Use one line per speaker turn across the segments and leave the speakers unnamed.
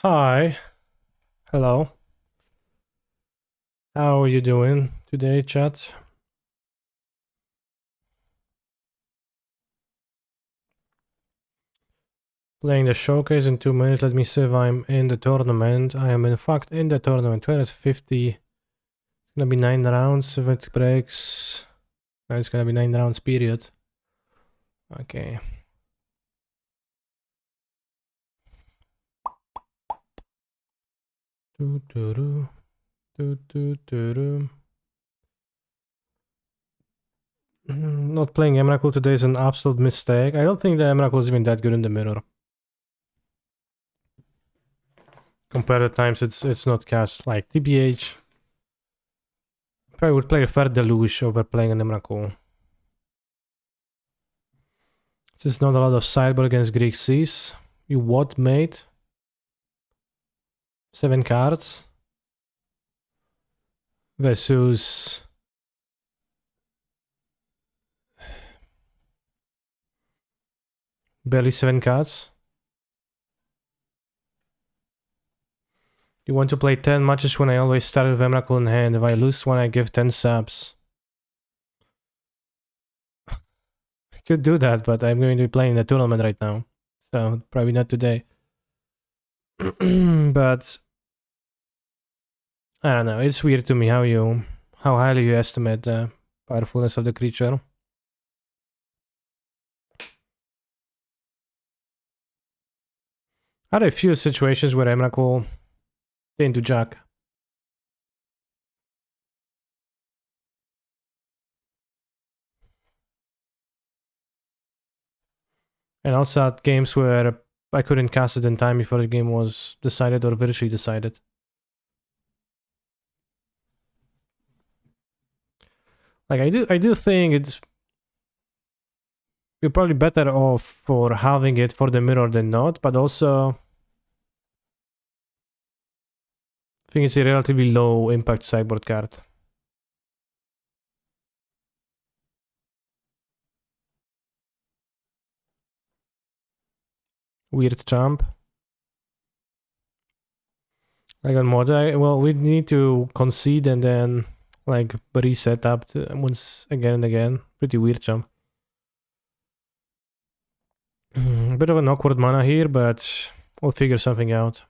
Hi. Hello. How are you doing today, chat? Playing the showcase in 2 minutes. Let me see if I'm in the tournament. I am in fact in the tournament. 250. It's gonna be 9 rounds if it breaks. No, it's gonna be 9 rounds, period. Okay. Do do do. Do do do do. Not playing Emrakul today is an absolute mistake. I don't think the Emrakul is even that good in the mirror. Compared to times it's not cast like TBH. Probably would play a Fer Deluge over playing an Emrakul. This is not a lot of sideboard against Greek Seas. You what, mate? 7 cards. Versus... barely 7 cards. You want to play 10 matches when I always start with Emrakul in hand. If I lose one, I give 10 subs. I could do that, but I'm going to be playing the tournament right now. So, probably not today. But... I don't know, it's weird to me how highly you estimate the powerfulness of the creature. Are there a few situations where Emrakul into Jack? And also at games where I couldn't cast it in time before the game was decided or virtually decided. Like I do think it's you're probably better off for having it for the mirror than not, but also I think it's a relatively low impact sideboard card. Weird jump. Like on mod, well, we need to concede and then like reset up once again and again. Pretty weird jump. A bit of an awkward mana here, but we'll figure something out.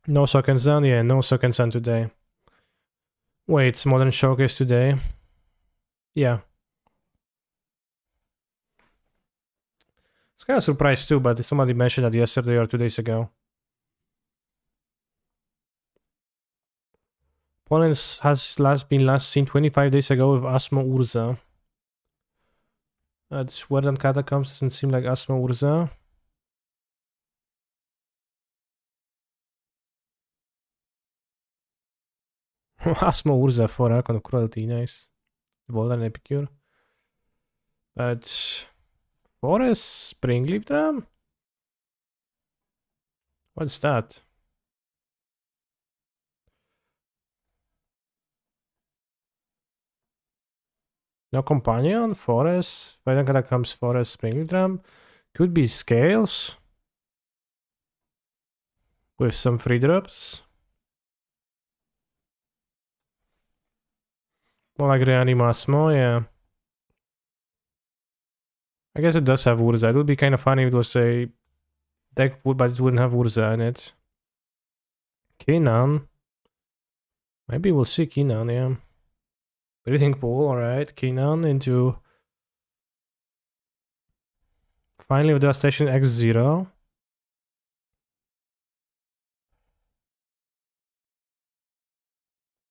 No Sokensan? Yeah, no Sokensan today. Wait, it's Modern Showcase today? Yeah. It's kind of surprised too, but somebody mentioned that yesterday or 2 days ago. Opponents has been last seen 25 days ago with Asmo Urza. It's Verdant Catacombs doesn't seem like Asmo Urza. Asmo Urza for Archon of Cruelty, nice. Volan Epicure. But Forest Springleaf Dam? What's that? No Companion? Forest? Verdant Catacombs, Forest, Springleaf Dam? Could be Scales? With some free drops? More like Reanimasmo, yeah. I guess it does have Urza. It would be kind of funny if it was a deck, but it wouldn't have Urza in it. Kenan. Maybe we'll see Kenan, yeah. Breathing Pool, alright. Kenan into... Finally with Devastation X0.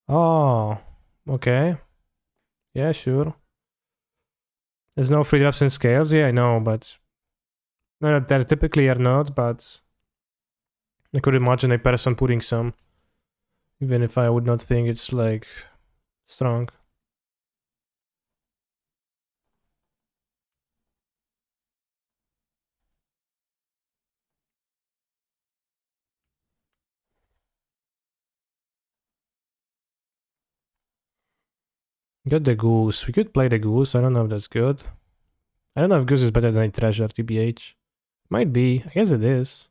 Oh, okay. Yeah, sure. There's no free drops in Scales? Yeah, I know, but... No, there typically are not, but... I could imagine a person putting some. Even if I would not think it's, like, strong. Got the Goose. We could play the Goose. I don't know if that's good. I don't know if Goose is better than a Treasure, TBH. Might be. I guess it is.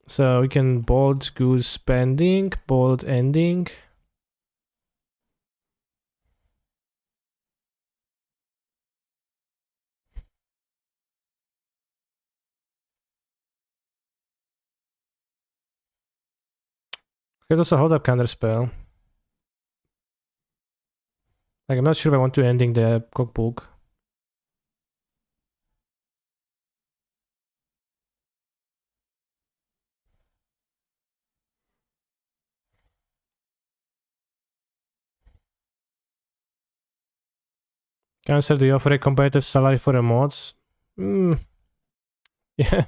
So we can bold goose pending, bold ending. Okay, that's a hold up counter spell. Like, I'm not sure if I want to ending the cookbook. Cancel the offer a competitive salary for the mods. Yeah.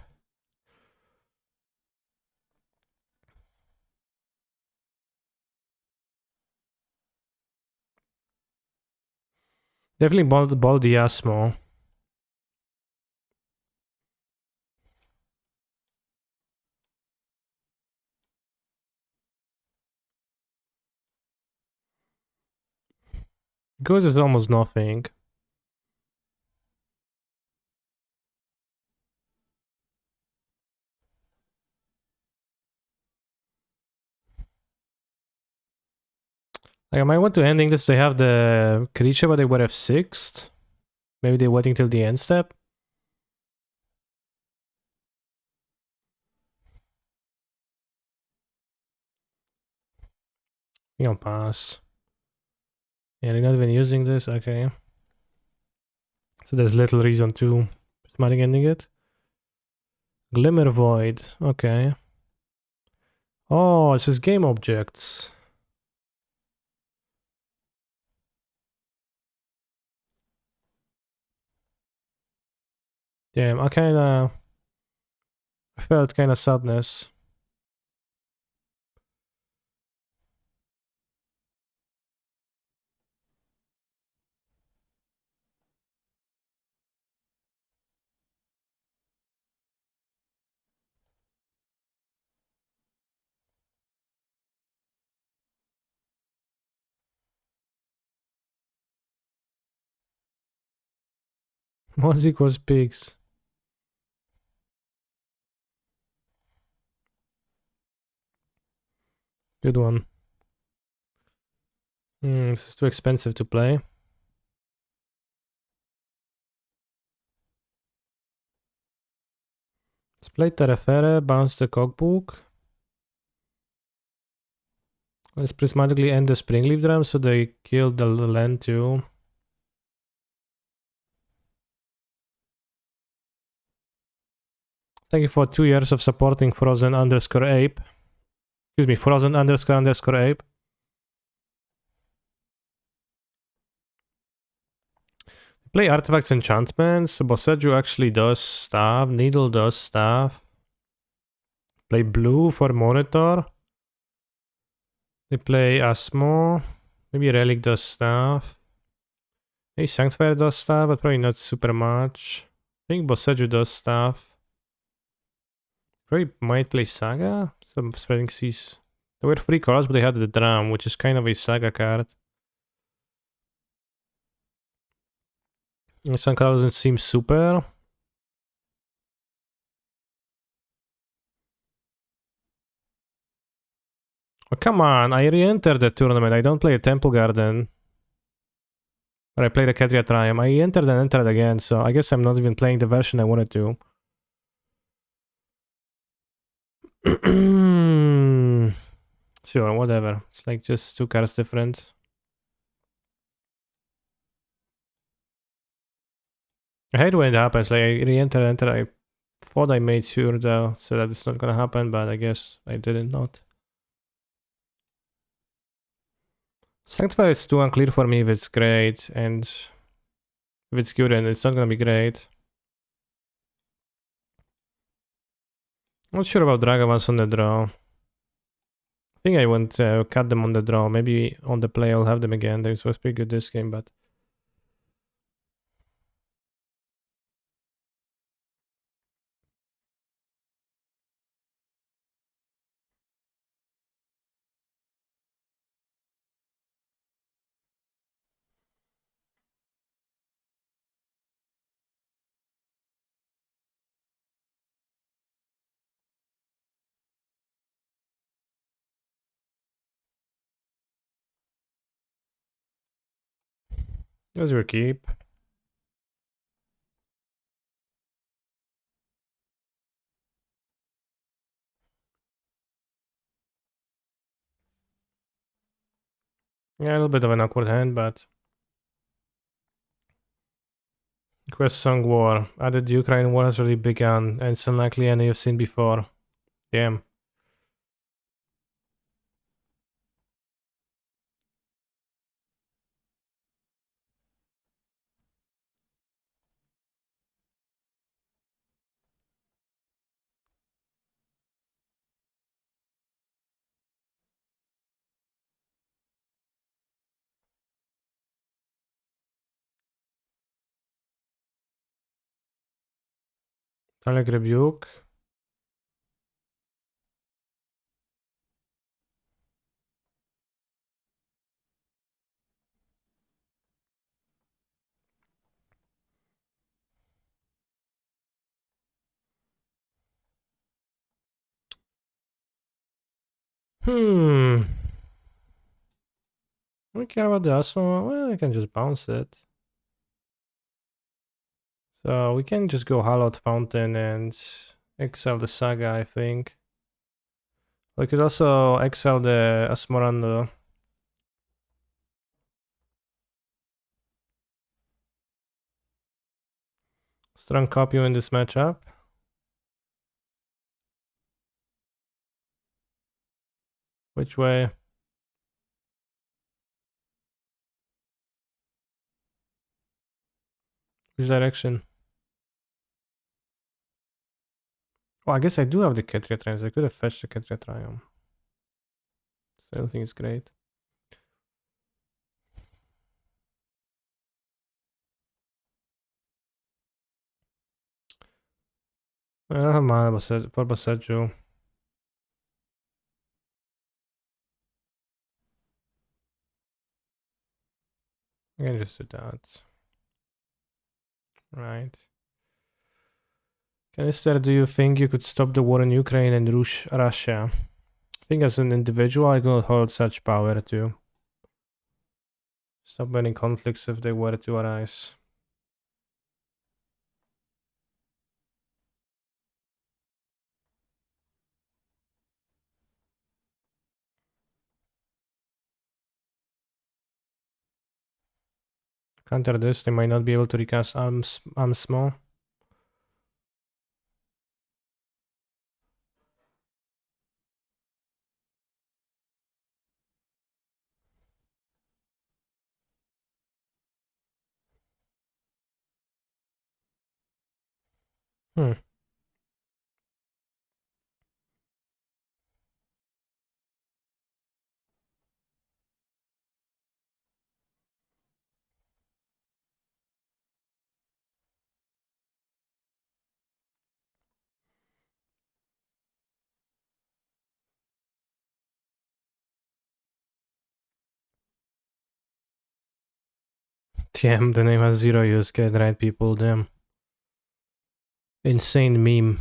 Definitely bold the Asmo. Goose is almost nothing. Like, I might want to ending this. They have the creature, but they would have sixth. Maybe they're waiting till the end step. I'll pass. Yeah, they're not even using this. Okay. So there's little reason to prismatic ending it. Glimmer Void. Okay. Oh, it's just game objects. Damn, I felt kinda sadness. Mods equals pigs. Good one. This is too expensive to play. Let's play Terefere, bounce the cookbook. Let's prismatically end the Springleaf Drum so they kill the land too. Thank you for 2 years of supporting Frozen underscore ape. Excuse me, Frozen underscore ape. Play artifacts enchantments. Boseju actually does stuff. Needle does stuff. Play blue for monitor. They play Asmo. Maybe Relic does stuff. Maybe Sanctifier does stuff, but probably not super much. I think Boseju does stuff. Probably might play Saga. Some Spreading Seas. There were 3 cards, but they had the Drum, which is kind of a Saga card. This one card doesn't seem super. Oh, come on, I re-entered the tournament. I don't play a Temple Garden. But I played a Kedria Triumph. I entered and entered again, so I guess I'm not even playing the version I wanted to. Sure, whatever. It's like just 2 cards different. I hate when it happens. Like, I re-entered, entered. I thought I made sure though, so that it's not gonna happen, but I guess I didn't not. Sanctify is too unclear for me if it's great, and if it's good, and it's not gonna be great. I'm not sure about Dragavans on the draw. I think I won't cut them on the draw. Maybe on the play I'll have them again. This was pretty good this game, but That's your keep. Yeah, a little bit of an awkward hand, but Quest Song War. Added the Ukraine war has already begun, and it's unlikely any you've seen before. Damn. Tonic Rebuke. Hmm. I don't care about the Asmo. Well, I can just bounce it. So we can just go Hallowed Fountain and exile the Saga, I think. We could also exile the Asmorando. Strong copy in this matchup. Which way? Which direction? Oh, I guess I do have the Ketria Triumphs. I could have fetched the Ketria Triumph. So I don't think it's great. I don't have mana for Basejo. I can just do that. Right. Canister, do you think you could stop the war in Ukraine and Russia? I think as an individual, I do not hold such power to stop any conflicts if they were to arise. Counter this, they might not be able to recast arms small. Hmm. Damn, the name has zero use. Get right, people. Damn. Insane meme.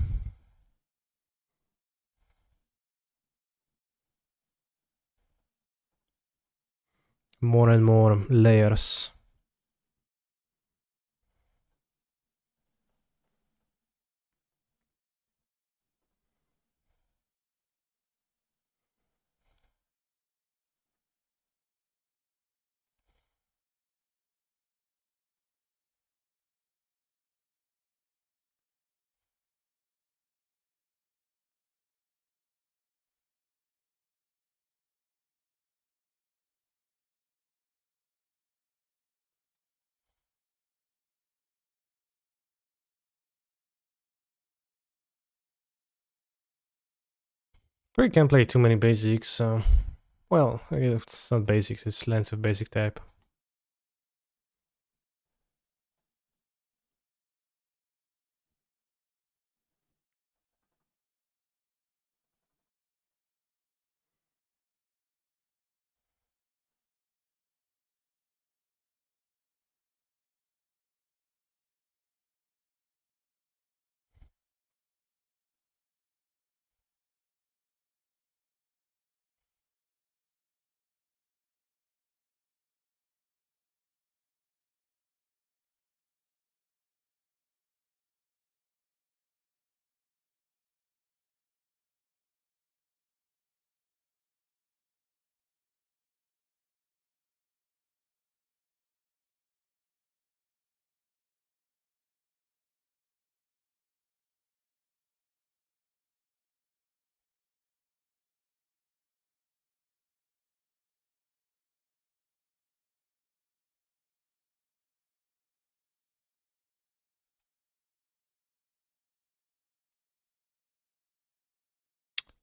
More and more layers. We can't play too many basics, so... Well, it's not basics, it's lands of basic type.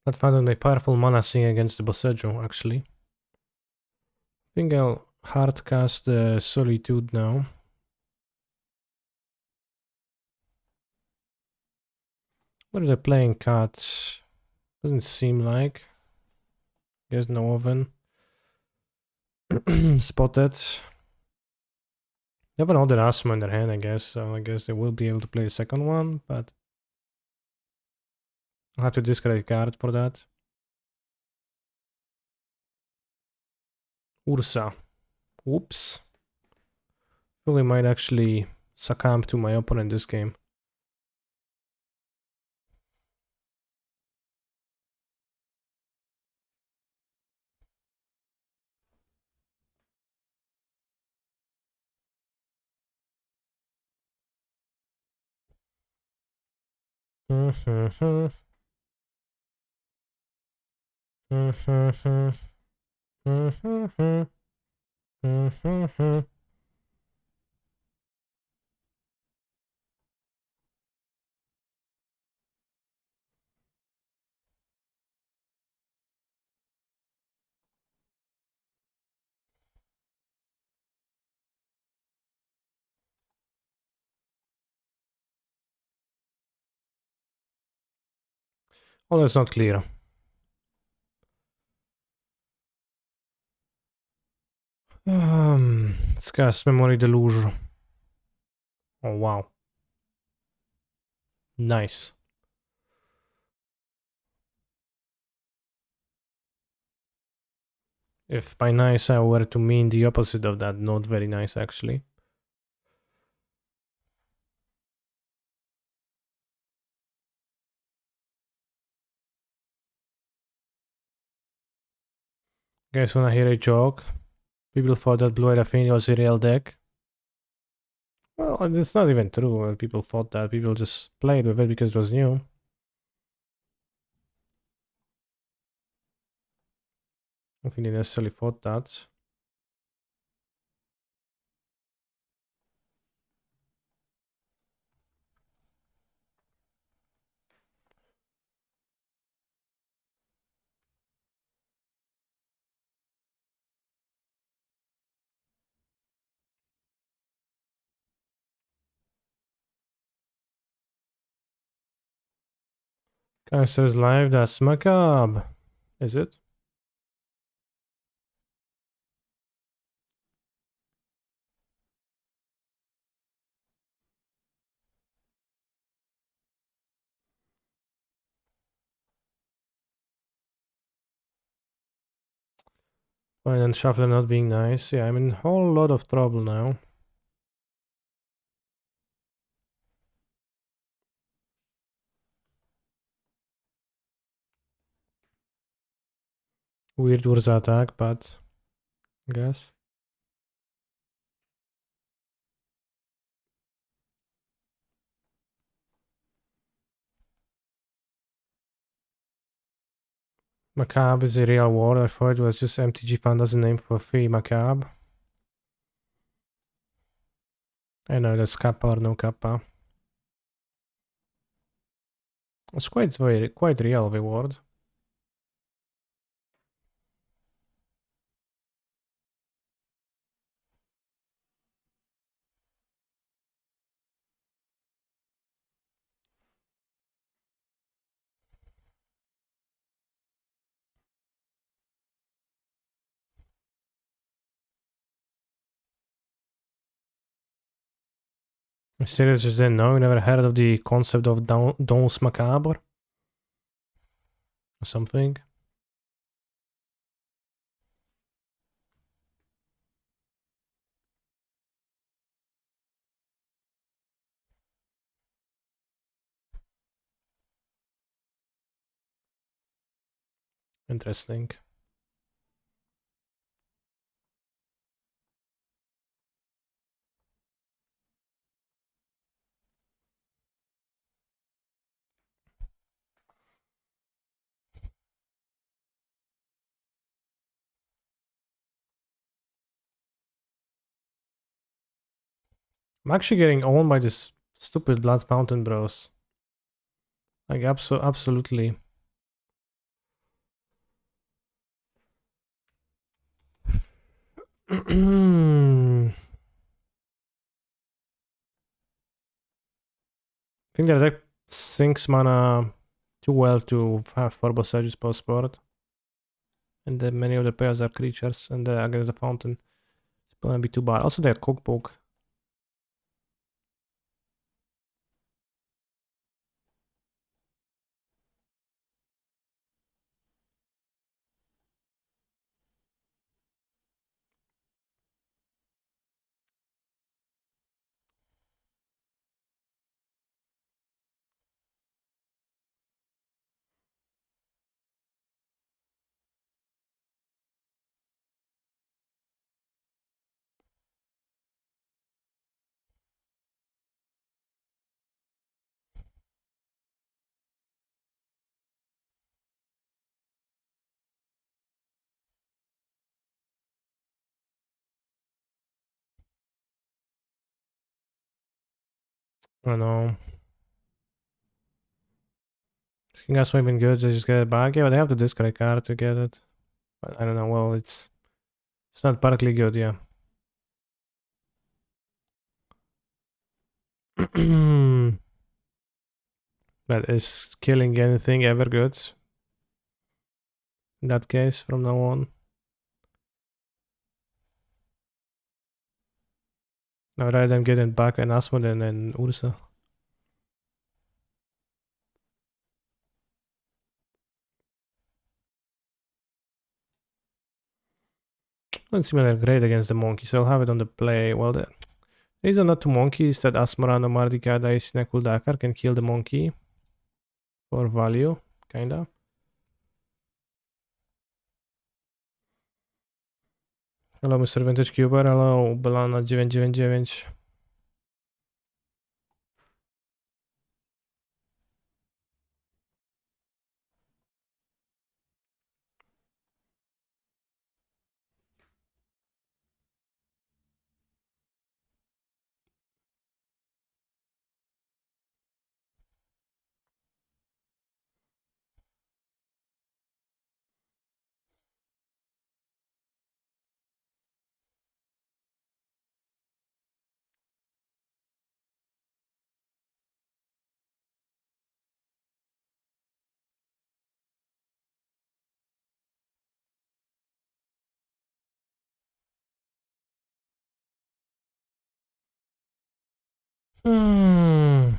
That found a powerful mana sing against the Bosejo, actually. I think I'll hardcast the Solitude now. What are they playing cards? Doesn't seem like. There's no oven. Spotted. They have another Asmo in their hand, I guess, so I guess they will be able to play a second one, but I'll have to discard a card for that. Ursa. Whoops. Really might actually succumb to my opponent this game. Oh, that's not clear. Let's cast Memory Deluge. Oh, wow. Nice. If by nice I were to mean the opposite of that, not very nice actually. Guys wanna hear a joke? People thought that Blue Affinity was a real deck. Well, it's not even true. People thought that. People just played with it because it was new. I don't think they necessarily thought that. Guys says live, that's macabre. Is it? Fine, and shuffler not being nice. Yeah, I'm in a whole lot of trouble now. Weird Urza attack, but I guess. Macabre is a real word. I thought it was just MTG Found as a name for free macabre. I know that's kappa or no kappa. It's quite real reward. I seriously just didn't know. You never heard of the concept of Danse Macabre? Or something? Interesting. I'm actually getting owned by this stupid Blood Fountain bros. Like absolutely. I think that deck sinks mana too well to have four boss edges post board. And then many of the players are creatures, and against the fountain, it's gonna be too bad. Also, they have cookbook. I don't know. King has been good to just get it back. Yeah, but they have to discard a card to get it. But I don't know. Well, it's not partly good, yeah. But is killing anything ever good? In that case, from now on. Now, rather than getting back an Asmodee and Ursa. Doesn't seem that great against the monkey, so I'll have it on the play. Well, the reason not to monkey is that Asmarano Mardikada is Sinekul Dakar can kill the monkey for value, kinda. Hello, Mr. Vintage Cuber. Hello, Belana 999. Hmm.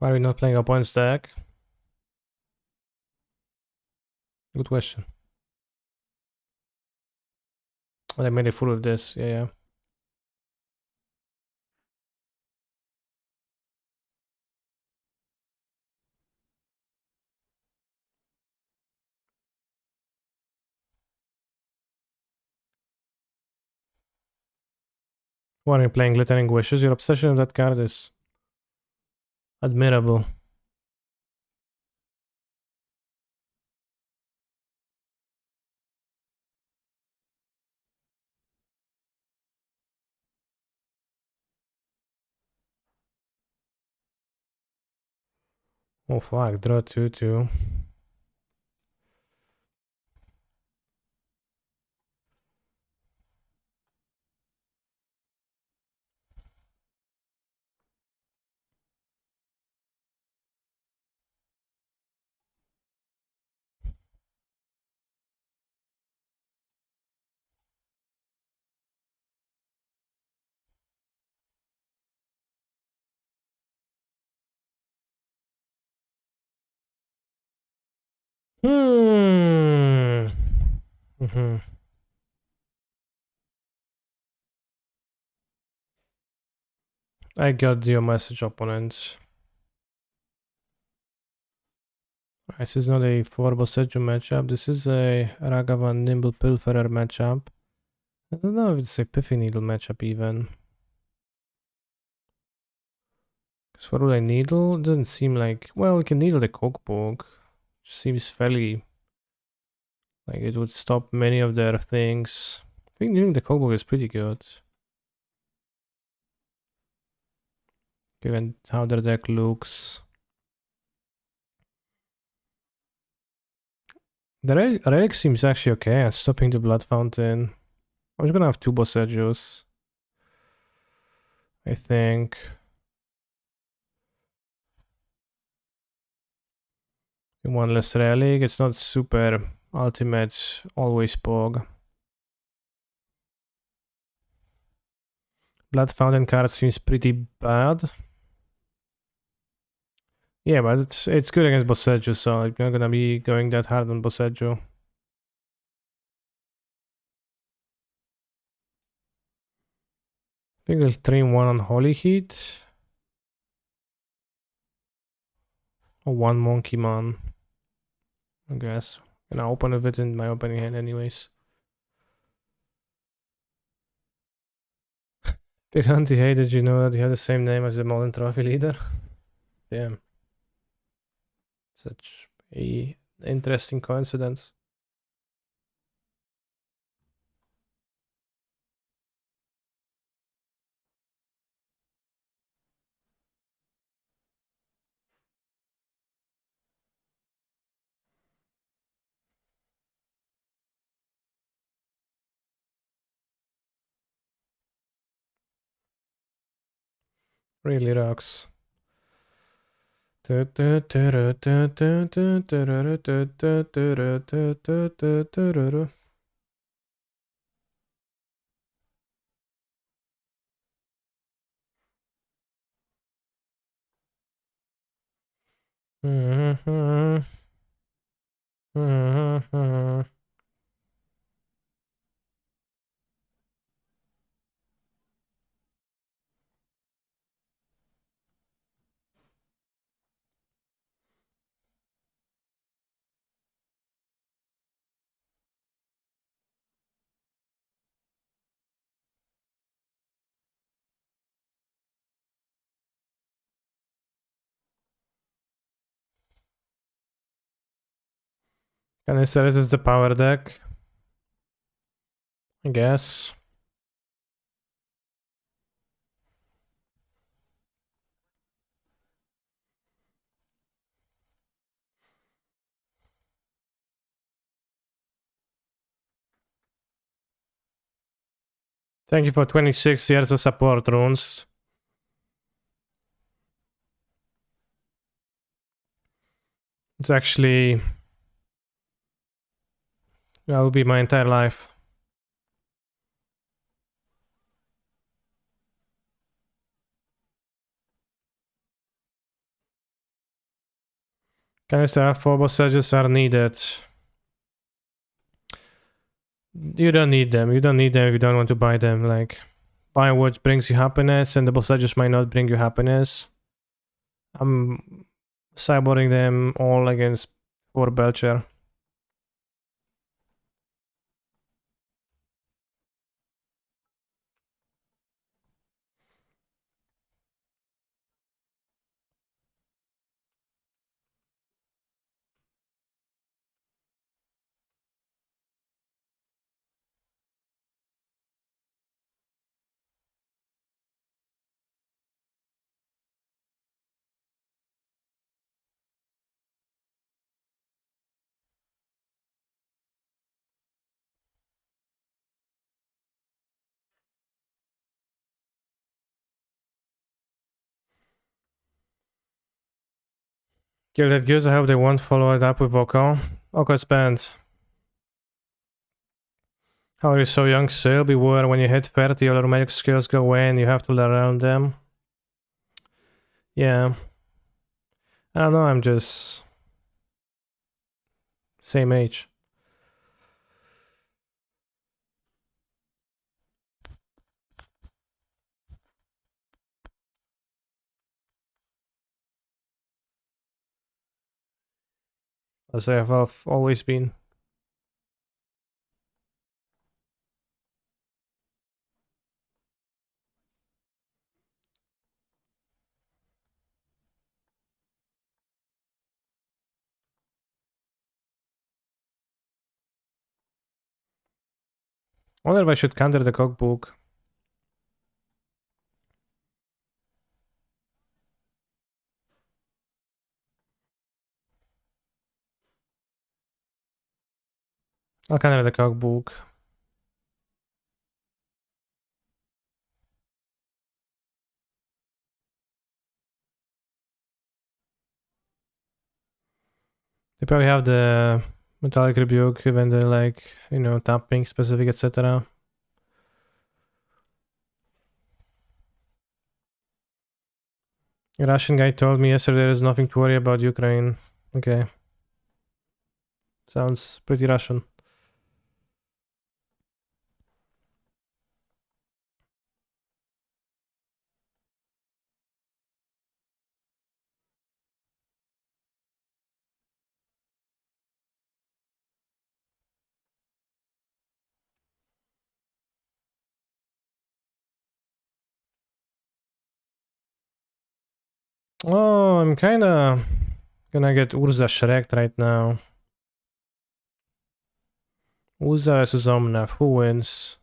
Why are we not playing a point stack? Good question. Oh, they made it full of this. Yeah, yeah. Why are you playing Glittering Wishes? Your obsession with that card is admirable. Oh fuck, draw 2/2. Hmm. Mm-hmm. I got your message, opponent. This is not a Forbo Seju matchup. This is a Ragavan Nimble Pilferer matchup. I don't know if it's a Piffy Needle matchup even. Because what would I needle? It doesn't seem like... Well, we can needle the cookbook. Seems fairly... Like it would stop many of their things. I think needling the cookbook is pretty good. Given how their deck looks. The relic seems actually okay at stopping the blood fountain. I'm just gonna have 2 Bosseggios, I think. One less relic. It's not super ultimate, always pog. Blood fountain card seems pretty bad. Yeah, but it's good against Bosseggio, so I'm not gonna be going that hard on Bosseggio. I think we'll train 1 on Holy Heat. Or 1 Monkey Man. I guess. And I'll open with it in my opening hand anyways. Big Hunty, hey, did you know that he had the same name as the Modern Trophy leader? Damn. Such a interesting coincidence. Really rocks. Can I set it as the power deck? I guess. Thank you for 26 years of support, Runes. It's actually... That'll be my entire life. Canister 4 Bossages are needed. You don't need them. You don't need them if you don't want to buy them. Like, buy what brings you happiness, and the Bossages might not bring you happiness. I'm cyborging them all against 4 Belcher. Kill that goose. I hope they won't follow it up with Vocal. Awkward banned. How are you so young still? Beware when you hit 30, all your magic skills go away and you have to learn around them. Yeah. I don't know, I'm just... Same age. As I have always been. I wonder if I should counter the cookbook. Kan er det kakbok. They probably have the metallic rebuke when they like, you know, tapping specific, etc. A Russian guy told me yesterday there's nothing to worry about Ukraine. Okay. Sounds pretty Russian. Oh, I'm kinda gonna get Urza Shrek'd right now. Urza versus Omnath. Who wins?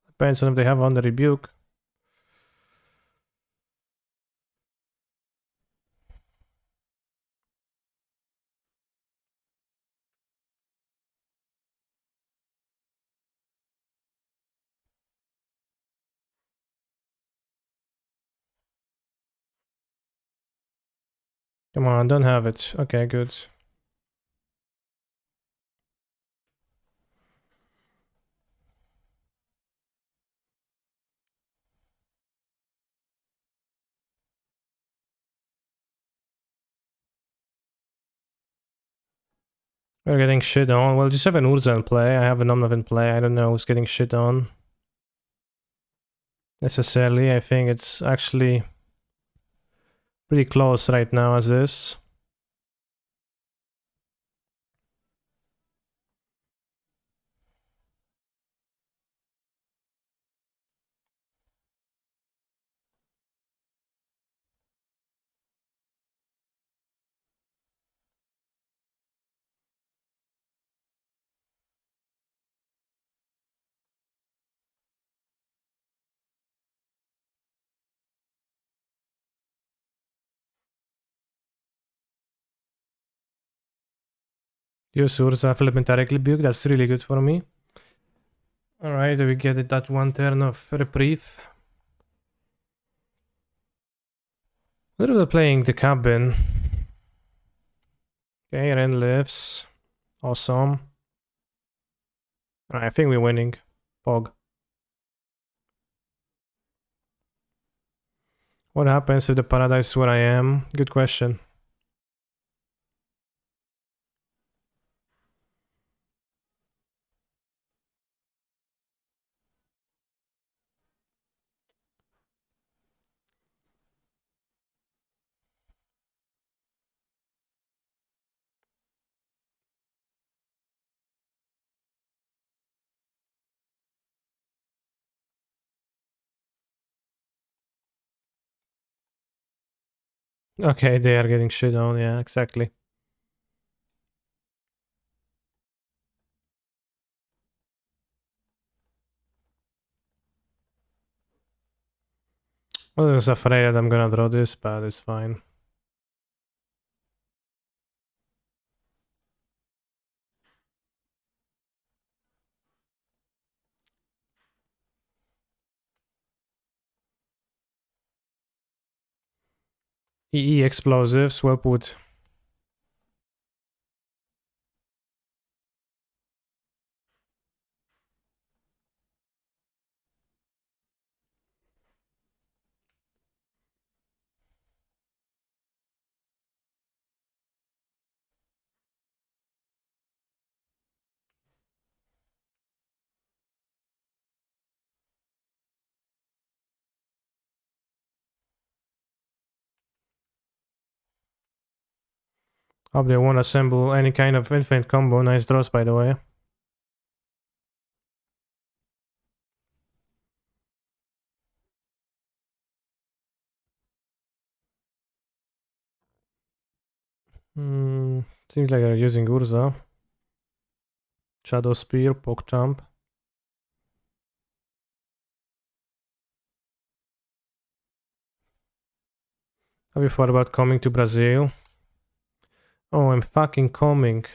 Depends on if they have on the rebuke. Come on, don't have it. Okay, good. We're getting shit on. Well, just have an Urza in play. I have an Omnath in play. I don't know who's getting shit on. Necessarily. I think it's actually pretty close right now as is. Use Urza Elementary rebuke. That's really good for me. Alright, we get it that one turn of reprieve. We're playing the cabin. Okay, Ren lives. Awesome. I think we're winning. Pog. What happens if the paradise is where I am? Good question. Okay, they are getting shit on, yeah, exactly. I was afraid that I'm gonna draw this, but it's fine. EE explosives, well put. Hope they won't assemble any kind of infinite combo. Nice draws, by the way. Seems like they're using Urza. Shadow Spear, PogChamp. Have you thought about coming to Brazil? Oh, I'm fucking coming.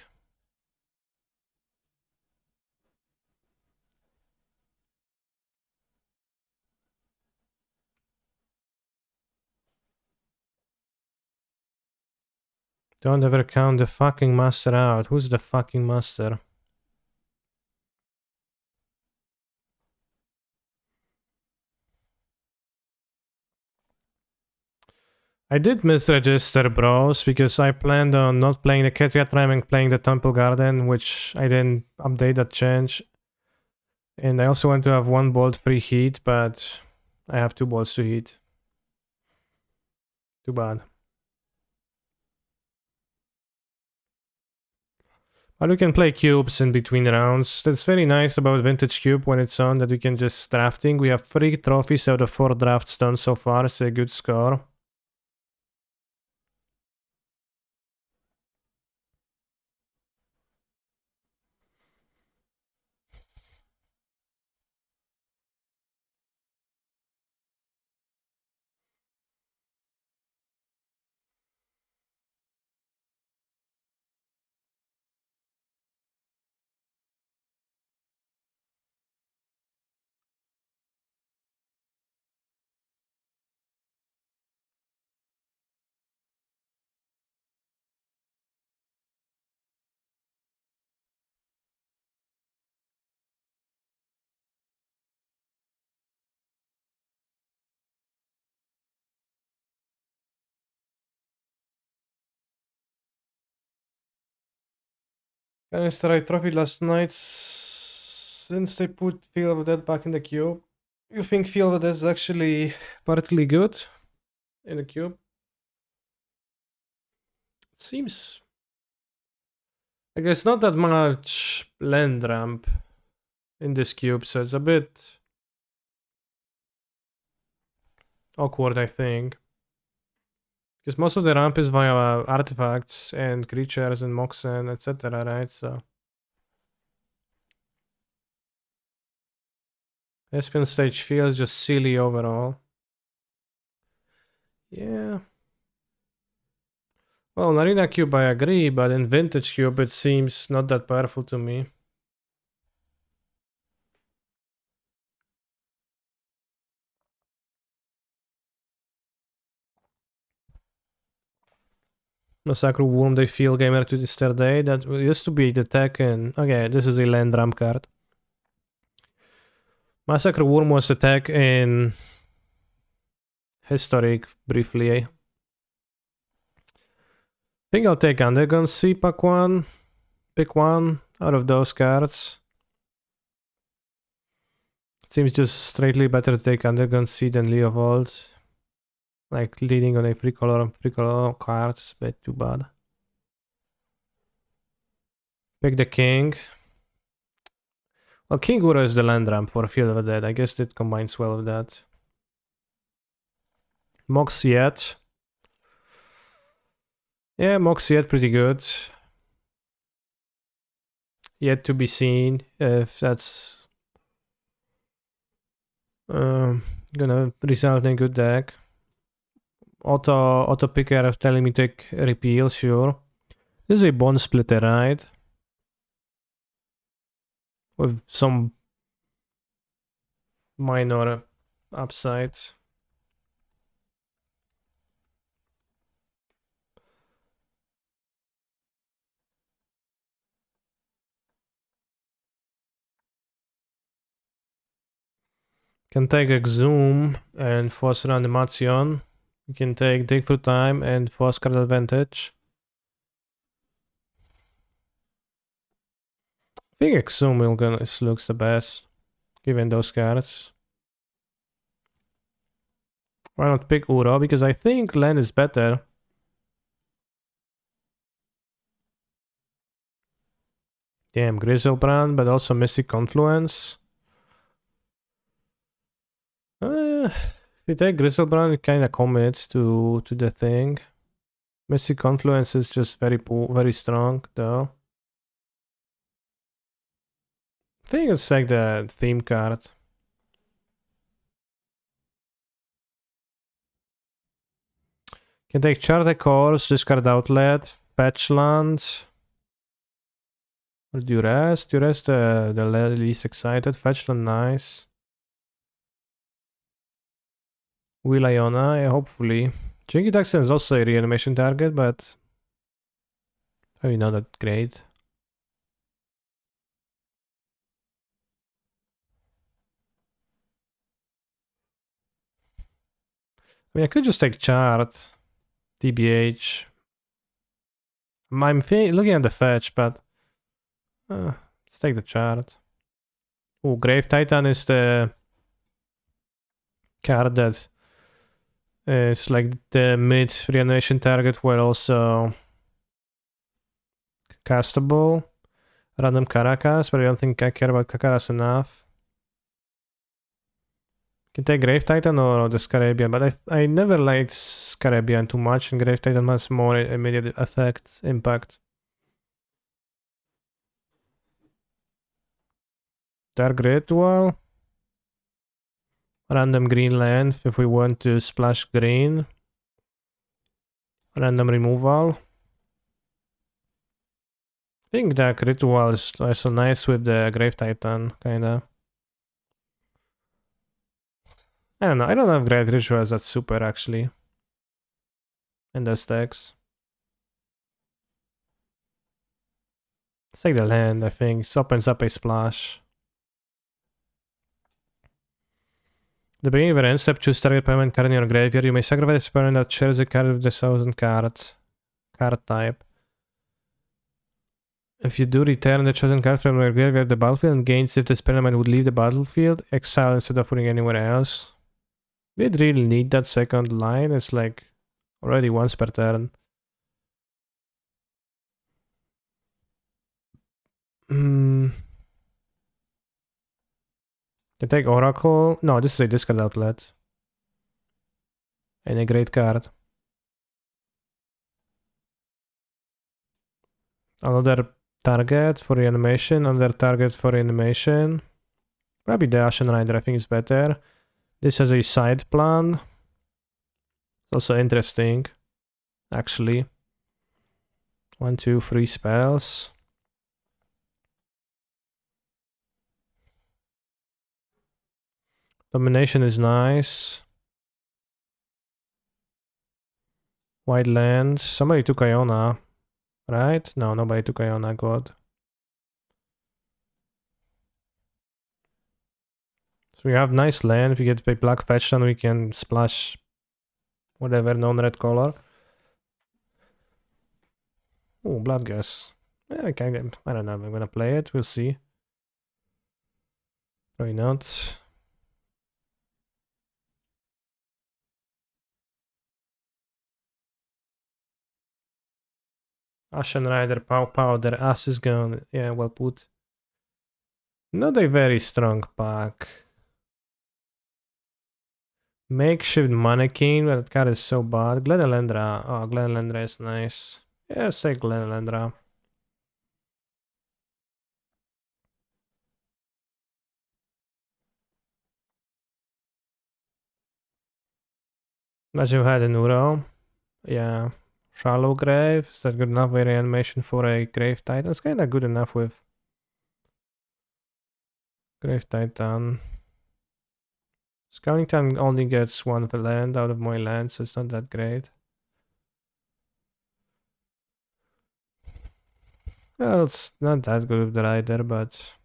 Don't ever count the fucking master out. Who's the fucking master? I did misregister bros because I planned on not playing the Ketria and playing the Temple Garden, which I didn't update that change. And I also want to have one bolt free heat, but I have 2 bolts to heat. Too bad. But we can play cubes in between rounds. That's very nice about Vintage Cube when it's on, that we can just drafting. We have 3 trophies out of 4 drafts done so far. It's a good score. Can I start trophy last night since they put Field of Dead back in the cube? You think Field of Dead is actually partly good in the cube? It seems like there's not that much land ramp in this cube, so it's a bit awkward, I think. Because most of the ramp is via artifacts and creatures and Moxen, etc., right? So Espion stage feels just silly overall. Yeah. Well, in Arena Cube I agree, but in Vintage Cube it seems not that powerful to me. Massacre Worm, they feel gamer to this day. That used to be the tech and... Okay, this is a land ramp card. Massacre Worm was the tech in... Historic, briefly. I think I'll take Undergun C, pack one. Pick one out of those cards. Seems just straightly better to take Undergun C than Leovold. Like leading on a free color cards, but too bad. Pick the king. Well, King Uro is the land ramp for Field of the Dead. I guess it combines well with that. Mox yet. Yeah, Mox yet pretty good. Yet to be seen if that's gonna result in a good deck. Auto picker telling me take repeal, sure. This is a bone splitter, right? With some minor upside. Can take Exhume and force Reanimation. You can take Dig Through Time and force card advantage. I think Exhume looks the best, given those cards. Why not pick Uro? Because I think land is better. Damn, Grizzlebrand, but also Mystic Confluence. If you take Grizzlebrand, it kind of commits to the thing. Mystic Confluence is just very strong, though. I think it's like the theme card. Can take Charter Course, discard Outlet, fetch land. Or Duress. Duress the least excited. Fetch land, nice. Will Iona, yeah, hopefully. Jinky Daxon is also a reanimation target, but Probably not that great. I mean, I could just take chart, TBH. I'm looking at the fetch, but let's take the chart. Oh, Grave Titan is the card that is like the mid reanimation target where also castable. Random Caracas, but I don't think I care about Caracas enough. Can take Grave Titan or the Scarabian, but I never liked Scarabian too much, and Grave Titan has more immediate effect, impact. Dark Ritual. Random green land if we want to splash green. Random removal. I think Dark Ritual is also nice with the Grave Titan, kinda. I don't know, I don't have Grave Ritual as that super actually. In the stacks. Let's take the land, I think. It opens up a splash. The beginning of an end step, choose target permanent card in your graveyard. You may sacrifice a permanent that shares a card with the 1000 cards. Card type. If you do, return the chosen card from your graveyard to the battlefield and gains if this permanent would leave the battlefield. Exile instead of putting anywhere else. Did really need that second line. It's like already once per turn. To take Oracle. No, this is a discard outlet. And a great card. Another target for reanimation. Another target for reanimation. Probably the Ashen Rider, I think is better. This has a side plan. It's also interesting, actually. 1, 2, 3 spells. Domination is nice. White lands. Somebody took Iona, right? No, nobody took Iona, God. So we have nice land. If you get a black fetch, then we can splash whatever non-red color. Oh, blood gas. Yeah, I don't know. I'm gonna play it. We'll see. Probably not. Ashen Rider, Powder, Ass is gone. Yeah, well put. Not a very strong pack. Makeshift Mannequin, but that card is so bad. Glenelendra. Oh, Glenelendra is nice. Yeah, say Glenelendra. Imagine you had an Uro. Yeah. Shallow Grave. Is that good enough with reanimation for a Grave Titan? It's kinda good enough with Grave Titan. Skellington only gets one land out of my land, so it's not that great. Well, it's not that good with the Rider, but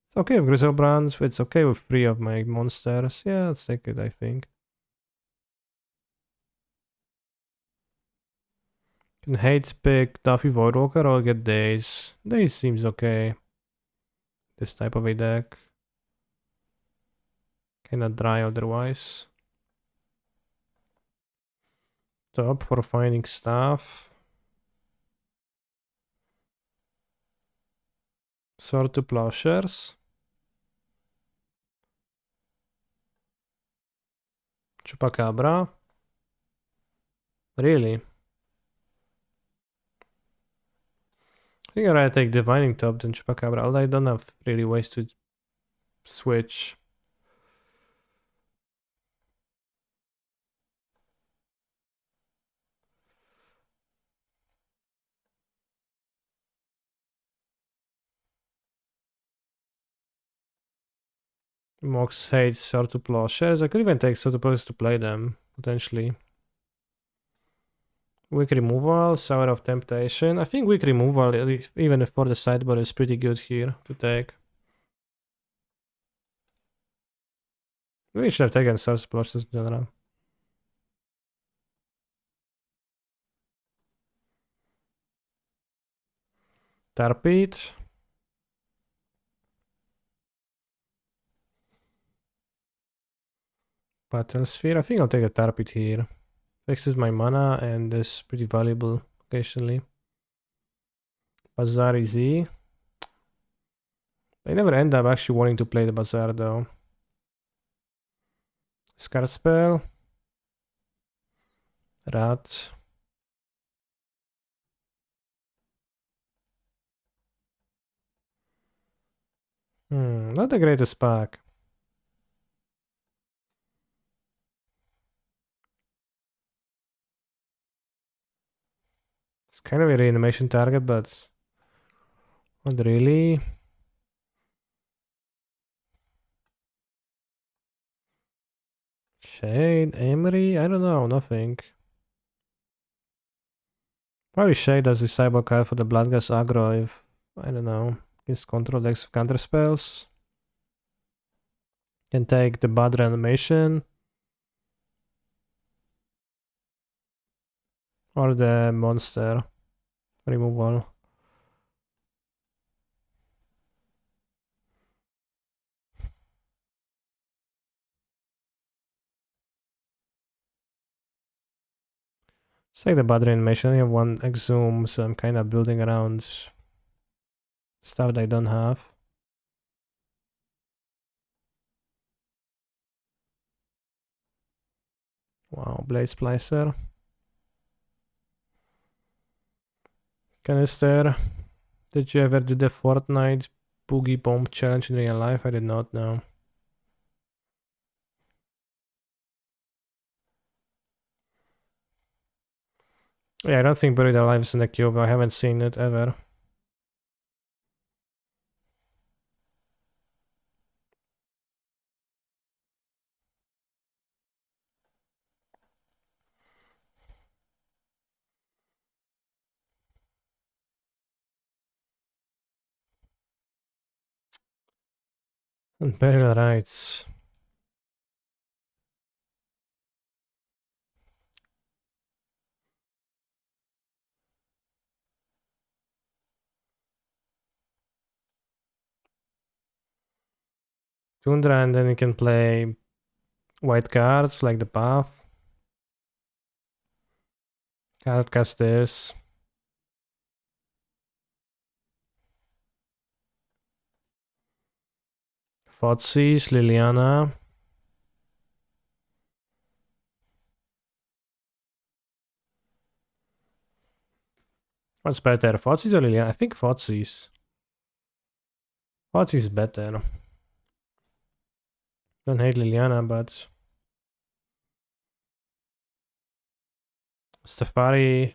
it's okay with Griselbrand. It's okay with 3 of my monsters. Yeah, let's take it, I think. Can hate pick Duffy Voidwalker or get Daze. Daze seems okay. This type of a deck. Kinda dry otherwise. Top for finding stuff. Sword to Plowshares. Chupacabra. Really? I think I'd rather take Divining Top than Chupacabra, although I don't have really ways to switch. Mox hates Sword to Plowshares. I could even take Sword to Plowshares to play them, potentially. Weak removal, Sour of Temptation. I think weak removal, even for the sideboard, is pretty good here to take. We should have taken Sour Splashes in general. Tarpit. Battle Sphere. I think I'll take a Tarpit here. Fixes my mana and is pretty valuable occasionally. Bazaar Z. I never end up actually wanting to play the Bazaar though. Scar Spell. Rat. Not the greatest pack. It's kind of a reanimation target, but not really. Shade, Emery? I don't know, nothing. Probably Shade as the cyber card for the Bloodgas aggro if, I don't know, his control decks of counter spells. Can take the bad reanimation. Or the monster removal. Let's take the bad reanimation. I have one exhume, so I'm kind of building around stuff that I don't have. Wow, Blade Splicer. Canister. Did you ever do the Fortnite Boogie Bomb challenge in real life? I did not know. Yeah, I don't think Buried Alive is in the cube. I haven't seen it ever. And Burial Rites. Tundra, and then you can play white cards like the Path. Card cast this. Fotsis, Liliana. What's better, Fotsis or Liliana? I think Fotsis. Fotsis is better. Don't hate Liliana, but Stefari,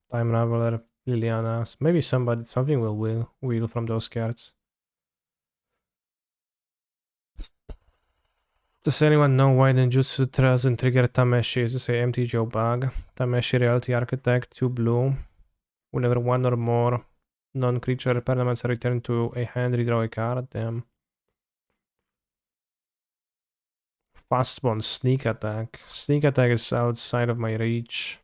Time Raveler, Liliana. Maybe something will wheel from those cards. Does anyone know why Ninjutsu doesn't trigger Tameshi? Is this a MTGO bug? Tameshi Reality Architect, 2 blue. Whenever one or more non-creature permanents are returned to a hand, redraw a card. Damn. Fast one, Sneak Attack. Sneak Attack is outside of my reach.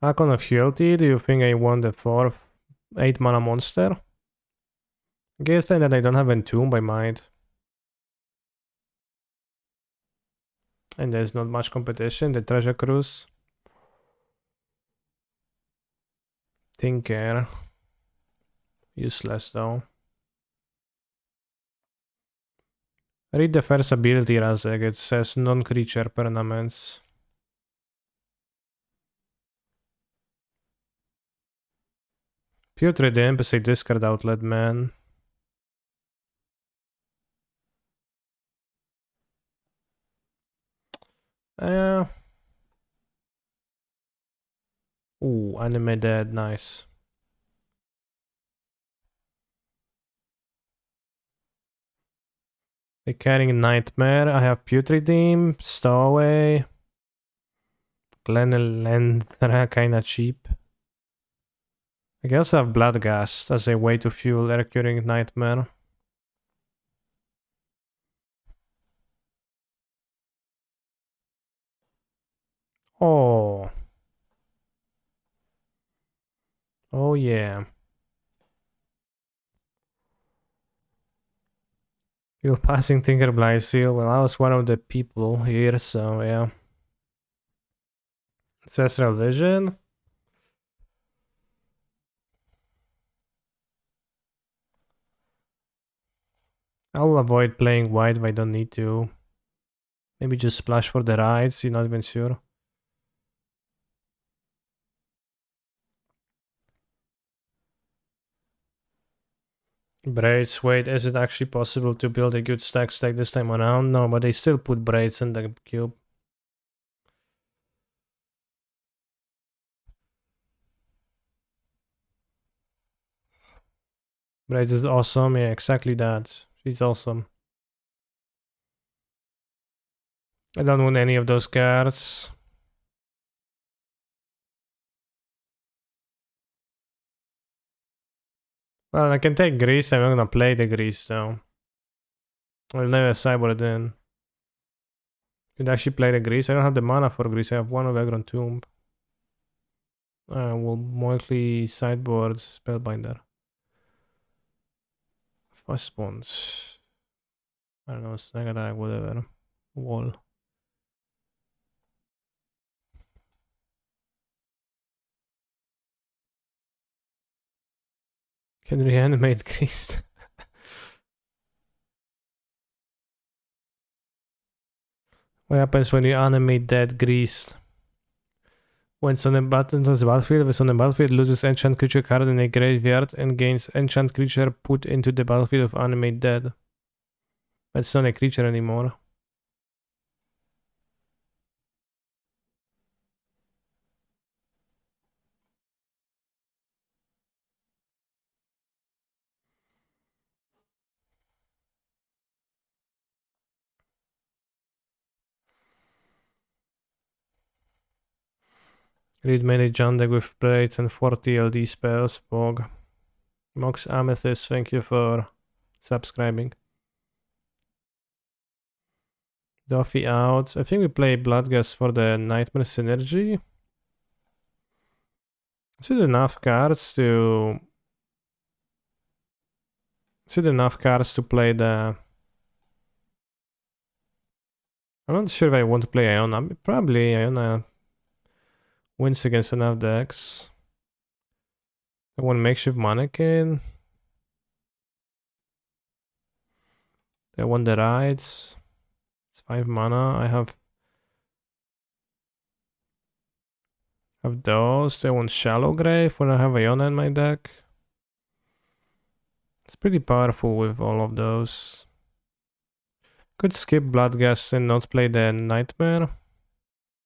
Icon of Fealty, do you think I want the 8 mana monster? Guess then that I don't have Entomb, I might. And there's not much competition, the Treasure Cruise. Tinker. Useless though. Read the first ability, Razek. It says non-creature permanents. Putrid Imp is a discard outlet, man. Ooh, Anime Dead, nice. Recurring Nightmare. I have Putrid Imp, Stowaway, Glenelendra kinda cheap. I guess I have Bloodghast as a way to fuel a recurring nightmare. Oh. Oh yeah. You're passing Tinker Seal. Well, I was one of the people here, so yeah. Ancestral Vision. I'll avoid playing white if I don't need to. Maybe just splash for the rides, you're not even sure. Braids, wait, is it actually possible to build a good stack this time around? No, but they still put braids in the cube. Braids is awesome, yeah, exactly that. She's awesome. I don't want any of those cards. Well, I can take Grease, I'm not gonna play the Grease though. I'll never sideboard it in. Could actually play the Grease. I don't have the mana for Grease, I have one of Egron Tomb. We'll mostly sideboard Spellbinder. Fast Bonds. I don't know, Snag Attack, whatever. Wall. Can reanimate Grease. What happens when you animate dead Grease? When it's on the battlefield, if it's on the battlefield, loses enchant creature card in a graveyard and gains enchant creature put into the battlefield of animate dead. But it's not a creature anymore. Read many Jandek with braids and 40 LD spells. Bog. Mox Amethyst, thank you for subscribing. Duffy out. I think we play Bloodghast for the Nightmare synergy. Is it enough cards to... Is it enough cards to play the... I'm not sure if I want to play Iona. Probably Iona wins against enough decks. I want Makeshift Mannequin. I want the rides. It's 5 mana. I have those. I want Shallow Grave when I have Iona in my deck. It's pretty powerful with all of those. Could skip Bloodghast and not play the Nightmare.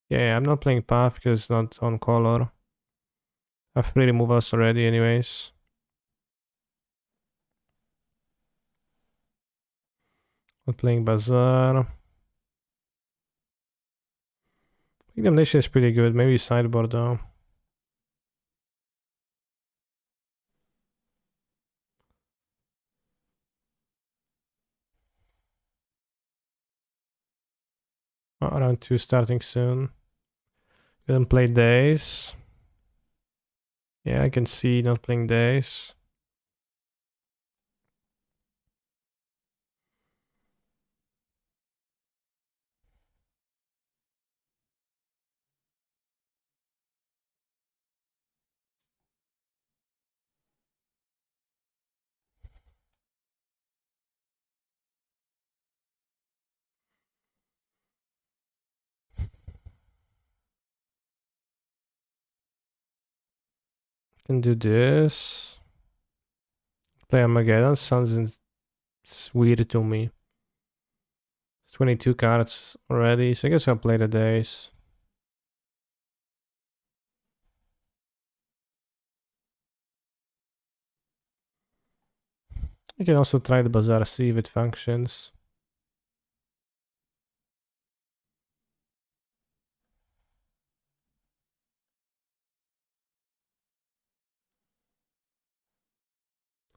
Yeah, I'm not playing Path because it's not on color. I have 3 removals already anyways. Not playing Bazaar. Damnation is pretty good. Maybe sideboard though. Round 2 starting soon. Didn't play Days. Yeah, I can see not playing Days. Can do this. Play Armageddon sounds weird to me. It's 22 cards already, so I guess I'll play the Days. You can also try the Bazaar, see if it functions.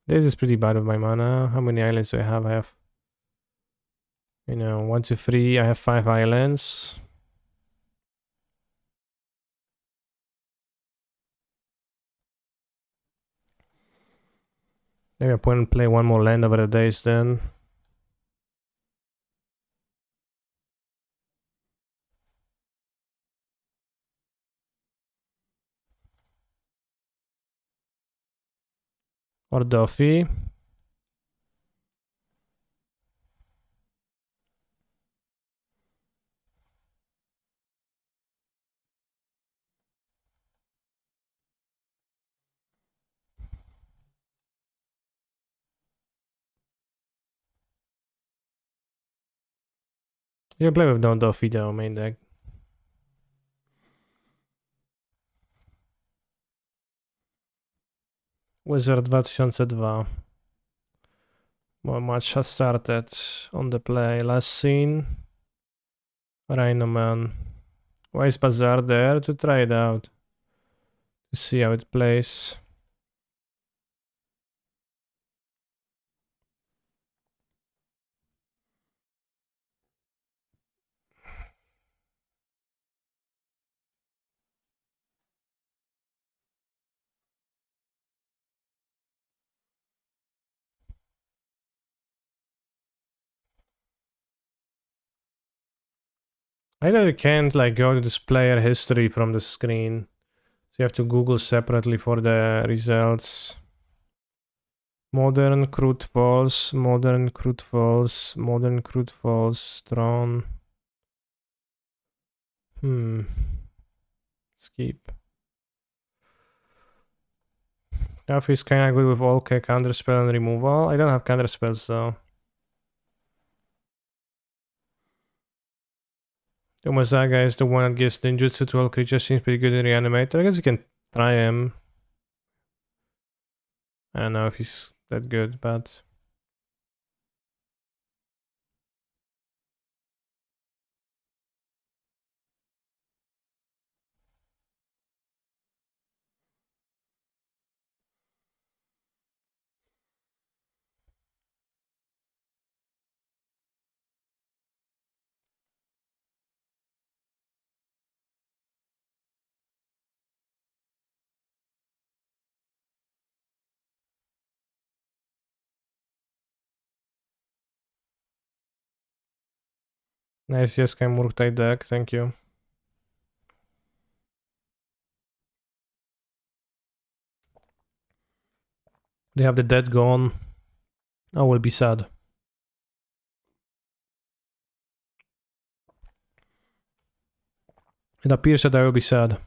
This is pretty bad with my mana. How many islands do I have? I have, 1, 2, 3. I have 5 islands. Maybe I point and play one more land over the days then. Or Duffy. You can play with no Duffy though, main deck. Wizard 2002. Well, match has started on the play. Last scene. Rhino Man. Why is Bazaar there? To try it out. To see how it plays. I know you can't like go to this player history from the screen. So you have to Google separately for the results. Modern, crude false, modern, crude false, modern, crude false, drawn. Skip. Duff is kinda good with all counterspell and removal. I don't have counterspells though. Umazaga is the one that gives ninjutsu to all creatures, seems pretty good in Reanimator. I guess we can try him. I don't know if he's that good, but... Nice, yes, can Murktide deck, thank you. They have the dead gone. I will be sad. It appears that I will be sad.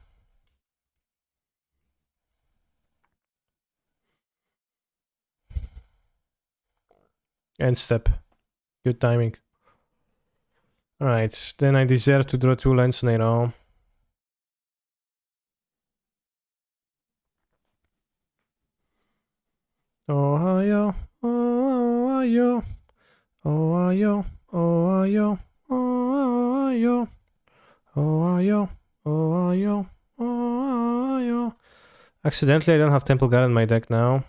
End step. Good timing. Alright, then I deserve to draw 2 lands in a row. Ohio, Ohio, Ohio, Ohio, Ohio, Ohio, Ohio, Ohio. Accidentally, I don't have Temple Guard in my deck now.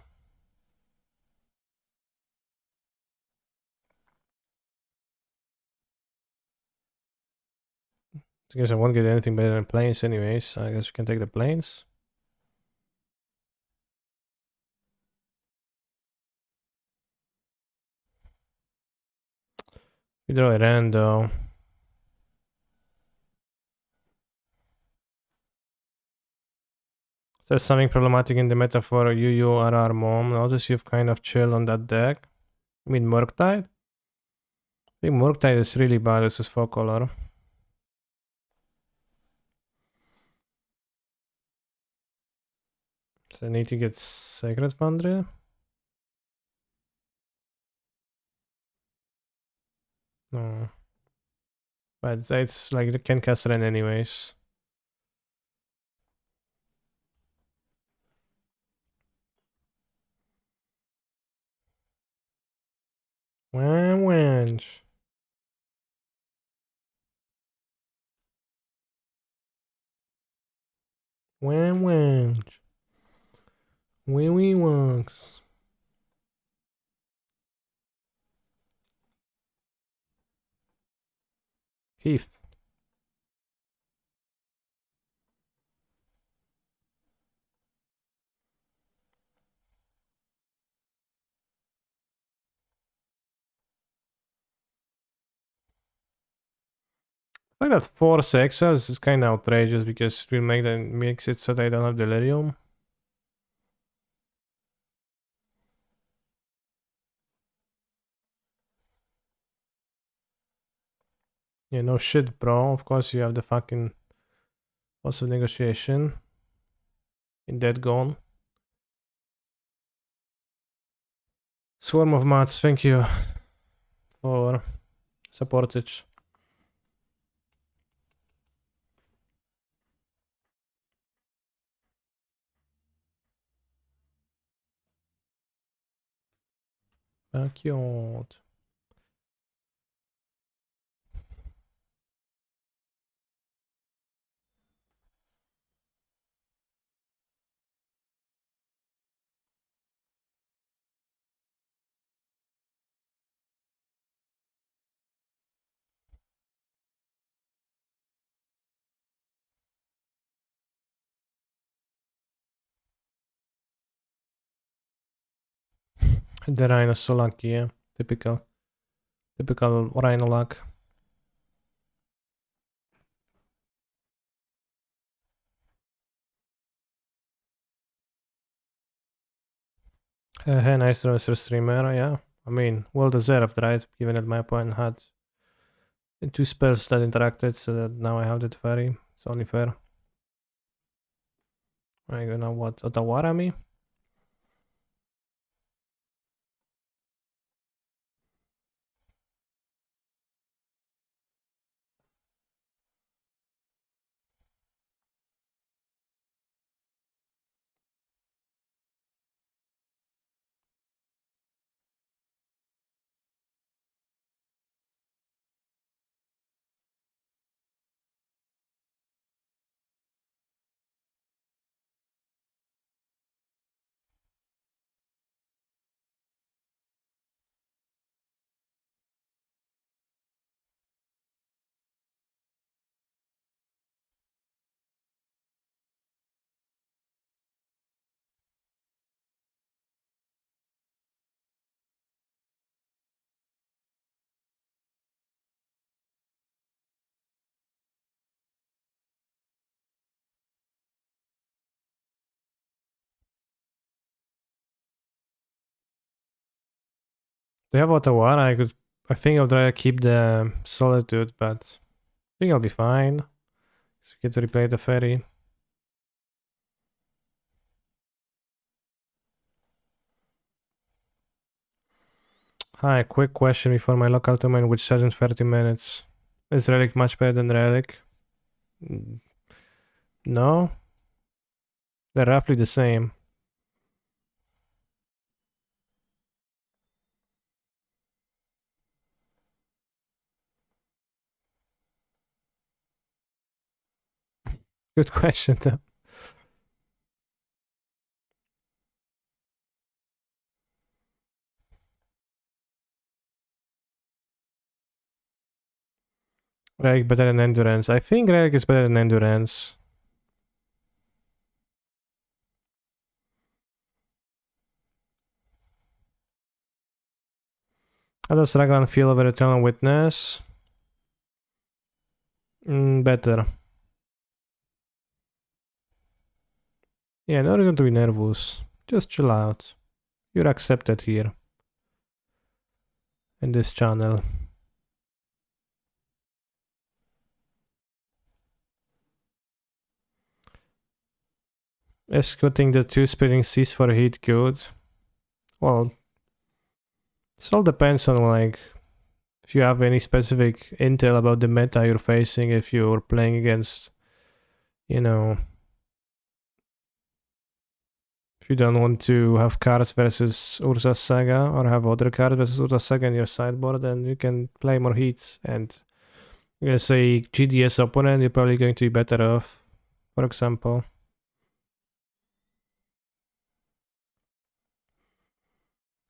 I guess I won't get anything better than planes anyways. I guess we can take the planes. We draw a rando. There's something problematic in the metaphor UURR mom. Notice you've kind of chilled on that deck. I mean Murktide? I think Murktide is really bad as his 4 color. So I need to get Sacred Foundry. No. But it's like, it can cast Ren anyways. Wench. Wench. Wee wonks. Heath. I think that 4 sexes is kind of outrageous because it will make them mix it so they don't have delirium. Yeah, no shit, bro. Of course you have the fucking loss of negotiation. In that gone. Swarm of mats, thank you for supportage. Backyard. The Rhino so lucky, yeah. Typical Rhino luck. Hey, nice Mr. Streamer, yeah. I mean, well deserved, right? Given that my opponent had 2 spells that interacted, so that now I have that fairy. It's only fair. I'm gonna what? Otawara me? They have Otawara, I think I'll try to keep the Solitude, but I think I'll be fine. So get to replay the fairy. Hi, quick question before my local tournament, which starts in 30 minutes. Is Relic much better than Relic? No? They're roughly the same. Good question, though. Relic better than Endurance. I think Relic is better than Endurance. How does Raglan feel over Eternal Witness? Better. Yeah, no reason to be nervous. Just chill out. You're accepted here. In this channel. Escorting the 2 Spitting Seas for heat good. Well, it all depends on like if you have any specific intel about the meta you're facing, if you're playing against, you know, if you don't want to have cards versus Urza's Saga or have other cards versus Urza's Saga in your sideboard, then you can play more heats. And as a GDS opponent, you're probably going to be better off, for example.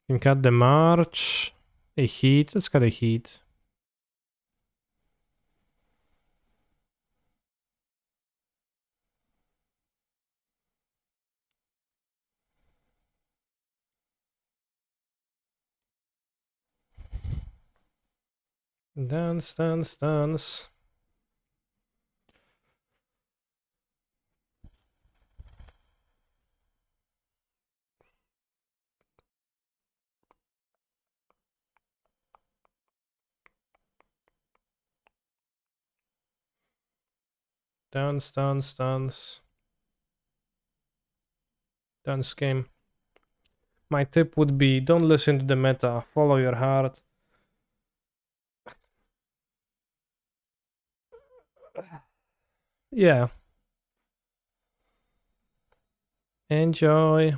You can cut the March, a heat, let's cut a heat. Dance, dance, dance. Dance, dance, dance. Dance game. My tip would be don't listen to the meta, follow your heart. Yeah. Enjoy.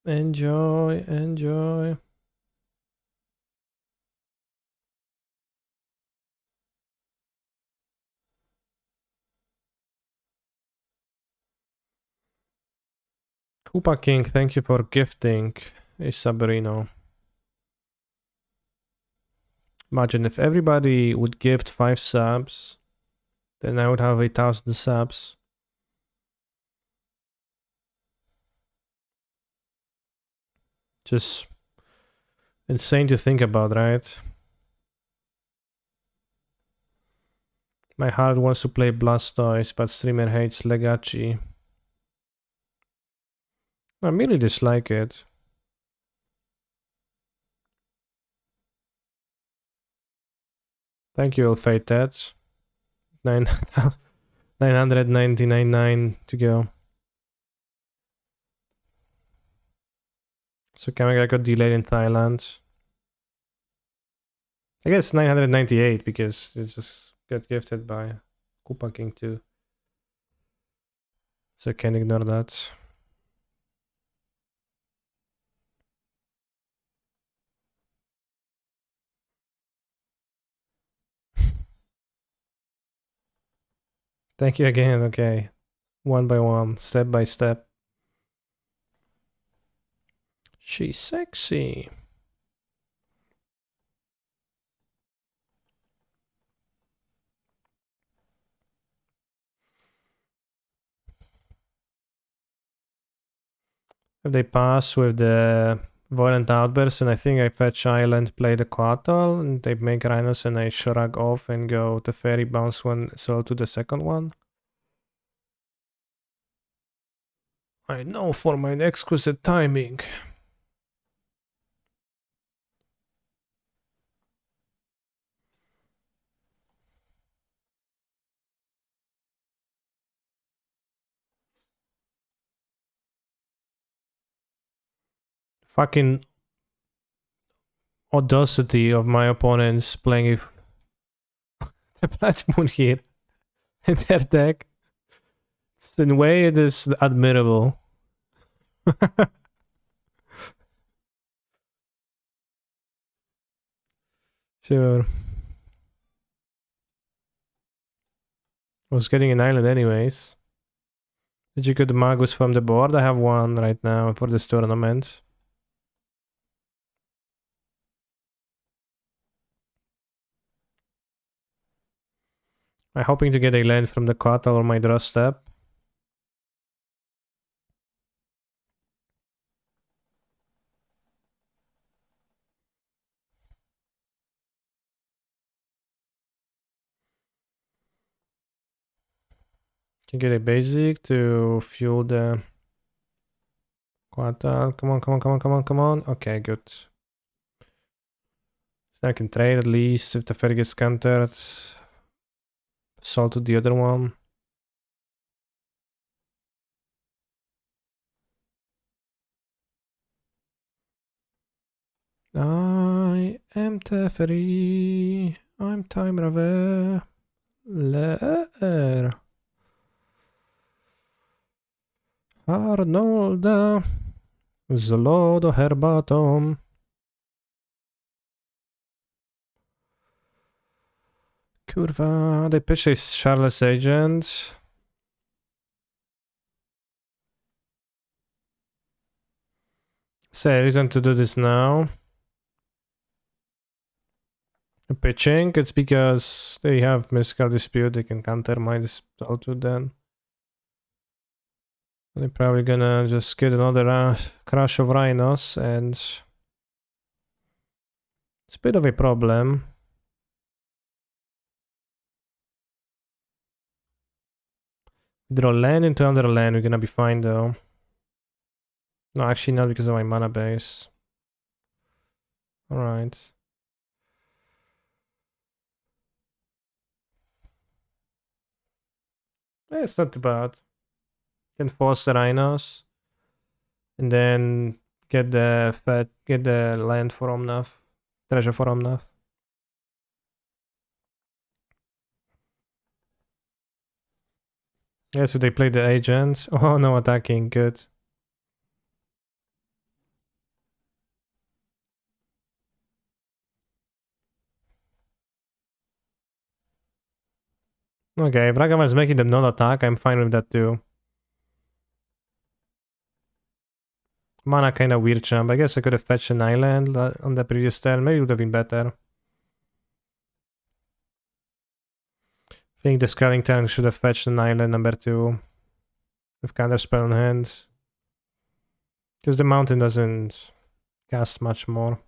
Enjoy, enjoy. Koopa King, thank you for gifting a Sabrino. Imagine if everybody would gift 5 subs, then I would have 1,000 subs. Just insane to think about, right? My heart wants to play Blastoise, but streamer hates Legacy. I really dislike it. Thank you, Fated. 999 to go. So Kamiga got delayed in Thailand. I guess 998 because it just got gifted by Koopa King too. So I can't ignore that. Thank you again, okay. One by one, step by step. She's sexy. If they pass with the Violent Outburst, and I think I fetch Island, play the Quatal, and they make Rhinos, and I shrug off and go the Fairy Bounce one, so to the second one. I know for my exquisite timing. Fucking audacity of my opponents playing the Blood Moon here in their deck. It's, in a way, it is admirable. Sure. I was getting an island anyways. Did you get the Magus from the board? I have one right now for this tournament. I'm hoping to get a land from the Quatal or my draw step. Can get a basic to fuel the Quatal. Come on, come on, come on, come on, come on. Okay, good. So I can trade at least if the fairy gets countered. Salt to the other one. I am Teferi. I'm Time Raver. Leer. Arnolda. Zlodo herbatom. Kurwa, they pitch a Charles Agent. Say, reason to do this now. Pitching, it's because they have Mystical Dispute, they can counter my Dispute then. They're probably gonna just get another crush of rhinos, and it's a bit of a problem. Draw land into another land, we're gonna be fine though. No, actually not because of my mana base. Alright. It's not too bad. Can force the rhinos. And then get the land for Omnath. Treasure for Omnath. Yeah, so they play the agent. Oh no, attacking, good. Okay, if Ragavan is making them not attack, I'm fine with that too. Mana kinda weird jump. I guess I could have fetched an island on the previous turn. Maybe it would have been better. I think the scaling tank should have fetched an island number 2 with counterspell on hand. Because the mountain doesn't cast much more.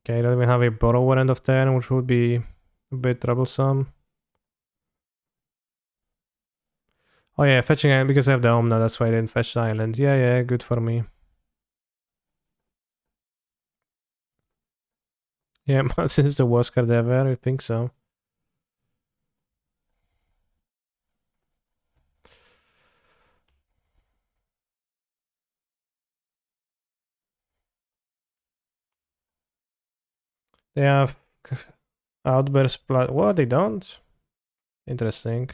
Okay, then we have a borrower end of turn, which would be a bit troublesome. Oh yeah, fetching island because I have the Omna, that's why I didn't fetch the island. Yeah, yeah, good for me. Yeah, mountain is the worst card ever, I think so. They have outburst plus. What? They don't? Interesting.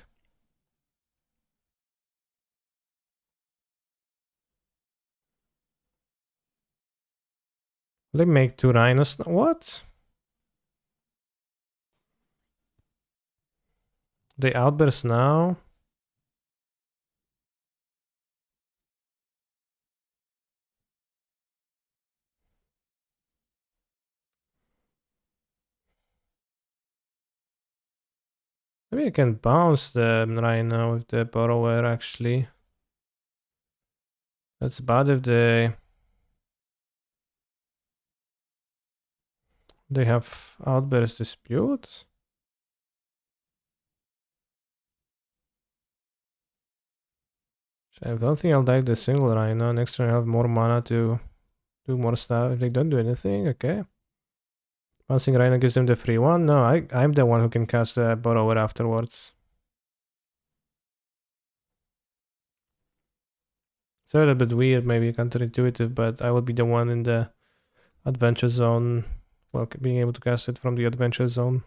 They make 2 rhinos. What? They outburst now? Maybe I can bounce the rhino with the borrower actually. That's bad if they have outburst dispute. I don't think I'll die the single rhino. Next turn I have more mana to do more stuff. If they don't do anything, okay. Bouncing rhino gives them the free one. No, I'm the one who can cast the borrower afterwards. It's a little bit weird, maybe counterintuitive, but I will be the one in the adventure zone. Well, being able to cast it from the adventure zone.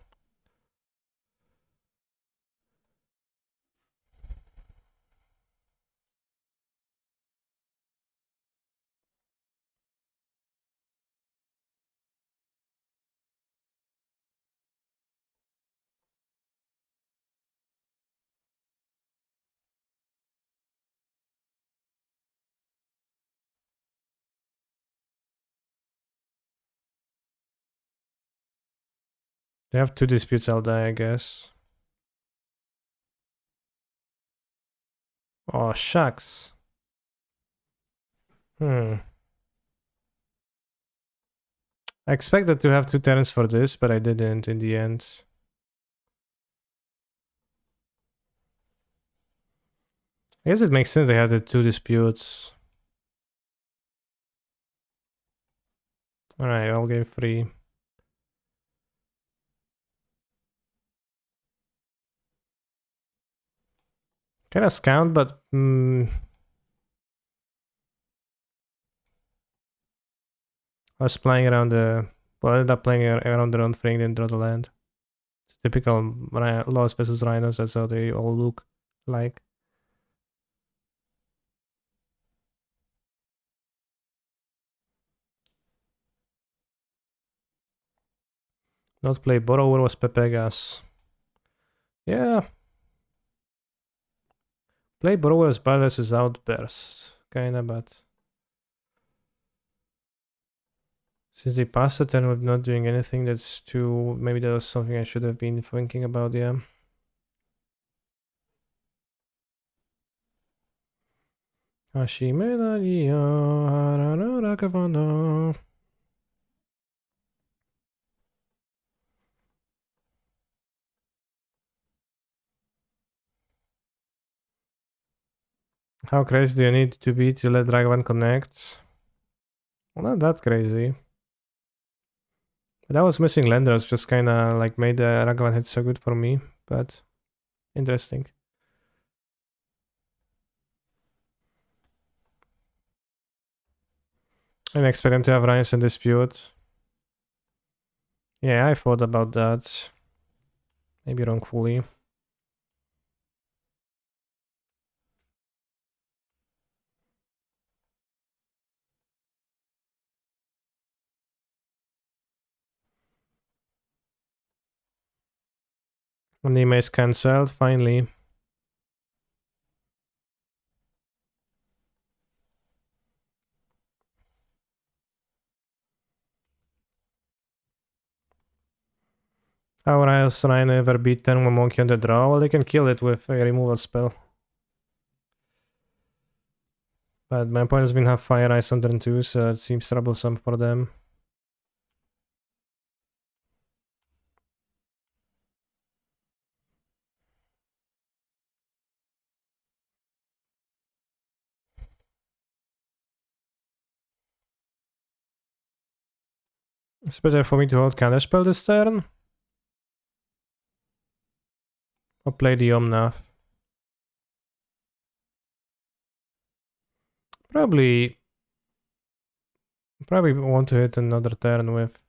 They have 2 disputes, I'll die, I guess. Oh, shucks. I expected to have 2 turns for this, but I didn't in the end. I guess it makes sense they had the 2 disputes. Alright, all game free. Kinda scout, but I was playing around the. Well, I ended up playing around the own thing, then draw the land. It's typical Lost versus Rhinos, that's how they all look like. Not play Borrower was Pepegas. Yeah. Play Borrower's bad versus Outburst. Kinda, but. Since they passed the turn with not doing anything, that's too... Maybe that was something I should have been thinking about, yeah. Hashime Nadia, Harara Rakavana. How crazy do you need to be to let Ragavan connect? Well, not that crazy. That was missing Landers, just kinda like made the Ragavan hit so good for me, but interesting. I didn't expect him to have Ryan's in dispute. Yeah, I thought about that. Maybe wrongfully. Anime is cancelled, finally. How else Ryan ever beat Tenma Monkey on the draw? Well, they can kill it with a removal spell. But my opponent's been have Fire Ice on turn 2, so it seems troublesome for them. It's better for me to hold Counterspell this turn. Or play the Omnath. Probably want to hit another turn with...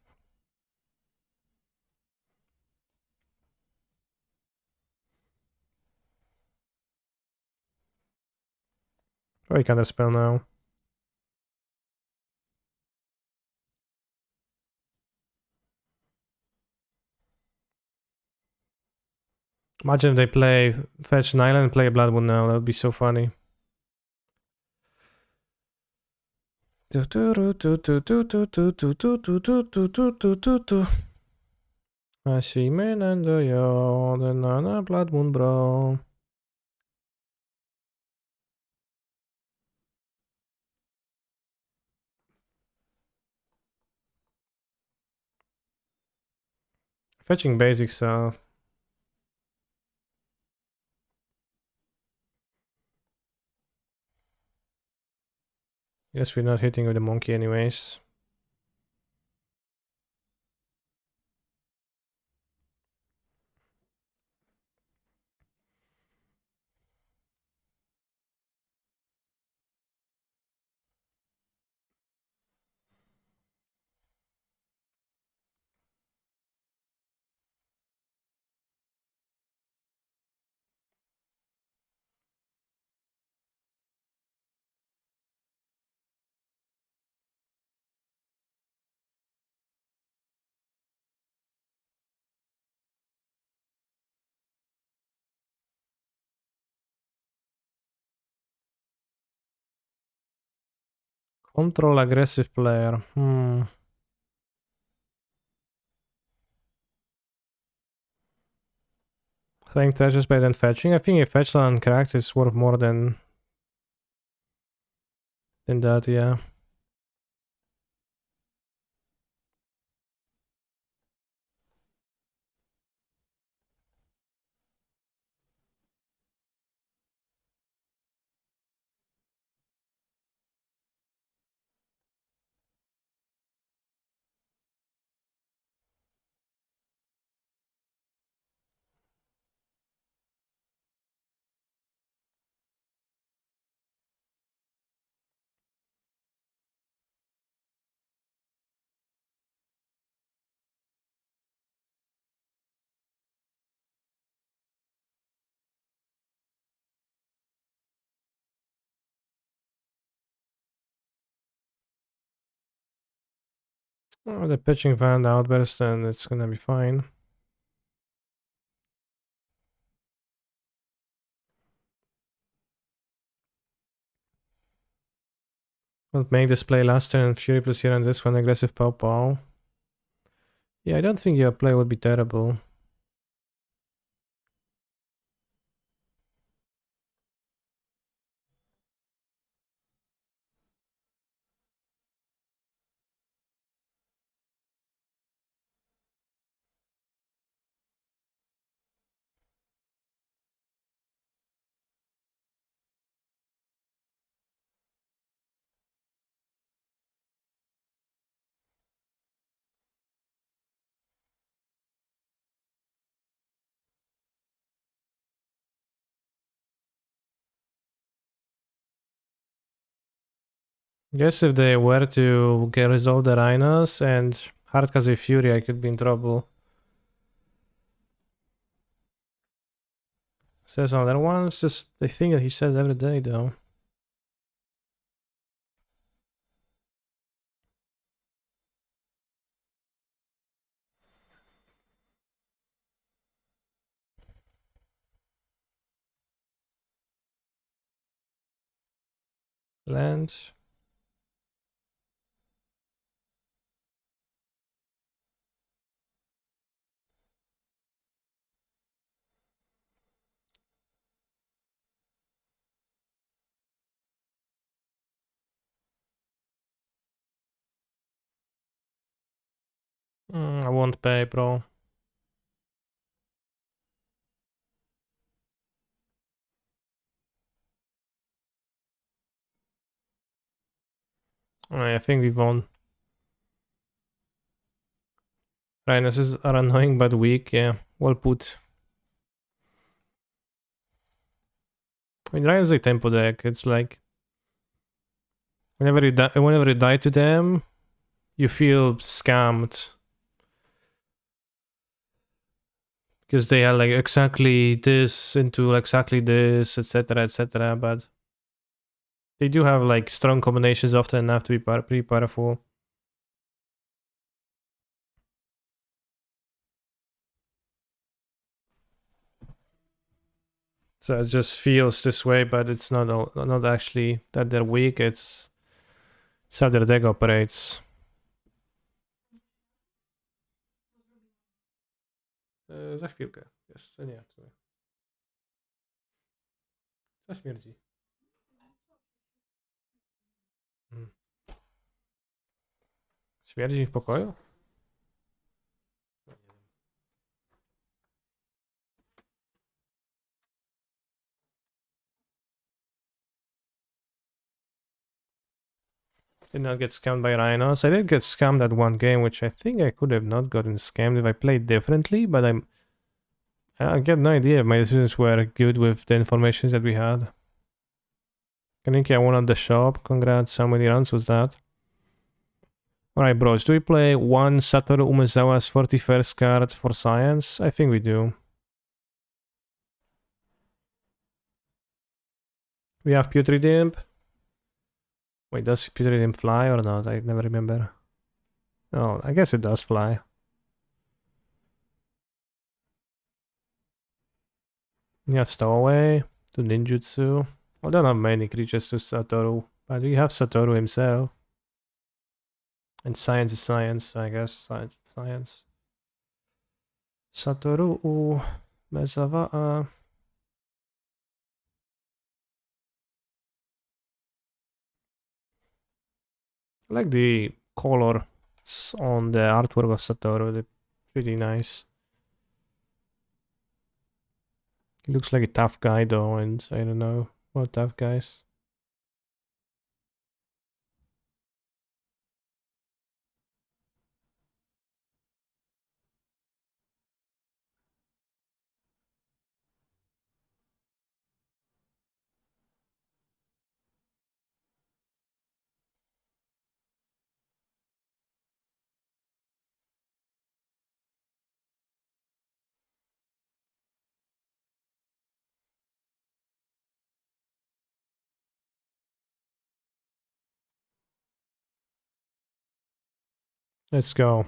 Probably Counterspell now. Imagine if they play Fetch an Island and play Bloodwood now, that would be so funny. Hashime Nando yo, the Nana Blood Moon bro. Fetching basics, guess we're not hitting with the monkey anyways. Control aggressive player. Playing treasures better than fetching. I think a fetch land cracked is worth more than that, yeah. Oh, the pitching van outburst, and it's gonna be fine. I'll make this play last turn, Fury plus here on this one, aggressive pow pow. Yeah, I don't think your play would be terrible. Guess if they were to get resolve the Rhinos and Hardkaze Fury, I could be in trouble. Says another one. It's just the thing that he says every day, though. Land. I won't pay, bro. I think we won. Rhinos are annoying but weak, yeah. Well put. I mean, Rhinos is a tempo deck. It's like whenever you die to them, you feel scammed because they are like exactly this into exactly this, etc., etc. But they do have like strong combinations often enough to be pretty powerful. So it just feels this way, but it's not actually that they're weak. It's how their deck operates. Za chwilkę. Jeszcze nie. Co śmierdzi? Śmierdzi mi w pokoju? Did not get scammed by rhinos. I did get scammed at one game, which I think I could have not gotten scammed if I played differently, but I get no idea if my decisions were good with the information that we had. Kaneki, I won at the shop. Congrats. How many rounds was that? Alright, bros. Do we play one Satoru Umezawa's 41st card for science? I think we do. We have Putrid Imp. Wait, does Putrid Imp fly or not? I never remember. Oh, I guess it does fly. Yeah, Stowaway to Ninjutsu. I don't have many creatures to Satoru, but we have Satoru himself. And science is science, I guess. Science is science. Satoru Umezawa. I like the colors on the artwork of Satoru. They're pretty nice. He looks like a tough guy though, and I don't know what tough guys. Let's go.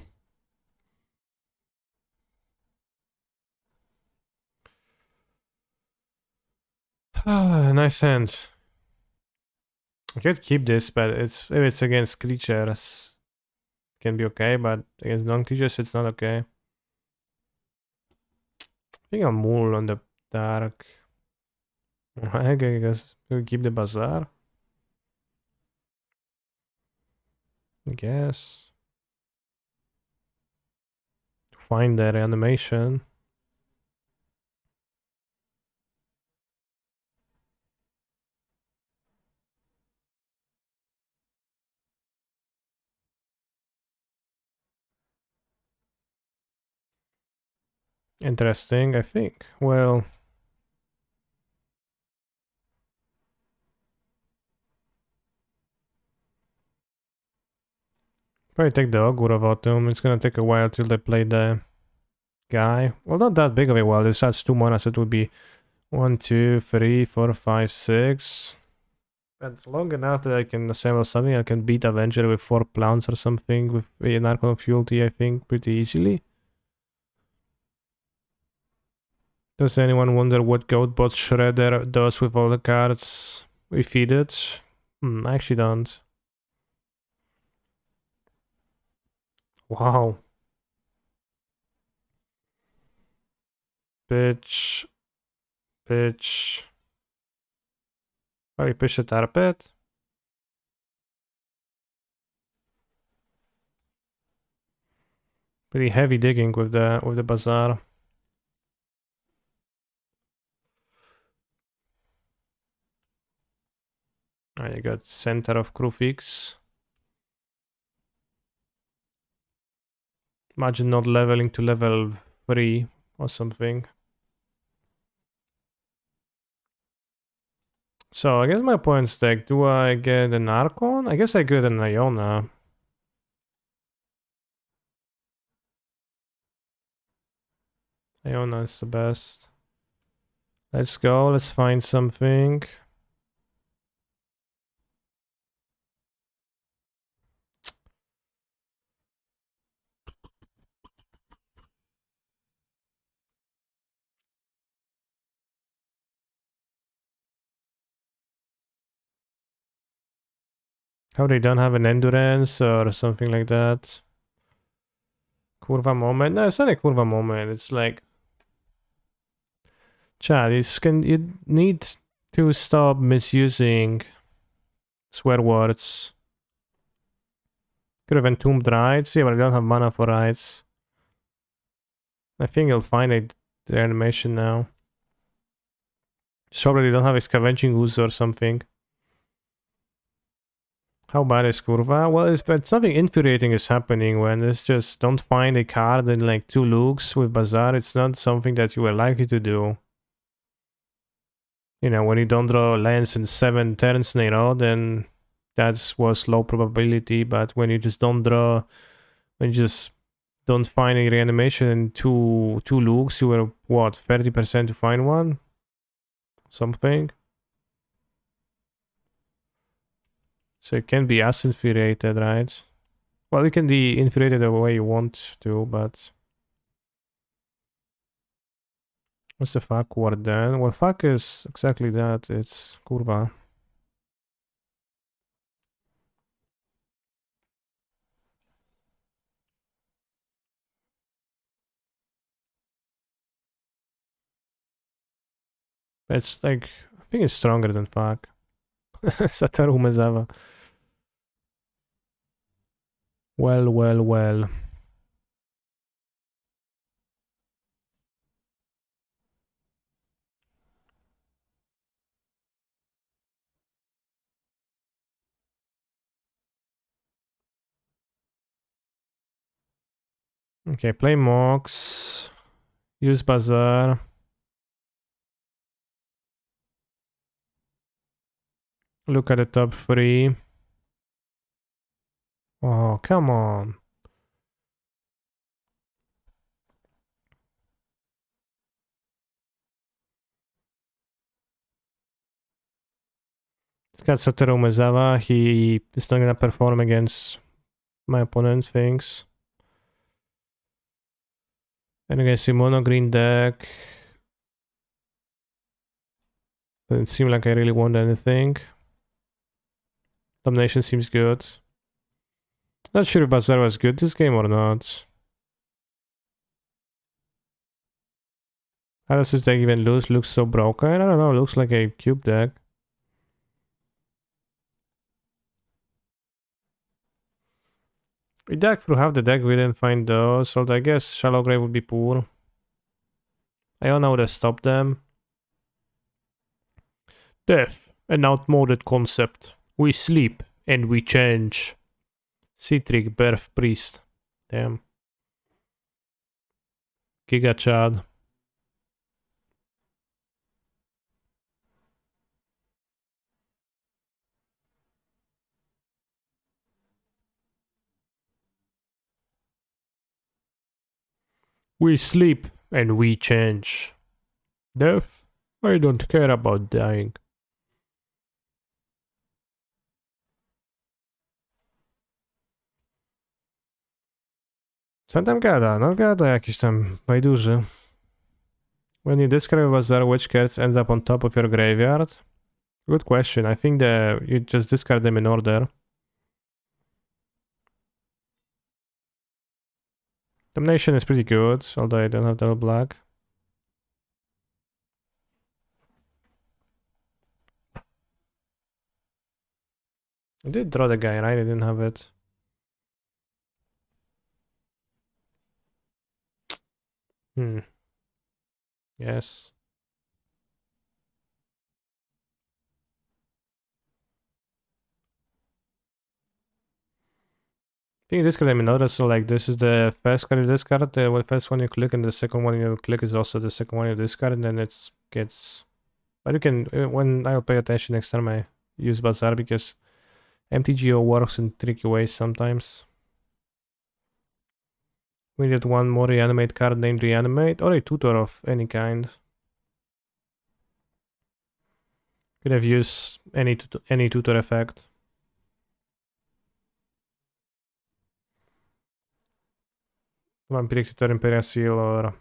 Nice hand. I could keep this, but if it's against creatures, it can be okay, but against non-creatures, it's not okay. I think I'll move on the dark. I guess we'll keep the bazaar. I guess. Find the reanimation. Interesting, I think. Well, probably take the Augur of Autumn. It's gonna take a while till they play the guy. Well, not that big of a while. This has 2 mana, so it would be 1, 2, 3, 4, 5, 6. But long enough that I can assemble something. I can beat Avenger with 4 plants or something with an Archon of Fealty, I think, pretty easily. Does anyone wonder what Goatbot Shredder does with all the cards we feed it? I actually don't. Wow. Bitch. Bitch. Oh, you push the tarpet? Pretty heavy digging with the bazaar. I got Center of Krufix. Imagine not leveling to level 3 or something. So I guess my points deck. Do I get an Archon? I guess I get an Iona. Iona is the best. Let's go. Let's find something. How they don't have an endurance or something like that. Kurva moment. No, it's not a kurva moment. It's like, Chad, you need to stop misusing swear words. Could have entombed rights. Yeah, but I don't have mana for rights. I think I'll find the animation now. Probably don't have a scavenging ooze or something. How bad is Kurva? Well, but something infuriating is happening when it's just don't find a card in like 2 looks with Bazaar. It's not something that you were likely to do. You know, when you don't draw lands in 7 turns in a row, then that was low probability. But when you just don't draw, when you just don't find a reanimation in two looks, you were what, 30% to find one? Something. So it can be as infuriated, right? Well, you can be infuriated the way you want to, but what's the fuck word then? Well, fuck is exactly that. It's kurva. It's like, I think it's stronger than fuck. Sataru Mezawa. Well, well, well. Okay, play Mox. Use Bazaar. Look at the top 3. Oh, come on. It's got Satoru Mezawa. He is not gonna perform against my opponent's things. And against a mono green deck. Doesn't seem like I really want anything. Domination seems good. Not sure if Bazaar was good this game or not. How does this deck even lose? Looks so broken. I don't know, looks like a cube deck. We dug through half the deck, we didn't find those, so I guess Shallow Grave would be poor. I don't know how to stop them. Death, an outmoded concept. We sleep and we change. Citric Birth Priest. Damn. Giga Chad. We sleep and we change. Death? I don't care about dying. Co tam gada? No gada jakiś tam bajduży. When you discard Bazaar, which cards ends up on top of your graveyard? Good question. I think that you just discard them in order. Domination is pretty good, although I don't have double black. I did draw the guy, right? I didn't have it. Yes. I think you discard them in order, so like this is the first card you discard, the first one you click, and the second one you click is also the second one you discard, and then it gets... But you can, when I'll pay attention next time I use Bazaar, because MTGO works in tricky ways sometimes. We need one more reanimate card named Reanimate, or a tutor of any kind. Could have used any tutor effect. Vampiric Tutor, Imperial Seal, or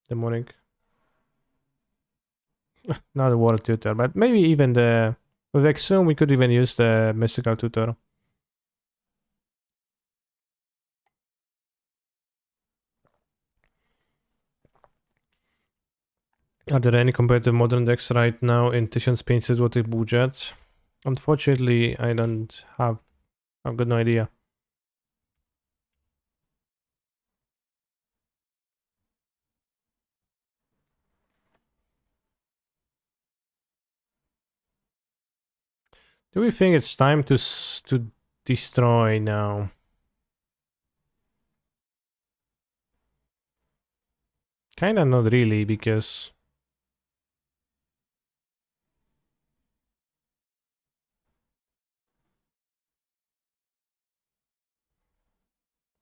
Demonic. Not a World Tutor, but maybe even the... With Exhume, we could even use the Mystical Tutor. Are there any competitive modern decks right now in 1500 zł budget? Unfortunately, I don't have... I've got no idea. Do we think it's time to destroy now? Kinda not really, because...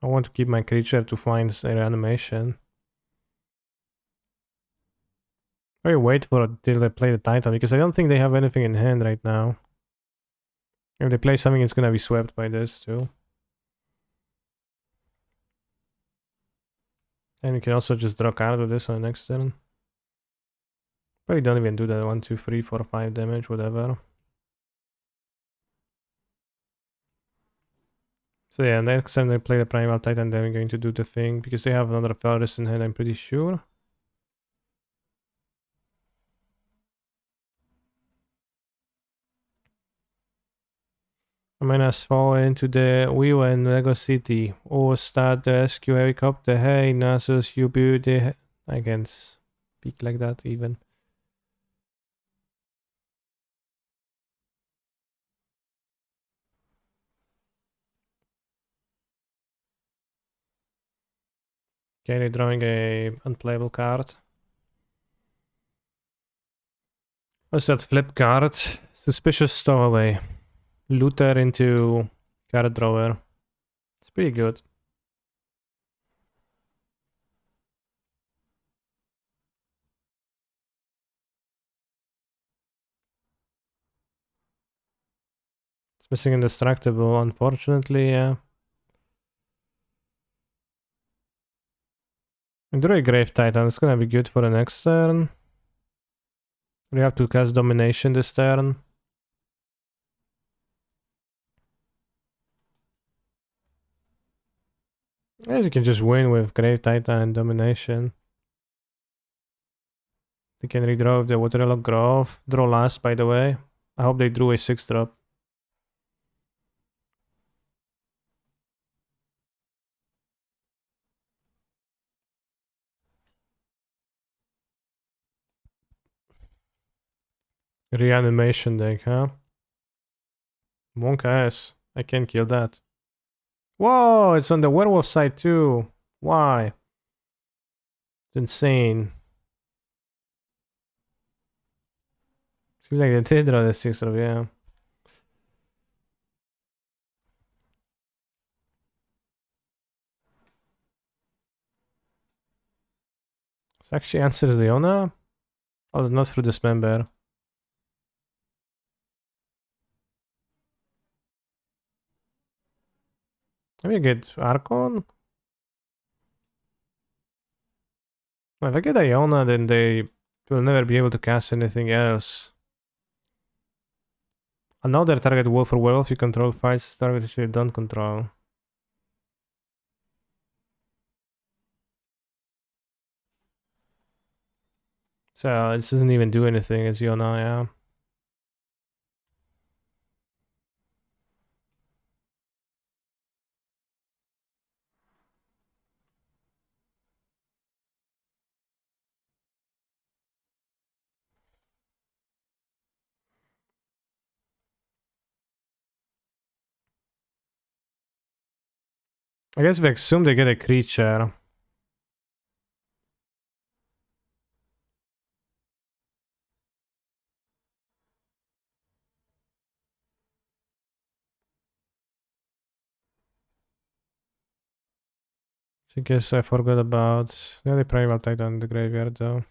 I want to keep my creature to find a reanimation. Or wait for till they play the Titan, because I don't think they have anything in hand right now. If they play something, it's gonna be swept by this too. And you can also just draw card with this on the next turn. Probably don't even do that 1, 2, 3, 4, 5 damage, whatever. So yeah, next time they play the Primal Titan, they're going to do the thing, because they have another Forest in hand, I'm pretty sure. Menace fall into the wheel in Lego City. Or start the rescue helicopter. Hey, Nasus, you beauty. I can't speak like that even. Okay, drawing a unplayable card. What's that flip card? Suspicious stowaway. Looter into card drawer. It's pretty good. It's missing indestructible, unfortunately, yeah. And draw a Grave Titan, it's gonna be good for the next turn. We have to cast Domination this turn. Yeah, you can just win with Grave Titan and Domination. They can redraw with the Waterlock Grove. Draw last, by the way. I hope they drew a 6-drop. Reanimation deck, huh? Monk ass. I can't kill that. Whoa, it's on the werewolf side too. Why? It's insane. Seems like they did draw the 6-drop, yeah. This actually answers the Ona? Oh, not through Dismember. Maybe I get Archon? Well, if I get Iona, then they will never be able to cast anything else. Another target wolf or werewolf you control fights target which you don't control. So this doesn't even do anything as Iona, yeah. I guess we assume they get a creature. I guess I forgot about... Yeah, they Primal Titan in the graveyard though.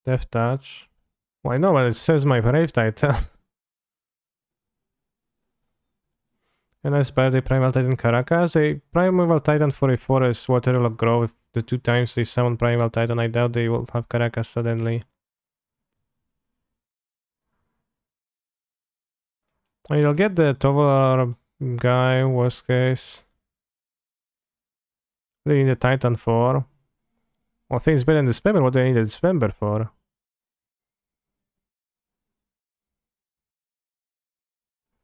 Death Touch. Well, I know, but it says my Brave Titan. And I spell the Primal Titan Caracas. A Primal Titan for a forest Waterlock Grove. If the 2 times they summon Primal Titan, I doubt they will have Caracas suddenly. I mean, you'll get the Tovar guy, worst case. What do you need a Titan for? Well, I think it's better than Dismember. What do I need a Dismember for?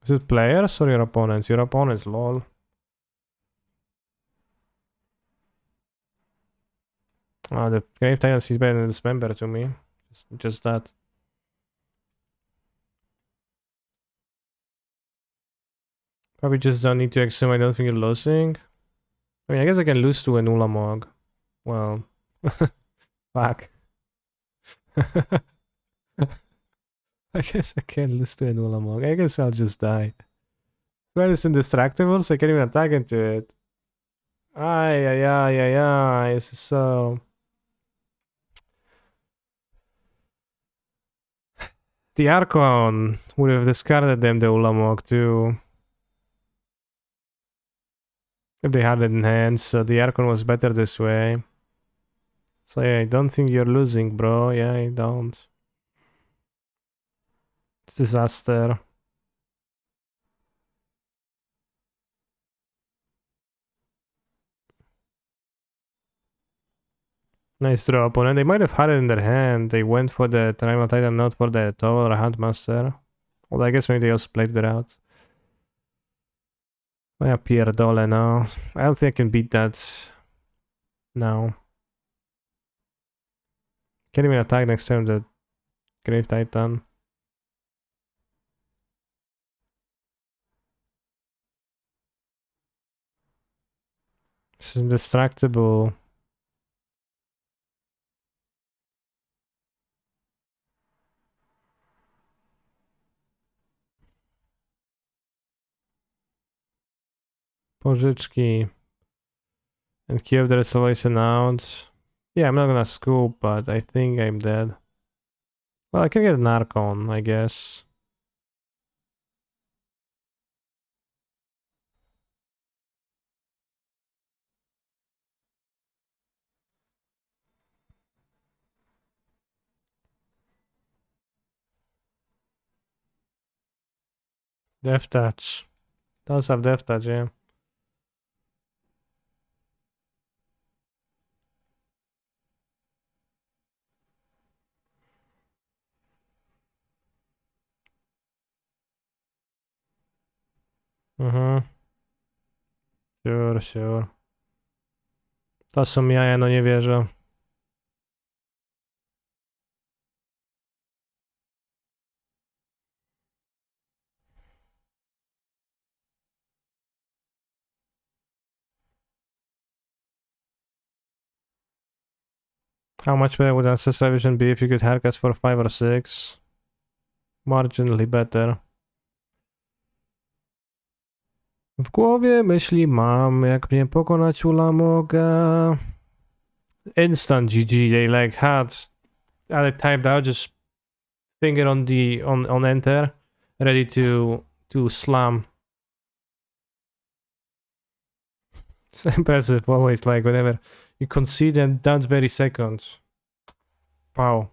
Is it players or your opponents? Your opponents, lol. Oh, the Grave Titan is better than Dismember to me. Just that. Probably just don't need to assume I don't think you're losing. I mean, I guess I can lose to an Ulamog. Well, fuck. I guess I can lose to an Ulamog. I guess I'll just die. When it's indestructible, so I can't even attack into it. Ay, ay, ay, ay, ay. This is so... The Archon would have discarded them, the Ulamog, too. If they had it in hand, so the Archon was better this way. So yeah, I don't think you're losing, bro. Yeah, I don't. It's disaster. Nice draw, opponent. They might have had it in their hand. They went for the Primal Titan, not for the Tower or Handmaster. Well, I guess maybe they also played it out. Oh yeah, Pierre Dole now. I don't think I can beat that now. Can't even attack next time the Grave Titan. This is indestructible. Pożyczki. And Kiev the Restoration out. Yeah, I'm not gonna scoop, but I think I'm dead. Well, I can get an Archon, I guess. Death touch. Does have death touch, yeah. Mhm. Sure, sure. To są jaja, no nie wierzę. How much better would Ancestral Vision be if you could haircut for 5 or 6? Marginally better. W głowie myśli mam, jak mnie pokonać mogę. Instant GG, they like had, I typed out, just finger on the, on enter, ready to slam. It's impressive, always like whenever you concede and that very second. Wow.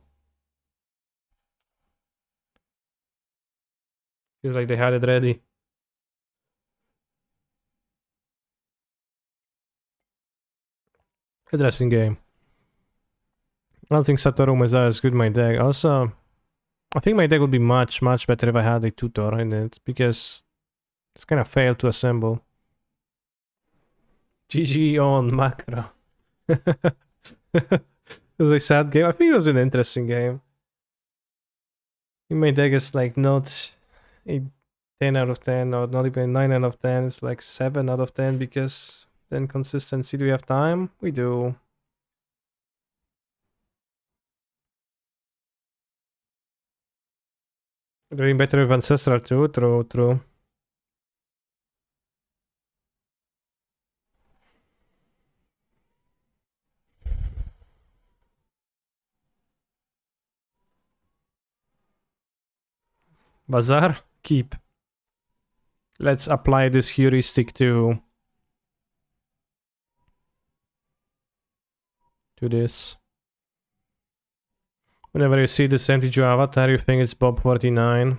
Feels like they had it ready. Interesting game. I don't think Satoru is as good my deck. Also, I think my deck would be much, much better if I had a tutor in it, because it's kind of failed to assemble. GG on macro. It was a sad game. I think it was an interesting game. My deck is like not a 10 out of 10 or not even 9 out of 10. It's like 7 out of 10 because then consistency. Do we have time? We do. Doing better with Ancestral too. True, true. Bazaar? Keep. Let's apply this heuristic to this. Whenever you see this empty Joe avatar, you think it's Bob49.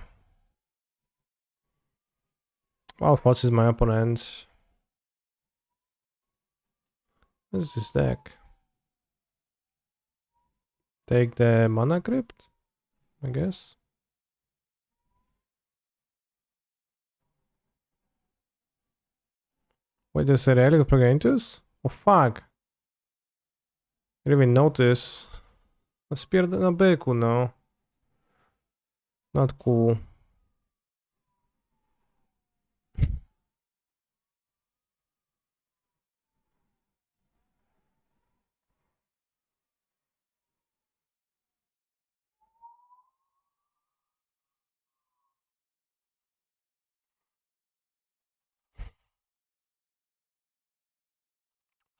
Well, what is my opponent? What is this deck? Take the Mana Crypt, I guess. Wait, there's a relic of Progentus? Oh fuck. I didn't even notice. A spirit na byku, no. Not cool.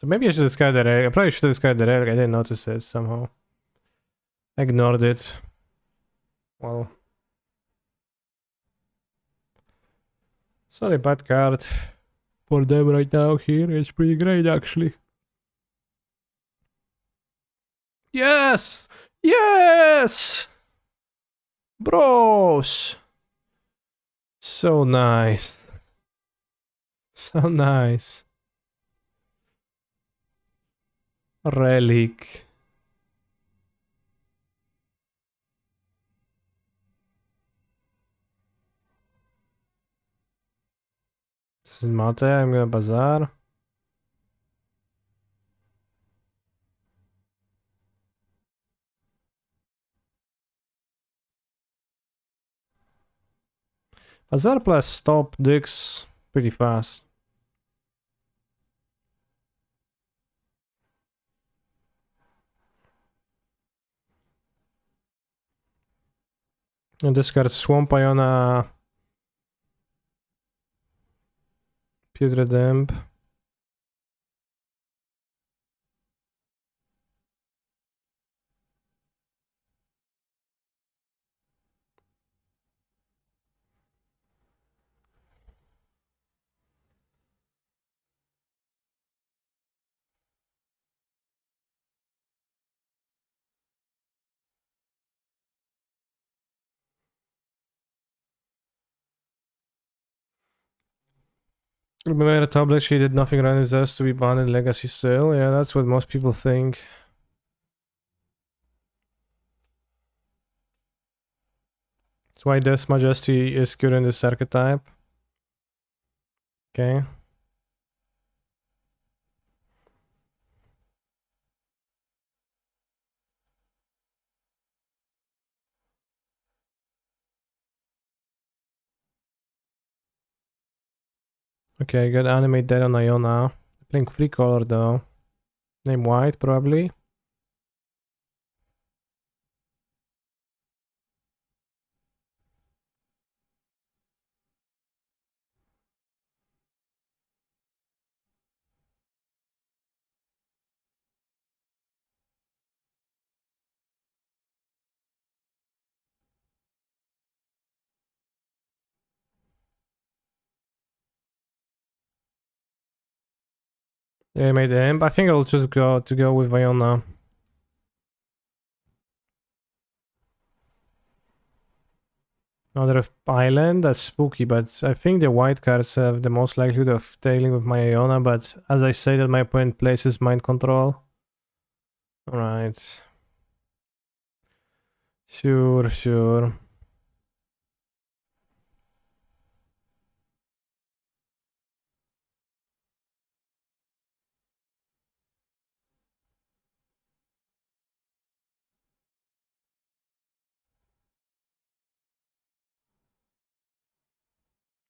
So maybe I should discard the relic. I probably should discard the relic. I didn't notice it somehow. I ignored it. Well. It's not a bad card for them right now here. It's pretty great actually. Yes! Yes! Bros! So nice. So nice. Relic. This is Mate, I'm gonna Bazaar. Bazaar plus stop Dix pretty fast. And discard Swamp Iona. Putrid Imp. Could be made a tablet. She did nothing around his ass to be banned in Legacy still. Yeah, that's what most people think. That's why Death Majesty is good in this archetype. Okay. Okay, I got animate that on Iona. Playing free color though. Name white, probably. Yeah, I made the imp. I think I'll just go with Iona. Another island, that's spooky, but I think the white cards have the most likelihood of tailing with my Iona, but as I say that my opponent places mind control. Alright. Sure.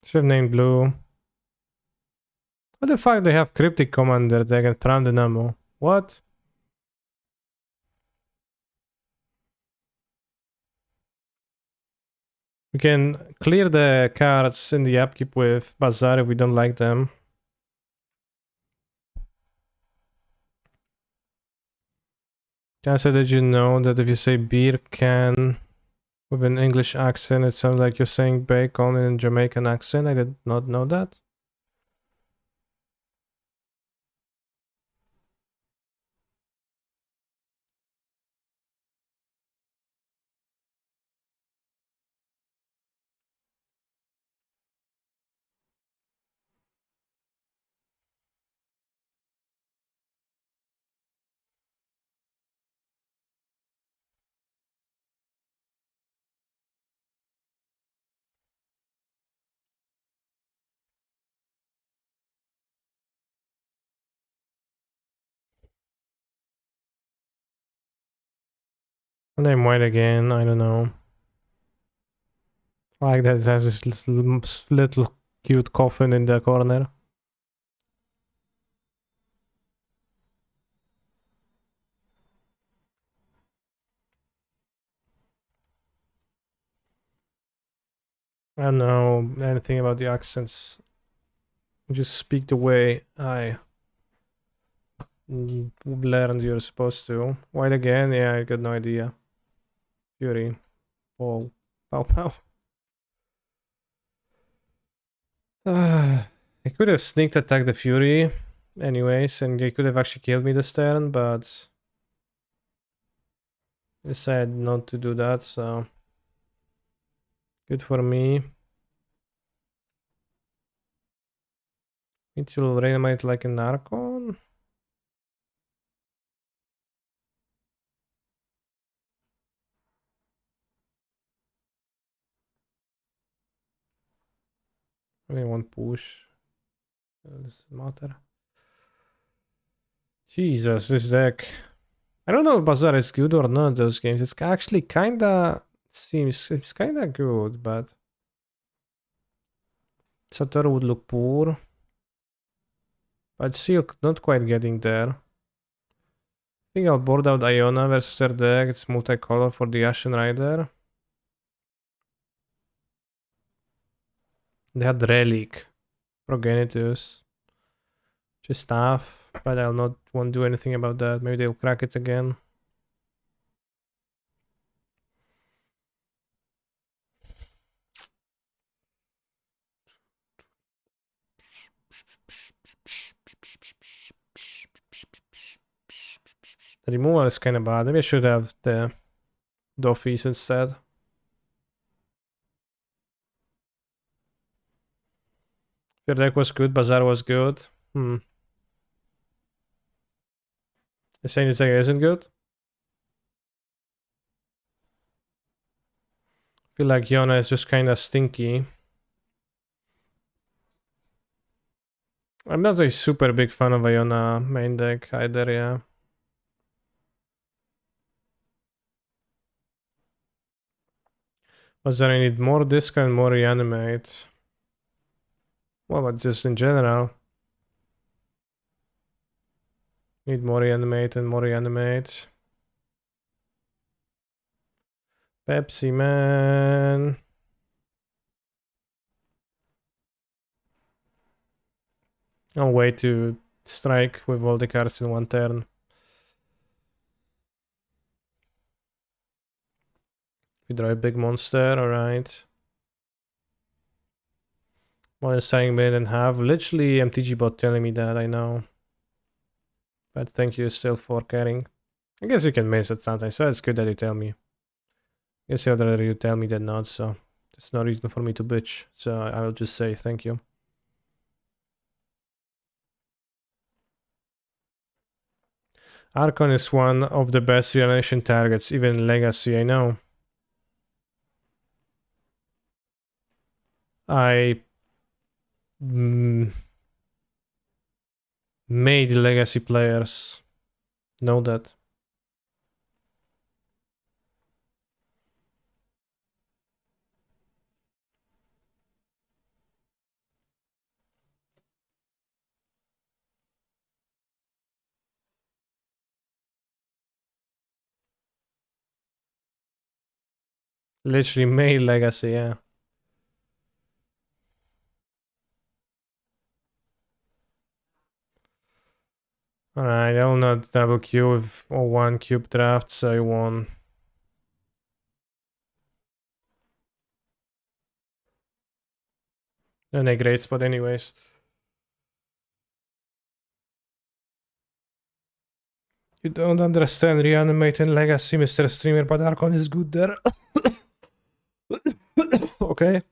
Should have named blue. What the fuck they have cryptic commander, they can Tram Dynamo. What? We can clear the cards in the upkeep with Bazaar if we don't like them. Cancer, did you know that if you say beer can with an English accent, it sounds like you're saying bacon in a Jamaican accent? I did not know that. Name white again, I don't know. I like that it has this little cute coffin in the corner. I don't know anything about the accents. Just speak the way I learned you're supposed to. White again? Yeah, I got no idea. Fury. Oh. Pow. I could have sneak attacked the Fury anyways, and they could have actually killed me this turn, but I decided not to do that, so good for me. It will reanimate like an Archon. Only one push. Does it matter? Jesus, this deck. I don't know if Bazaar is good or not, those games. It's actually kinda seems it's kinda good, but Satoru would look poor. But still not quite getting there. I think I'll board out Iona versus their deck. It's multicolor for the Ashen Rider. They had Relic, Progenitus, just stuff, but I'll not won't do anything about that. Maybe they'll crack it again. The removal is kind of bad. Maybe I should have the Doffies instead. Your deck was good, Bazaar was good. You're saying this deck isn't good? I feel like Yona is just kinda stinky. I'm not a super big fan of Iona main deck either, yeah. Was there I need more disc and more reanimate? Well, but just in general. Need more reanimate and more reanimate. Pepsi Man. No way to strike with all the cards in one turn. We draw a big monster, alright. One is starting mid and half. Literally MTG bot telling me that, I know. But thank you still for caring. I guess you can miss it sometimes, so it's good that you tell me. I guess I'd rather you tell me than not, so there's no reason for me to bitch. So I will just say thank you. Archon is one of the best reanimation targets, even in Legacy, I know. I made Legacy players know that. Literally made Legacy, yeah. Alright, I will not double queue with 01 cube drafts, so I won. And a great spot anyways. You don't understand reanimating Legacy, Mr. Streamer, but Archon is good there. Okay.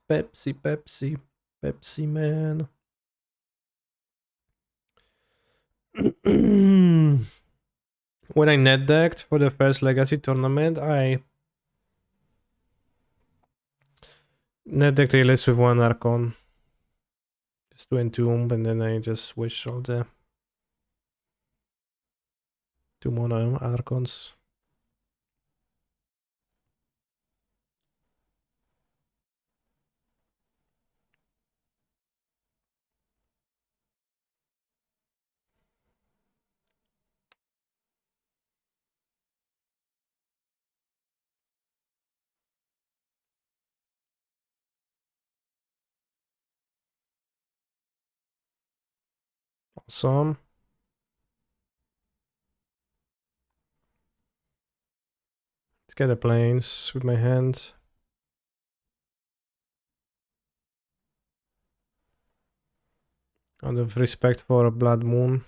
Pepsi, Pepsi, Pepsi Man. When I net decked for the first Legacy tournament, I net decked a list with one Archon. Just to entomb, and then I just switched all the 2 mono Archons. Awesome. Let's get the planes with my hand. Out of respect for Blood Moon.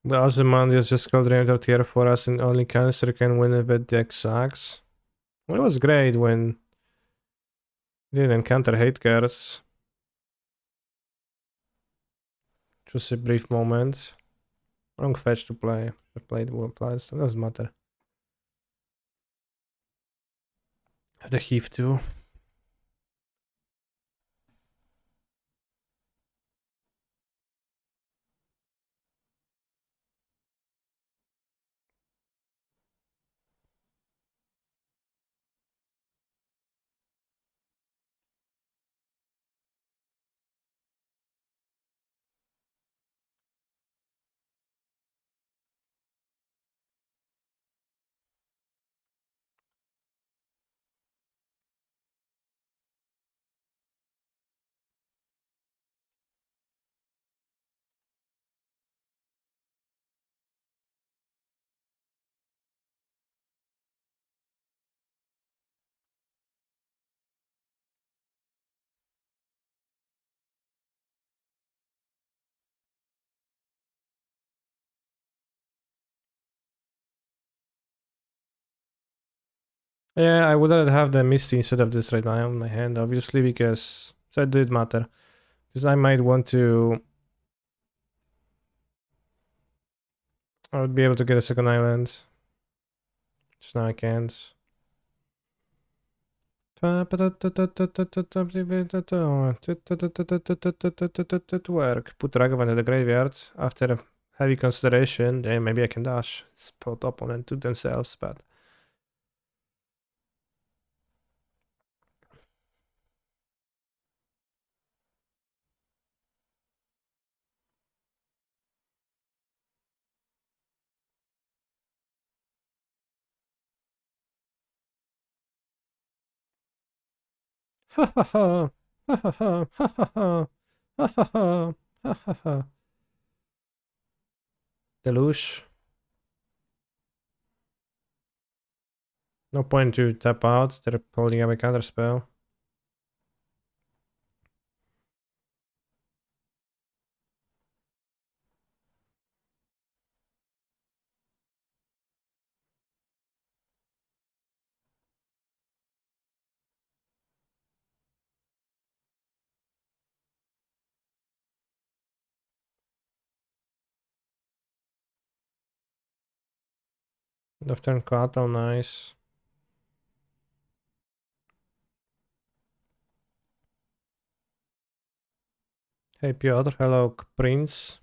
The Ozymandias just called Reindeer tier for us, and only canister can win if it deck sucks. Well, it was great when we didn't encounter hate cards. Just a brief moment. Wrong fetch to play. I played well plus. It doesn't matter. The heave too. Yeah, I would rather have the Misty instead of this right now in my hand, obviously, because that did matter. Because I might want to... I would be able to get a second island. Just now I can't. Work. Put Ragavan in the graveyard. After heavy consideration, then maybe I can dash. Spot opponent to themselves, but... Ha ha ha! Ha ha ha! Ha ha ha! Ha ha ha! Ha ha ha! Deluge. No point to tap out. They're holding up a counter spell. Left turn Kato, nice. Hey Piotr, hello Prince.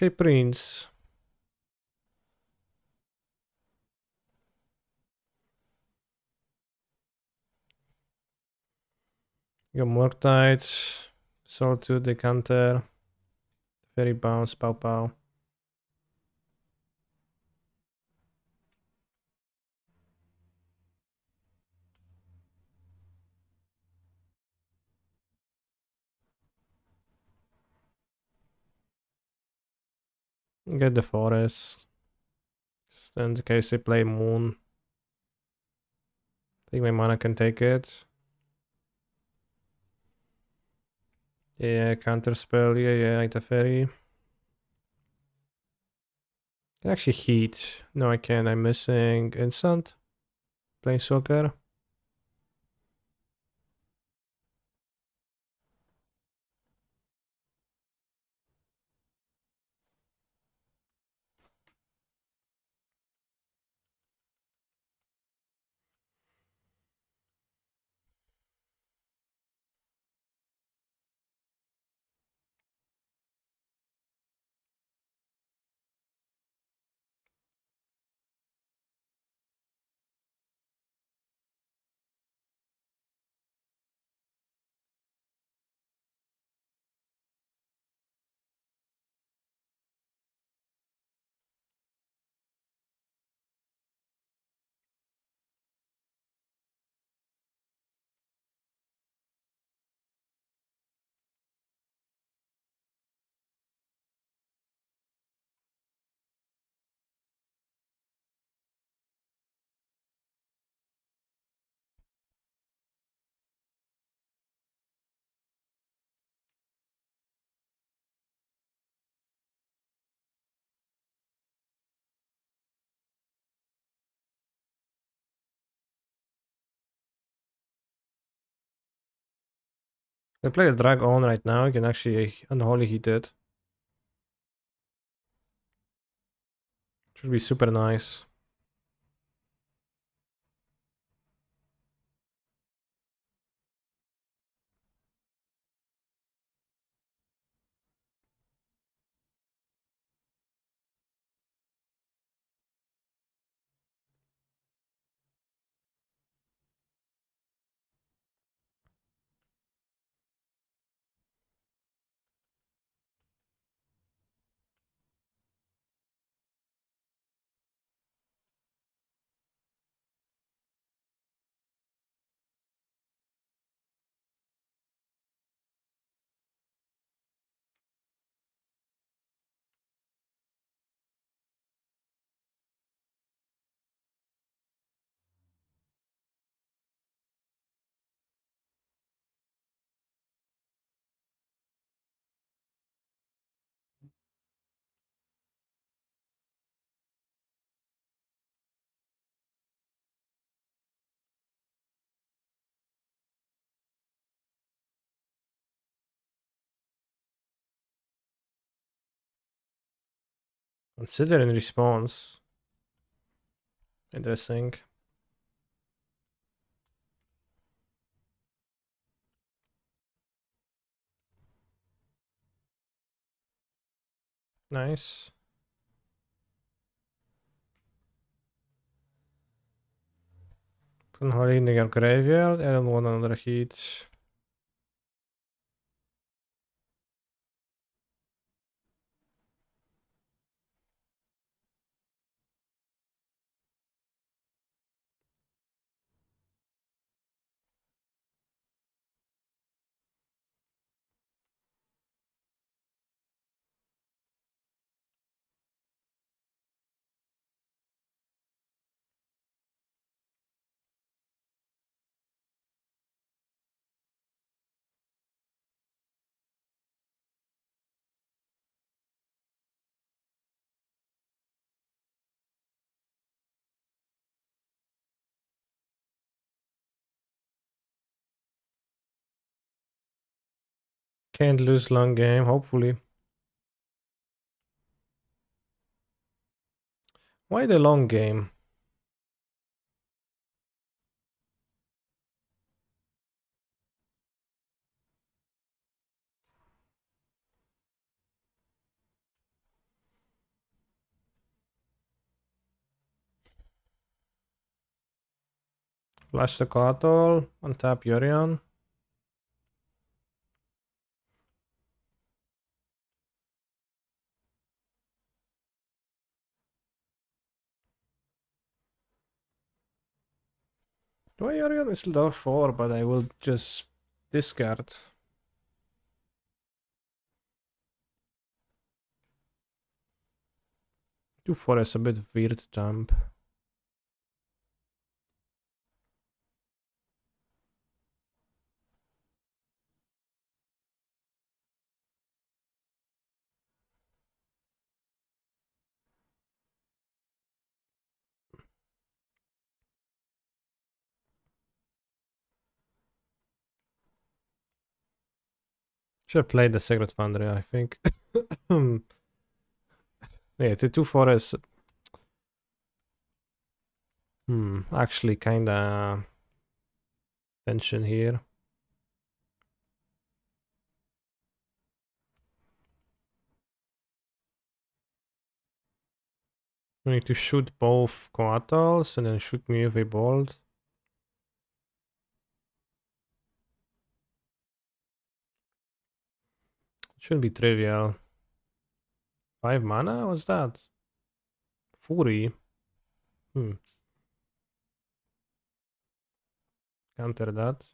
Prince. You got Murktide, Solitude, Decanter, Fairy Bounce, Pow Pow. Get the Forest. Just in case they play Moon. I think my mana can take it. Yeah, counter spell, yeah, like the Fairy. Can actually heat. No, I can't. I'm missing instant. Playing soccer. I play a drag on right now. You can actually unholy heat it. Should be super nice. Consider in response. Interesting. Nice. Put Holly in the graveyard. I don't want another heat. Can't lose long game, hopefully. Why the long game? Flash the Coatl, untap Yorion. Why Yorion is level 4, but I will just discard. 2-4 is a bit weird jump. Should have played the Sacred Foundry, I think. Yeah, the 2-4 is... actually kinda... tension here. We need to shoot both Coatls and then shoot me with a bolt. Shouldn't be trivial. 5 mana? What's that? Fury. Counter that.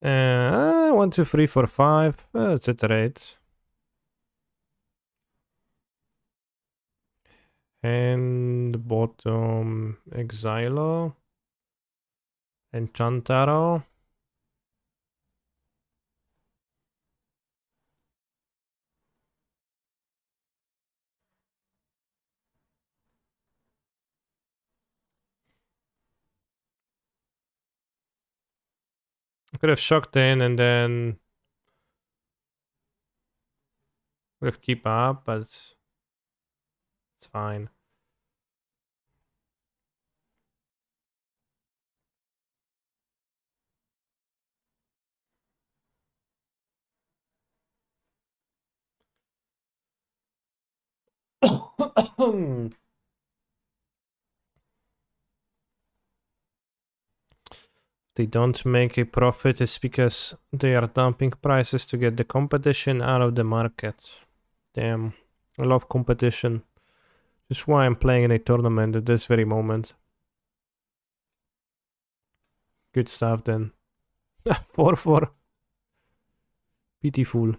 One, two, three, four, five. Let's iterate. And bottom Exilo. Enchantaro. I could have shocked in and then would have keep up, but it's fine. They don't make a profit is because they are dumping prices to get the competition out of the market. Damn, I love competition. Just why I'm playing in a tournament at this very moment. Good stuff then. 4-4. Pitiful.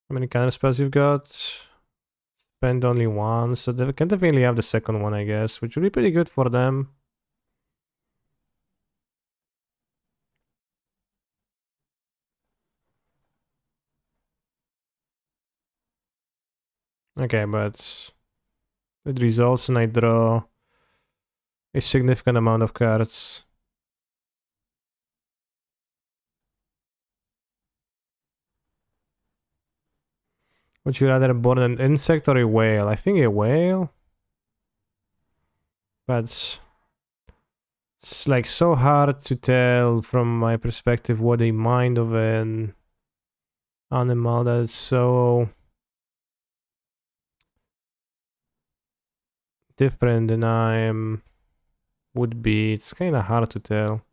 How many counter spells you've got? Spend only one, so they can definitely have the second one, I guess, which would be pretty good for them. Okay, but it results and I draw a significant amount of cards. Would you rather born an insect or a whale? I think a whale. But it's like so hard to tell from my perspective what a mind of an animal that's so different than I am would be. It's kind of hard to tell.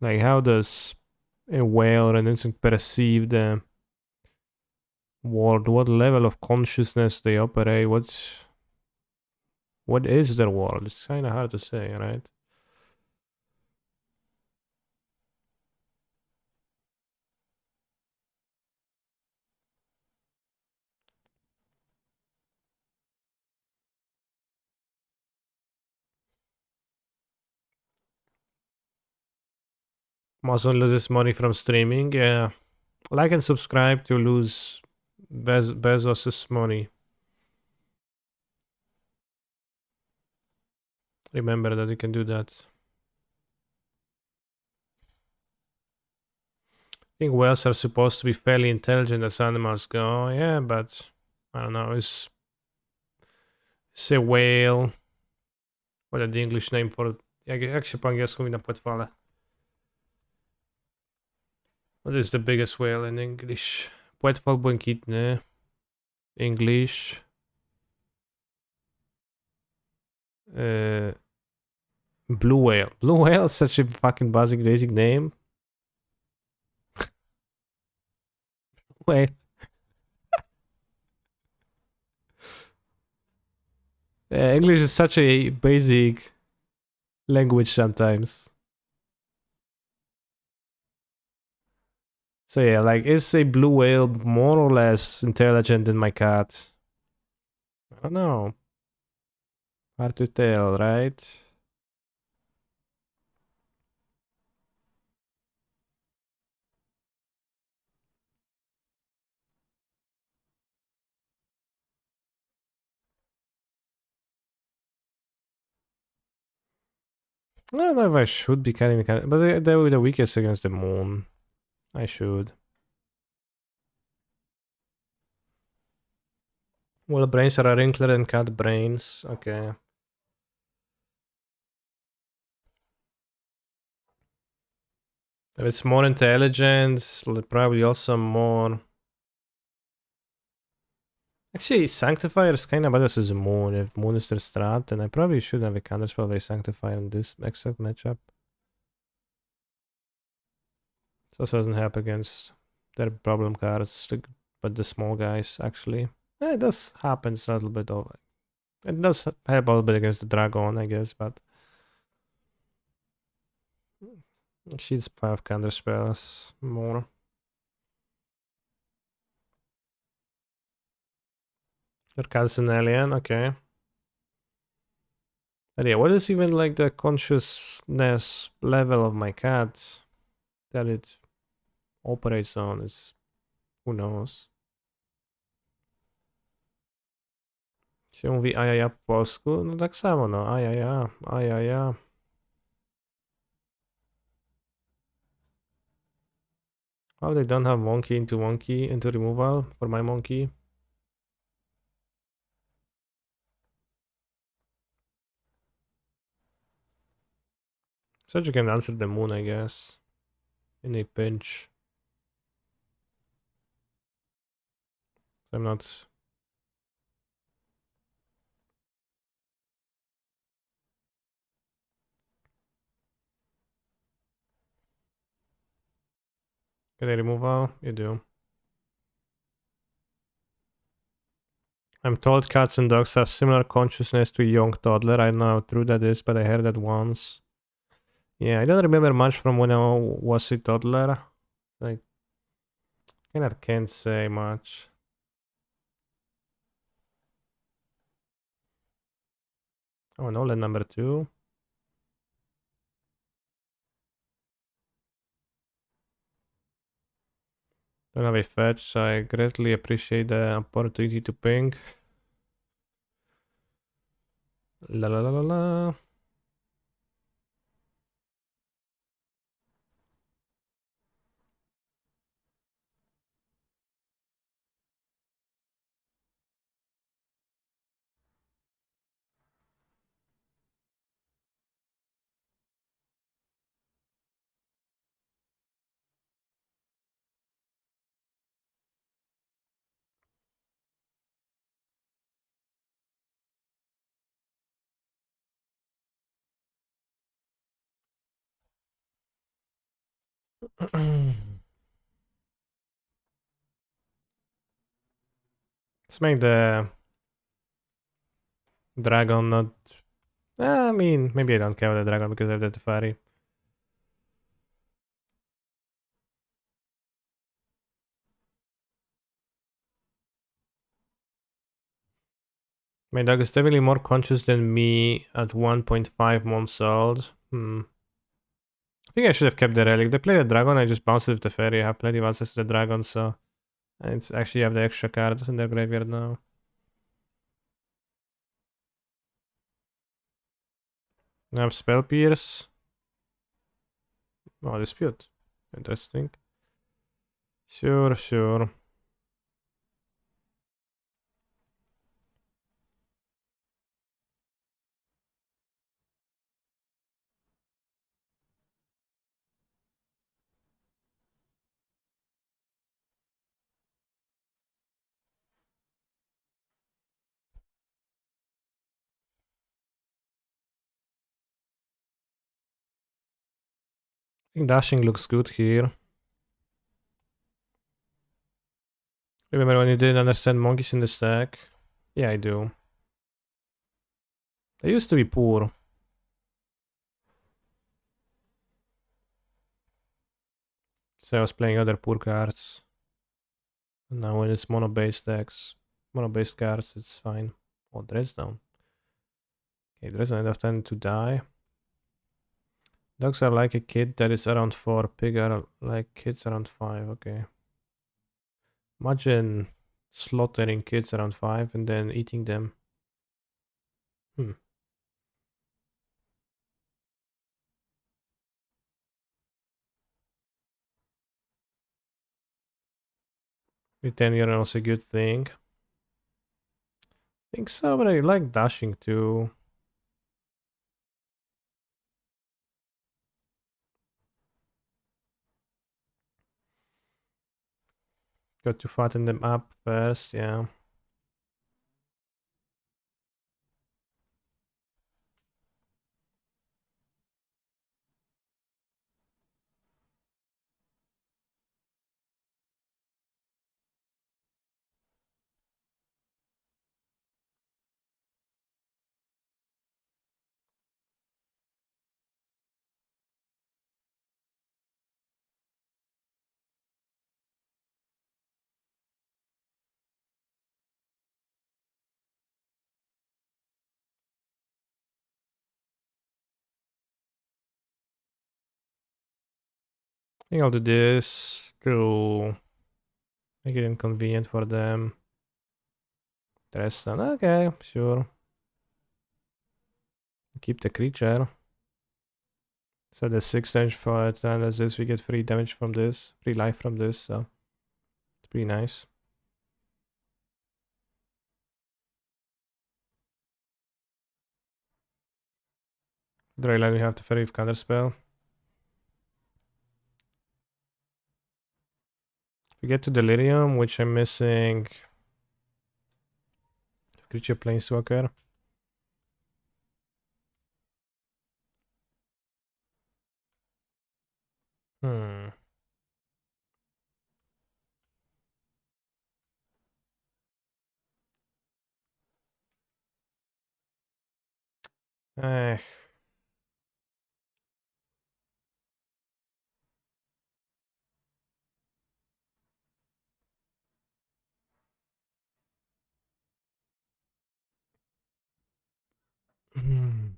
Like, how does a whale or an insect perceive the world? What level of consciousness they operate? What is their world? It's kind of hard to say, right? Amazon loses money from streaming. Yeah, like and subscribe to lose Bezos's money. Remember that you can do that. I think whales are supposed to be fairly intelligent as animals go. Yeah, but I don't know. Is a whale? What is the English name for? Jak się po angielsku mówi na płetwale? What is the biggest whale in English? Płetwal błękitny. English. Uh, blue whale. Blue whale is such a fucking basic name. Whale. English is such a basic language sometimes. So yeah, like, is a blue whale more or less intelligent than my cat? I don't know. Hard to tell, right? I don't know if I should be carrying the cat, but they were the weakest against the moon. I should. Well, brains are wrinkler than cat brains. Okay. If it's more intelligent, probably also more. Actually, Sanctifier is kind of better as a Moon. If Moon is their strat, then I probably should have a counterspell by Sanctifier in this exact matchup. So it doesn't help against their problem cards, but the small guys, actually. It does happen a little bit of. It does help a little bit against the Dragon, I guess, but she's 5 counterspells more. Your cat's an alien, okay. But yeah, what is even like the consciousness level of my cat that it operates on? Is who knows? Się mówi ajaja po polsku? No tak samo, no. Ajaja, ajaja. Oh, they don't have monkey into removal for my monkey. So you can answer the moon, I guess. In a pinch. I'm not... Can I remove all? You do. I'm told cats and dogs have similar consciousness to a young toddler. I don't know how true that is, but I heard that once. Yeah, I don't remember much from when I was a toddler. Like, I can't say much. Oh, no, let number 2. Don't have a fetch, so I greatly appreciate the opportunity to ping. La la la la la. Let's make the dragon not... I mean, maybe I don't care about the dragon because I have the Teferi. My dog is definitely more conscious than me at 1.5 months old. I think I should have kept the relic. They play the dragon, I just bounced it with the fairy. I have plenty of access to the dragon, so it's actually have the extra card in their graveyard now. I have Spell Pierce. Oh, Dispute. Interesting. Sure, sure. I think dashing looks good here. Remember when you didn't understand monkeys in the stack? Yeah, I do. They used to be poor. So I was playing other poor cards. And now when it's mono-based decks, mono-based cards, it's fine. Oh, Dresden. Okay, Dresden have time to die. Dogs are like a kid that is around 4. Pig are like kids around 5. Okay. Imagine slaughtering kids around 5 and then eating them. Hmm. Retain Yorion also a good thing. I think so, but I like dashing too. Got to fatten them up first, yeah. I think I'll do this to make it inconvenient for them. Dresden, okay, sure. Keep the creature. So the 6 damage for it, and as this we get free damage from this, free life from this, so it's pretty nice. Drayline, we have to ferry counter spell. We get to Delirium, which I'm missing. Creature Planeswalker. Hmm. Eh. Hmm.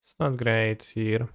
It's not great here.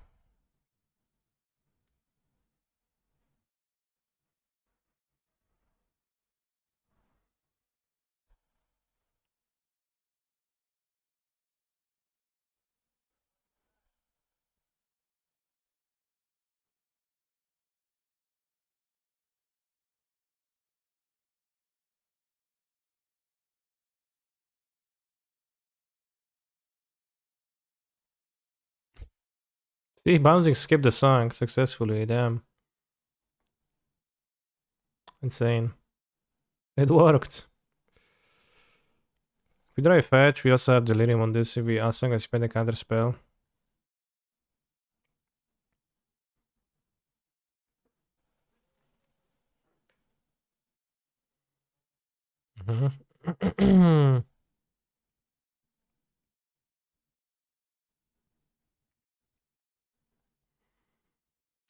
See, bouncing skipped the song successfully. Damn. Insane. It worked. If we draw a fetch, we also have Delirium on this if we as long as spend a counter spell. Mm-hmm.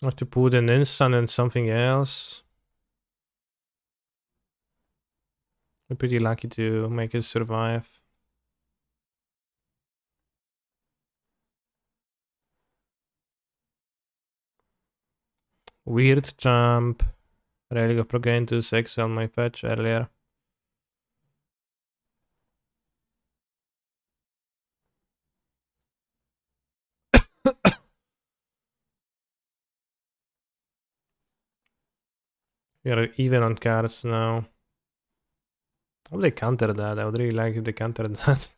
I have to put an instant and something else. We're pretty lucky to make it survive. Weird jump. Relic of Progentus, exile my fetch earlier. We are even on cards now. How would they counter that? I would really like if they countered that.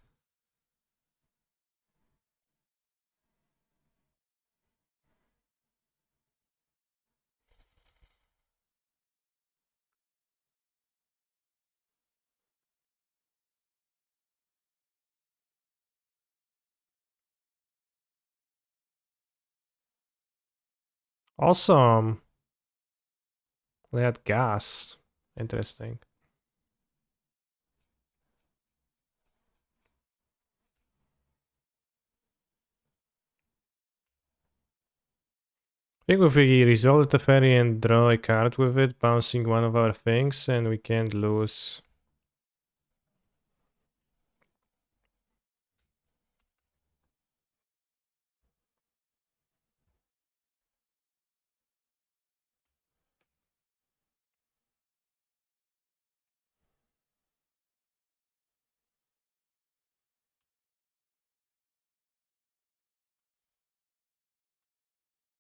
Awesome. They had gas. Interesting. I think if we resolve the ferry and draw a card with it, bouncing one of our things, and we can't lose.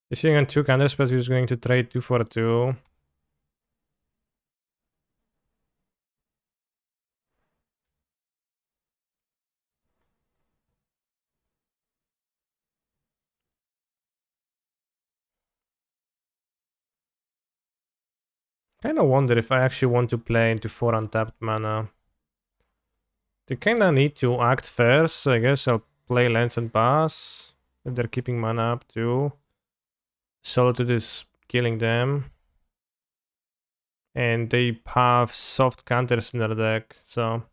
He's sitting on 2 counters, but he's going to trade 2 for 2. Kinda wonder if I actually want to play into 4 untapped mana. They kinda need to act first, so I guess I'll play lands and pass. If they're keeping mana up too. Solitude is killing them. And they have soft counters in their deck, so...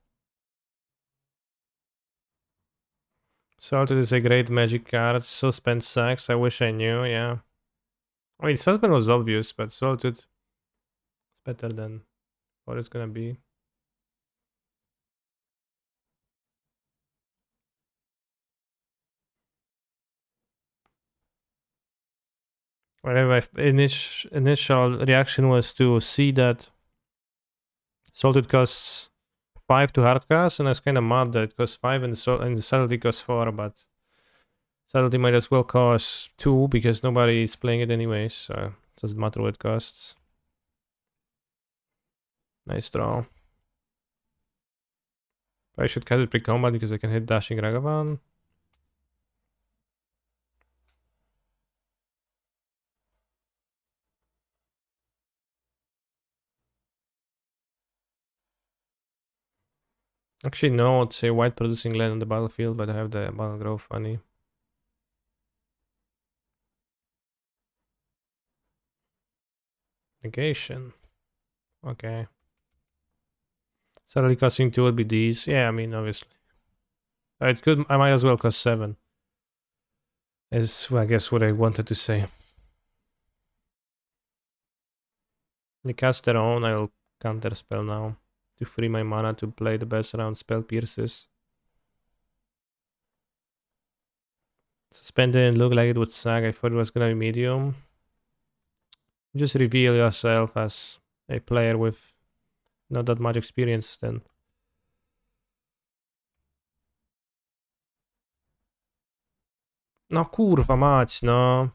Solitude is a great magic card. Suspend sucks, I wish I knew, yeah. I mean, Suspend was obvious, but Solitude is better than what it's gonna be. Whatever, my initial reaction was to see that Salted costs 5 to hardcast, and I was kind of mad that it costs 5 and the subtlety costs 4, but subtlety might as well cost 2 because nobody is playing it anyways, so it doesn't matter what it costs. Nice draw. I should cast it pre-combat because I can hit Dashing Ragavan. Actually, no, it's a white producing land on the battlefield, but I have the Battle Grove funny. Negation. Okay. Suddenly costing 2 would be these. Yeah, I mean, obviously. It could. I might as well cost 7. Is, well, I guess, what I wanted to say. They cast their own, I'll counter spell now. To free my mana to play the best round spell pierces. Suspend didn't look like it would sag. I thought it was gonna be medium. Just reveal yourself as a player with not that much experience then. No kurwa mać, no.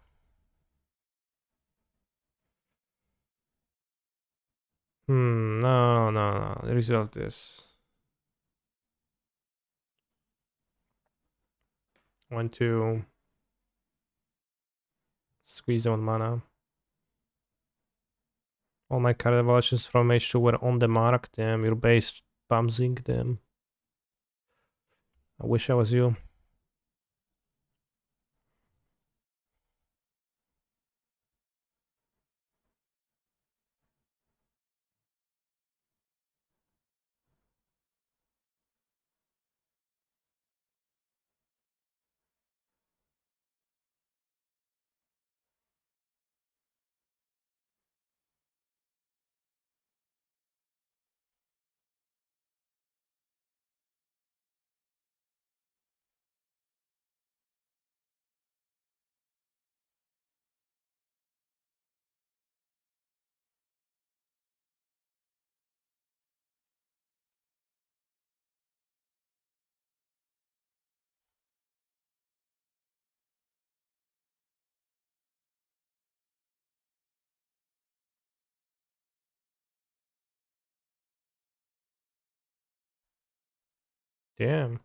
No. The result is 1, 2. Squeeze on mana. All my card evolutions from H2 were on the mark. Damn, your base bouncing them. I wish I was you. Damn.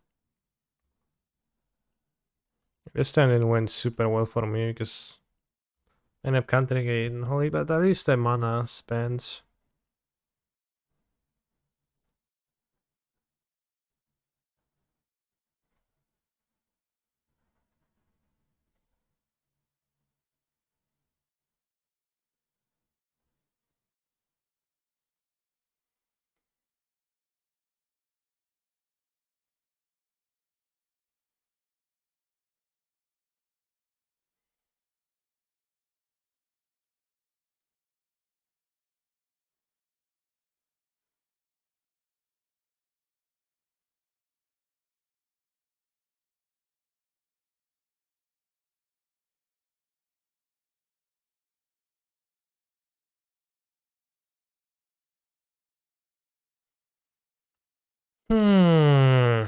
This time it went super well for me because I ended up countering it in Holy, but at least I mana spent. Hmm.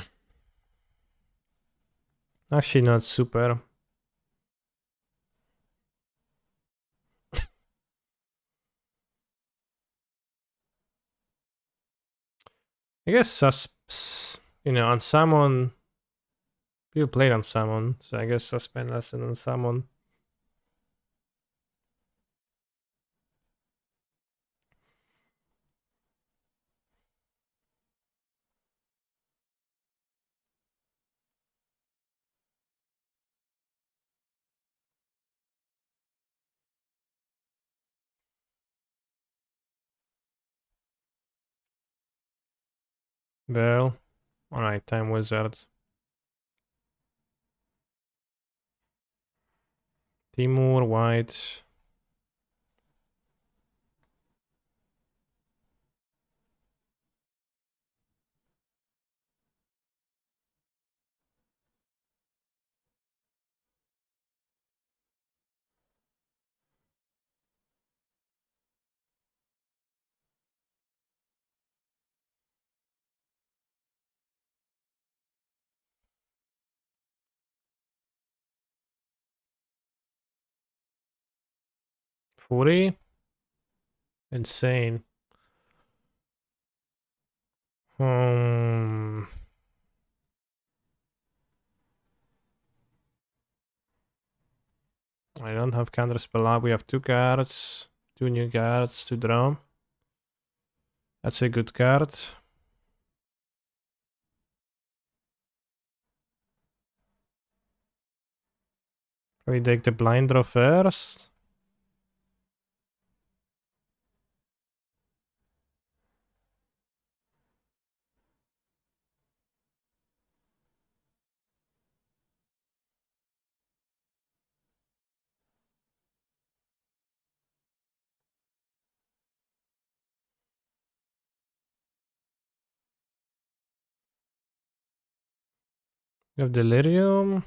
Actually, not super. I guess on Summon, people played on Summon, so I guess Suspend lesson on Summon. Well, alright, Time Wizard. Timur, White. 40? Insane. Hmm. I don't have counterspell up. We have 2 cards. 2 new cards to draw. That's a good card. We take the blind draw first. We have Delirium.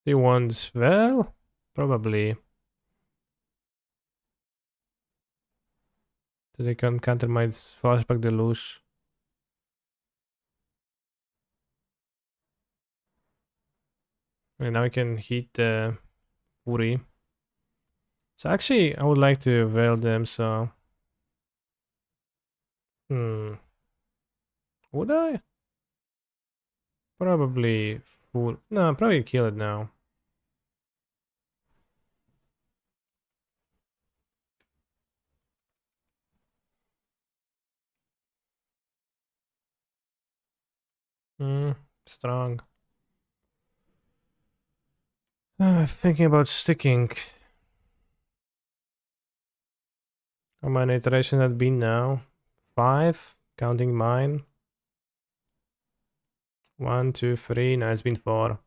He wants well? Probably. So they can counter my flashback deluge. And now we can hit the Fury. So actually, I would like to veil them, so... Would I? Probably... No, probably kill it now. Strong. Thinking about sticking. How many iterations have been now? 5, counting mine. 1, 2, 3. No, it's been 4.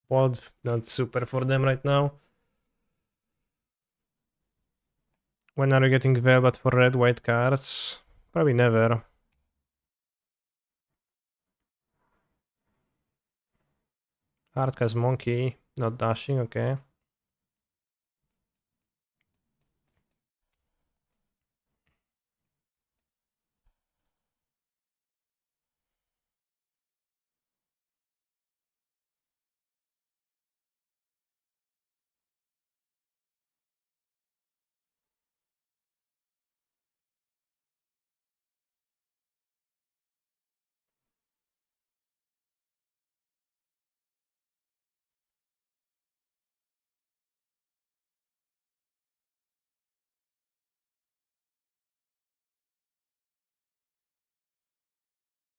Bold, not super for them right now. When are you getting Velvet for red, white cards? Probably never. Hardcast monkey, not dashing, okay.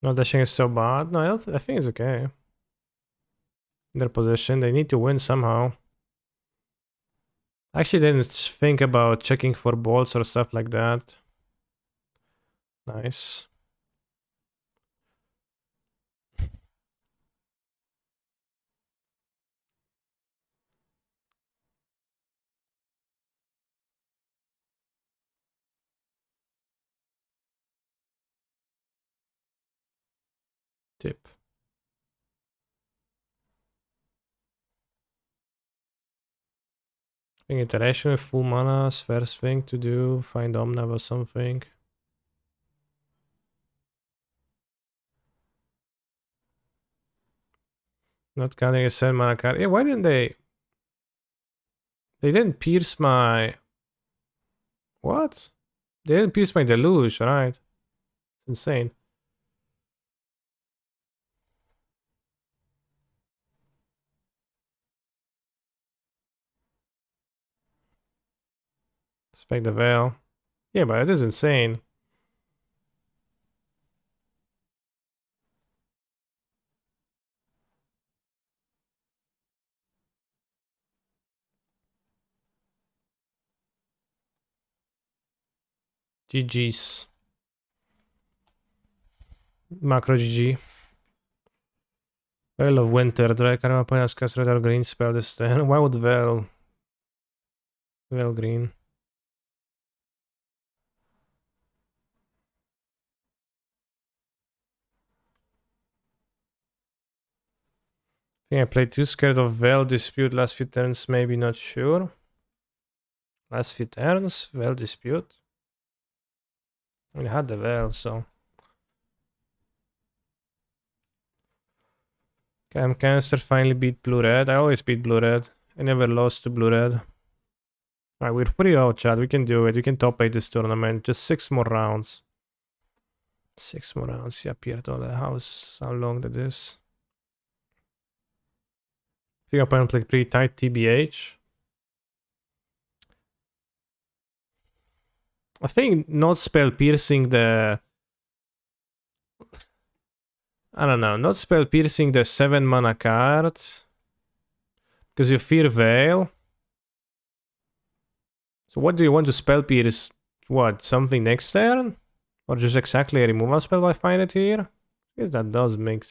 No dashing is so bad. No, I think it's okay. In their position, they need to win somehow. I actually didn't think about checking for bolts or stuff like that. Nice. Tip. I think iteration with full mana is first thing to do. Find Omnav or something. Not counting a 7 mana card. Yeah, why didn't they? They didn't pierce my... What? They didn't pierce my deluge, right? It's insane. Spec the veil. Yeah, but it is insane. GG's. Macro GG. Veil of Winter. Do I carry my opponent's cast red or green spell this turn? Why would Veil? Veil green. I think I played too scared of Veil Dispute last few turns, maybe, not sure. Last few turns, Veil Dispute. I mean, I had the Veil, so... Canister finally beat blue-red. I always beat blue-red. I never lost to blue-red. Alright, we're 3-0, Chad. We can do it. We can top 8 this tournament. Just 6 more rounds. 6 more rounds. Yeah, Pierre how long that is. I think opponent played pretty tight TBH. I think not spell piercing the... I don't know. Not spell piercing the 7 mana card. Because you fear Veil. So what do you want to spell pierce? What? Something next turn? Or just exactly a removal spell I find it here? I guess that does make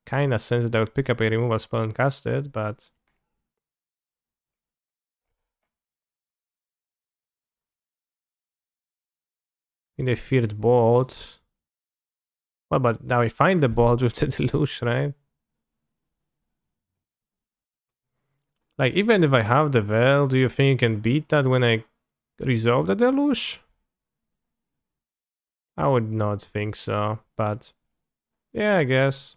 kind of sense that I would pick up a removal spell and cast it, but... I think they feared bolt. Well, but now we find the bolt with the deluge, right? Like, even if I have the Veil, do you think you can beat that when I resolve the deluge? I would not think so, but... Yeah, I guess.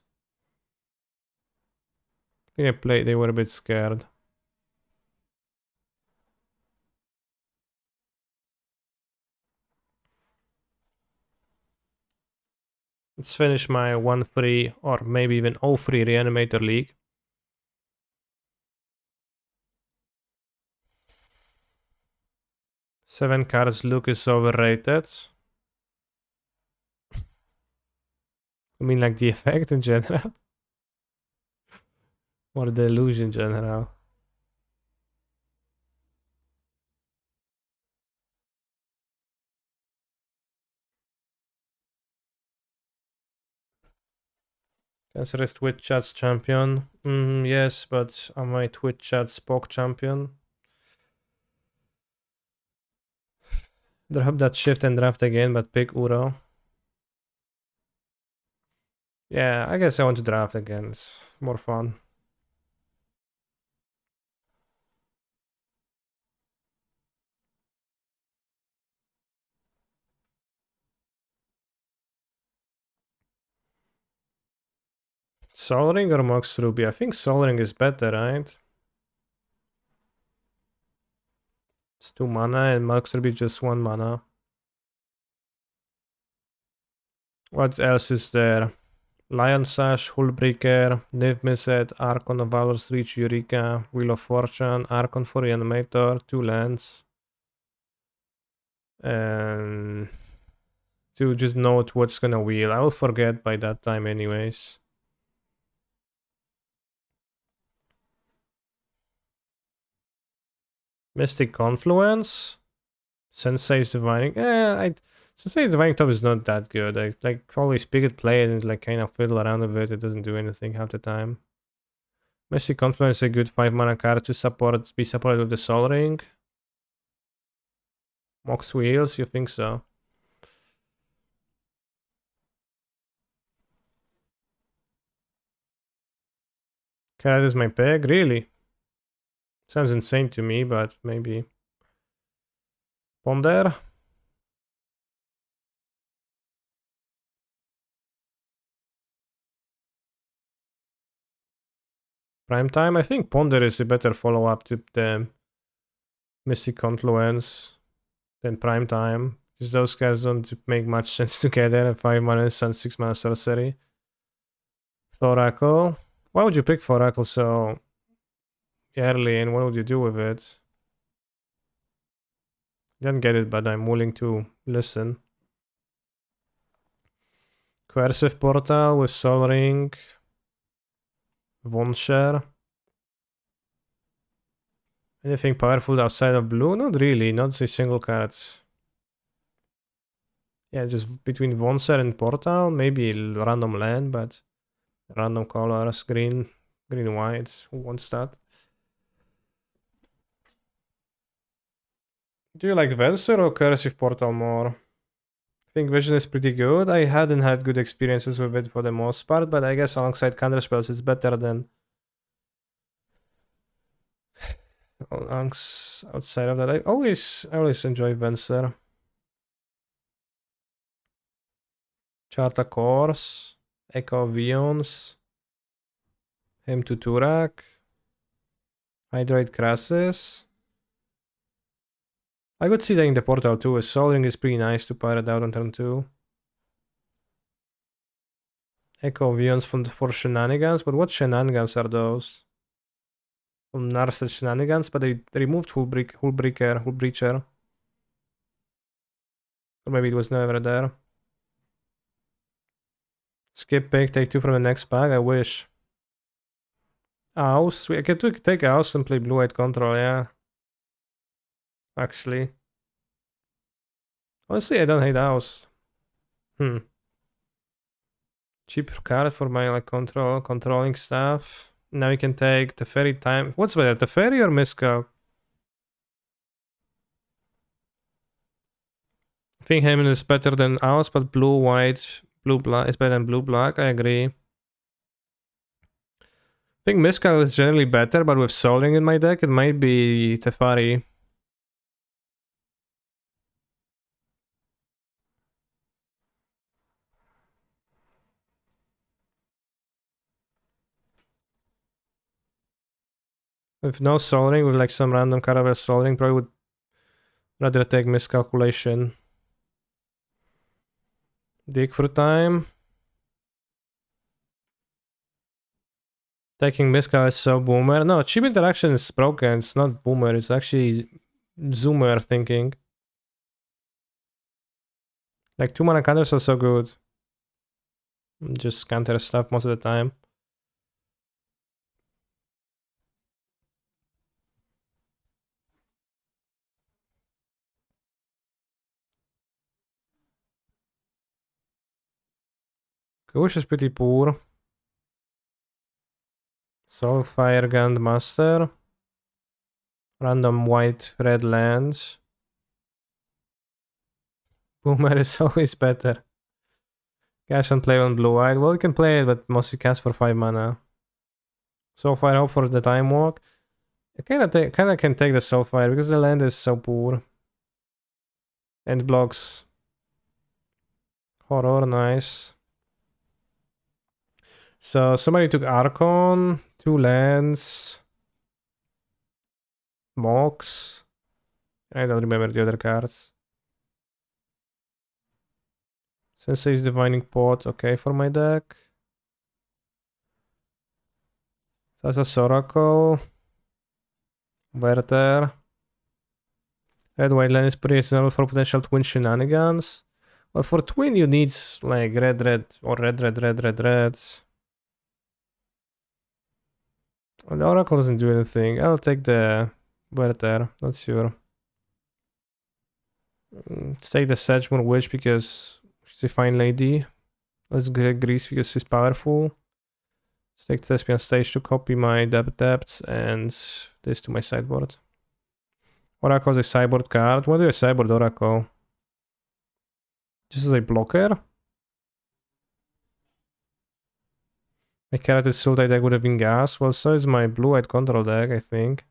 I think they were a bit scared. Let's finish my 1-3 or maybe even 0-3 Reanimator League. Seven cards look is overrated. I mean like the effect in general? Or the illusion in general? Consider Twitch chat's champion. Yes, but am I Twitch chat Spock champion? Drop that shift and draft again, but pick Uro. Yeah, I guess I want to draft again. It's more fun. Sol Ring or Mox Ruby? I think Sol Ring is better, right? It's 2 mana and Mox Ruby just 1 mana. What else is there? Lion Sash, Hullbreaker, Niv Mizzet, Archon of Valor's Reach, Eureka, Wheel of Fortune, Archon for Reanimator, 2 lands. And to just note what's gonna wheel. I will forget by that time anyways. Mystic Confluence? Sensei's Divining. Sensei's Divining Top is not that good. I like always pick it, play it, and like kind of fiddle around with it. It doesn't do anything half the time. Mystic Confluence is a good 5 mana card to be supported with the Sol Ring. Mox Wheels, you think so? Carrot is my pick? Really? Sounds insane to me, but maybe. Ponder? Prime Time? I think Ponder is a better follow-up to the Mystic Confluence than Prime Time. Because those guys don't make much sense together. 5 mana and 6 mana sorcery. Thoracle. Why would you pick Thoracle so early and what would you do with it? Don't get it, but I'm willing to listen. Coercive Portal with Sol Ring. Von Share. Anything powerful outside of blue? Not really, not a single card. Yeah, just between Vonser and Portal, maybe random land, but random colors, green, white, who wants that? Do you like Venser or Cursive Portal more? I think Vision is pretty good. I hadn't had good experiences with it for the most part, but I guess alongside counterspells it's better than outside of that. I always enjoy Venser. Charta Course, Echo of Vions. Him to Turak. Hydrate Crassus. I could see that in the portal too. A Sol Ring is pretty nice to pirate out on turn 2. Echo Vions for shenanigans, but what shenanigans are those? From Narset shenanigans, but they removed Hull Breacher. Or maybe it was never there. Skip pick, take 2 from the next pack, I wish. Aus, I could take Aus and play blue-white control, yeah. Actually. Honestly, I don't hate Aus. Cheap card for my like controlling stuff. Now you can take the Teferi time. What's better, Teferi or Miscal? I think Hammond is better than Aus, but blue-black is better than blue-black, I agree. I think Miscal is generally better, but with Soling in my deck, it might be Teferi. With no Soul Ring, with like some random Caravel Soul Ring, probably would rather take Miscalculation. Dig for time. Taking Miscal is so boomer. No, cheap interaction is broken. It's not boomer. It's actually zoomer thinking. Like 2 mana counters are so good. Just counter stuff most of the time. Kush is pretty poor. Soulfire Grandmaster. Random white red lands. Boomer is always better. Cash and play on blue-white. Well, you can play it, but mostly cast for 5 mana. Soulfire, hope for the time walk. I kinda can take the Soulfire because the land is so poor. And blocks. Horror, nice. So somebody took Archon, 2 lands. Mox. I don't remember the other cards. Sensei's Divining Pot, okay for my deck. Sasa's Oracle. Werther. Red white land is pretty reasonable for potential twin shenanigans. Well, for twin you need like red or red. Well, the Oracle doesn't do anything. I'll take the Werther, not sure. Let's take the Sedgemoor Witch because she's a fine lady. Let's get Grease because she's powerful. Let's take Thespian Stage to copy my depths and this to my sideboard. Oracle is a sideboard card. What do you sideboard Oracle? Just as a blocker? My Carroted Sultai deck would have been gas. Well, so is my blue-white control deck, I think.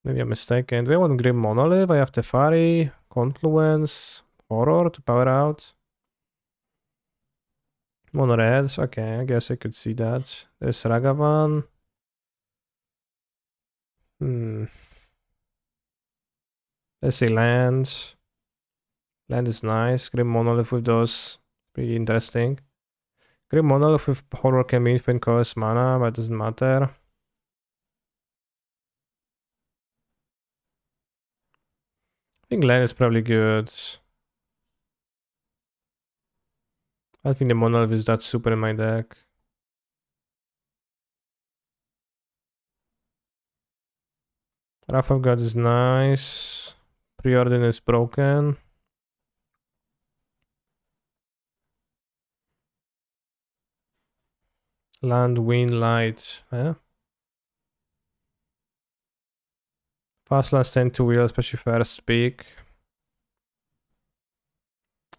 Maybe I'm mistaken. Do I want Grim Monolith? I have Tefari, Confluence, Horror to power out. Mono red. Okay, I guess I could see that. There's Ragavan. Let's say land. Land is nice. Grim Monolith with those. Pretty interesting. Grim Monolith with Horror can be infinite cost mana, but it doesn't matter. I think land is probably good. I think the Monolith is that super in my deck. Wrath of God is nice. Preordain is broken. Land, wind, light. Yeah. Fast lands tend to wheel, especially first speak.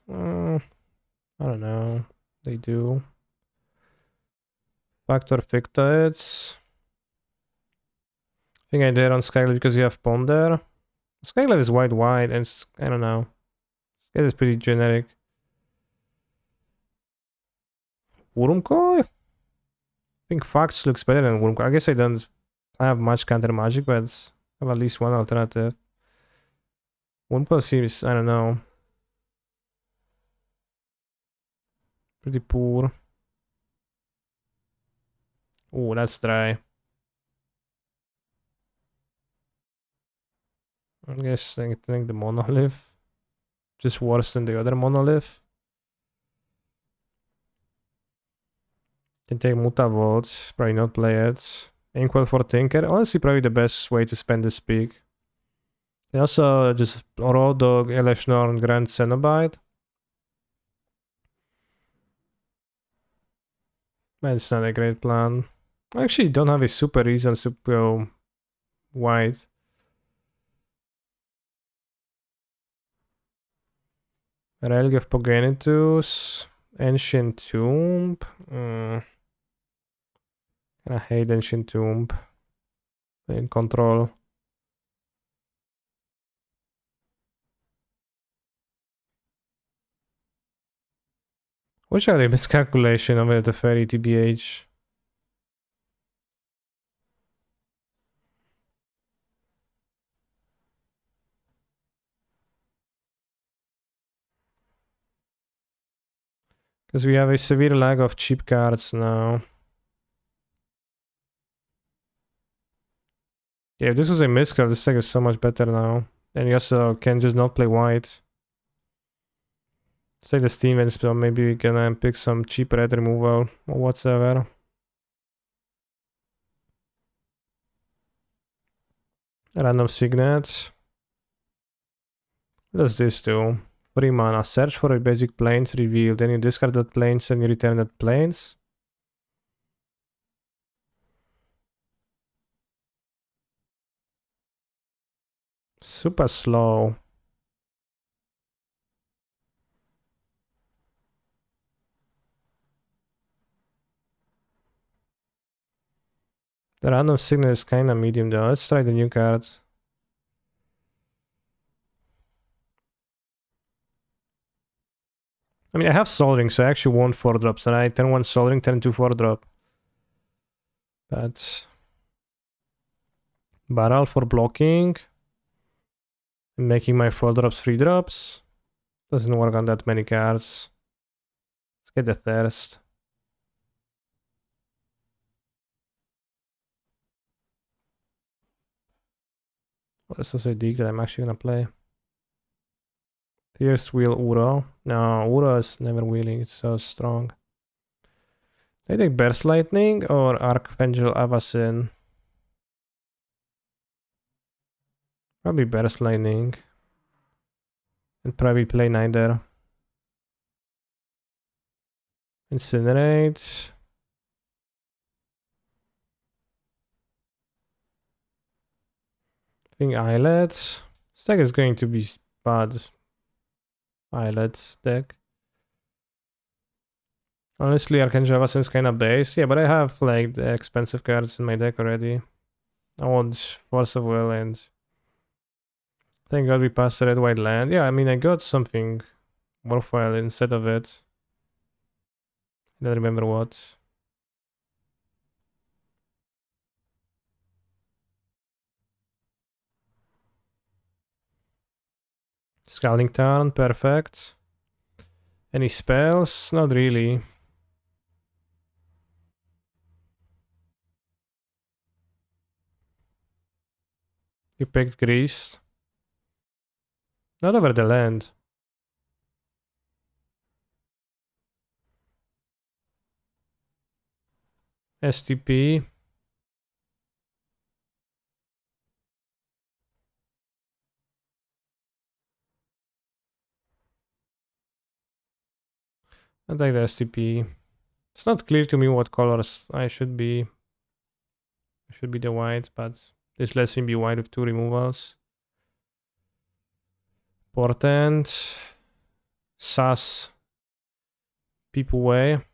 I don't know. They do. Factor Fictoids. I think I did on Skyglaive because you have Ponder. Skyglaive is wide, and I don't know. It is pretty generic. Wurmcoil? I think Fox looks better than Wurmcoil. I guess I don't have much counter magic, but I have at least one alternative. Wurmcoil seems, I don't know, pretty poor. Oh, that's dry. I guess I think the monolith. Just worse than the other monolith. Can take Mutavolt, probably not play it. Inkwell for Tinker. Honestly, probably the best way to spend this peak. And also just Raw Dog, Eleshnorn, Grand Cenobite. That's not a great plan. I actually don't have a super reason to go white. Relic of Progenitus, Ancient Tomb. I hate Ancient Tomb. In control. Which are the miscalculation of the fairy TBH? Because we have a severe lag of cheap cards now. Yeah, if this was a miscall, this deck is so much better now. And you also can just not play white. Say the Steam and spell, maybe we can pick some cheap red removal or whatsoever. Random Signet. What does this do? 3 mana. Search for a basic planes, reveal. Then you discard that planes and you return that planes. Super slow. The random Signet is kinda medium though. Let's try the new card. I mean, I have Soldering, so I actually want 4 drops. And I turn 1 Soldering, turn 2 4 drop. But Barrel for blocking. Making my 4 drops 3 drops. Doesn't work on that many cards. Let's get the Thirst. Well, this is a deck that I'm actually gonna play. First wheel Uro. No, Uro is never wheeling, it's so strong. I take Burst Lightning or Archangel Avacyn. Probably Burst Lightning. And probably play neither. Incinerate. I think Eyelet. This deck is going to be bad. Eyelet deck. Honestly, Archangel Avacyn is kinda base. Yeah, but I have like the expensive cards in my deck already. I want Force of Will and thank god we passed the red white land. Yeah, I mean I got something worthwhile instead of it. I don't remember what. Scalding Tarn, perfect. Any spells? Not really. You picked Grease. Not over the land. STP. I take the STP. It's not clear to me what colors I should be. I should be the white, but this lets me be white with 2 removals. Portent. Sass. Peep away.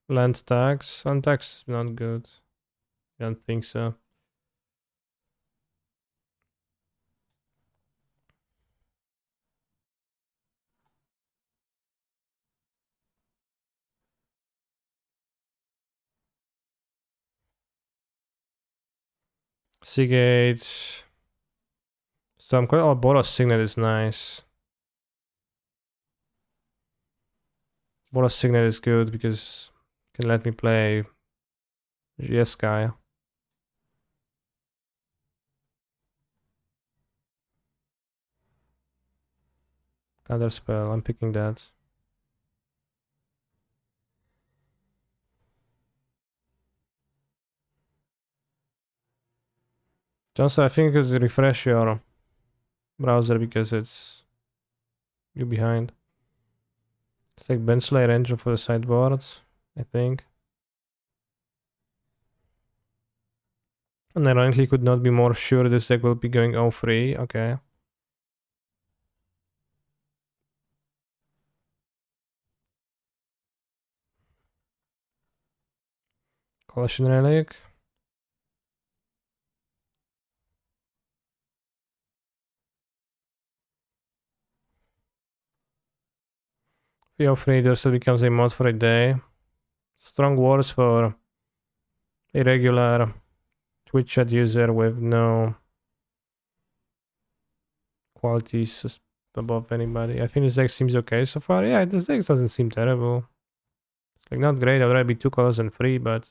Land tax. Land tax is not good. I don't think so. Seagate. Storm. Oh, Boros Signet is nice. Boros Signet is good because it can let me play GS guy. Counter spell. I'm picking that. Johnson, I think you could refresh your browser because you're behind. Let's take Benslayer engine for the sideboard, I think. And ironically could not be more sure this deck will be going 0-3. Okay. Collision Relic. Free also becomes a mod for a day. Strong words for a regular Twitch chat user with no qualities above anybody. I think this deck seems okay so far. Yeah, this deck doesn't seem terrible. It's like not great. I'd rather be 2 colors than 3, but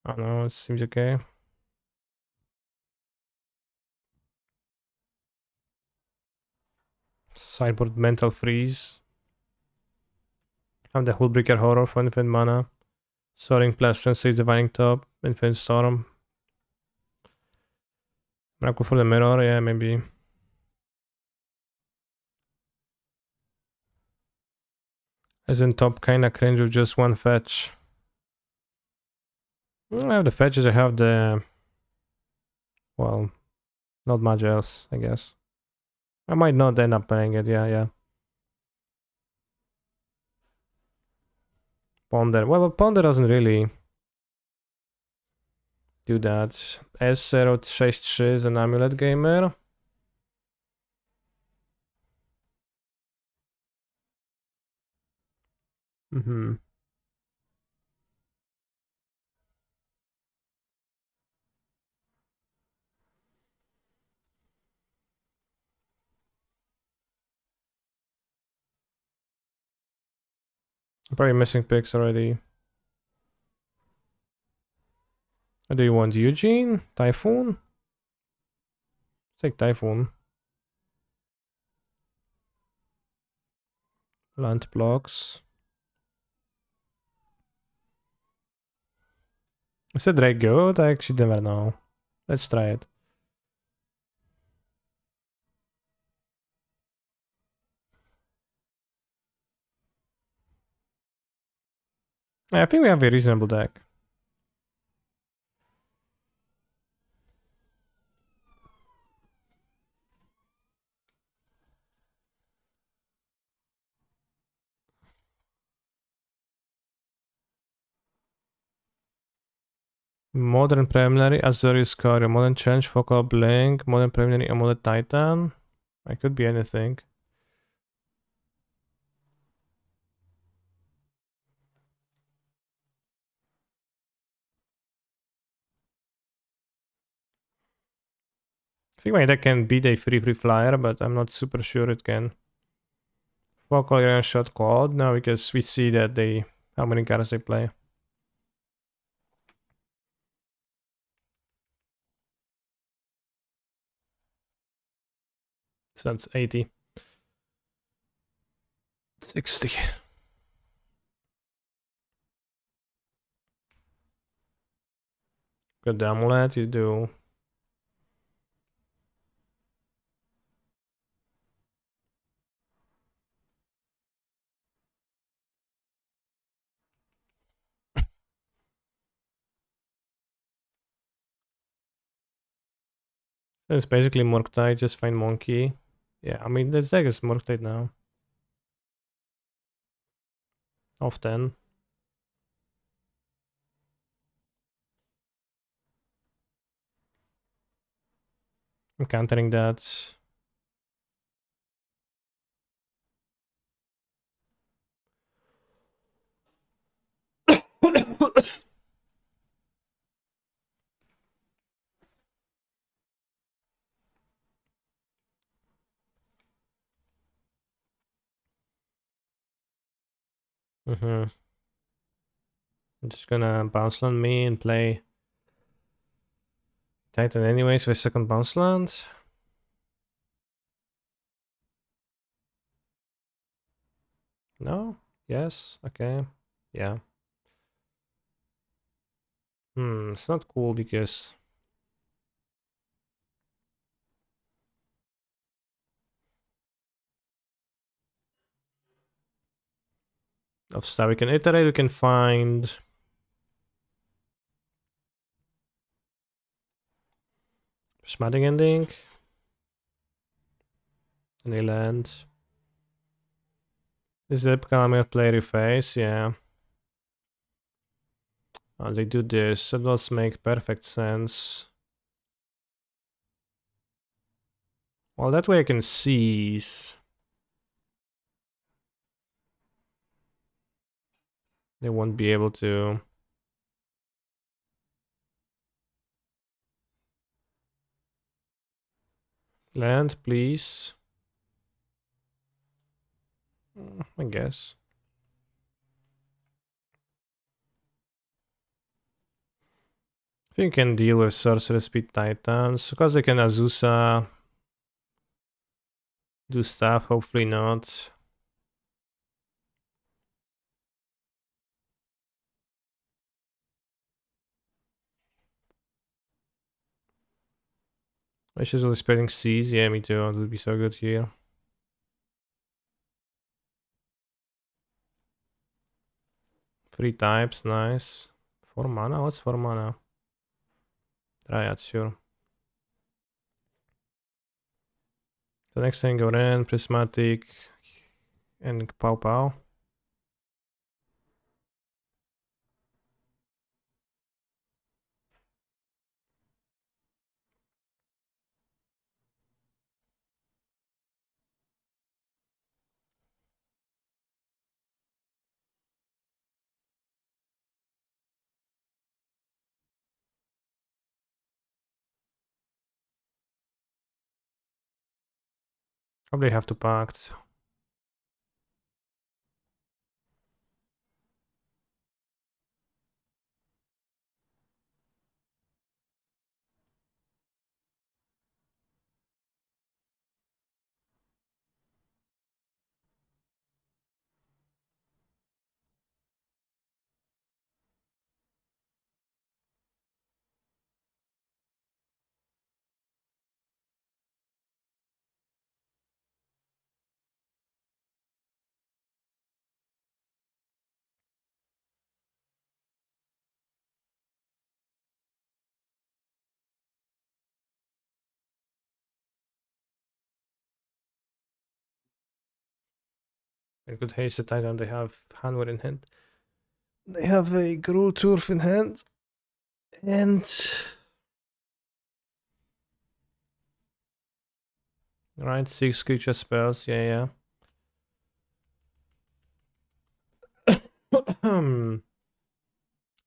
I don't know, it seems okay. Sideboard Mental Freeze. Have the Hullbreaker Horror for infinite mana. Soaring Plastron, 6 Divining Top, Infinite Storm. Miracle for the Mirror, yeah, maybe. As in top, kinda cringe with just one fetch. I have the fetches, I have the... Well, not much else, I guess. I might not end up playing it, yeah. Ponder. Well, Ponder doesn't really do that. S063 is an Amulet Gamer. I'm probably missing picks already. What do you want? Eugene? Typhoon? Let's take Typhoon. Land blocks. Is that Drake good? I actually never know. Let's try it. Yeah, I think we have a reasonable deck. Modern Preliminary, Azorius Courier, Modern Challenge, Focal Blink, Modern Preliminary, Amulet Titan. I could be anything. I think my deck can beat a free flyer, but I'm not super sure it can. Focal Iron Shot Cloud now because we see that how many cards they play. So that's 80. 60. Got the amulet, you do. It's basically Murktide, just find Monkey. Yeah, I mean, this deck is Murktide now. Off 10. I'm countering that. I'm just gonna bounce land me and play Titan anyways with second bounce land. No? Yes? Okay. Yeah. It's not cool because of stuff we can iterate, we can find prismatic ending. Any land. This is the typical I'm gonna play reface, yeah. Oh, they do this, that does make perfect sense. Well, that way I can seize. They won't be able to. Land, please. I guess. I think you can deal with Sorcerer Speed Titans, because they can Azusa do stuff, hopefully not. I should really spreading seas, yeah, me too, it would be so good here. Three types, nice. 4 mana, what's 4 mana? Dryad, sure. The next thing go in, Prismatic, and Pow Pow. Probably have to pact. A good hasted Titan, they have Hanwar in hand. They have a Gruul Turf in hand. And... Right, 6 creature spells, yeah.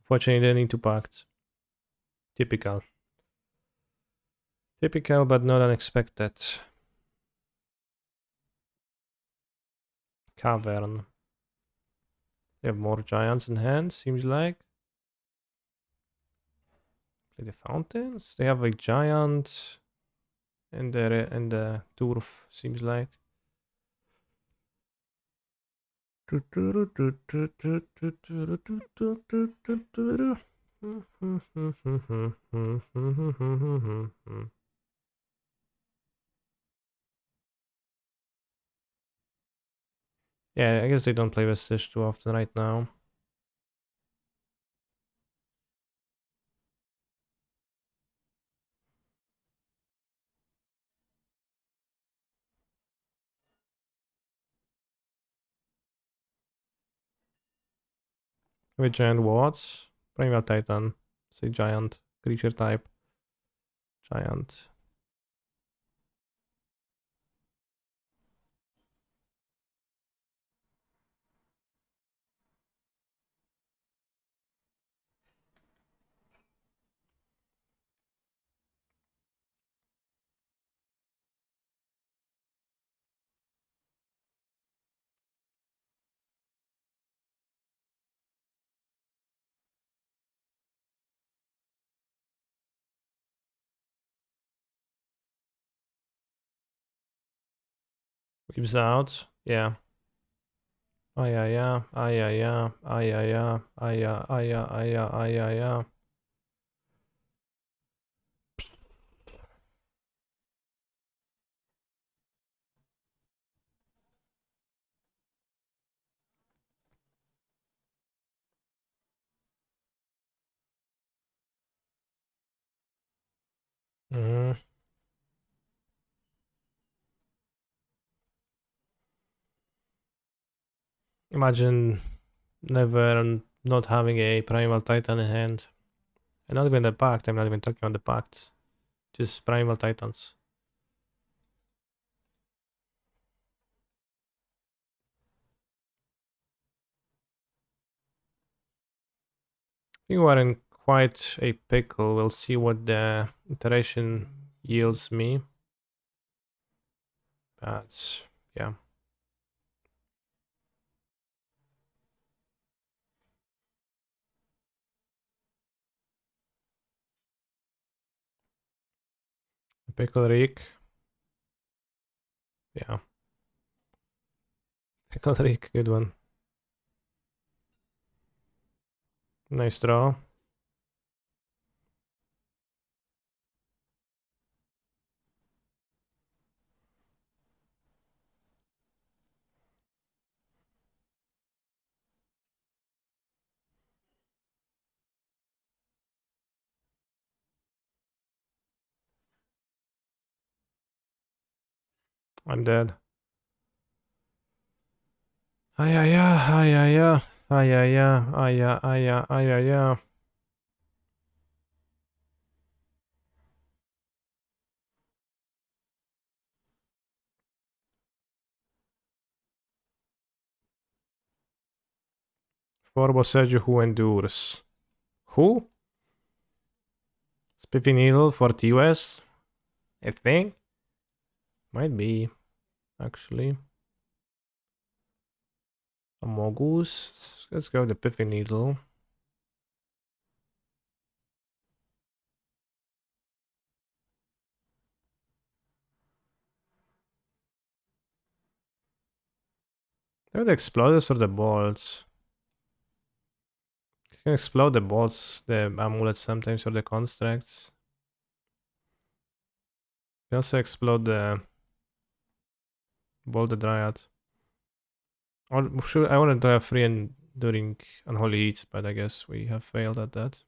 Fortunately, they need to pact. Typical. Typical, but not unexpected. Cavern. They have more giants in hand, seems like. Play the fountains. They have a giant and the turf, seems like. Yeah, I guess they don't play Vestige too often right now. With giant wards, Primal Titan, say giant creature type, giant. Keeps out. Yeah. Ay ay ya. Ay ay ya. Ay ay ya. Ay ya. Ay ya. Ay ya. Ay ya. Ya. Mm. Imagine never not having a Primal Titan in hand. And not even the pact. I'm not even talking about the pacts. Just Primal Titans. You are in quite a pickle. We'll see what the iteration yields me. But yeah. Pickle Rick. Yeah. Pickle Rick, good one. Nice draw. I'm dead. Ay ay ay ay ay ay ay ay ay ay ay ay ay. For Bosejo who endures. Who? Spiffy Needle for TOS? I think. Might be, actually. Amogus. Let's go with the Piffy Needle. Are the exploders or the bolts? You can explode the bolts, the amulets sometimes, or the constructs. You can also explode the bolt the dryad. Or should I wanted to have free and during unholy heats, but I guess we have failed at that.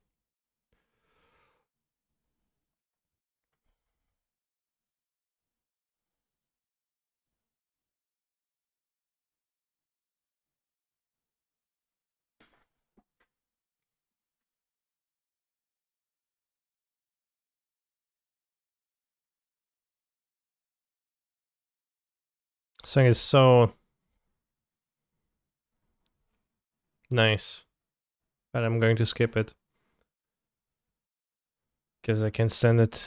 This thing is so nice, but I'm going to skip it because I can't stand it.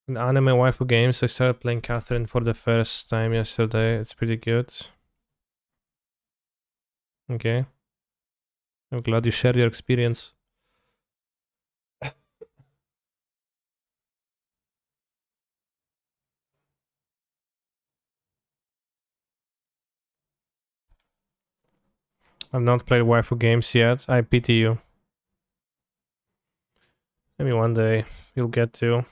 In anime waifu games, I started playing Catherine for the first time yesterday. It's pretty good. Okay. I'm glad you shared your experience. I've not played waifu games yet. I pity you. Maybe one day you'll get to.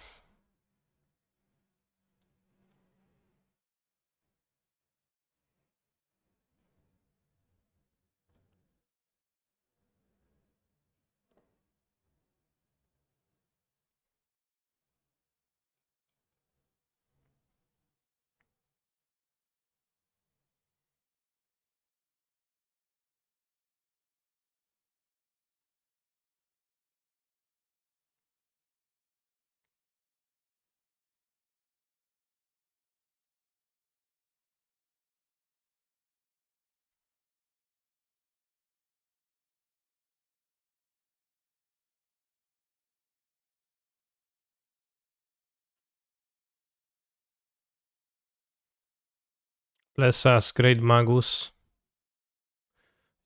Let's ask Great Magus.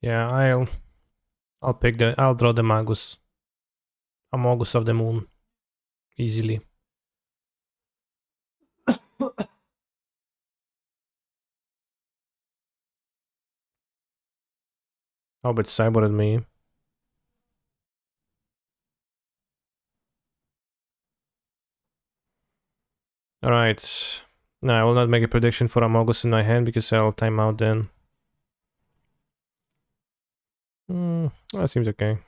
Yeah, I'll draw the Magus. Amogus of the Moon. Easily. Oh, but cybered me. Alright. No, I will not make a prediction for Amogus in my hand because I'll time out then. That seems okay.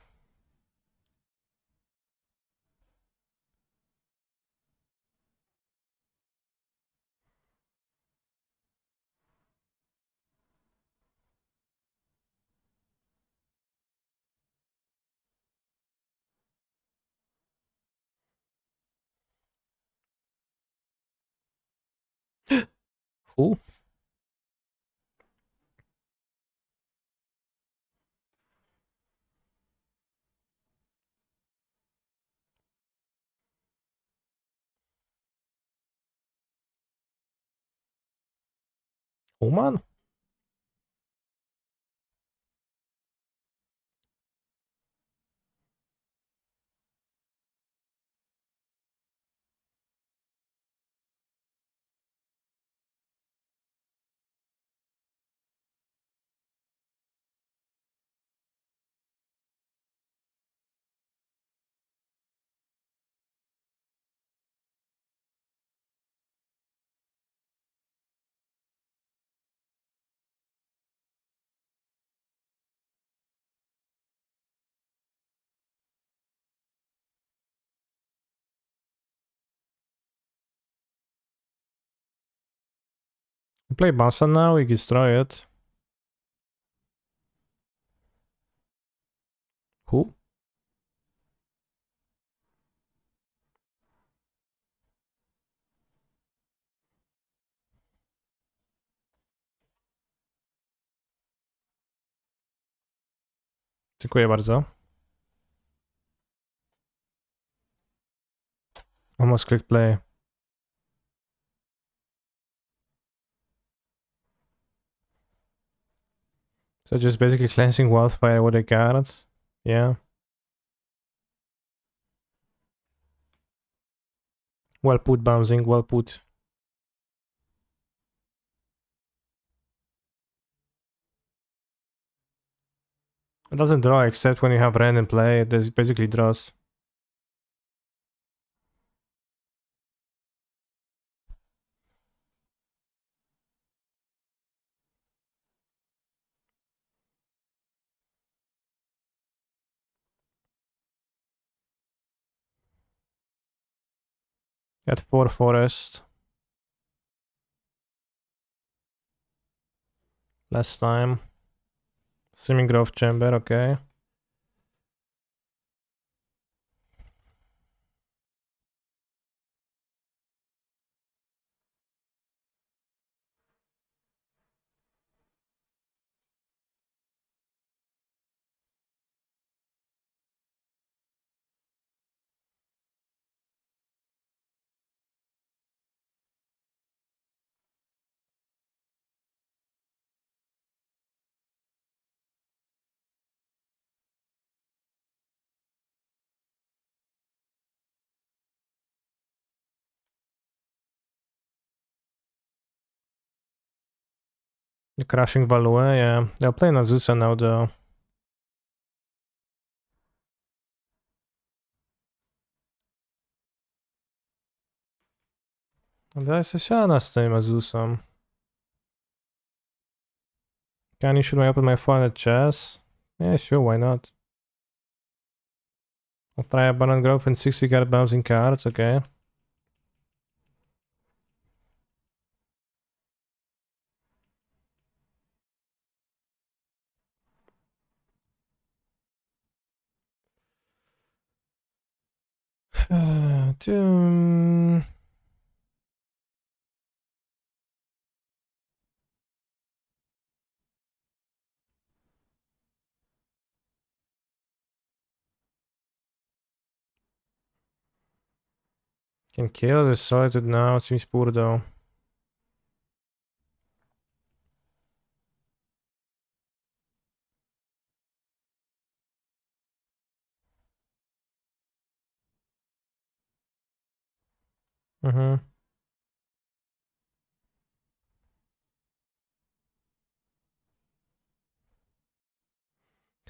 Who? Who, man? We play Bassa now, we destroy it. Who? Dziękuję bardzo. Almost click play. So just basically cleansing Wildfire with a card. Yeah. Well put, bouncing, well put. It doesn't draw except when you have Ren in play, it basically draws. At 4 forest. Last time. Swimming Grove Chamber, okay. The Crashing Value, yeah. They'll play Nazusa now though. Daj se siana z tym Azusem. Can you should I open my phone at chess? Yeah, sure, why not? I'll try Abundant Growth and 60 card bouncing cards, okay. Can kill this solitude now, it seems poor though. Mm-hmm.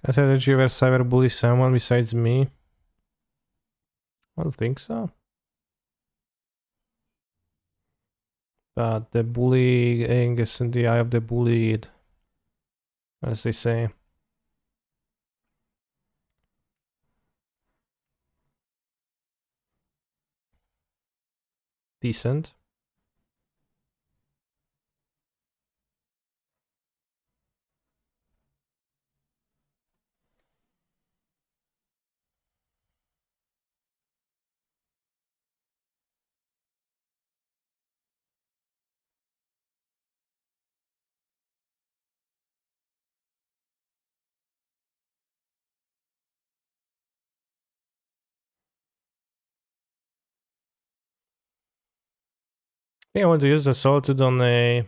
I said, did you ever cyberbully someone besides me? I don't think so. But the bullying is in the eye of the bullied, as they say. Decent. I think I want to use the Solitude on a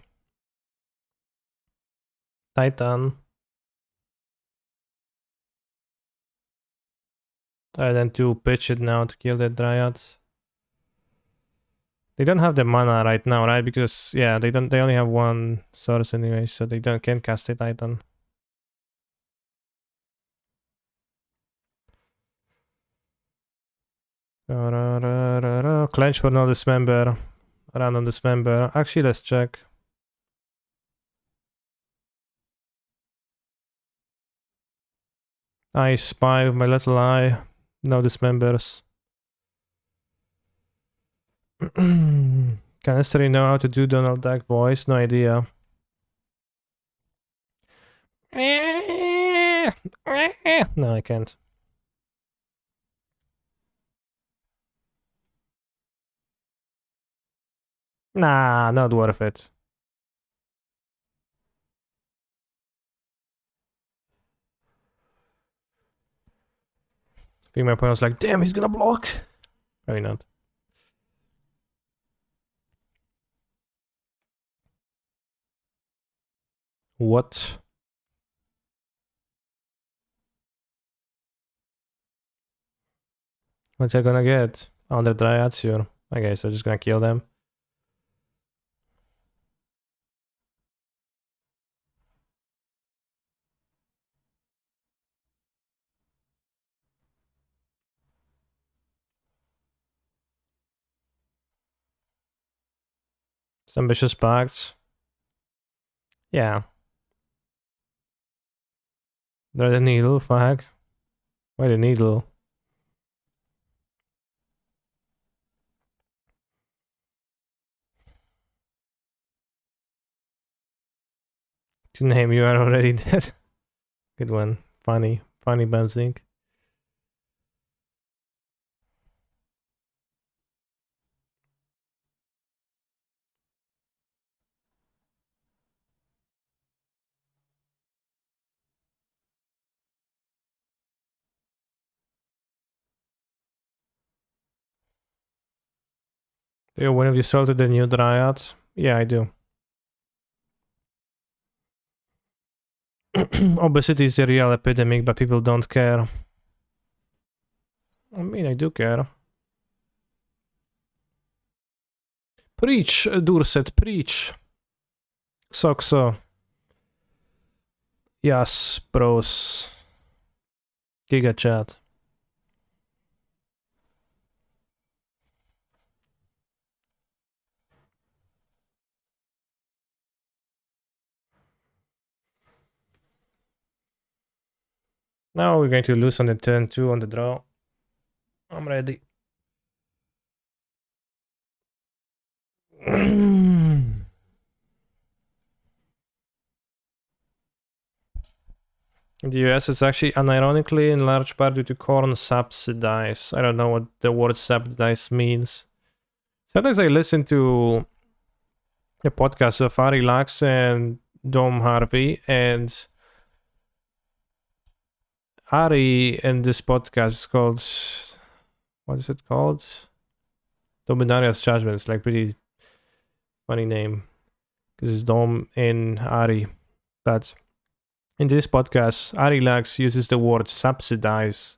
Titan. And then to pitch it now to kill the Dryads. They don't have the mana right now, right? Because yeah, they only have one source anyway, so they can't cast a Titan. Clench for no dismember. Random dismember. Actually, let's check. I spy with my little eye. No dismembers. Can Esther know how to do Donald Duck voice? No idea. No, I can't. Nah, not worth it. I think my opponent was like, damn, he's gonna block. Probably not. What? What you gonna get? On the Dryads, sure. I guess I'm just gonna kill them. It's ambitious pacts. Yeah. They're the needle, fuck. Why the needle? To name you are already dead. Good one. Funny bouncing. Do you when have you sold to the new Dryad? Yeah, I do. Obesity is a real epidemic, but people don't care. I mean, I do care. Preach, Durset, preach. So. Yes, bros. Giga chat. Now we're going to lose on the turn 2 on the draw. I'm ready. In the US, it's actually unironically in large part due to corn subsidize. I don't know what the word subsidize means. Sometimes I listen to a podcast of Ari Lax and Dom Harvey, and Ari in this podcast is called, what is it called? Dominaria's Judgment. It's like pretty funny name because it's Dom and Ari. But in this podcast, Ari Lax uses the word subsidize.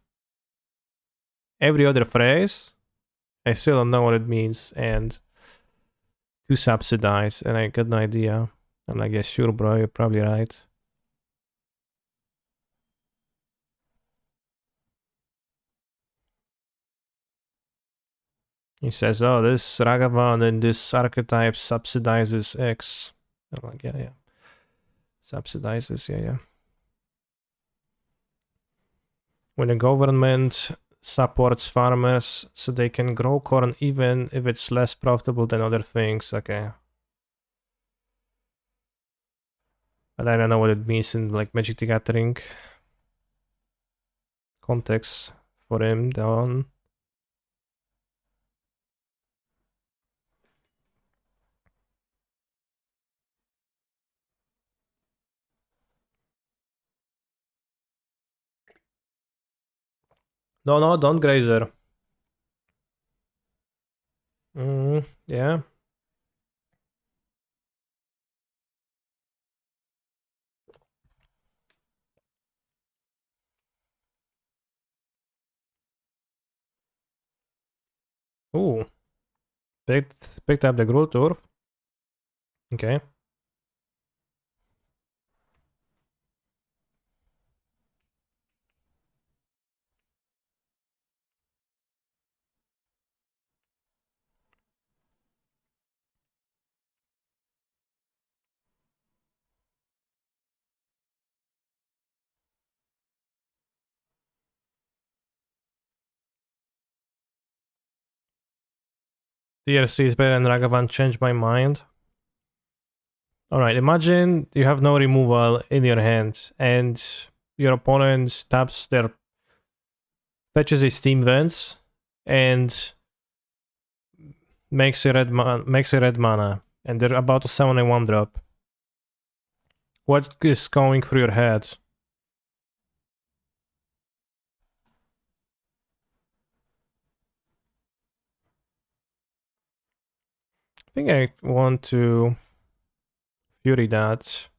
Every other phrase, I still don't know what it means, and to subsidize, and I got no idea. I'm like, yeah, sure, bro, you're probably right. He says, oh, this Ragavan and this archetype subsidizes X. I'm like, yeah. Subsidizes, yeah. When the government supports farmers so they can grow corn even if it's less profitable than other things, okay. But I don't know what it means in like Magic the Gathering context for him down. No, don't Grazer. Yeah. Ooh. Picked up the Gruul Turf. Okay. DRC is better than Ragavan, changed my mind. Alright, imagine you have no removal in your hand and your opponent taps their fetches a Steam Vents and makes a red mana and they're about to summon a 1-drop. What is going through your head? I think I want to Fury that.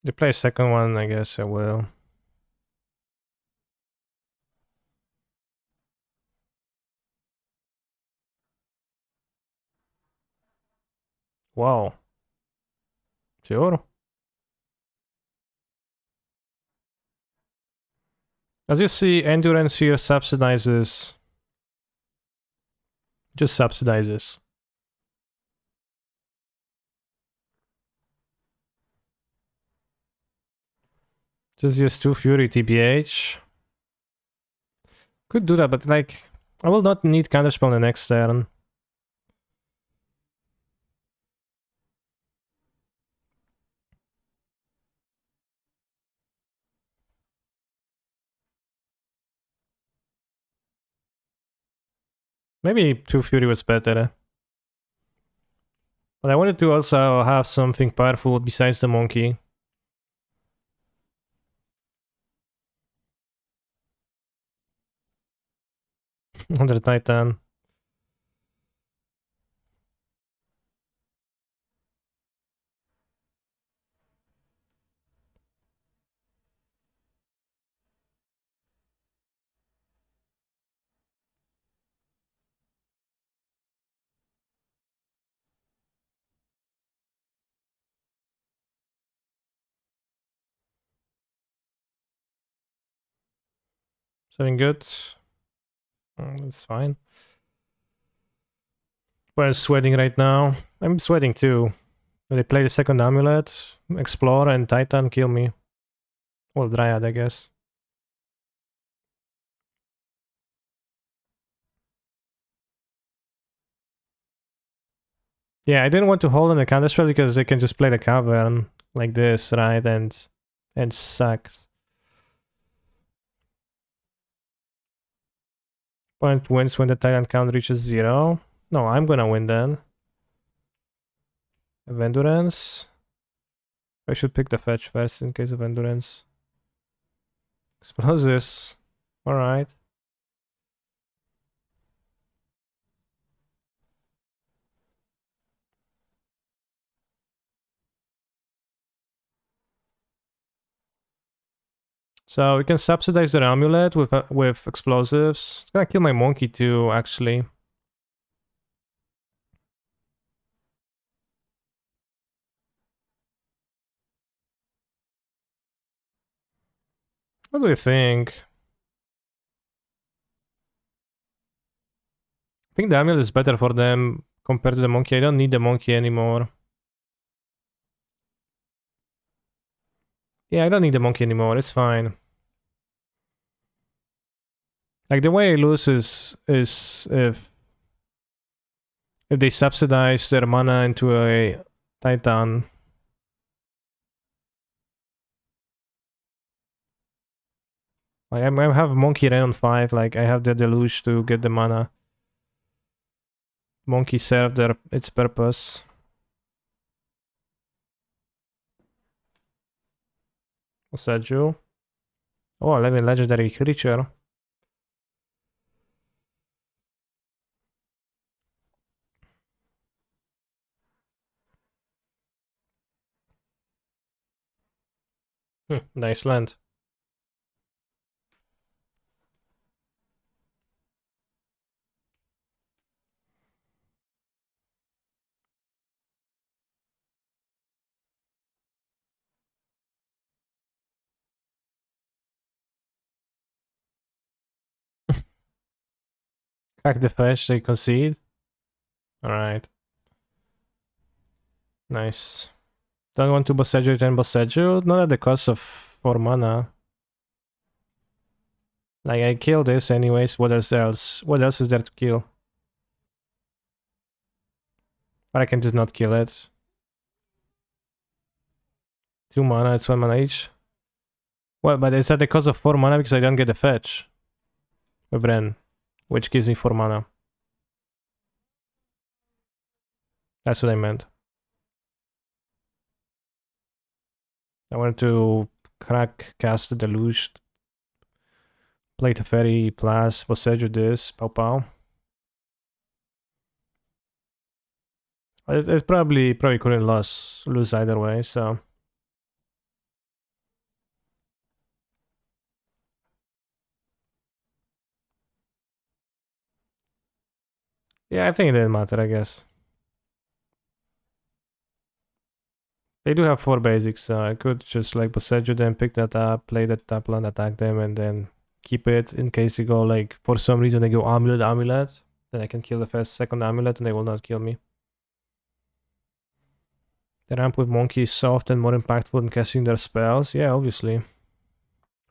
They play a second one, I guess I will. Wow. Sure. As you see, Endurance here subsidizes. Just subsidizes. Just use 2 Fury TBH. Could do that, but like, I will not need Counterspell the next turn. Maybe 2 Fury was better. But I wanted to also have something powerful besides the monkey. On the Titan. Something good. That's fine. We're sweating right now. I'm sweating too. They play the second amulet, explore, and Titan kill me. Well, Dryad, I guess. Yeah, I didn't want to hold on the counterspell because they can just play the cavern like this, right? And sucks. Opponent wins when the Titan count reaches 0. No, I'm gonna win then. Of Endurance. I should pick the fetch first in case of Endurance. Explosives. Alright. So we can subsidize their amulet with explosives. It's gonna kill my monkey too, actually. What do you think? I think the amulet is better for them compared to the monkey. I don't need the monkey anymore. Yeah, I don't need the monkey anymore. It's fine. Like the way I lose is if they subsidize their mana into a Titan. Like I have Monkey Ren on 5, like I have the Deluge to get the mana. Monkey served its purpose. What's that, Joe? Oh, 11 legendary creature. Nice land. Crack the fish, they concede. Alright. Nice. Don't want to Bossejo, then Bossejo? Not at the cost of 4 mana. Like, I kill this anyways, what else? What else is there to kill? But I can just not kill it. 2 mana, it's 1 mana each. Well, but it's at the cost of 4 mana because I don't get a fetch. With Ren, which gives me 4 mana. That's what I meant. I wanted to cast the Deluge. Play Teferi, plus Bossejo this, pow pow. It probably couldn't lose either way, so. Yeah, I think it didn't matter, I guess. They do have 4 basics, so I could just like Bossejo them, pick that up, play that tap land, attack them, and then keep it in case they go like, for some reason they go amulet. Then I can kill the first, second amulet and they will not kill me. The ramp with monkey is soft and more impactful in casting their spells. Yeah, obviously.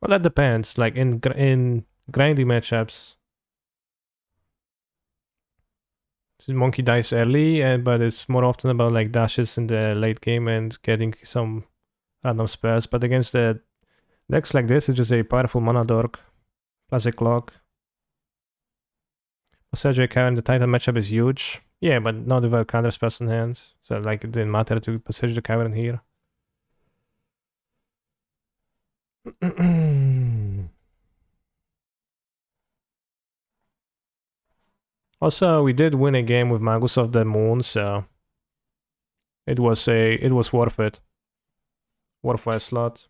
Well, that depends. Like in grindy matchups, monkey dies early, but it's more often about like dashes in the late game and getting some random spells. But against the decks like this, it's just a powerful mana dork plus a clock. Sergio Karen, the Titan matchup is huge. Yeah, but not without counter spells in hand. So like it didn't matter to Passage the Cavern here. Also, we did win a game with Magus of the Moon, so it was worth it. Worth a slot.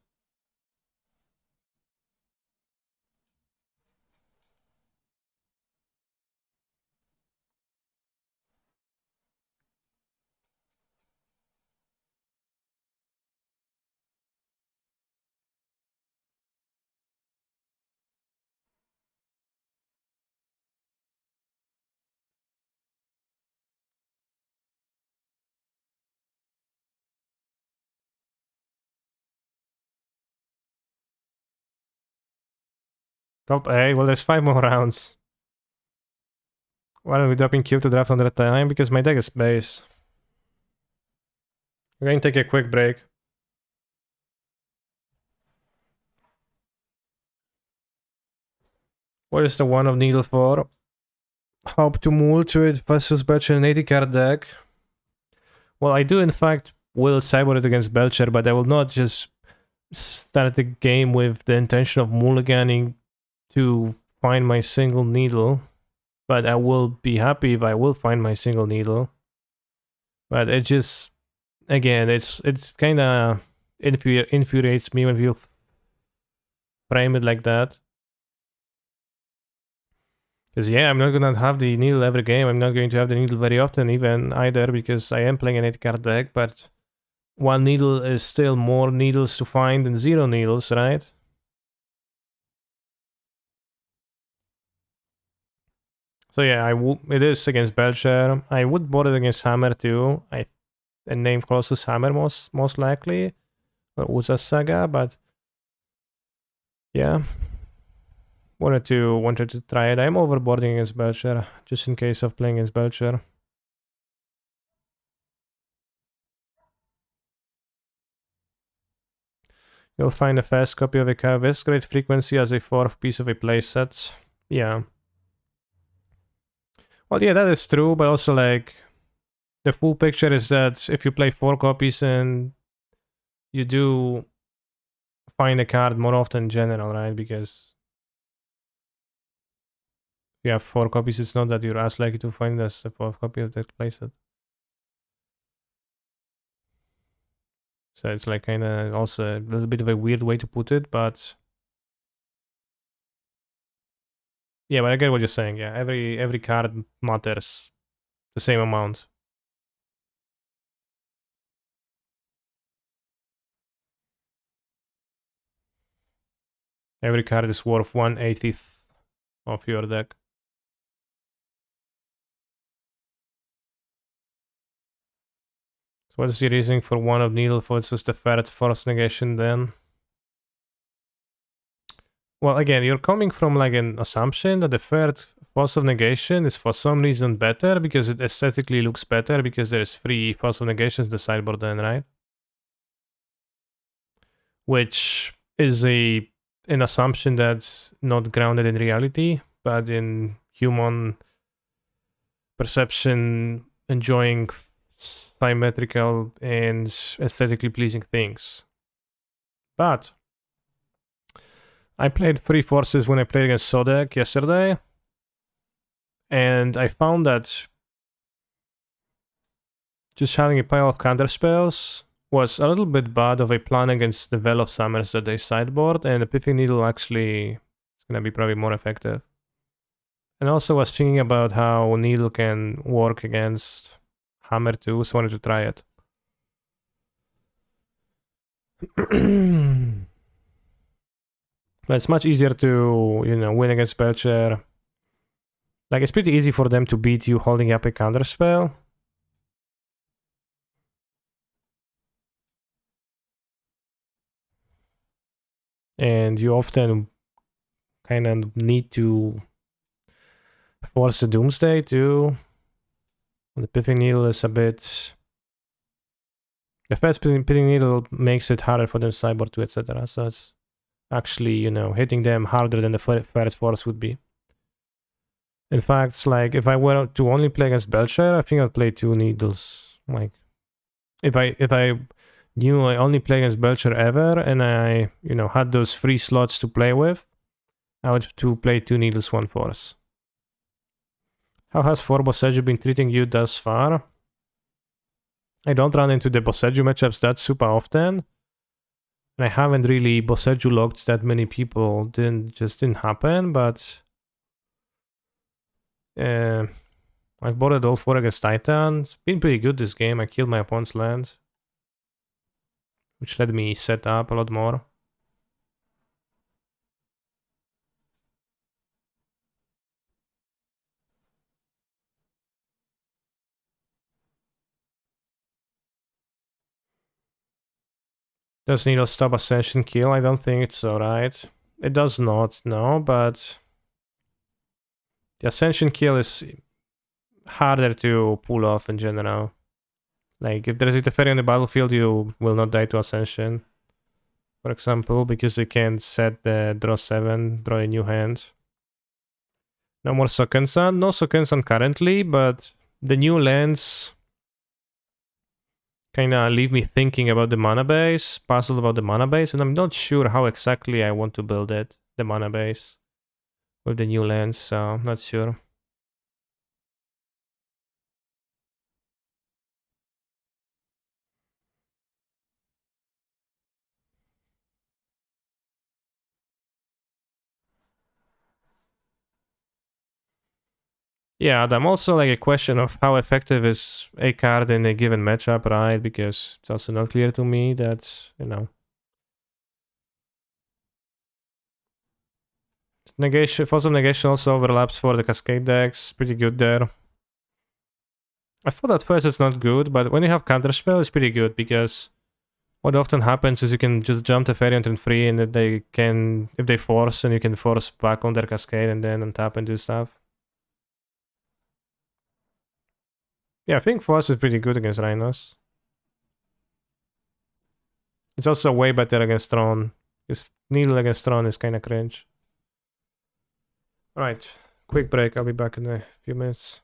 Top A. Well, there's 5 more rounds. Why don't we dropping Cube to draft under time? Because my deck is base. We're going to take a quick break. What is the one of Needle for? Hope to Multitude versus Belcher an 80 card deck. Well, I do in fact will cyber it against Belcher, but I will not just start the game with the intention of mulliganing to find my single needle. But I will be happy if I will find my single needle. But it just, again, it's kind of infuriates me when people frame it like that. Because yeah, I'm not gonna have the needle every game. I'm not going to have the needle very often even either, because I am playing an 8-card deck, but one needle is still more needles to find than 0 needles, right? So yeah, it is against Belcher. I would board it against Hammer too. A name close to Hammer most likely, or Uza Saga, but yeah, wanted to try it. I'm overboarding against Belcher just in case of playing against Belcher. You'll find a fast copy of a card with great frequency as a fourth piece of a playset. Yeah. Well, yeah, that is true, but also like the full picture is that if you play 4 copies and you do find a card more often in general, right? Because if you have 4 copies, it's not that you're as likely to find as a fourth copy of that playset. So it's like kind of also a little bit of a weird way to put it, but yeah, but I get what you're saying. Yeah, every card matters the same amount. Every card is worth 1/80th of your deck. So what is the reasoning for one of needle versus the ferret force negation then? Well, again, you're coming from like an assumption that the ferret force of negation is for some reason better because it aesthetically looks better because there is 3 force of negations in the sideboard then, right? Which is an assumption that's not grounded in reality, but in human perception, enjoying symmetrical and aesthetically pleasing things. But I played 3 forces when I played against Sodek yesterday, and I found that just having a pile of counter spells was a little bit bad of a plan against the Well of Summers that they sideboard, and the Piffing Needle actually is gonna be probably more effective. And also was thinking about how Needle can work against Hammer too, so I wanted to try it. But it's much easier to, win against Belcher. Like, it's pretty easy for them to beat you holding up a counter spell. And you often kind of need to force the Doomsday too. The Piffing Needle is a bit... The fast Piffing Needle makes it harder for them to sideboard too, etc. So it's actually, hitting them harder than the Ferret Force would be. In fact, it's like, if I were to only play against Belcher, I think I'd play 2 Needles. Like, if I knew I only play against Belcher ever, and I, had those 3 slots to play with, I would to play 2 Needles, 1 Force. How has 4 Boseiju been treating you thus far? I don't run into the Boseiju matchups that super often. And I haven't really Boseiju logged that many people. Didn't happen, but I've bought it all 4 against Titan. It's been pretty good this game. I killed my opponent's land, which let me set up a lot more. Does Needle stop Ascension kill? I don't think it's alright. It does not, no, but the Ascension kill is harder to pull off in general. Like, if there's a Teferi on the battlefield, you will not die to Ascension, for example, because you can set the draw 7, draw a new hand. No more Sokensan. No Sokensan currently, but the new lands kind of leave me thinking about the mana base, puzzled about the mana base, and I'm not sure how exactly I want to build it, the mana base, with the new lands, so I'm not sure. Yeah, I'm also like a question of how effective is a card in a given matchup, right? Because it's also not clear to me that, you know. Negation, Fossil Negation also overlaps for the Cascade decks. Pretty good there. I thought at first it's not good, but when you have Counterspell, it's pretty good because what often happens is you can just jump the Variant in free and if they force, and you can force back on their Cascade and then untap and do stuff. Yeah, I think Force is pretty good against Rhinos. It's also way better against Throne. Because Needle against Throne is kinda cringe. Alright, quick break, I'll be back in a few minutes.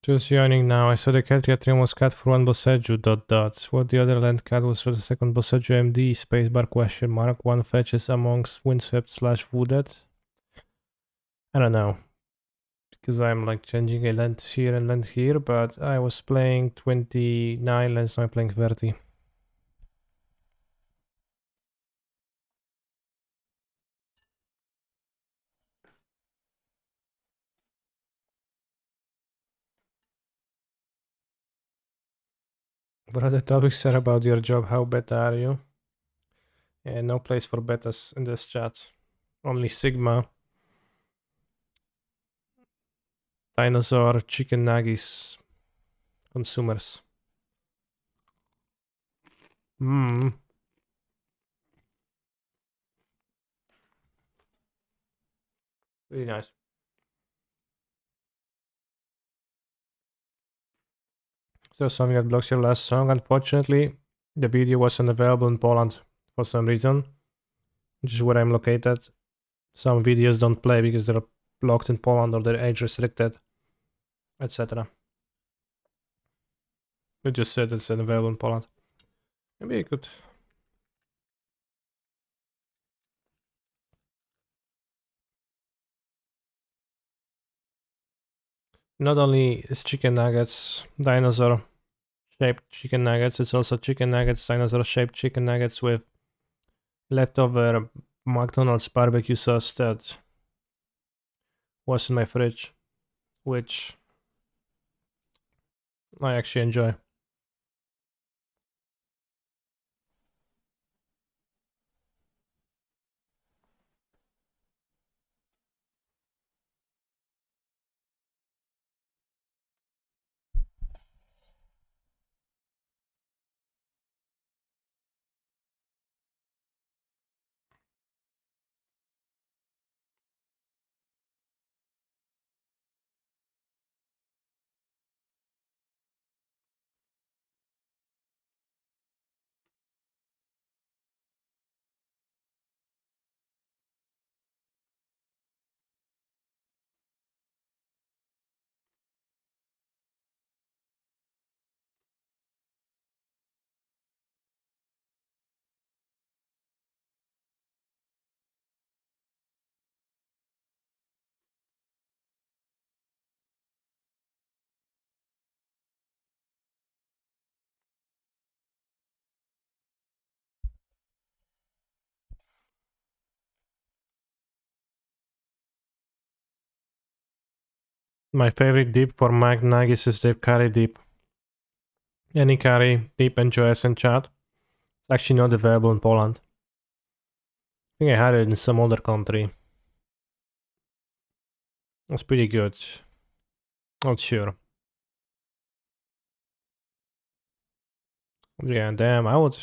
Just joining now. I saw the Keltriatrium was cut for one Boseju, dot dot. What the other land cut was for the second Boseju MD, spacebar question mark. One fetches amongst windswept slash wooded. I don't know. Because I'm like changing a land here and land here, but I was playing 29 lands, now I'm playing 30. What are the topics are about your job? How beta are you? Yeah, no place for betas in this chat. Only Sigma, Dinosaur, Chicken Nuggies, consumers. Mmm. Really nice. So something that blocks your last song. Unfortunately, the video wasn't available in Poland for some reason, which is where I'm located. Some videos don't play because they're blocked in Poland or they're age restricted, etc. They just said it's available in Poland. Maybe I could. Not only is chicken nuggets dinosaur shaped chicken nuggets, it's also chicken nuggets, dinosaur shaped chicken nuggets with leftover McDonald's barbecue sauce that was in my fridge, which I actually enjoy. My favorite dip for Mac Nuggets is the curry dip. Any curry dip enjoys in chat. It's actually not available in Poland. I think I had it in some other country. It's pretty good. Not sure. Yeah, damn, I would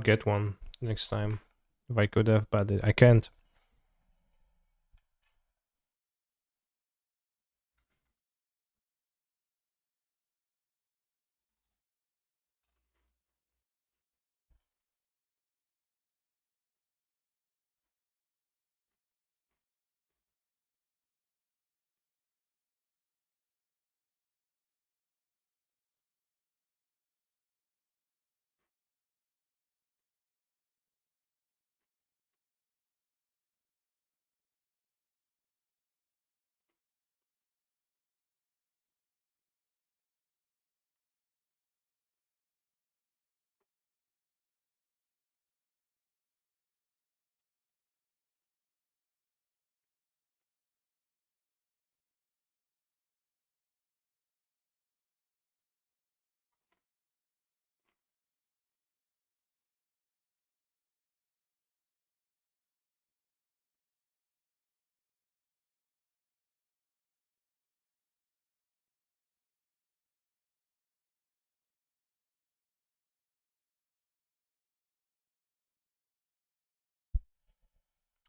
get one next time if I could have, but I can't.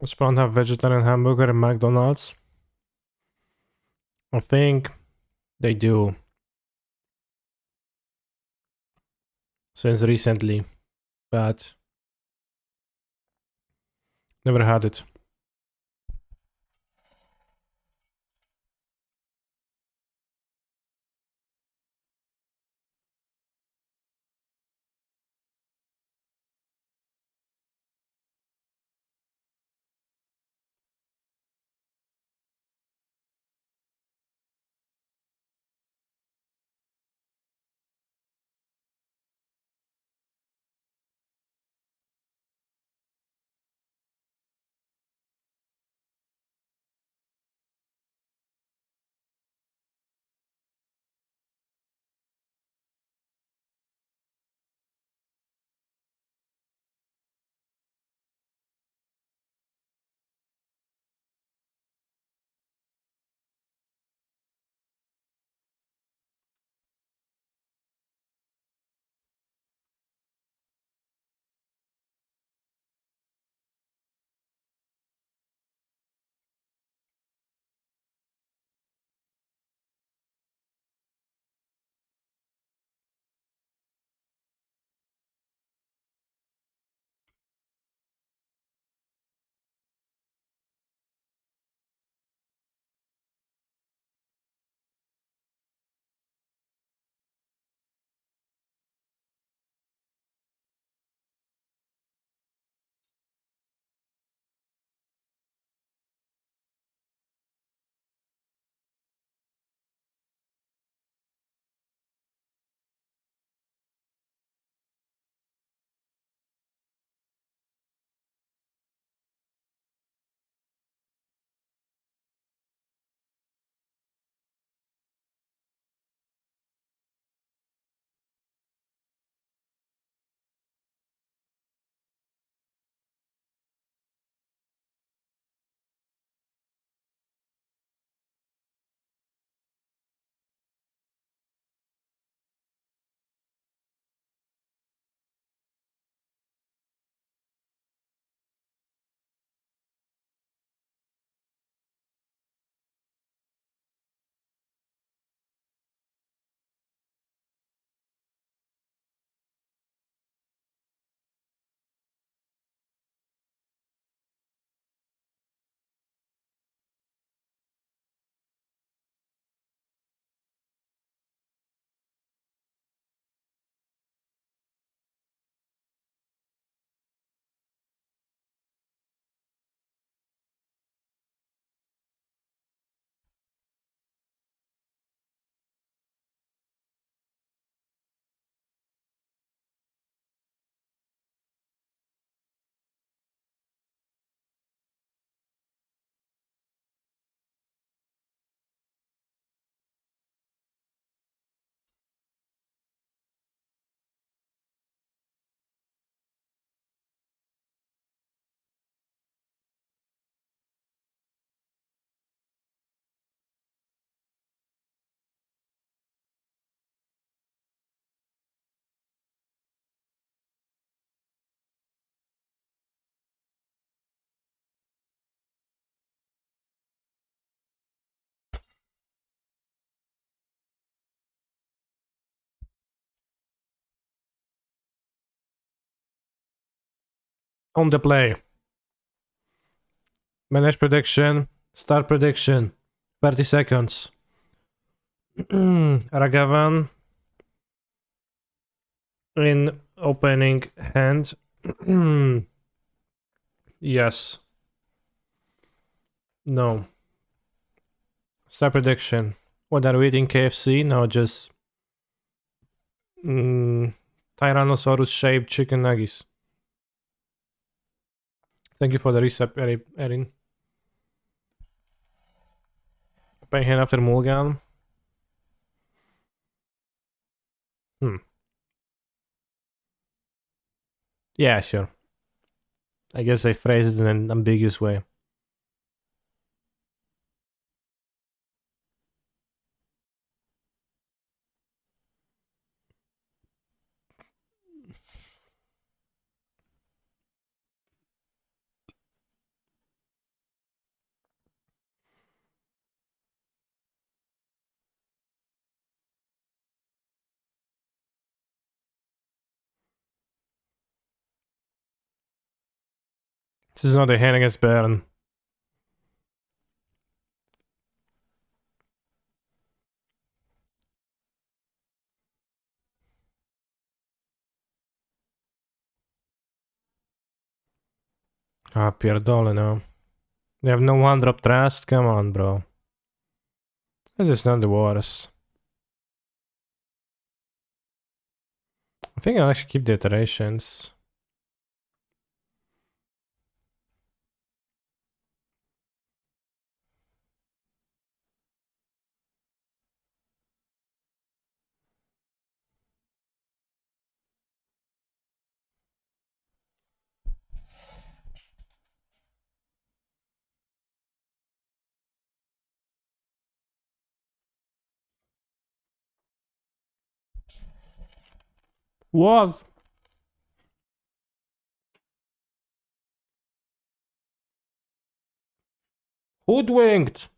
Spawn have vegetarian hamburger in McDonald's? I think they do. Since recently, but never had it. On the play. Manage prediction. Start prediction. 30 seconds. Ragavan in opening hand. Yes. No. Start prediction. What are we eating? KFC? No, just Tyrannosaurus shaped chicken nuggets. Thank you for the recipe, Erin. Opening hand after Mulligan. Yeah, sure. I guess I phrased it in an ambiguous way. This is not a hand against Baron. Ah, pierdolę, no. You have no one-drop trust? Come on, bro. This is not the worst. I think I'll actually keep the iterations. What? Hoodwinked!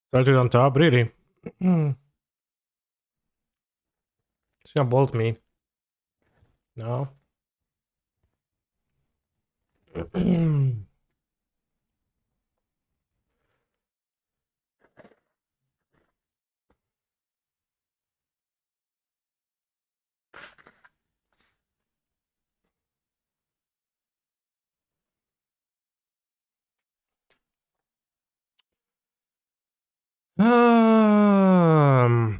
Started on top, really? She's gonna bolt me. No. um,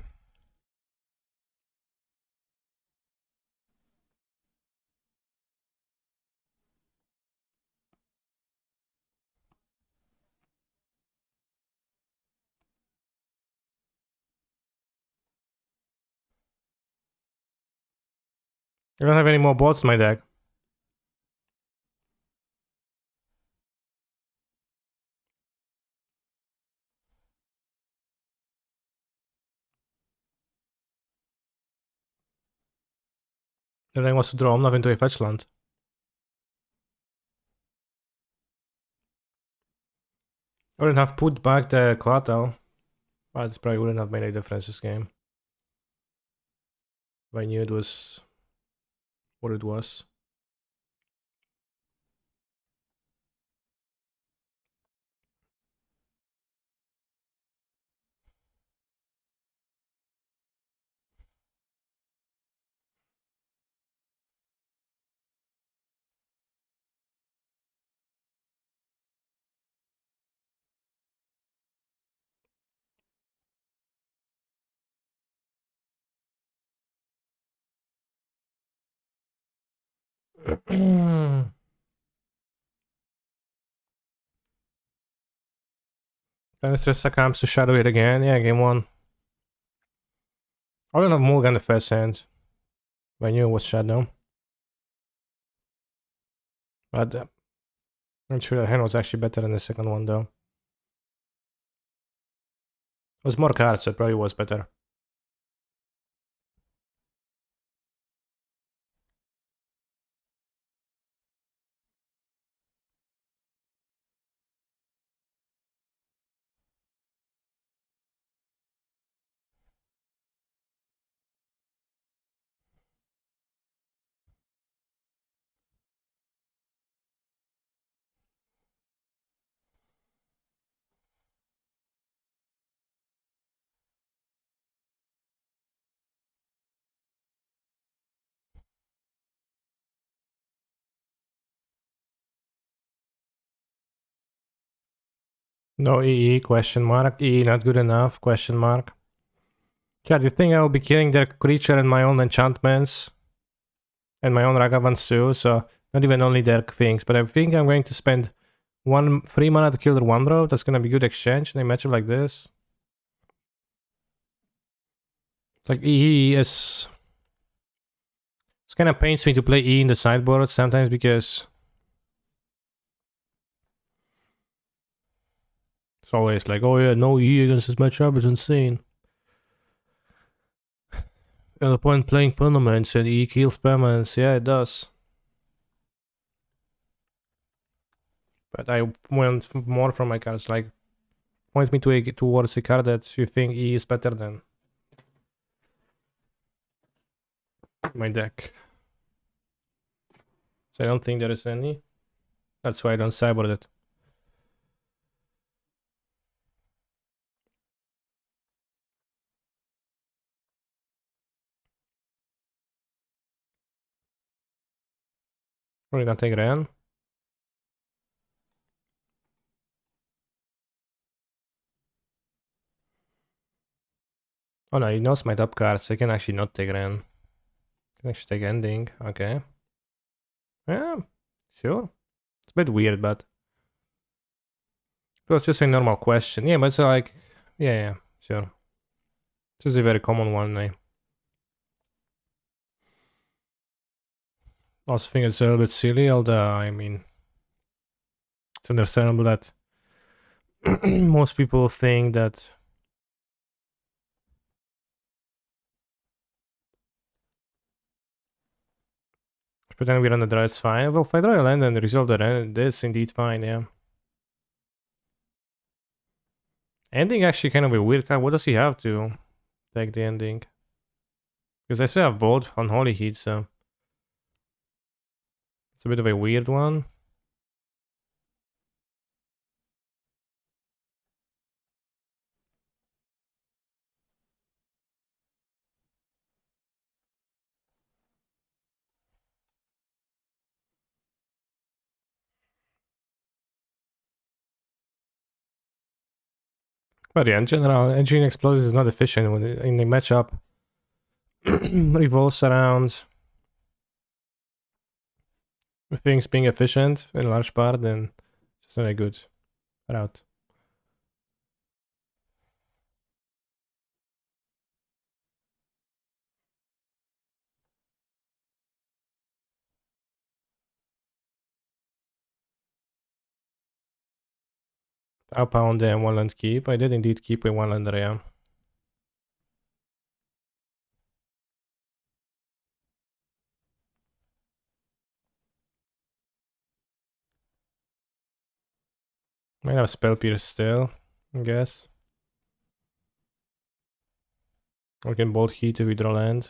I don't have any more bolts in my deck. The ring wants to draw Omnav into a fetch land. I wouldn't have put back the Coatl, but it probably wouldn't have made any difference this game. If I knew it was what it was. Fenestressa comes to shadow it again. Yeah, game one. I wouldn't have mulligan the first hand. If I knew it was shadow. But I'm sure that hand was actually better than the second one though. It was more cards, so it probably was better. No EE, question mark. EE not good enough, question mark. Yeah, do you think I'll be killing their creature and my own enchantments? And my own Ragavans too, so not even only their things, but I think I'm going to spend 3 mana to kill their 1-drop. That's gonna be good exchange in a matchup like this. Like EE is... It kind of pains me to play E in the sideboard sometimes because... It's always like, oh yeah, no E against this matchup is insane. At the point playing permanents and E kills permanents, yeah it does. But I want more from my cards, like point me towards a card that you think E is better than my deck. So I don't think there is any. That's why I don't sideboard it. Probably not take Ren. Oh no, he knows my top cards, so I can actually not take Ren. I can actually take Ending, okay. Yeah, sure. It's a bit weird, but... It was just a normal question. Yeah, but it's like... Yeah, sure. This is a very common one, I also think it's a little bit silly, although, I mean... It's understandable that... most people think that... Pretend we run the draw, it's fine. Well, if I draw a land and resolve the land, it is indeed fine, yeah. Ending actually kind of a weird card. What does he have to take the ending? Because I still have both on Holy Heat, so it's a bit of a weird one. But yeah, in general, Engine Explosive is not efficient when in the matchup. Revolves around things being efficient in large part, then it's not a good route. Pow Pound and one land keep. I did indeed keep a one lander, yeah. Might have Spell Pierce still, I guess. Or can Bolt Heat to withdraw land.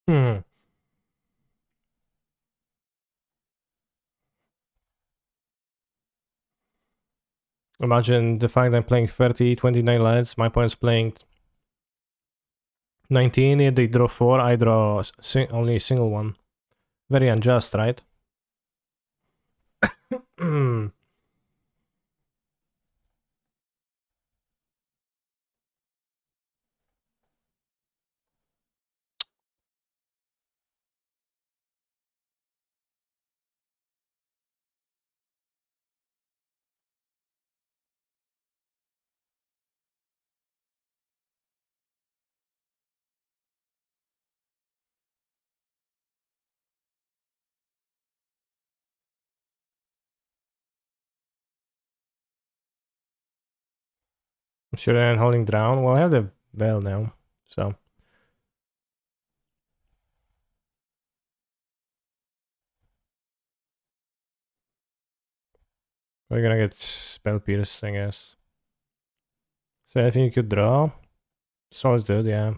Hmm. Imagine the fact I'm playing 30, 29 lands, my opponent's playing 19, they draw 4, I draw only a single one. Very unjust, right? Sure, I'm holding down. Well, I have the Veil now, so. We're gonna get Spell Pierce, I guess. So I think you could draw. Solid dude, yeah.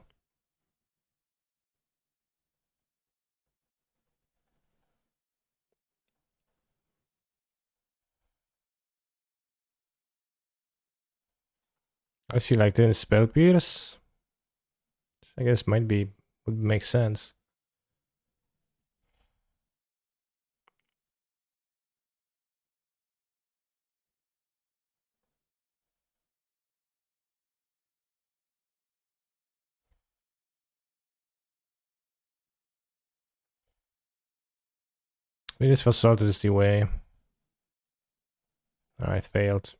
I see like doing Spell Pierce. I guess would make sense. We just Facade is the way. Alright, failed.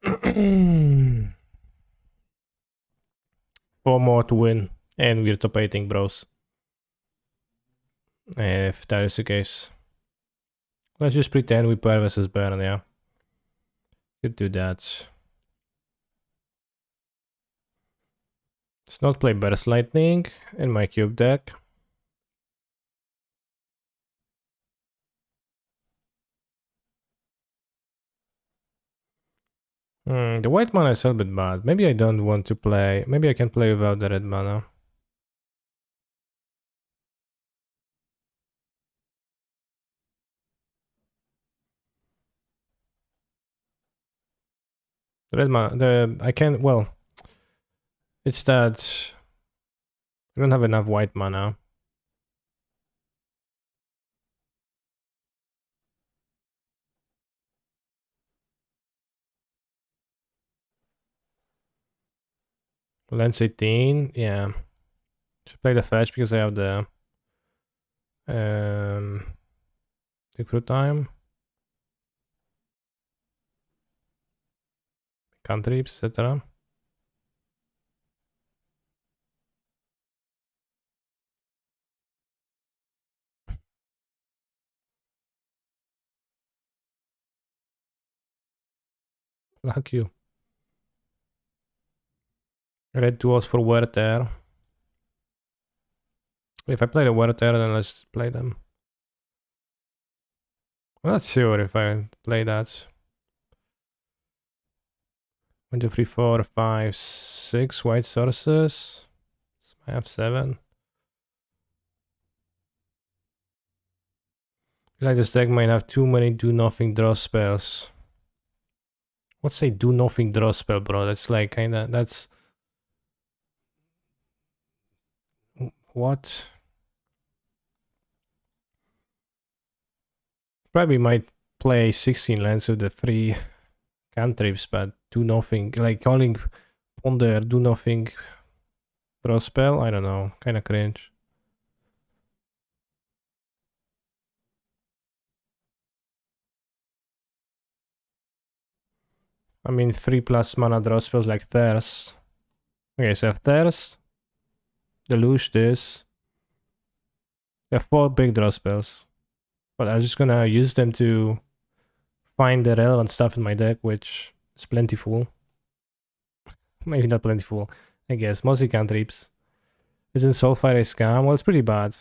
4 more to win. And we're top 8, bros. If that is the case. Let's just pretend we pair versus Burn, yeah. Could do that. Let's not play Burst Lightning in my cube deck. The white mana is a little bit bad. Maybe I don't want to play. Maybe I can play without the red mana. The red mana. I can. Well, it's that I don't have enough white mana. Lens 18. Yeah. Should play the fetch because I have the Take fruit time. cantrips, etc. Luck you. Red duels for wear there. If I play the wear there, then let's play them. I'm not sure if I play that. 1, 2, 3, 4, 5, 6 white sources. I have 7. Like this deck might have too many do nothing draw spells. What's a do nothing draw spell, bro? That's like kinda that's what? Probably might play 16 lands with the 3 cantrips, but do nothing. Like calling Ponder do nothing draw spell? I don't know. Kinda cringe. I mean 3+ mana draw spells like Thirst. Okay, so I have Thirst, Deluge this. I have 4 big draw spells. But I'm just gonna use them to find the relevant stuff in my deck, which is plentiful. Maybe not plentiful, I guess. Mostly cantrips. Isn't Soulfire a scam? Well, it's pretty bad,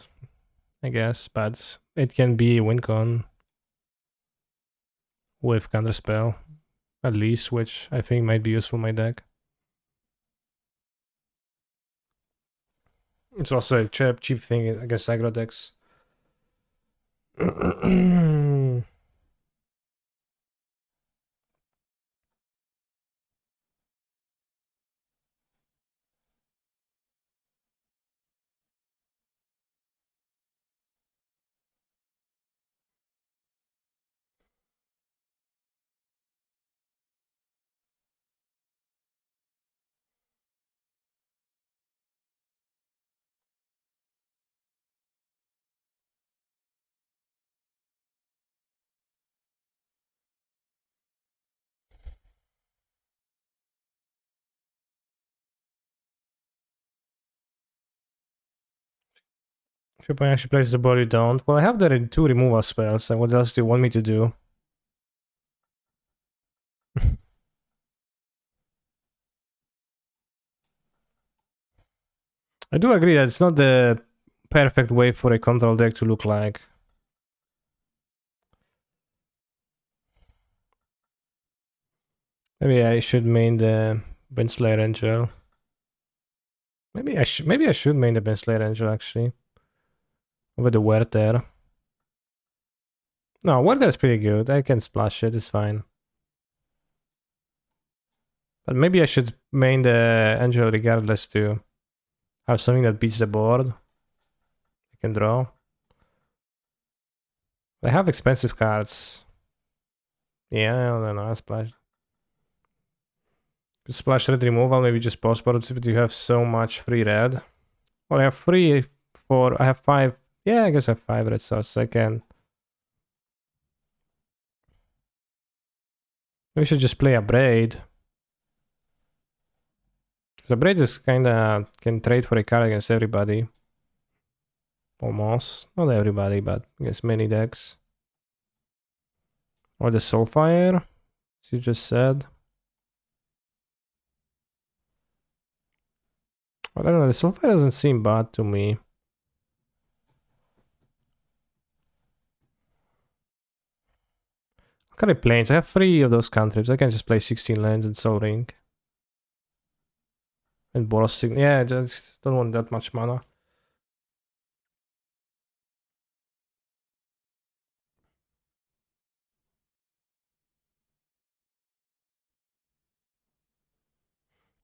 I guess, but it can be a win con with counterspell, at least, which I think might be useful in my deck. It's also a cheap thing against aggro decks. If I actually place the body down. Well, I have the 2 removal spells, and what else do you want me to do? I do agree that it's not the perfect way for a control deck to look like. Maybe I should main the Benslayer Angel. Maybe I should main the Benslayer Angel actually. Over the Werther. No, Werther is pretty good. I can splash it, it's fine. But maybe I should main the Angel regardless to have something that beats the board. I can draw. I have expensive cards. Yeah, I don't know, I splash. Splash red removal, maybe just post board, but you have so much free red. Well, I have 3, 4, I have 5. Yeah, I guess I have 5 red sources. I can. We should just play a Braid. Because a Braid is kinda can trade for a card against everybody. Almost. Not everybody, but I guess many decks. Or the Soulfire, as you just said. I don't know, the Soulfire doesn't seem bad to me. What kind of planes? I have 3 of those cantrips. I can just play 16 lands and Soul Ring. And Boros Sign. Yeah, I just don't want that much mana.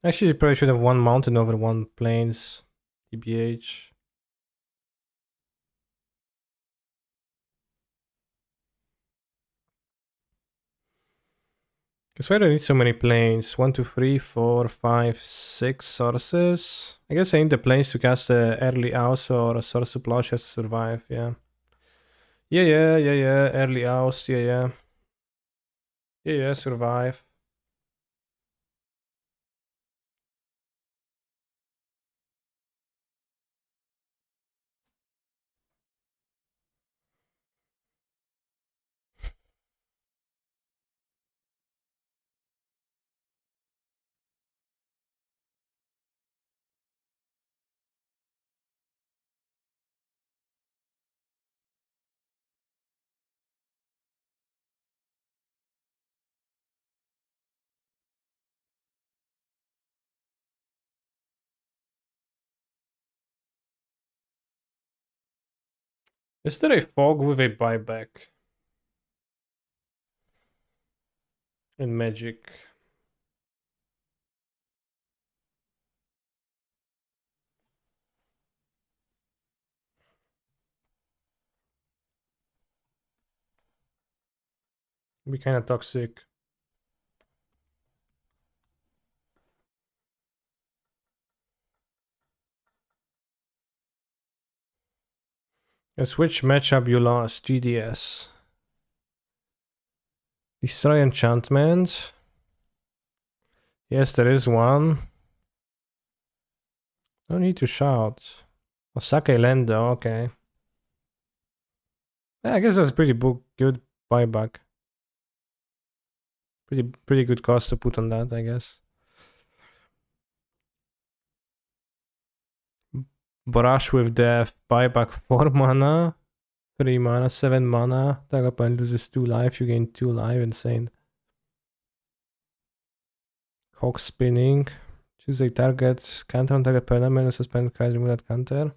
Actually, you probably should have 1 mountain over 1 plains. TBH. Because why do I need so many planes? 1, 2, 3, 4, 5, 6 sources. I guess I need the planes to cast the early house or a source to Plowshare to survive, yeah. Yeah. Early house, yeah. Yeah, survive. Is there a fog with a buyback in Magic? Be kind of toxic. Guess which matchup you lost? GDS. Destroy enchantment. Yes, there is one. No need to shout. Osake Lendo, okay. Yeah, I guess that's pretty good buyback. Pretty good cost to put on that, I guess. Brush with Death, buyback 4 mana, 3 mana, 7 mana. Target opponent loses 2 life, you gain 2 life, insane. Hawk spinning. Choose a target, counter on target permanent, suspend card, remove that counter.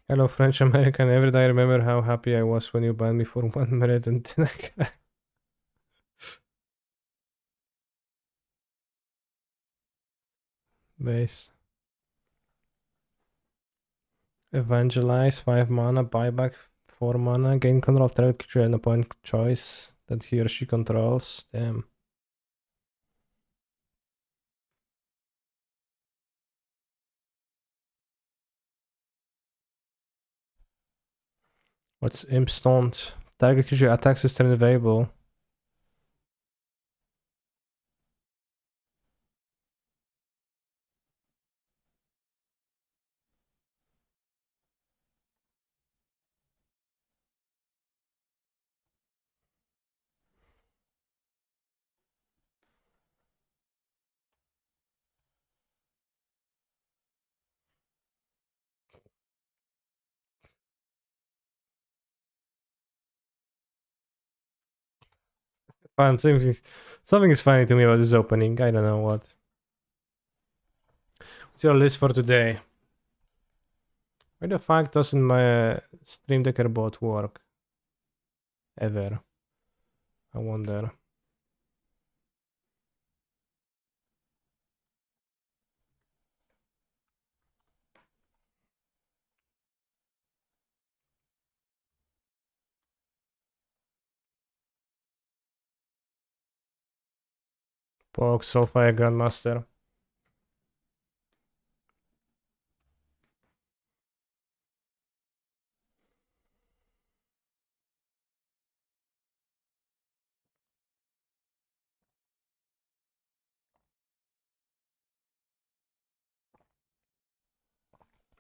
Hello, French American. Every day I remember how happy I was when you banned me for 1 minute and then base. Evangelize, 5 mana, buyback 4 mana, gain control of target creature and opponent choice that he or she controls. Damn. What's Imp Stunt? Target creature attacks is turn available. Fine, something is funny to me about this opening. I don't know what. What's your list for today? Why the fuck doesn't my Stream Decker bot work? Ever. I wonder. Pog, Soulfire Grandmaster.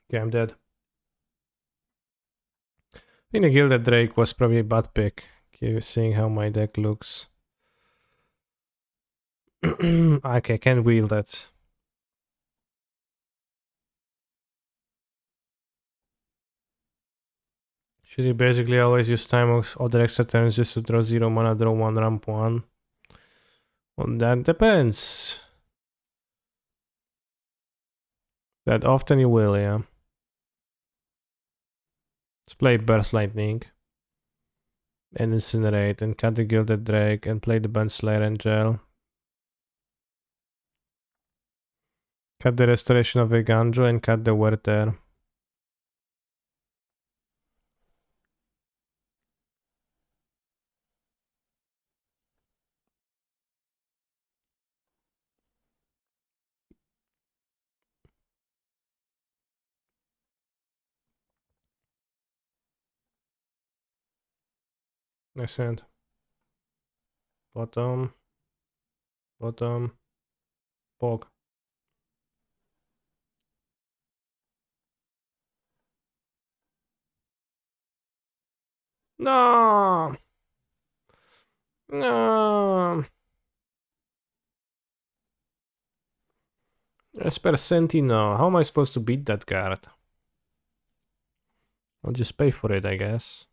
Okay, I'm dead. I think the Gilded Drake was probably a bad pick. Okay, seeing how my deck looks. Okay, can't wield that. Should you basically always use time of other extra turns just to draw 0 mana, draw 1, ramp 1? Well, that depends. That often you will, yeah. Let's play Burst Lightning. And Incinerate, and cut the Gilded Drake, and play the Band Slayer Angel. Cut the Restoration of Veganjo, and cut the Werther. Nice hand. Bottom. Bottom. Pog. No! No! Esper Sentinel. How am I supposed to beat that card? I'll just pay for it, I guess.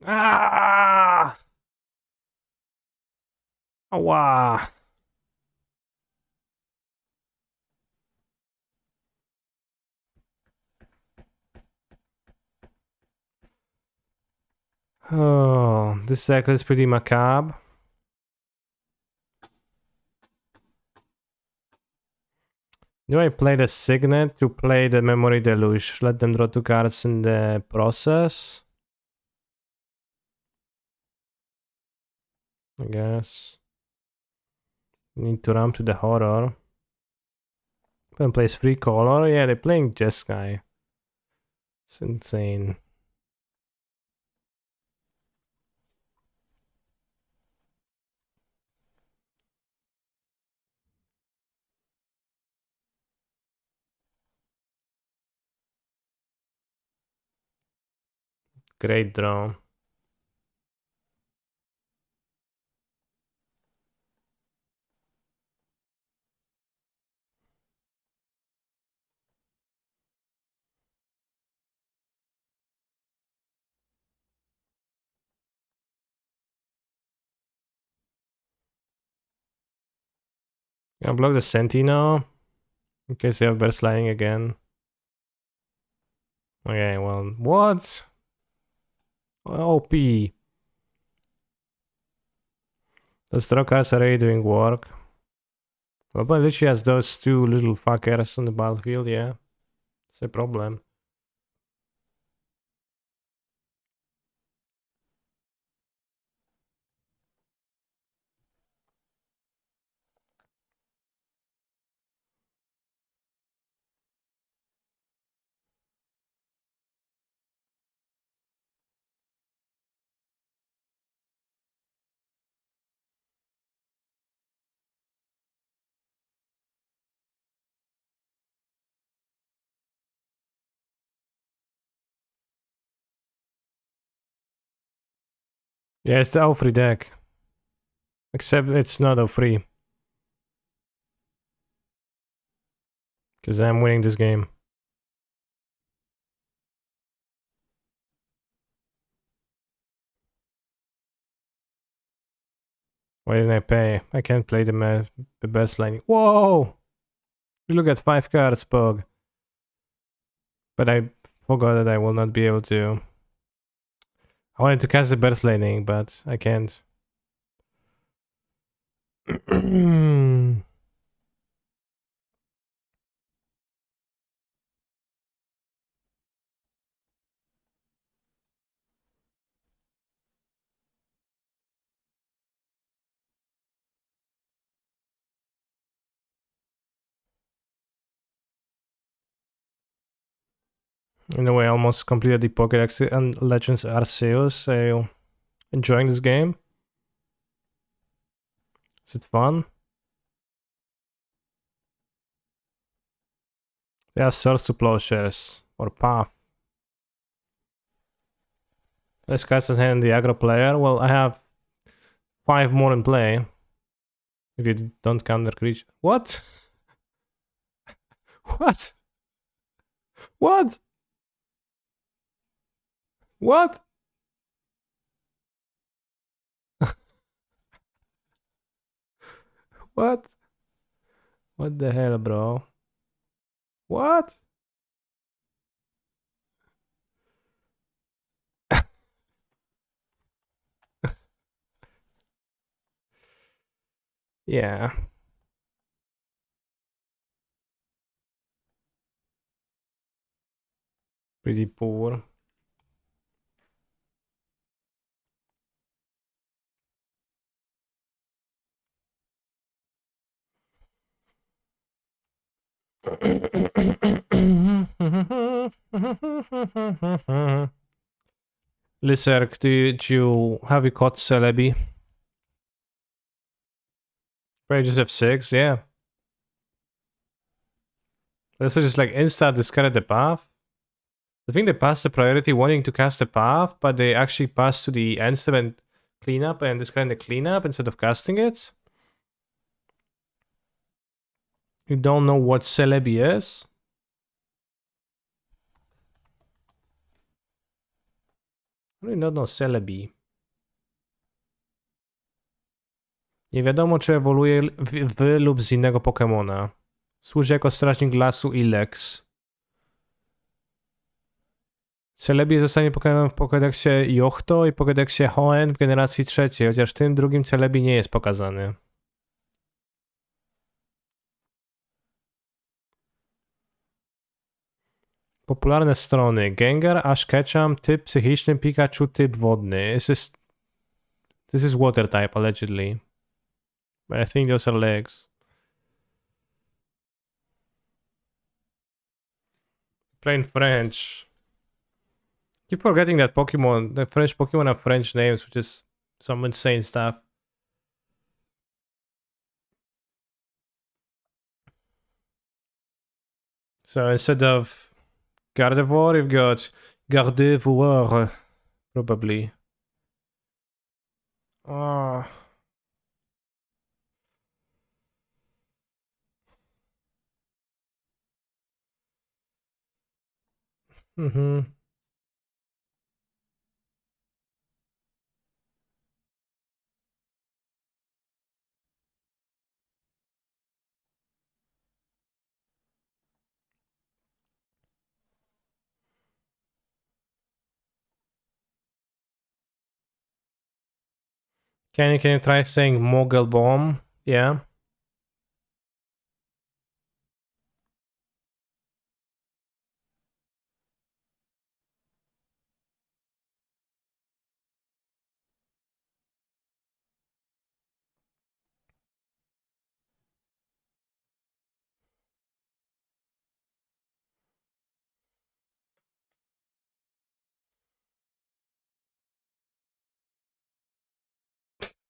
Ah! Aua! Oh, this cycle is pretty macabre. Do I play the Signet to play the Memory Deluge? Let them draw 2 cards in the process? I guess. Need to ramp to the horror. Then plays free color. Yeah, they're playing Jeskai. It's insane. Great draw. I'll block the Sentinel in case they have bear sliding again. Okay, well, what? OP. Those draw cards are already doing work. Well, but literally has those 2 little fuckers on the battlefield, yeah. It's a problem. Yeah, it's the all-free deck. Except it's not all-free. Because I'm winning this game. Why didn't I pay? I can't play the best line. Whoa! You look at 5 cards, Pog. But I forgot that I will not be able to. I wanted to cast the burst lightning, but I can't. In a way, I almost completed the Pokédex and Legends Arceus, so enjoying this game. Is it fun? There are Swords to Plowshares or Path. Let's cast his hand the aggro player. Well, I have 5 more in play. If you don't count the creature. What? What? What? What? What? What the hell, bro? What? Yeah. Pretty poor. Lizard, did you have you caught Celebi? Pages F6, yeah. This is just like insta discarded the path. I think they passed the priority wanting to cast the path, but they actually passed to the end step and cleanup and discarding the cleanup instead of casting it. You don't know what Celebi is? No, Celebi. Nie wiadomo, czy ewoluuje w lub z innego Pokemona. Służy jako strażnik lasu i Lex. Celebi zostanie Pokemonem w Pokédexie Johto i Pokédexie Hoenn w generacji trzeciej, chociaż w tym drugim Celebi nie jest pokazany. Popularne strony. Gengar, Ash Ketchum, typ psychiczny, Pikachu, typ wodny. This is water type, allegedly. But I think those are legs. Plain French. Keep forgetting that Pokemon, the French Pokemon have French names, which is some insane stuff. So instead of Gardevoir, you've got Gardevoir, probably. Oh. Mm-hmm. Can you try saying Mogul Bomb? Yeah.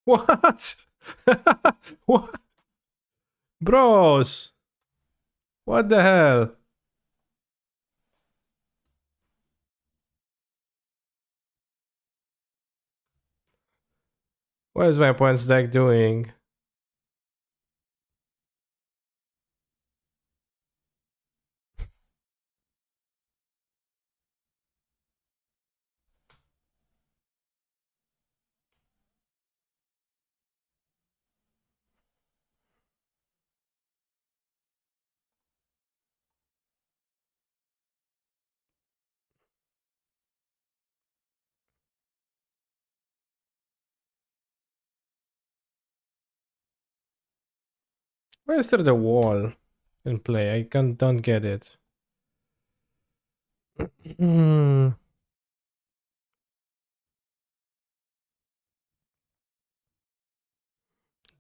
What? What? Bros! What the hell? What is my points deck doing? Why is there the wall in play? Don't get it. Hmm.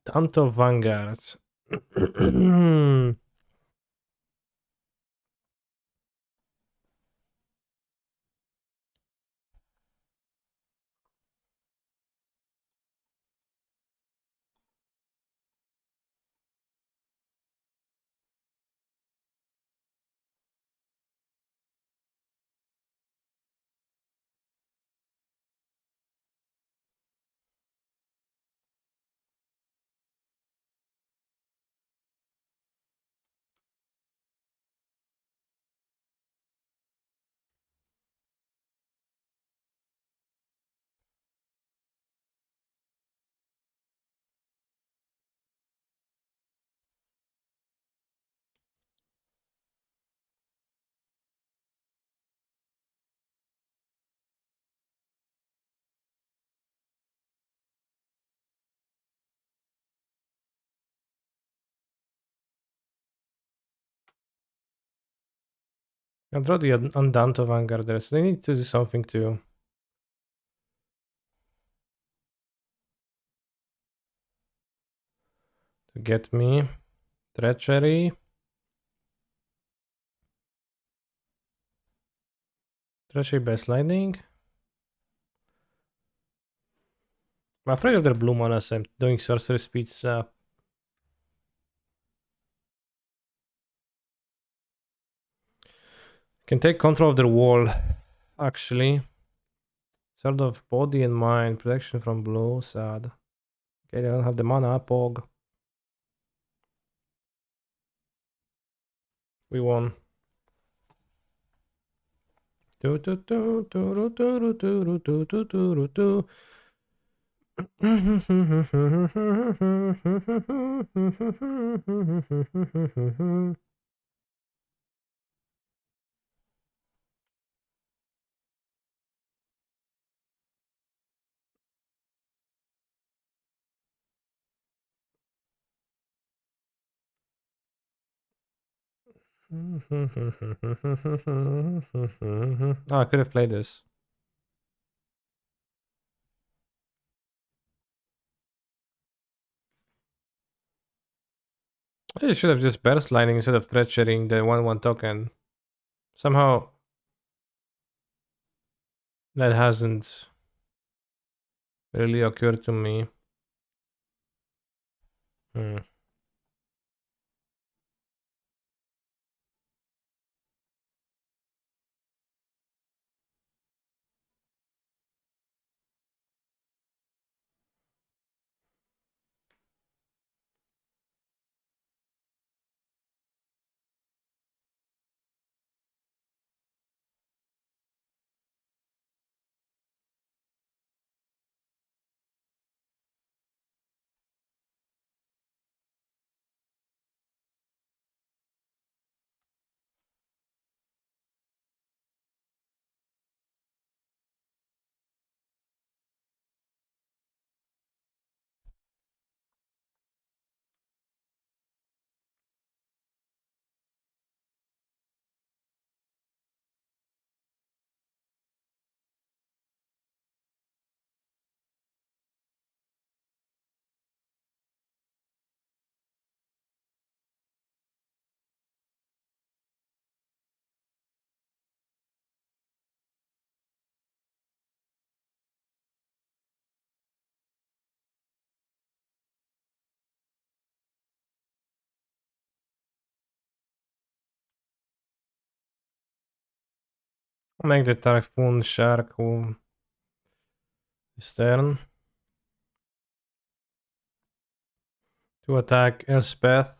Danto Vanguard. I draw the Undanto Vanguard there, so they need to do something to get me. Treachery. Treachery Best Lightning. I'm afraid of their blue mana, so I'm doing sorcery speed stuff. Can take control of their wall, actually. Sort of body and mind, protection from blue, sad. Okay, they don't have the mana, Pog. We won. Oh, I could have played this. I should have just burst lining instead of thread sharing the 1/1 token. Somehow that hasn't really occurred to me. Hmm. I'll make the Typhoon Shark who is turn to attack Elspeth.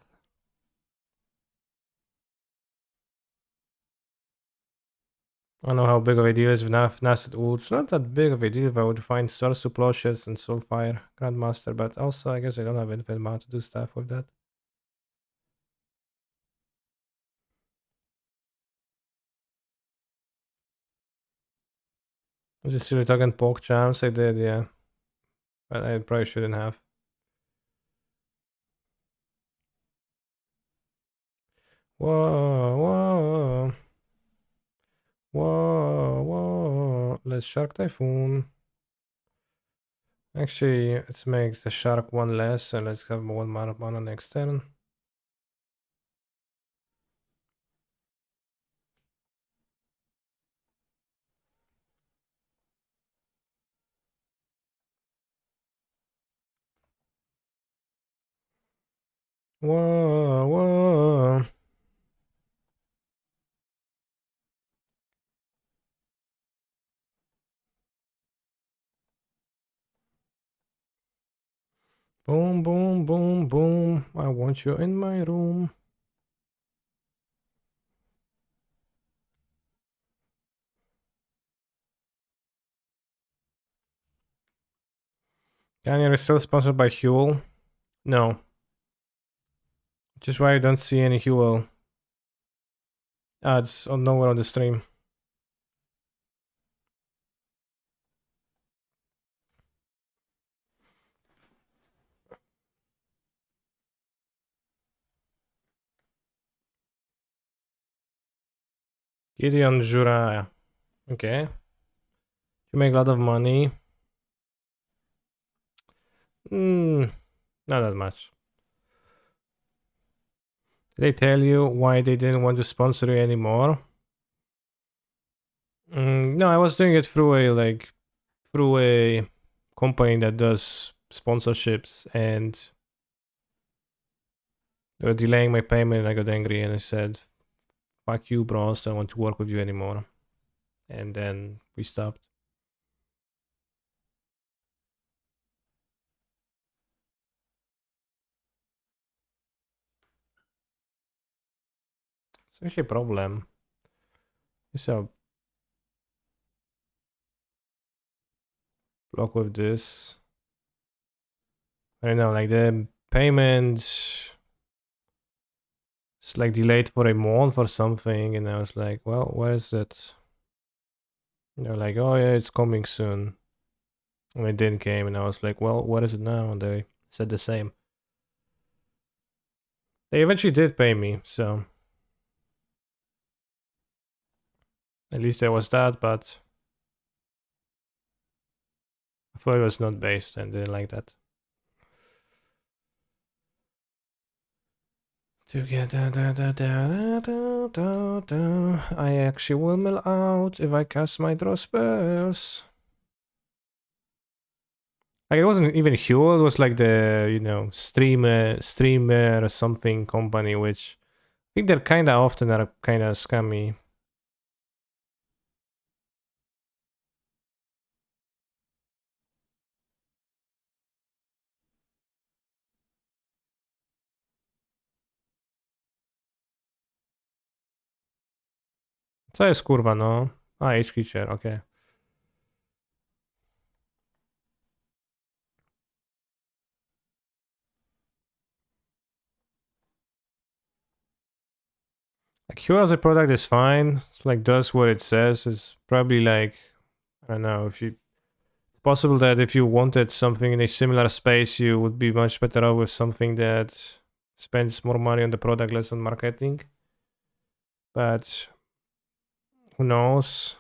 I don't know how big of a deal is with Nasted Wood. It's not that big of a deal if I would find Stars to Plowshares and Soulfire Grandmaster, but also I guess I don't have infinite amount to do stuff with that. I just really talking Poke Charms, I did, yeah. But I probably shouldn't have. Whoa, whoa. Whoa, whoa. Let's Shark Typhoon. Actually, let's make the Shark one less and let's have one mana next turn. Whoa, whoa. Boom, boom, boom, boom. I want you in my room. Canyon is still sponsored by Huel? No. Which is why I don't see any Huel ads on nowhere on the stream. Gideon Jura. Okay. You make a lot of money. Not that much. Did they tell you why they didn't want to sponsor you anymore? No, I was doing it through a company that does sponsorships, and they were delaying my payment, and I got angry and I said, "Fuck you, bros! I don't want to work with you anymore." And then we stopped. It's actually a problem. So block with this. I don't know, like the payment it's like delayed for a month or something, and I was like, well, where is it? And they're like, oh yeah, it's coming soon. And it didn't came, and I was like, well, what is it now? And they said the same. They eventually did pay me, so at least there was that, but I thought it was not based and didn't like that. I actually will mill out if I cast my draw spells. Like it wasn't even Huel, it was like the streamer or something company, which I think they're kinda often are kinda scammy. Co jest kurwa, no? A, Age Creature, okay. Like Huel as a product is fine. It's like does what it says. It's probably like I don't know, if you it's possible that if you wanted something in a similar space, you would be much better off with something that spends more money on the product, less on marketing. But who knows?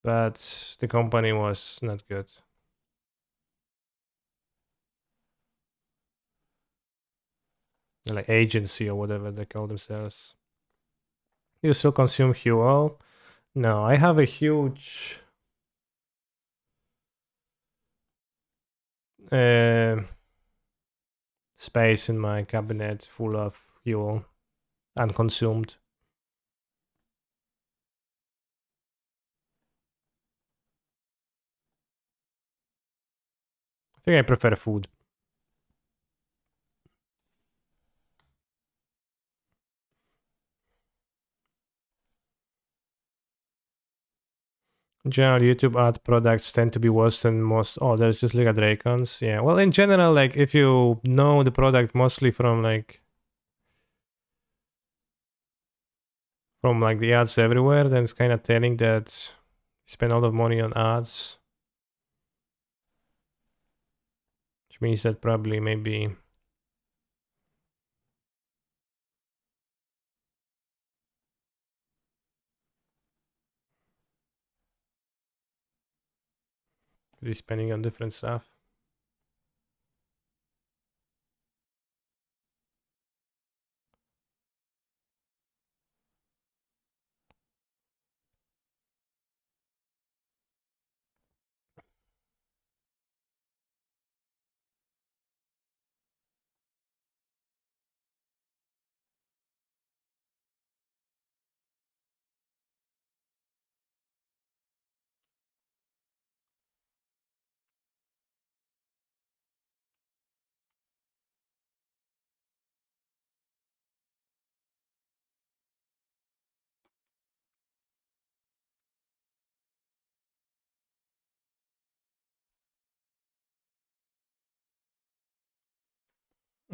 But the company was not good. Like agency or whatever they call themselves. You still consume Huel? No, I have a huge uh, space in my cabinet full of Huel unconsumed. I think I prefer food. In general, YouTube ad products tend to be worse than most others, just like at Raycons. Yeah, well, in general, like if you know the product mostly from like the ads everywhere, then it's kind of telling that you spend a lot of money on ads, which means that probably maybe you're spending on different stuff.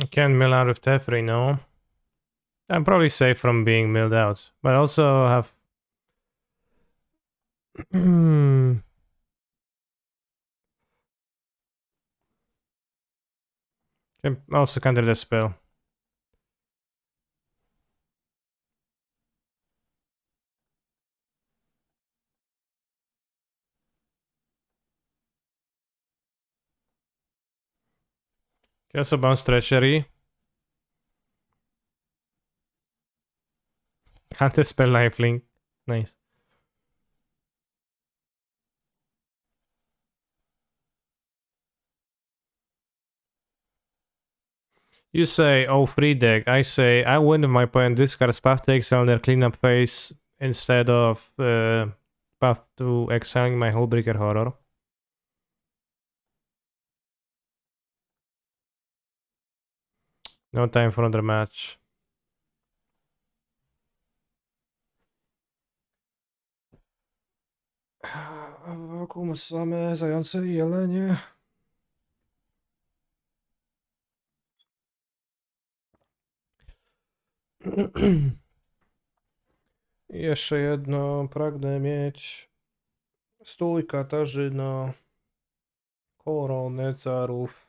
I can't mill out of Teferi, no. I'm probably safe from being milled out, but I also have. Can also counter the spell. Can also bounce treachery. Counter spell lifelink. Nice. You say, oh, free deck. I say, I win if my opponent discards path to exile their cleanup phase instead of path to exiling my Hullbreaker Horror. No time for another match. A wokół same zające i jelenie. I jeszcze jedno. Pragnę mieć stój Katarzyno, koronę carów,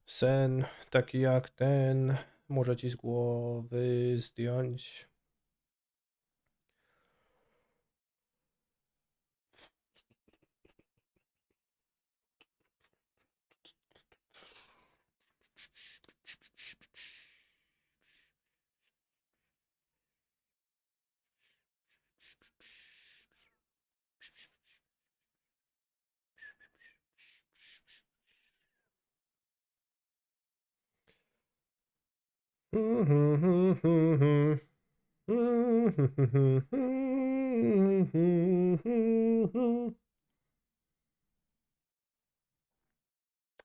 sen taki jak ten, może ci z głowy zdjąć.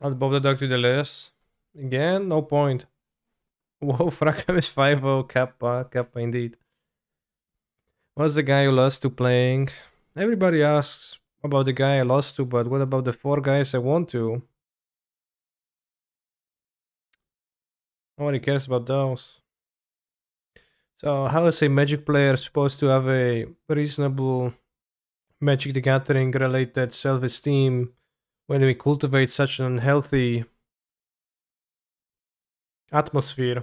Add Bob the Dog to the list. Again, no point. Whoa, Fracam is 5-0, Kappa indeed. What's the guy you lost to playing? Everybody asks about the guy I lost to, but what about the 4 guys I won to? Nobody cares about those. So how is a Magic player supposed to have a reasonable Magic the Gathering related self-esteem when we cultivate such an unhealthy atmosphere?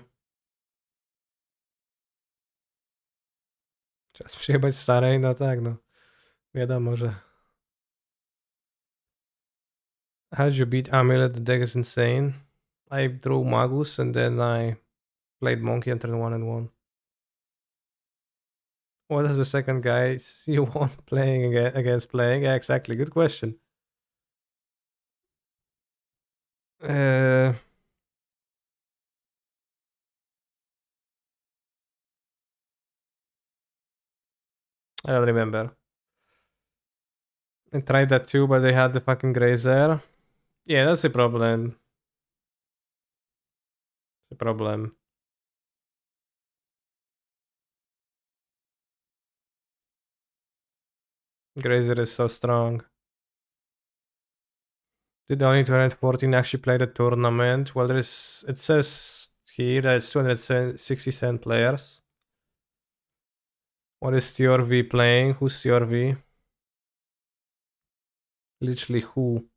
Czas przyjechać starej, no tak, no. Wiadomo, że... How did you beat Amulet? The deck is insane. I drew Magus and then I played Monkey and turned 1 and 1. What does the second guy you want playing against playing? Yeah, exactly. Good question. I don't remember. I tried that too, but they had the fucking Grazer. Yeah, that's a problem. It's a problem. Grazer is so strong. Did only 214 actually play the tournament? Well, it says here that it's 267 players. What is TRV playing? Who's TRV? Literally who?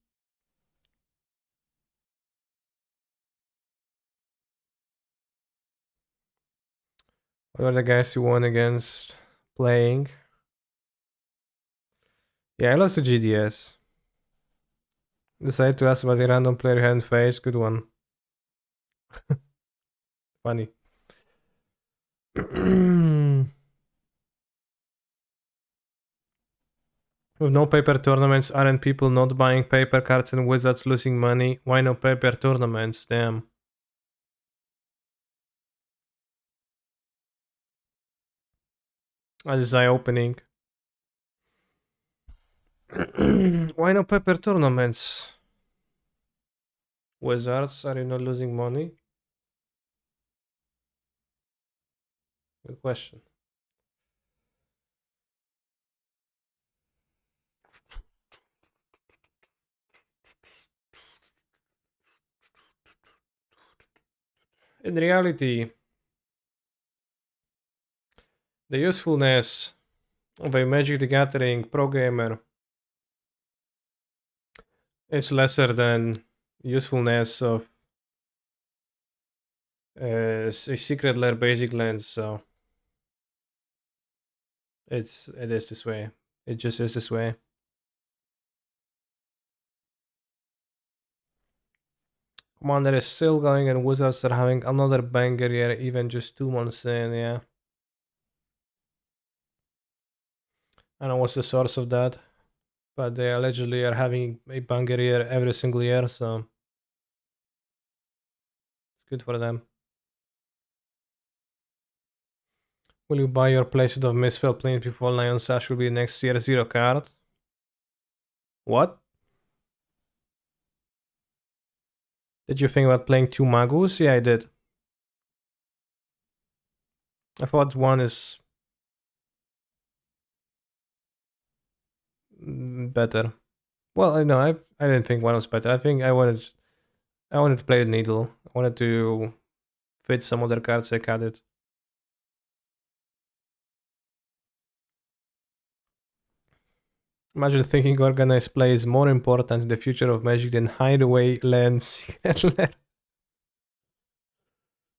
What are the guys you won against playing? Yeah, I lost to GDS. Decided to ask about the random player you hadn't faced. Good one. Funny. With no paper tournaments, aren't people not buying paper cards and wizards losing money? Why no paper tournaments? Damn. That is eye-opening. Why no paper tournaments? Wizards, are you not losing money? Good question. In reality, the usefulness of a Magic the Gathering pro gamer is lesser than usefulness of a secret lair basic lens, so it is this way. It just is this way. Commander is still going and Wizards are having another banger year even just 2 months in, yeah. I don't know what's the source of that, but they allegedly are having a banger year every single year, so it's good for them. Will you buy your playset of Misfell Plain before Lion Sash will be next year 0 card? What? Did you think about playing 2 Magus? Yeah, I did. I thought one is better. Well, no, I didn't think one was better. I think I wanted to play the needle. I wanted to fit some other cards. I cut it. Imagine thinking organized play is more important in the future of Magic than hideaway lands.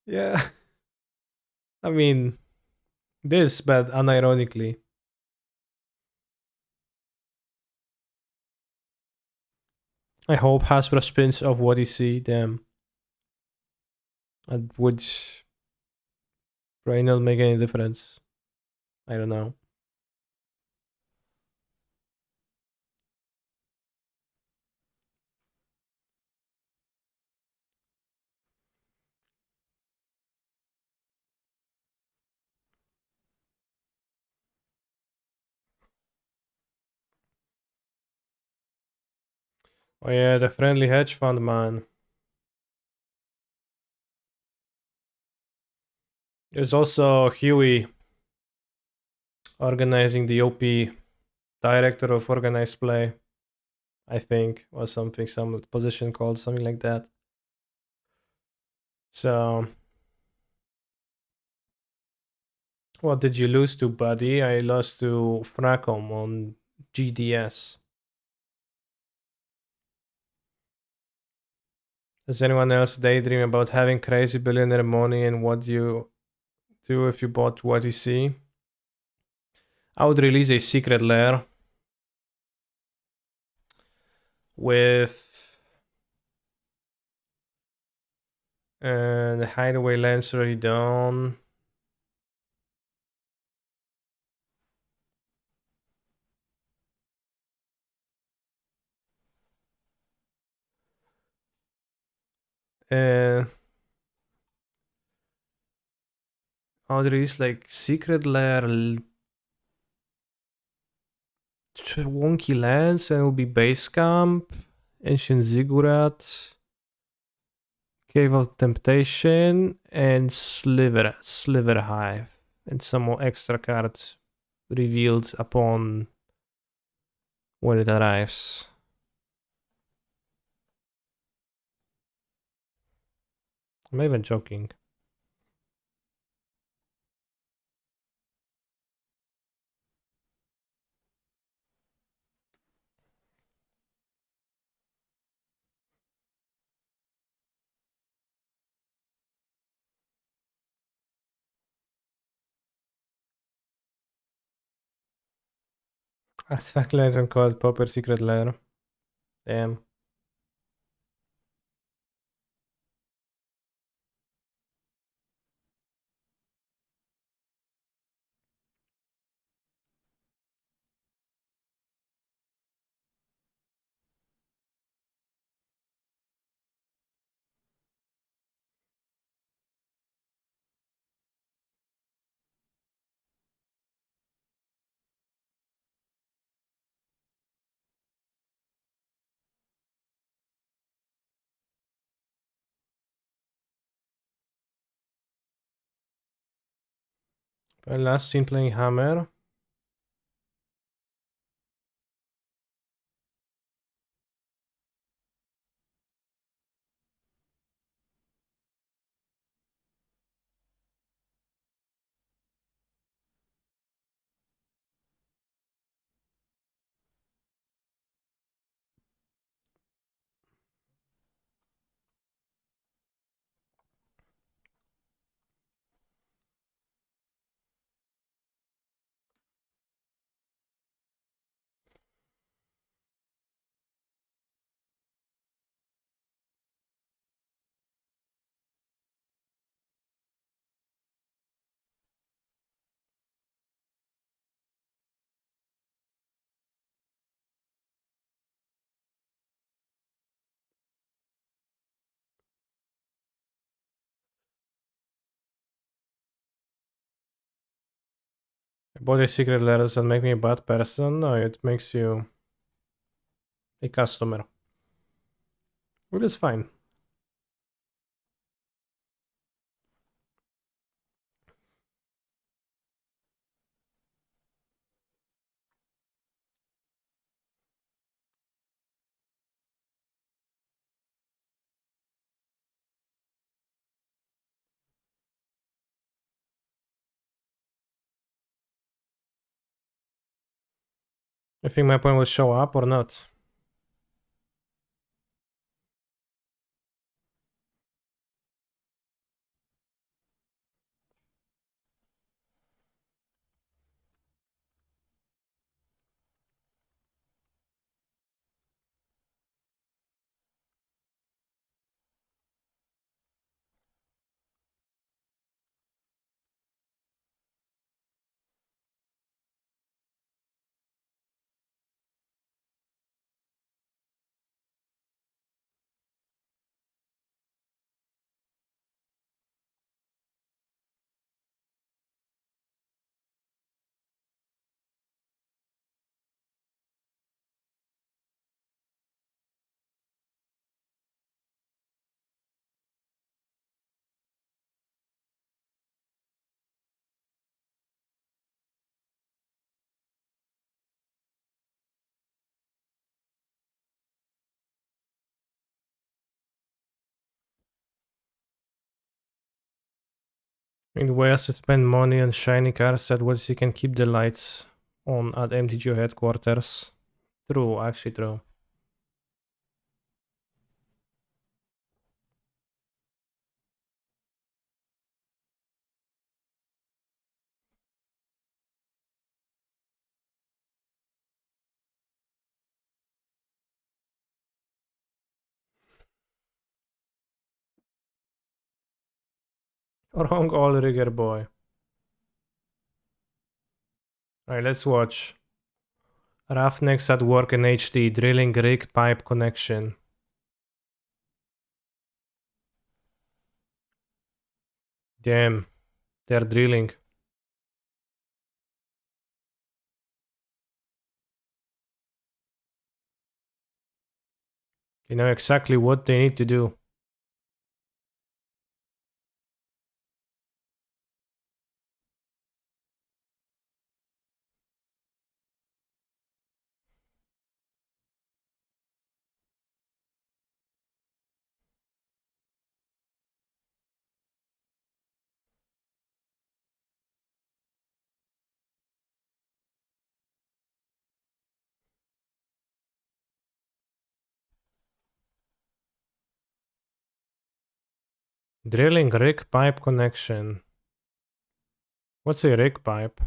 Yeah, I mean this, but unironically. I hope Hasbro spins off what you see. Damn, and would probably not make any difference. I don't know. Oh yeah, the friendly hedge fund man. There's also Huey organizing the OP, director of organized play. I think, or something, some position called something like that. So, what did you lose to, buddy? I lost to Fracom on GDS. Does anyone else daydream about having crazy billionaire money and what you do if you bought what you see? I would release a secret lair with the hideaway lens already done. Uh, I would release like secret lair, wonky lens, and it will be base camp, ancient ziggurat. Cave of Temptation and Sliver Hive, and some more extra cards revealed upon when it arrives. I'm even joking. Artifact Legend called Pauper Secret Lair. Damn. Last seen playing Hammer. I bought a Secret Lair. Does that make me a bad person? No, it makes you a customer. Which is fine. I think my point will show up or not. I mean, the way has to spend money on shiny cars said what he can keep the lights on at MTGO headquarters. True, actually true. Wrong all rigger boy. Alright, let's watch. Roughnecks at work in HD, drilling rig pipe connection. Damn, they're drilling. They know exactly what they need to do. Drilling rig pipe connection. What's a rig pipe?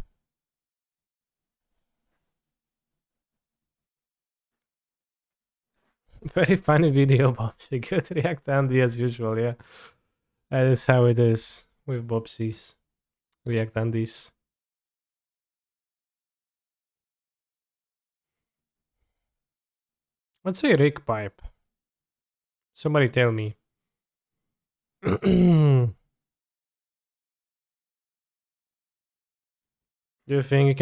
Very funny video, Bobsy. Good react Andy as usual, yeah. That is how it is with Bobsies. React Andy's. What's a rig pipe? Somebody tell me. Do you think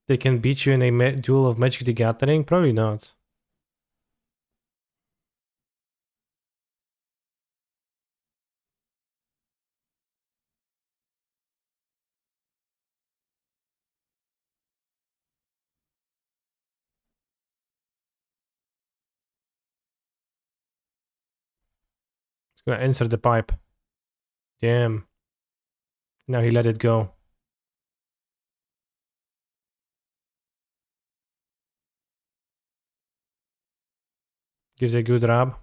they can beat you in a duel of Magic the Gathering? Probably not. It's gonna answer the pipe. Damn. Now he let it go. Gives a good rub.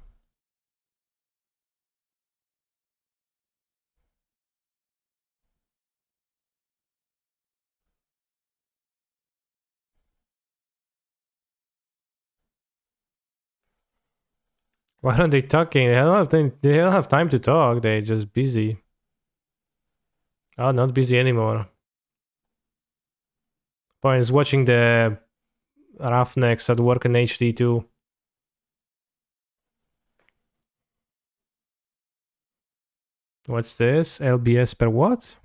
Why aren't they talking? They don't have time to talk. They're just busy. Oh, not busy anymore. Point is watching the Roughnecks at work in HD too. What's this? LBS per what?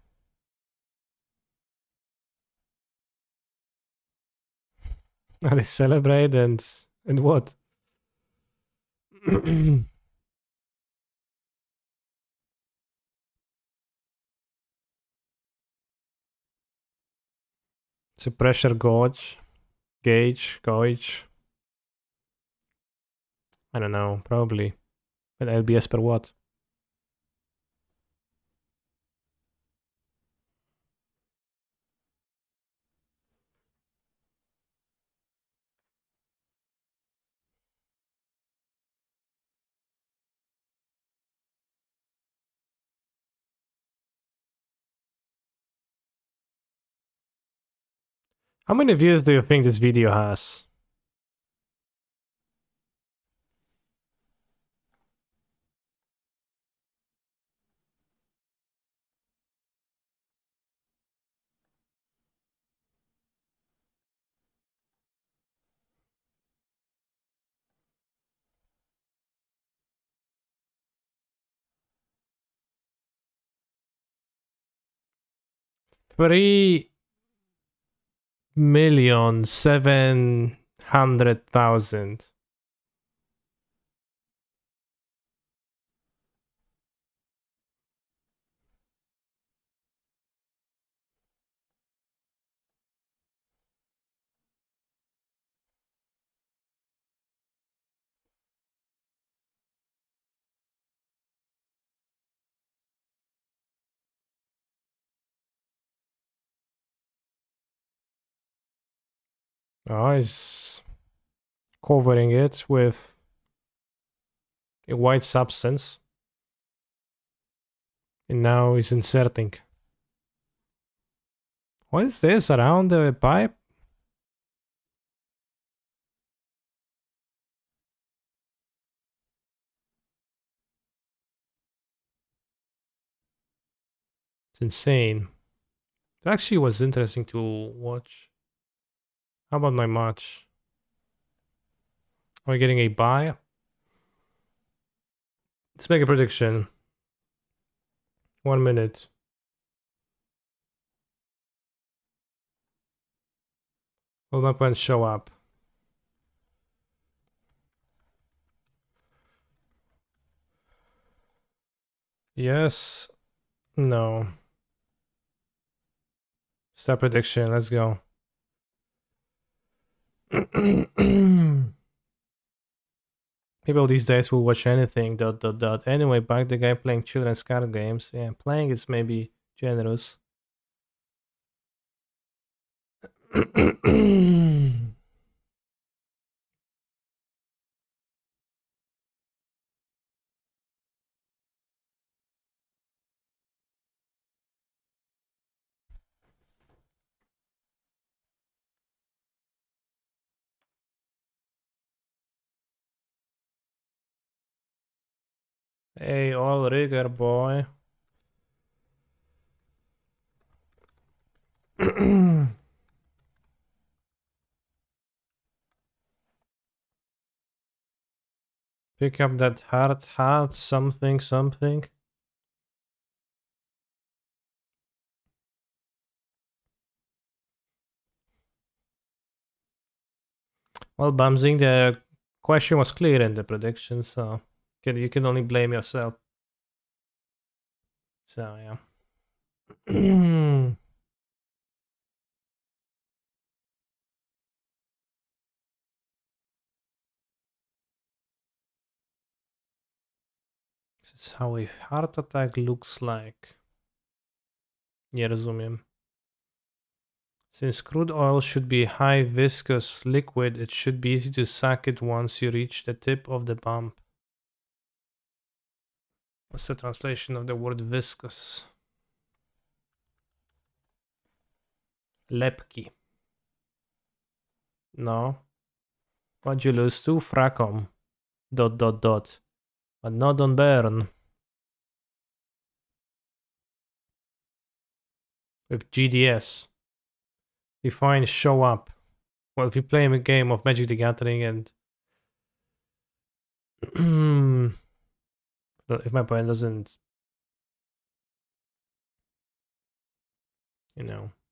They celebrate and what? It's a pressure gauge. I don't know, probably. But LBS per what? How many views do you think this video has? Three million 700,000. Oh, he's covering it with a white substance. And now he's inserting. What is this around the pipe? It's insane. It actually was interesting to watch. How about my match? Are we getting a buy? Let's make a prediction. 1 minute. Will my plan show up? Yes. No. Stop prediction. Let's go. People these days will watch anything. ... Anyway, back the guy playing children's card games. Yeah, playing is maybe generous. Hey, all rigger boy. Pick up that heart, something, something. Well, Bamzing, the question was clear in the prediction, so you can only blame yourself. So, yeah. This is how a heart attack looks like. Nie rozumiem. Since crude oil should be high viscous liquid, it should be easy to suck it once you reach the tip of the pump. What's the translation of the word viscous? Lepki. No. What'd you lose to? Fracom. ... But not on burn. With GDS. Define show up. Well, if you play a game of Magic the Gathering and if my opponent doesn't,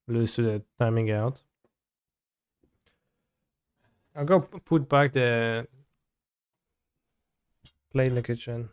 lose to the timing out, I'll go put back the plate in the kitchen.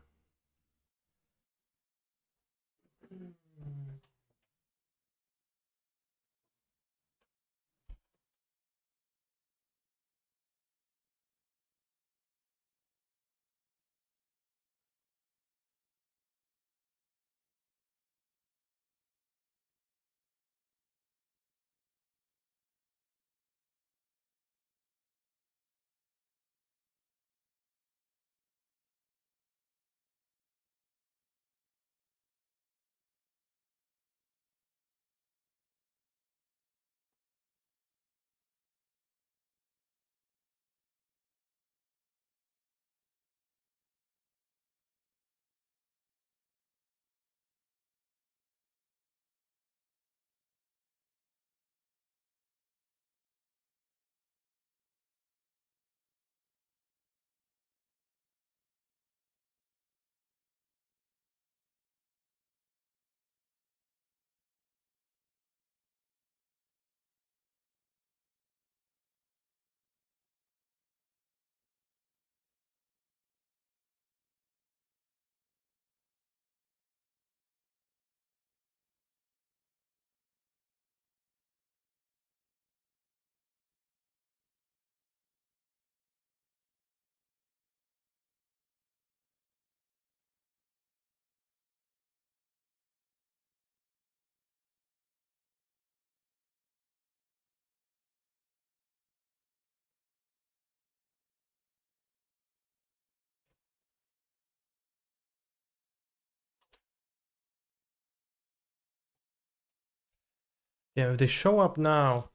Yeah, if they show up now,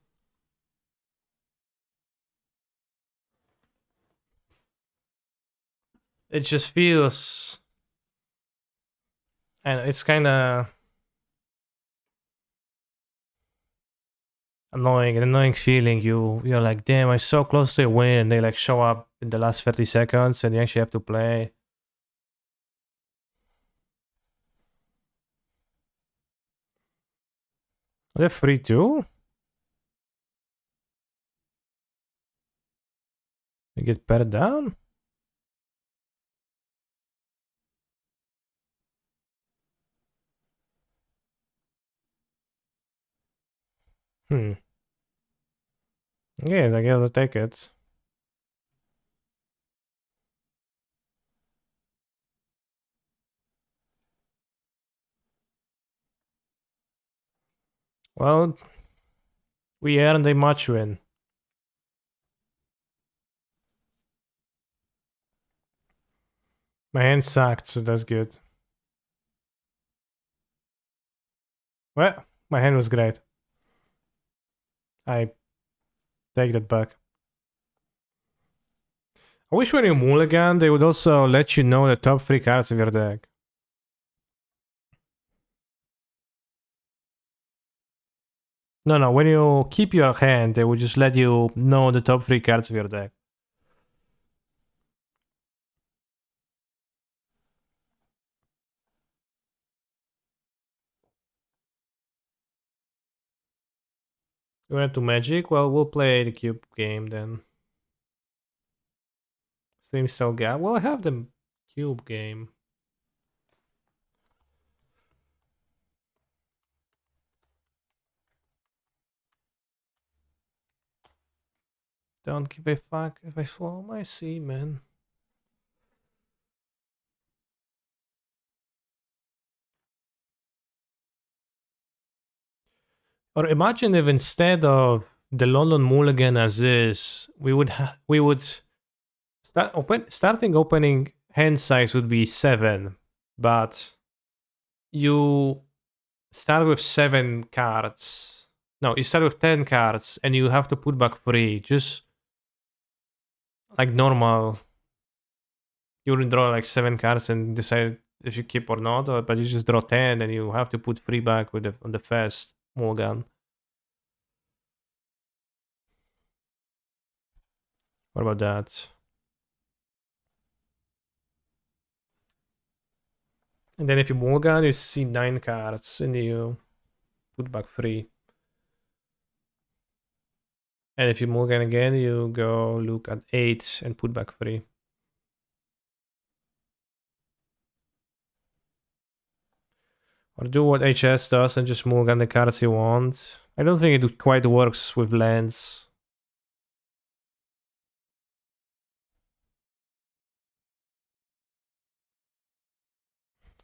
it just feels, and it's kind of annoying, an annoying feeling. You're like, damn, I'm so close to a win, and they like show up in the last 30 seconds, and you actually have to play. They're free too. You get patted down. Hmm. Yes, I guess I'll take it. Well, we earned a match win. My hand sucked, so that's good. Well, my hand was great. I take that back. I wish when you mulligan, they would also let you know the top 3 cards of your deck. No, when you keep your hand, they would just let you know the top 3 cards of your deck. You went to Magic? Well, we'll play the cube game then. Same style gap. Well, I have the cube game. Don't give a fuck if I follow my seaman. Or imagine if instead of the London Mulligan as is, we would starting opening hand size would be 7, but you start with 7 cards. No, you start with 10 cards and you have to put back 3. Just like normal. You wouldn't draw like 7 cards and decide if you keep or not, but you just draw 10 and you have to put 3 back with on the first mulligan. What about that? And then if you mulligan, you see 9 cards and you put back 3. And if you mulligan again, you go look at 8 and put back 3. Or do what HS does and just mulligan the cards you want. I don't think it quite works with lands.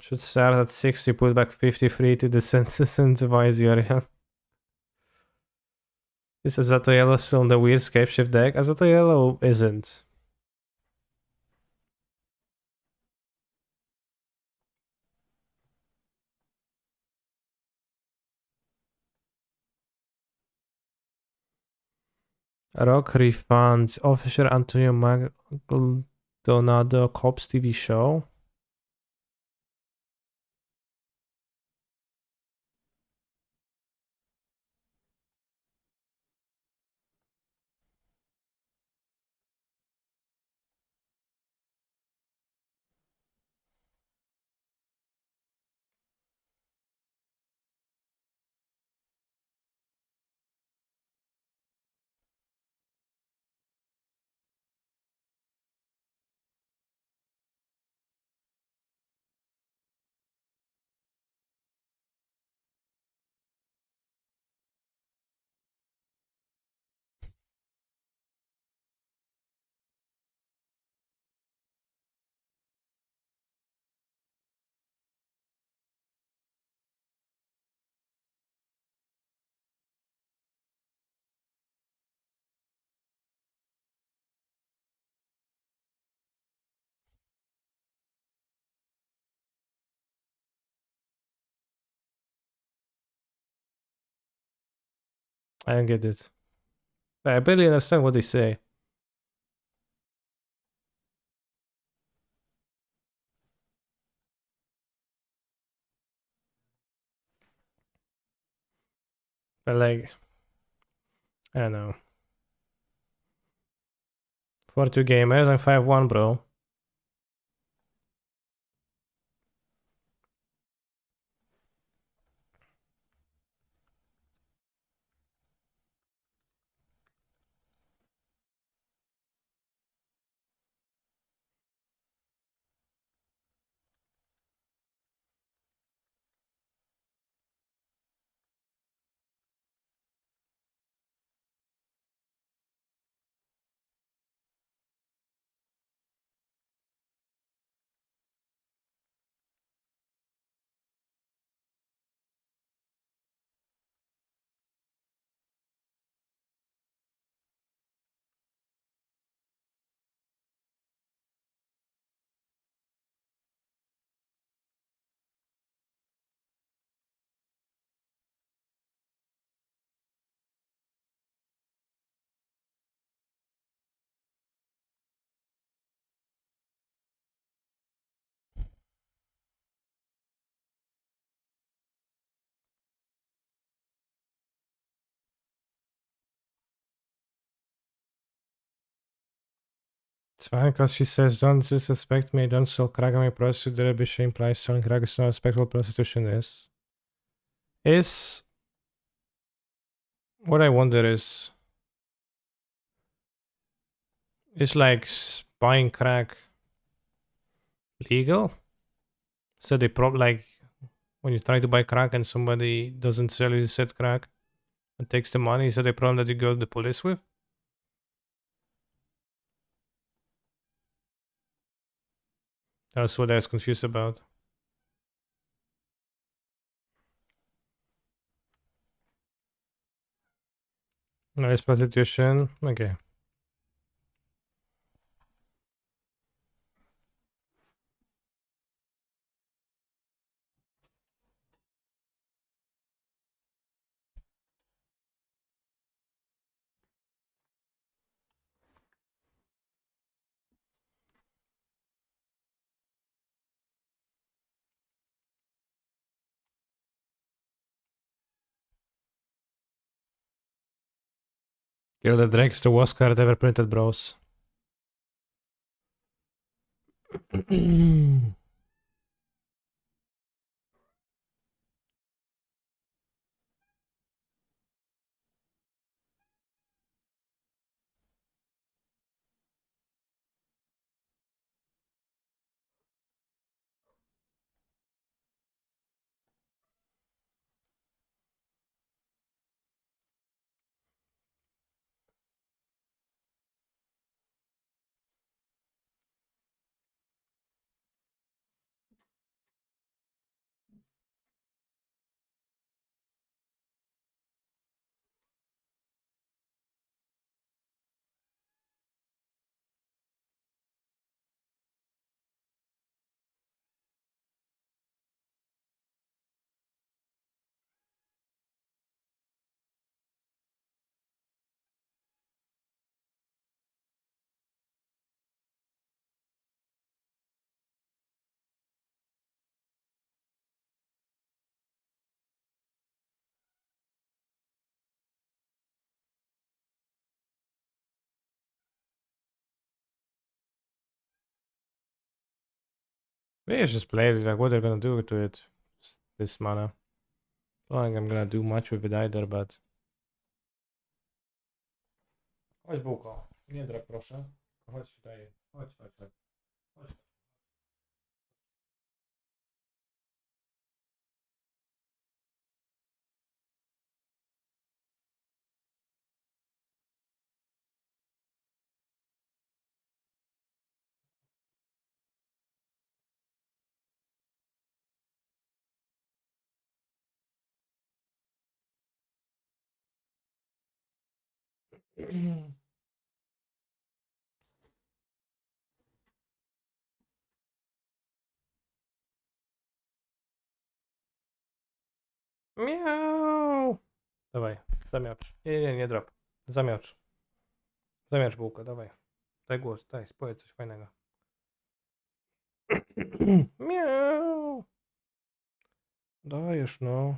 Should start at 60, put back 53 to disincentivize Yorion. Is Azato Yellow still in the weird Scapeshift deck? Azato Yellow isn't. Rock refunds. Officer Antonio Maldonado Cops TV show. I don't get it. I barely understand what they say. But like, I don't know. 4-2 gamers and 5-1, bro. It's fine because she says, don't disrespect me, don't sell crack on my prostitute. That bitch implies selling crack is not respectable prostitution is. What I wonder is like buying crack legal? So they like when you try to buy crack and somebody doesn't sell you said crack and takes the money, is that a problem that you go to the police with? That's what I was confused about. Nice prostitution. Okay. Kill the Drake's the worst card ever printed, bros. They just played it, like what they're gonna do to it. This mana. I don't think I'm gonna do much with it either, but... Chodź bułko. Nie drap proszę. Chodź tutaj. Chodź. Miau! Dawaj. Zamiocz. Nie drop. Zamiocz. Zamiocz bułkę, dawaj. Daj głos, daj, powiedz coś fajnego. Miau. Dajesz, no.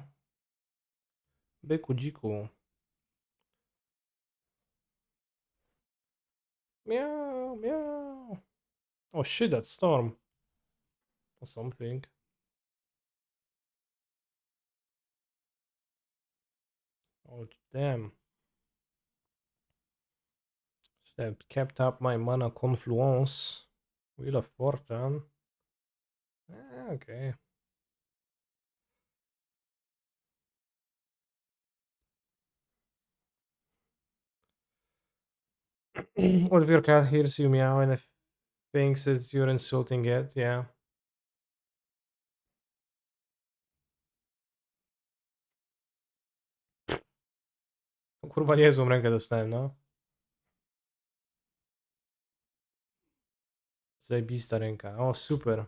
Byku, dziku. Meow, meow. Oh shit, that's Storm. Or something. Oh damn. Should have kept up my mana confluence. Wheel of Fortune. Okay. What if your cat hears you meow and thinks that you're insulting it? Yeah. Kurwa, niezłą rękę dostałem, no. Zajebista ręka. Oh, super.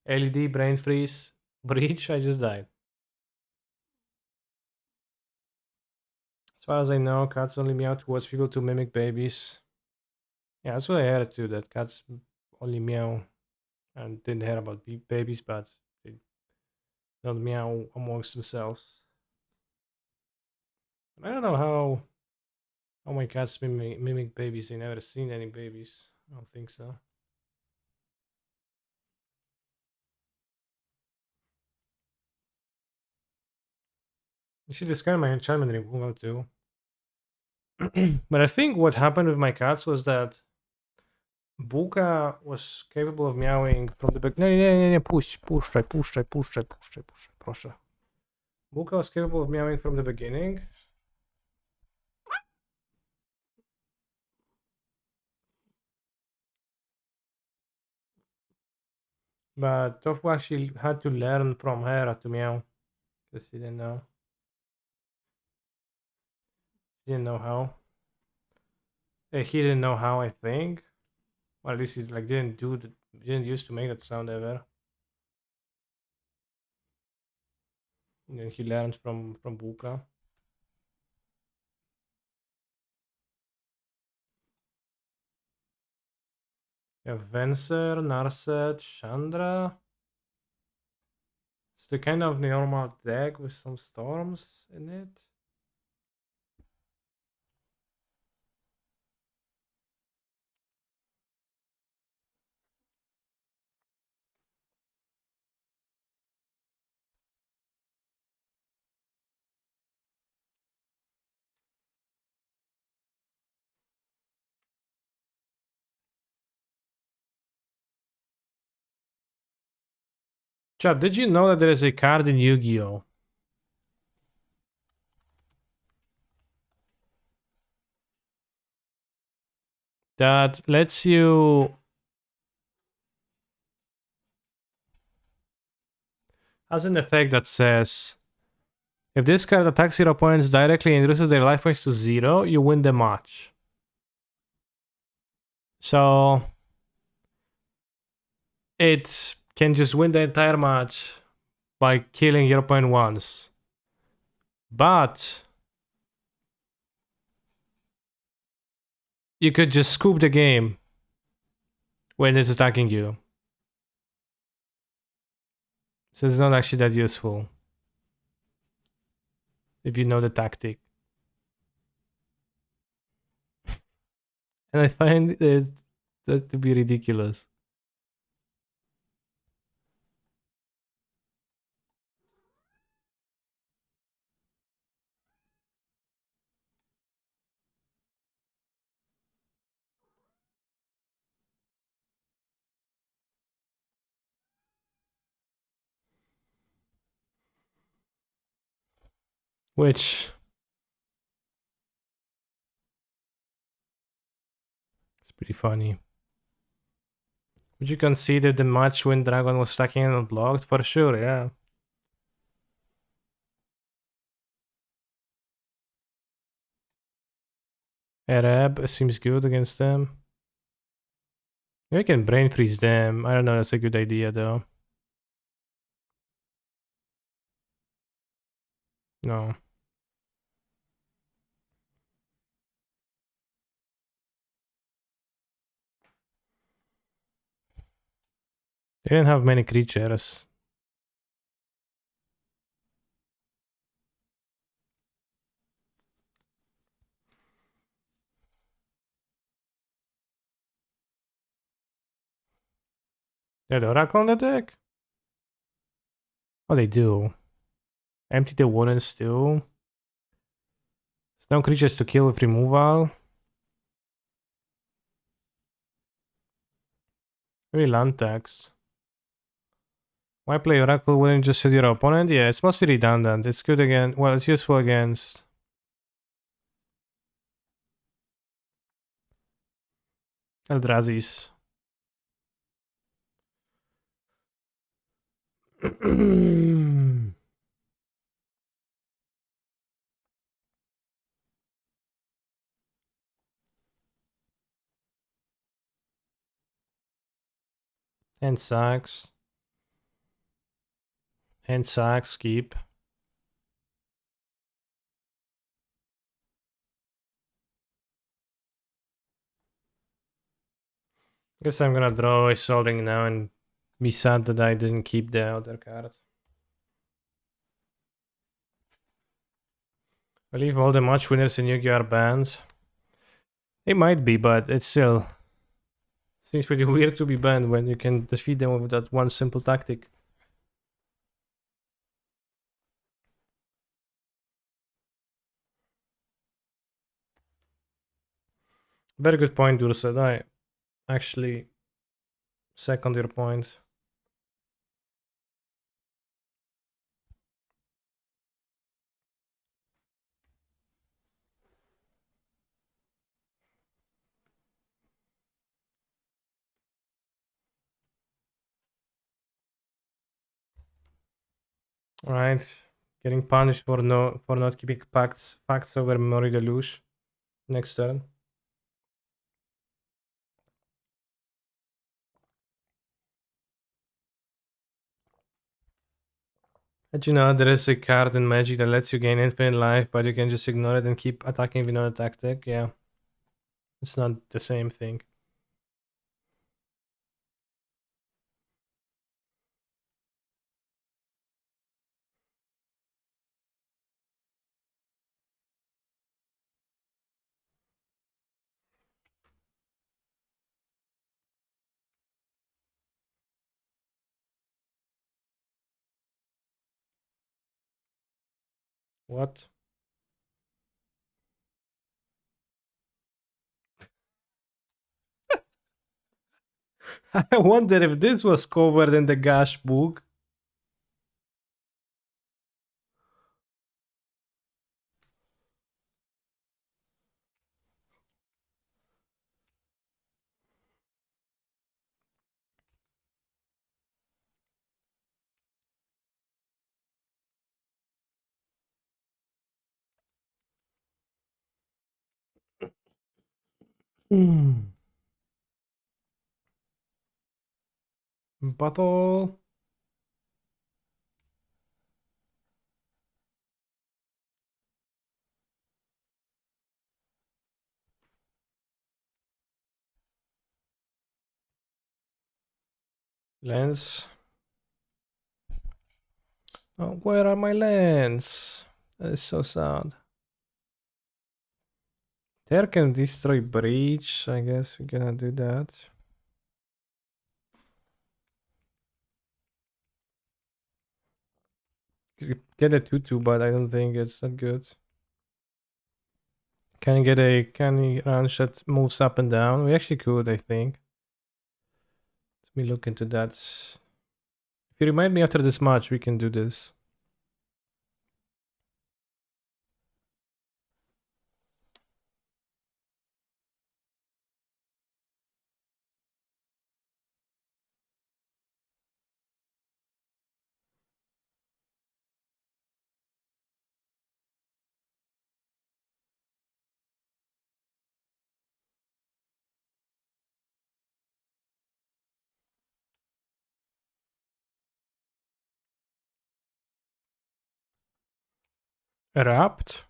LED, brain freeze, breach, I just died. As far as I know, cats only meow towards people to mimic babies. Yeah, that's what I heard too, that cats only meow and didn't hear about babies, but they don't meow amongst themselves. I don't know how my cats mimic babies. They never seen any babies. I don't think so. You should discard my enchantment removal too. But I think what happened with my cats was that Buka was capable of meowing from the beginning. Nie, puszczaj, proszę. Buka was capable of meowing from the beginning. But Tofu actually had to learn from her how to meow. Because he didn't know. He didn't know how. He didn't know how, I think. Or at least he like didn't used to make that sound ever. And then he learned from Buka. We have Venser, Narset, Chandra. It's the kind of normal deck with some storms in it. Chad, did you know that there is a card in Yu-Gi-Oh! That lets you... has an effect that says... If this card attacks your opponents directly and reduces their life points to 0, you win the match. So... it can just win the entire match by killing your opponent once. But... you could just scoop the game when it's attacking you. So it's not actually that useful. If you know the tactic. And I find it that to be ridiculous. Which... it's pretty funny. Would you consider the match when Dragon was stacking and unblocked? For sure, yeah. Arab seems good against them. Maybe I can brain freeze them. I don't know, that's a good idea though. No. They didn't have many creatures. They had Oracle on the deck? Oh, they do. Empty the wardens too. No creatures to kill with removal. Maybe land tax. Why play Oracle when you just shoot your opponent? Yeah, it's mostly redundant. It's good again. Well, it's useful against Eldrazi's. And sacks. And sacks, keep. Guess I'm gonna draw a Solding now and be sad that I didn't keep the other card. I believe all the match winners in Yu-Gi-Oh! Are banned. It might be, but it still seems pretty weird to be banned when you can defeat them with that one simple tactic. Very good point, Dursa. I actually second your point. Alright. Getting punished for not keeping facts over Memory Deluge. Next turn. Did you know there is a card in Magic that lets you gain infinite life, but you can just ignore it and keep attacking with another tactic? Yeah. It's not the same thing. What? I wonder if this was covered in the Gash book. Battle. Lens. Oh, where are my lands? That is so sad. There can destroy breach. I guess we're gonna do that. You get a 2-2, but I don't think it's that good. Can you get a canny ranch that moves up and down? We actually could, I think. Let me look into that. If you remind me after this match, we can do this. Erupt?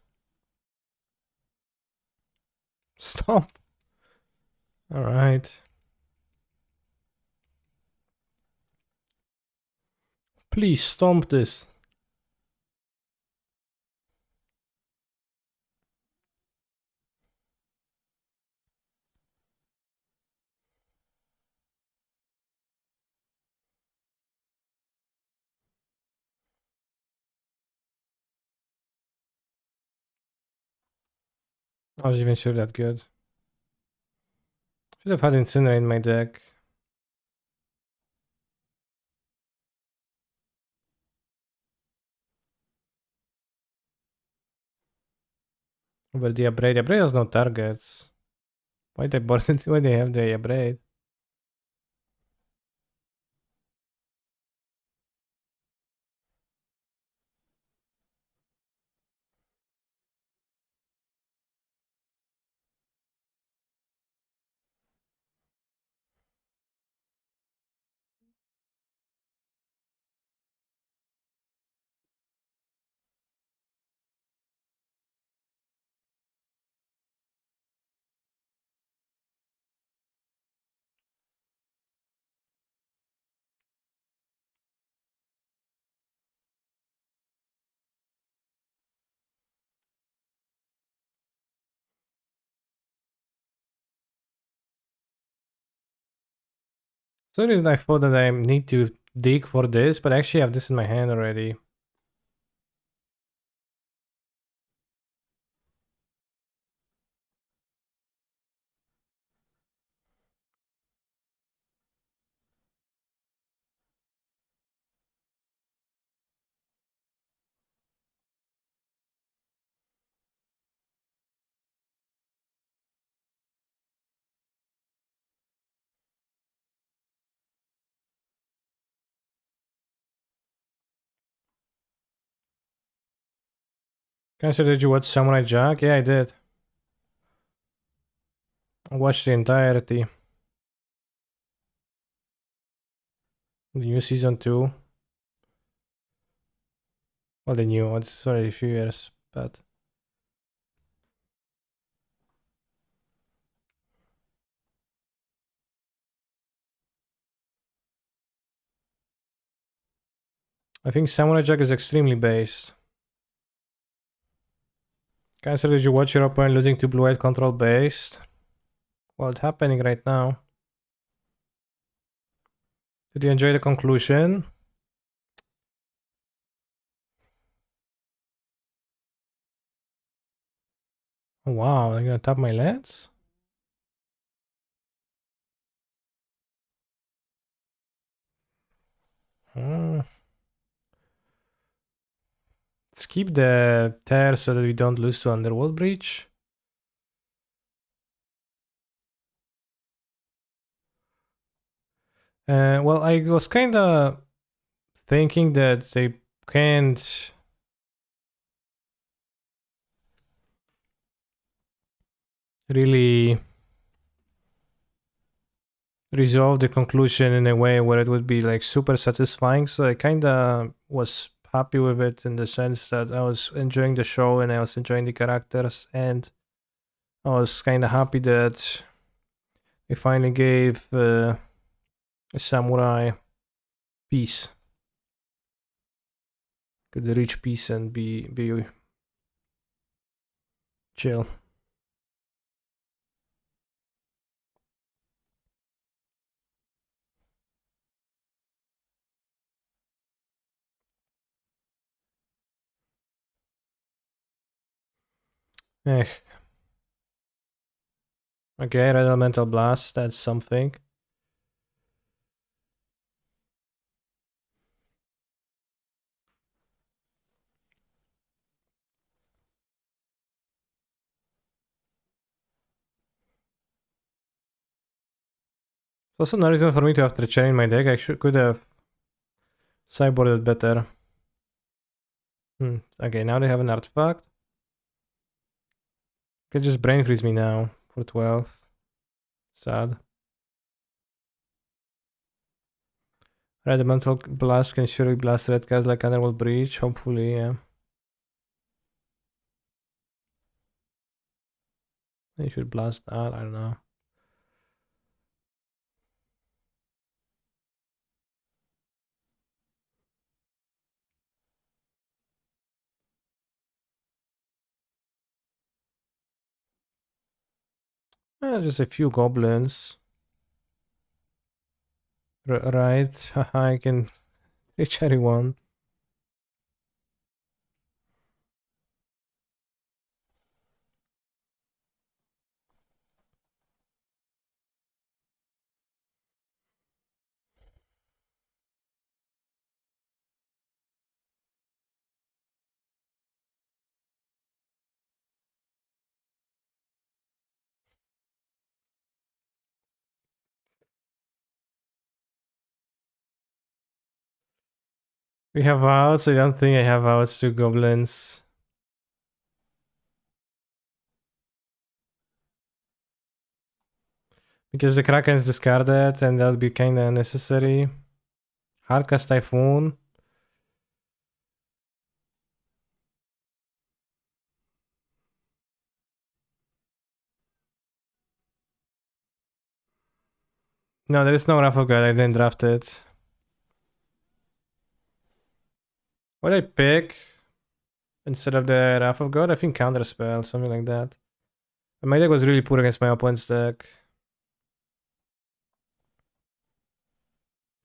Stop. Alright. Please stomp this. I was even sure that good. Should have had Incinerate in my deck. Over the Abrade. Abrade has no targets. Why they bought it? Why they have the Abrade? So the reason I thought that I need to dig for this, but I actually have this in my hand already. Can I say, did you watch Samurai Jack? Yeah, I did. I watched the entirety. The new season 2. Well, the new, it's already a few years, but... I think Samurai Jack is extremely based. Cancer, did you watch your opponent losing to blue-white control based? Well, it's happening right now. Did you enjoy the conclusion? Oh, wow, they're gonna tap my lands? Hmm. Let's keep the tear so that we don't lose to Underworld Breach. Well, I was kinda thinking that they can't really resolve the conclusion in a way where it would be like super satisfying, so I kinda was happy with it in the sense that I was enjoying the show and I was enjoying the characters, and I was kinda happy that they finally gave a samurai peace. Could reach peace and be chill. Eh. Okay, red elemental blast, that's something. It's also no reason for me to have Treachery in my deck. I could have sideboarded better. Okay, now they have an artifact. Could just brain freeze me now for 12. Sad. Red elemental blast can surely blast red cards like Underworld Breach. Hopefully, yeah. They should blast that, I don't know. Just a few goblins. Right, I can reach anyone. We have outs. I don't think I have outs to goblins. Because the Kraken is discarded and that would be kinda unnecessary. Hardcast Typhoon. No, there is no Wrath of God. I didn't draft it. What did I pick instead of the Wrath of God? I think Counterspell, something like that. And my deck was really poor against my opponent's deck.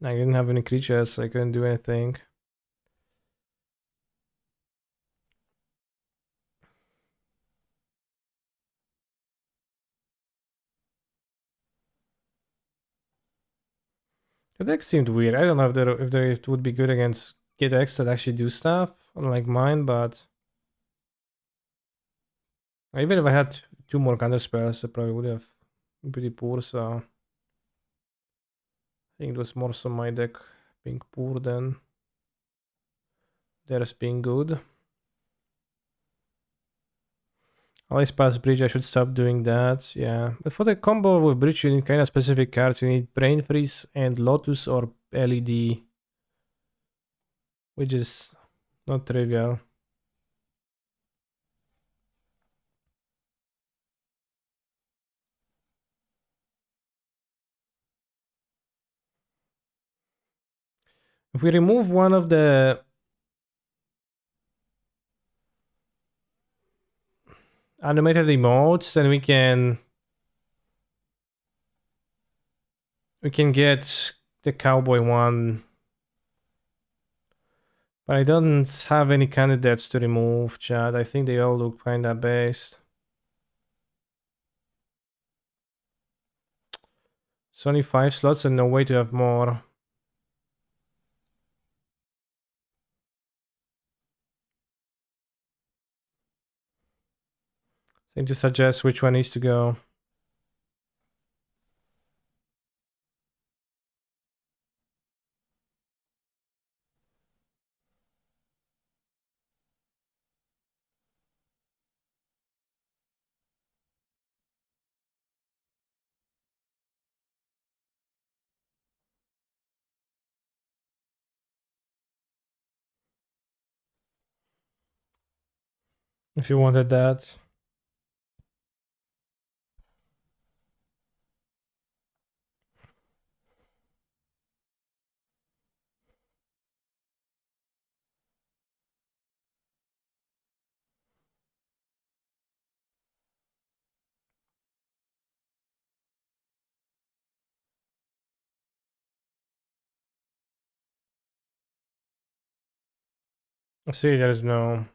I didn't have any creatures, so I couldn't do anything. The deck seemed weird. I don't know if it would be good against kid decks that actually do stuff, unlike mine, but even if I had two more counter spells, I probably would have been pretty poor, so I think it was more so my deck being poor than theirs being good. Always pass bridge, I should stop doing that, yeah. But for the combo with bridge, you need kind of specific cards. You need Brain Freeze and Lotus or LED, which is not trivial. If we remove one of the animated emotes, then we can get the cowboy one. But I don't have any candidates to remove, chat. I think they all look kinda based. It's only 5 slots and no way to have more. I need to suggest which one needs to go. If you wanted that. See, there's no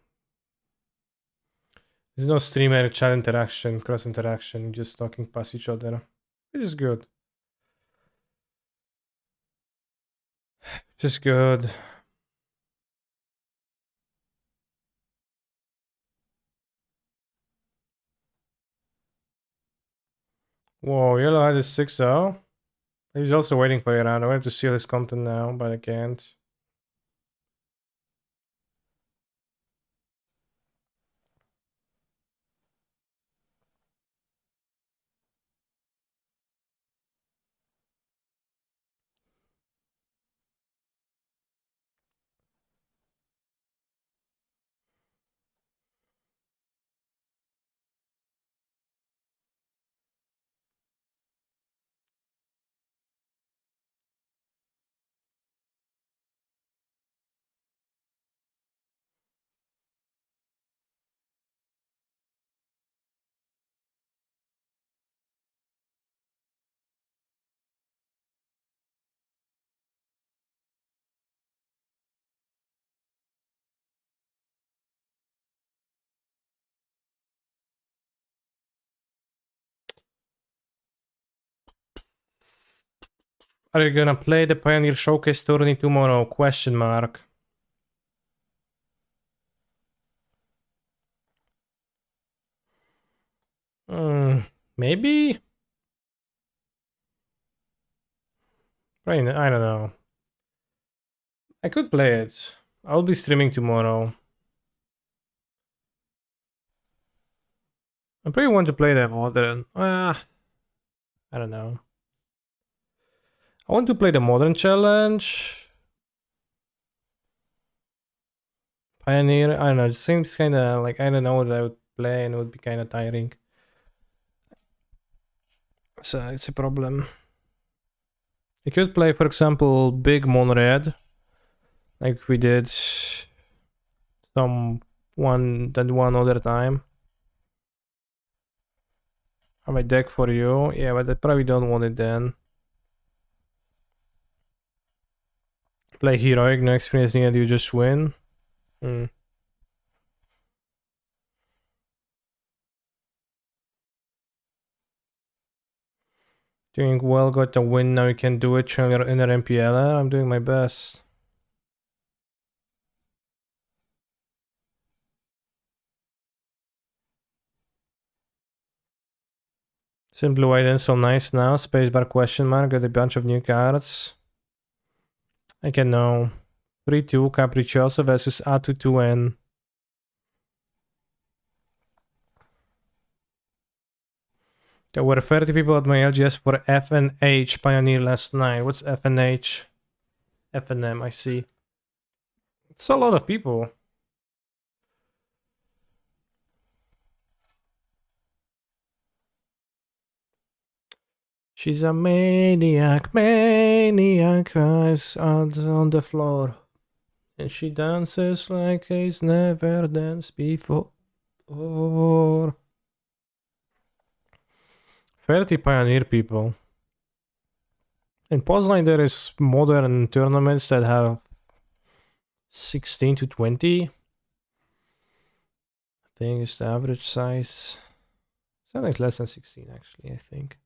streamer chat interaction, cross interaction, just talking past each other. It is good. Just good. Whoa, Yellow had his 6-0. He's also waiting for a round. I wanted to seal his content now, but I can't. Are you gonna play the Pioneer Showcase tourney tomorrow? Question mark. Maybe? I don't know. I could play it. I'll be streaming tomorrow. I probably want to play the modern. I don't know. I want to play the modern challenge. Pioneer. I don't know. It seems kind of like I don't know what I would play, and it would be kind of tiring. So it's a problem. I could play, for example, Big Mon Red, like we did one other time. Have a deck for you. Yeah, but I probably don't want it then. Play Heroic, no experience needed, you just win. Doing well, got a win, now you can do it. Channel your inner MPL. I'm doing my best. Simply white and so nice now. Spacebar question mark, got a bunch of new cards. I can know. 3-2 Capriccioso versus A22N. There were 30 people at my LGS for FNH Pioneer last night. What's FNH? FNM, I see. It's a lot of people. She's a maniac, cries out on the floor. And she dances like he's never danced before. 30 Pioneer people. In Poznan there is modern tournaments that have 16 to 20. I think it's the average size. Something like less than 16 actually, I think.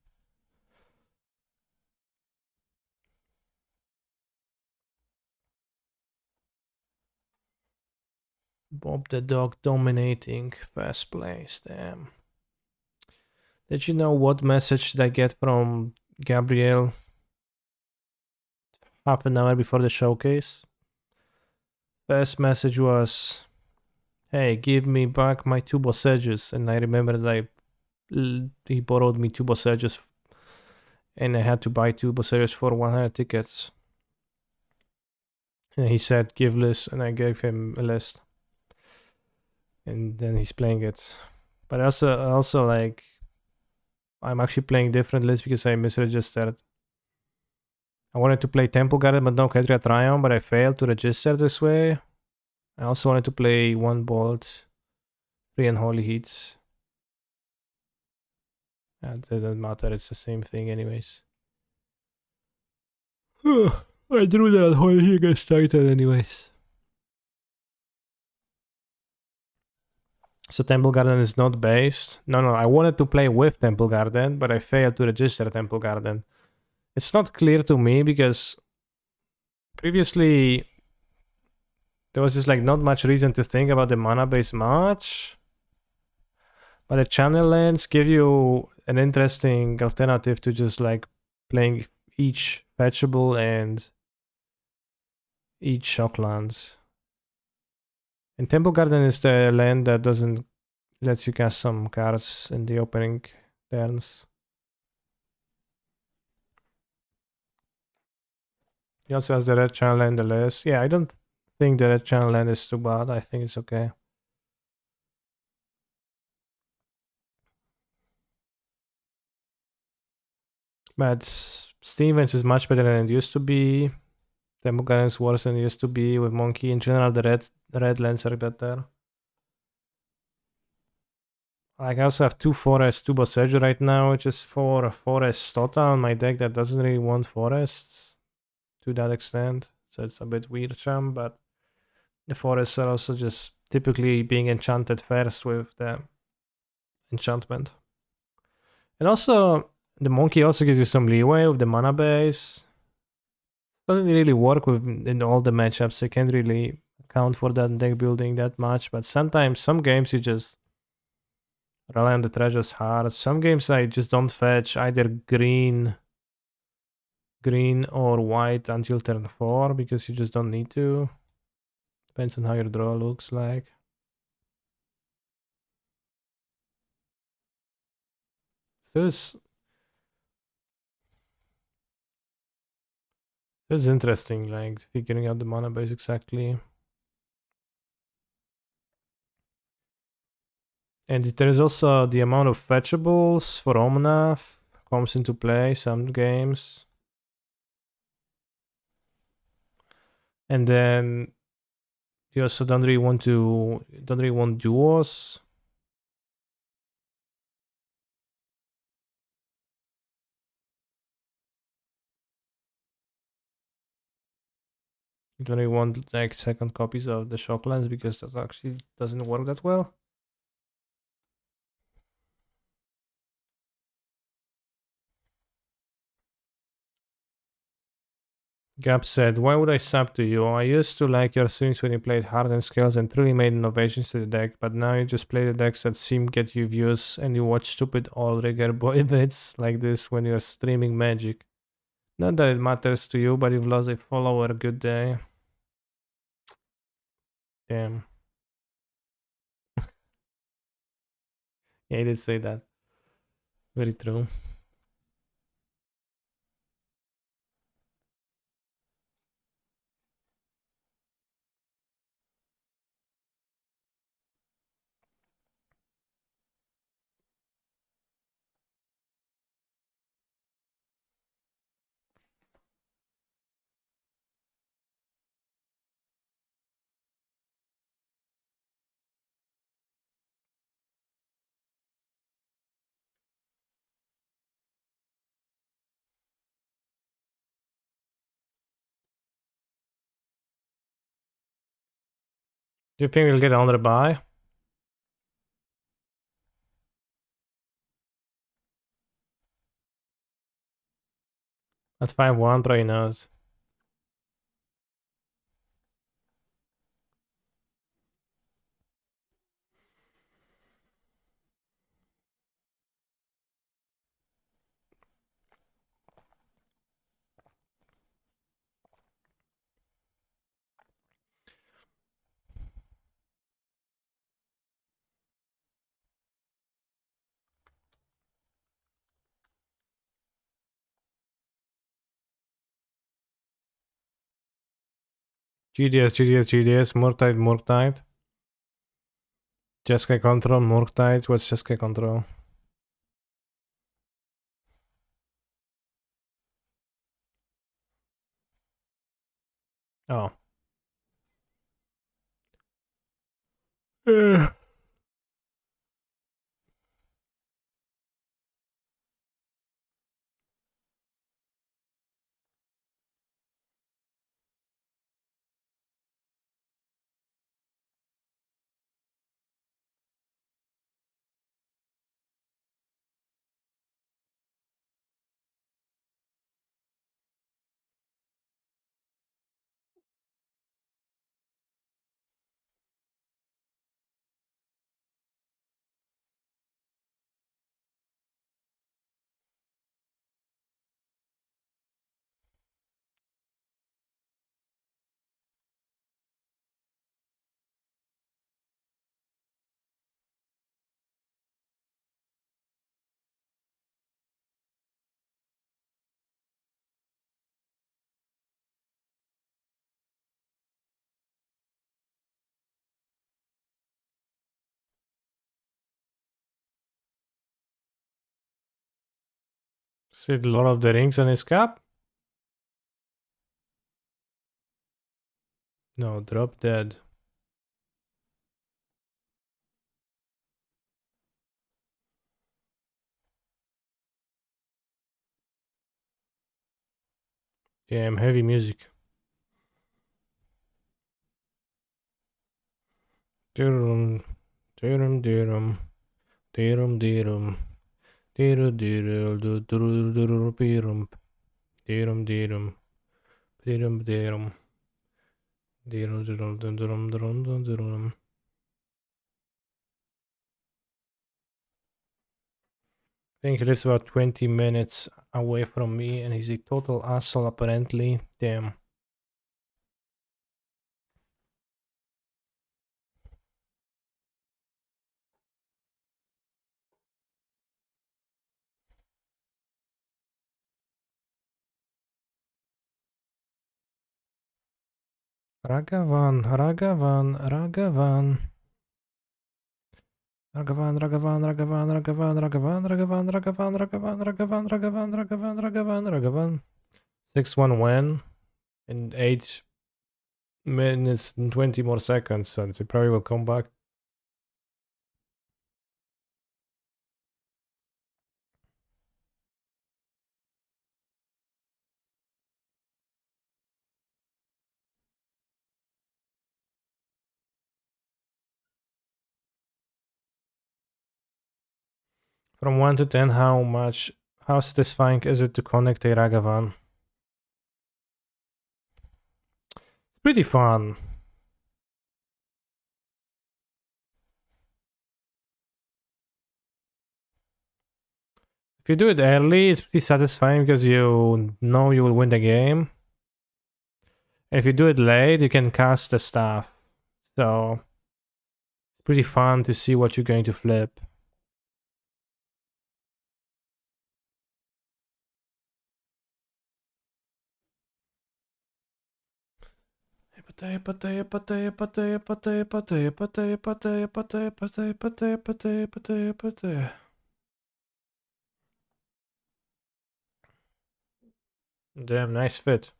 Bob the dog dominating first place, damn. Did you know what message did I get from Gabrielle half an hour before the showcase? First message was, hey, give me back my 2 Boseges. And I remember that he borrowed me 2 Boseges and I had to buy 2 Boseges for 100 tickets. And he said, give list, and I gave him a list. And then he's playing it. But also like, I'm actually playing different lists because I misregistered. I wanted to play Temple Garden but no Ketria Triumph, but I failed to register this way. I also wanted to play 1 Bolt, 3 Unholy Heats. That doesn't matter, it's the same thing anyways. I drew the Unholy Heat against Titan anyways. So Temple Garden is not based. No, I wanted to play with Temple Garden, but I failed to register Temple Garden. It's not clear to me because previously there was just like not much reason to think about the mana base much. But the channel lands give you an interesting alternative to just like playing each fetchable and each shock lands. And Temple Garden is the land that doesn't lets you cast some cards in the opening turns. He also has the red channel land the list. Yeah, I don't think the red channel land is too bad. I think it's okay. But Stevens is much better than it used to be. Temple Garden is worse than it used to be with Monkey. In general, the red lands are better. Like I also have 2 forests, 2 Boseiju right now, which is 4 forests total on my deck that doesn't really want forests to that extent. So it's a bit weird, champ, but the forests are also just typically being enchanted first with the enchantment. And also, the Monkey also gives you some leeway with the mana base. doesn't really work with in all the matchups. I can't really account for that deck building that much. But sometimes some games you just rely on the treasures hard. Some games I just don't fetch either green or white until turn 4 because you just don't need to. Depends on how your draw looks like. This is interesting, like figuring out the mana base exactly. And there is also the amount of fetchables for Omnath comes into play some games. And then you also don't really want duos. You don't really want like second copies of the Shocklands because that actually doesn't work that well. Gab said, "Why would I sub to you? I used to like your swings when you played hardened scales and truly made innovations to the deck, but now you just play the decks that seem get you views and you watch stupid all rigger boy bits like this when you're streaming Magic. Not that it matters to you, but you've lost a follower. Good day." Damn. Yeah, he did say that. Very true. Do you think we'll get another buy? At 5-1, probably not. GDS, Murktide. Jeskai Control, Murktide. What's Jeskai Control? Oh. See the Lord of the Rings on his cap? No, drop dead. Damn, heavy music. Dirum, dirum, dirum, dirum, dirum, diru, diru, dirum, dirum, dirum, dirum, Dirum, dirum. Dirum, dirum, dirum, dirum, dirum, dirum. I think he lives about 20 minutes away from me and he's a total asshole apparently. Damn. Ragavan, Ragavan, Ragavan. Ragavan, Ragavan, Ragavan, Ragavan, Ragavan, Ragavan, Ragavan, Ragavan, Ragavan, Ragavan, Ragavan, Ragavan, Ragavan. 6-1 win in 8 minutes and 20 more seconds, so they probably will come back. From 1 to 10, how satisfying is it to connect a Ragavan? It's pretty fun. If you do it early, it's pretty satisfying because you know you will win the game. And if you do it late, you can cast the staff. So it's pretty fun to see what you're going to flip. Damn, nice fit.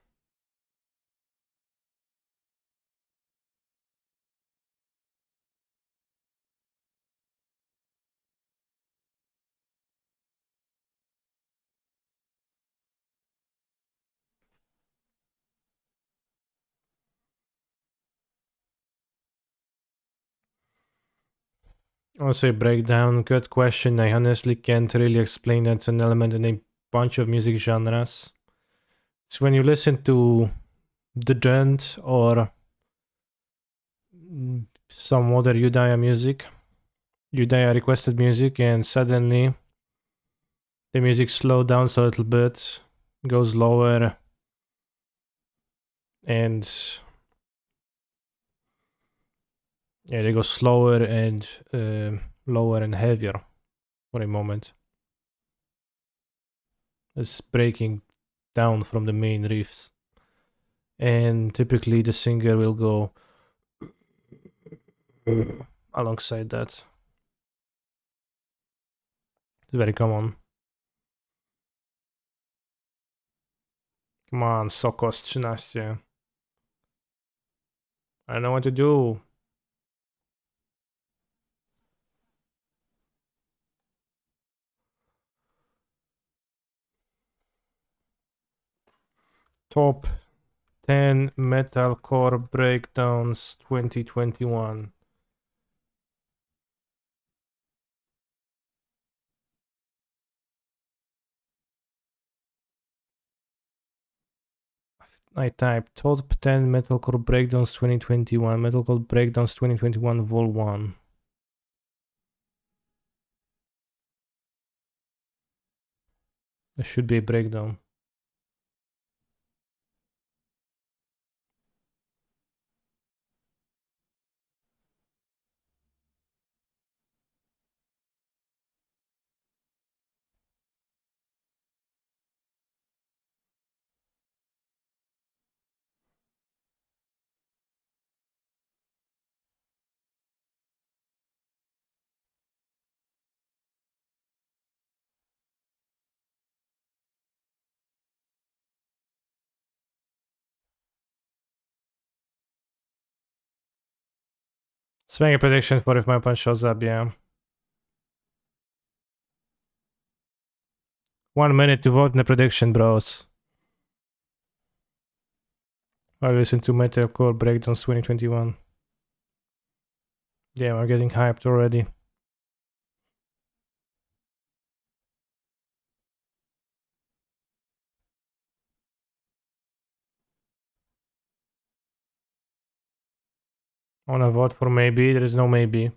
Also, breakdown, good question. I honestly can't really explain that. It's an element in a bunch of music genres. It's when you listen to the gent or some other Udaya music, Udaya requested music, and suddenly the music slows down a little bit, goes lower, and yeah, they go slower and lower and heavier for a moment. It's breaking down from the main riffs. And typically the singer will go alongside that. It's very common. Come on, Sokos 13. I don't know what to do. Top 10 metalcore breakdowns 2021. I typed top 10 metalcore breakdowns 2021. Metalcore breakdowns 2021 vol 1. There should be a breakdown. Let's make a prediction for if my punch shows up, yeah. 1 minute to vote in the prediction, bros. I listen to Metalcore Breakdowns 2021. Yeah, I'm getting hyped already. I wanna vote for maybe. There is no maybe.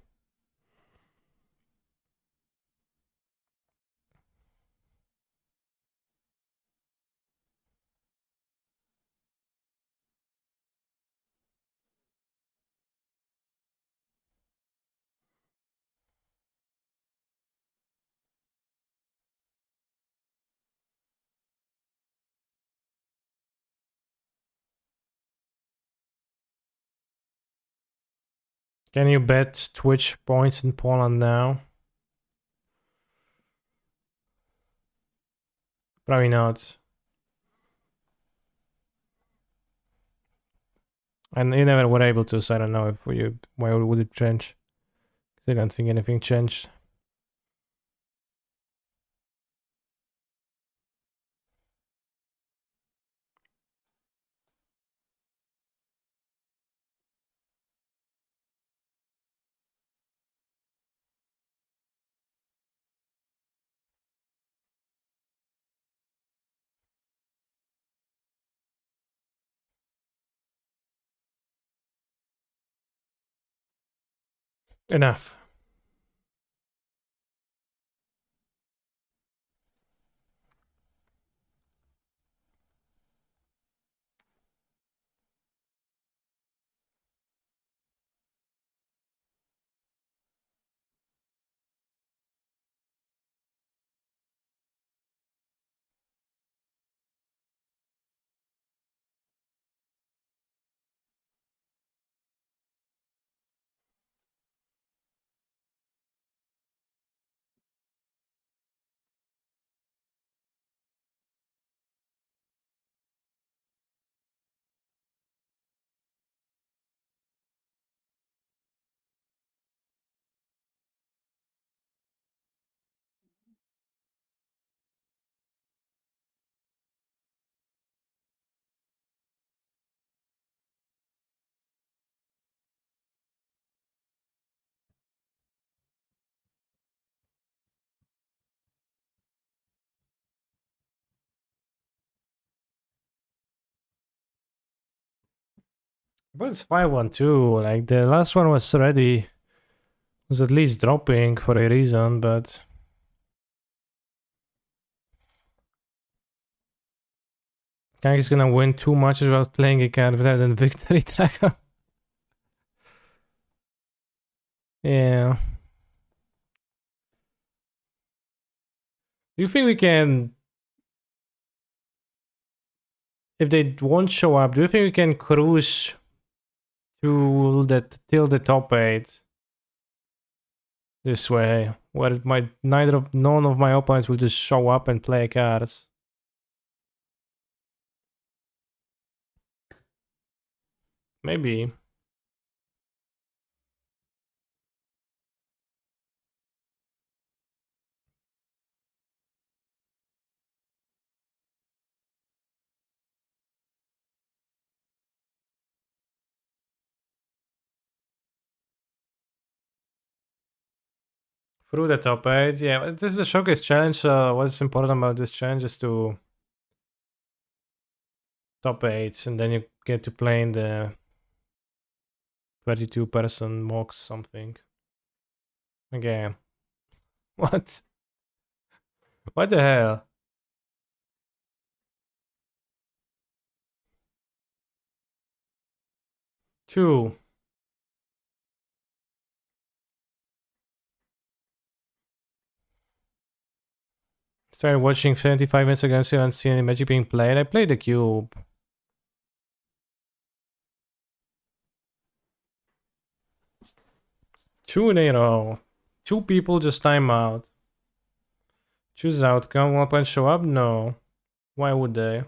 Can you bet Twitch points in Poland now? Probably not. And you never were able to, so I don't know if you why would it change. I don't think anything changed. Enough. But it's 5-1-2. Like the last one was already was at least dropping for a reason, but Kang is gonna win 2 matches without playing a card better than Victory Dragon. Yeah. Do you think we can, if they won't show up, do you think we can cruise till the top 8 this way, where it might none of my opponents will just show up and play cards? Maybe. Through the top 8, yeah. But this is a showcase challenge. What's important about this challenge is to top 8, and then you get to play in the 32-person mock something. Again. What? What the hell? Two. Started watching 75 minutes ago, so I haven't seen any Magic being played. I played the cube. Two in a row. Two people just time out. Choose outcome. One point show up? No. Why would they? I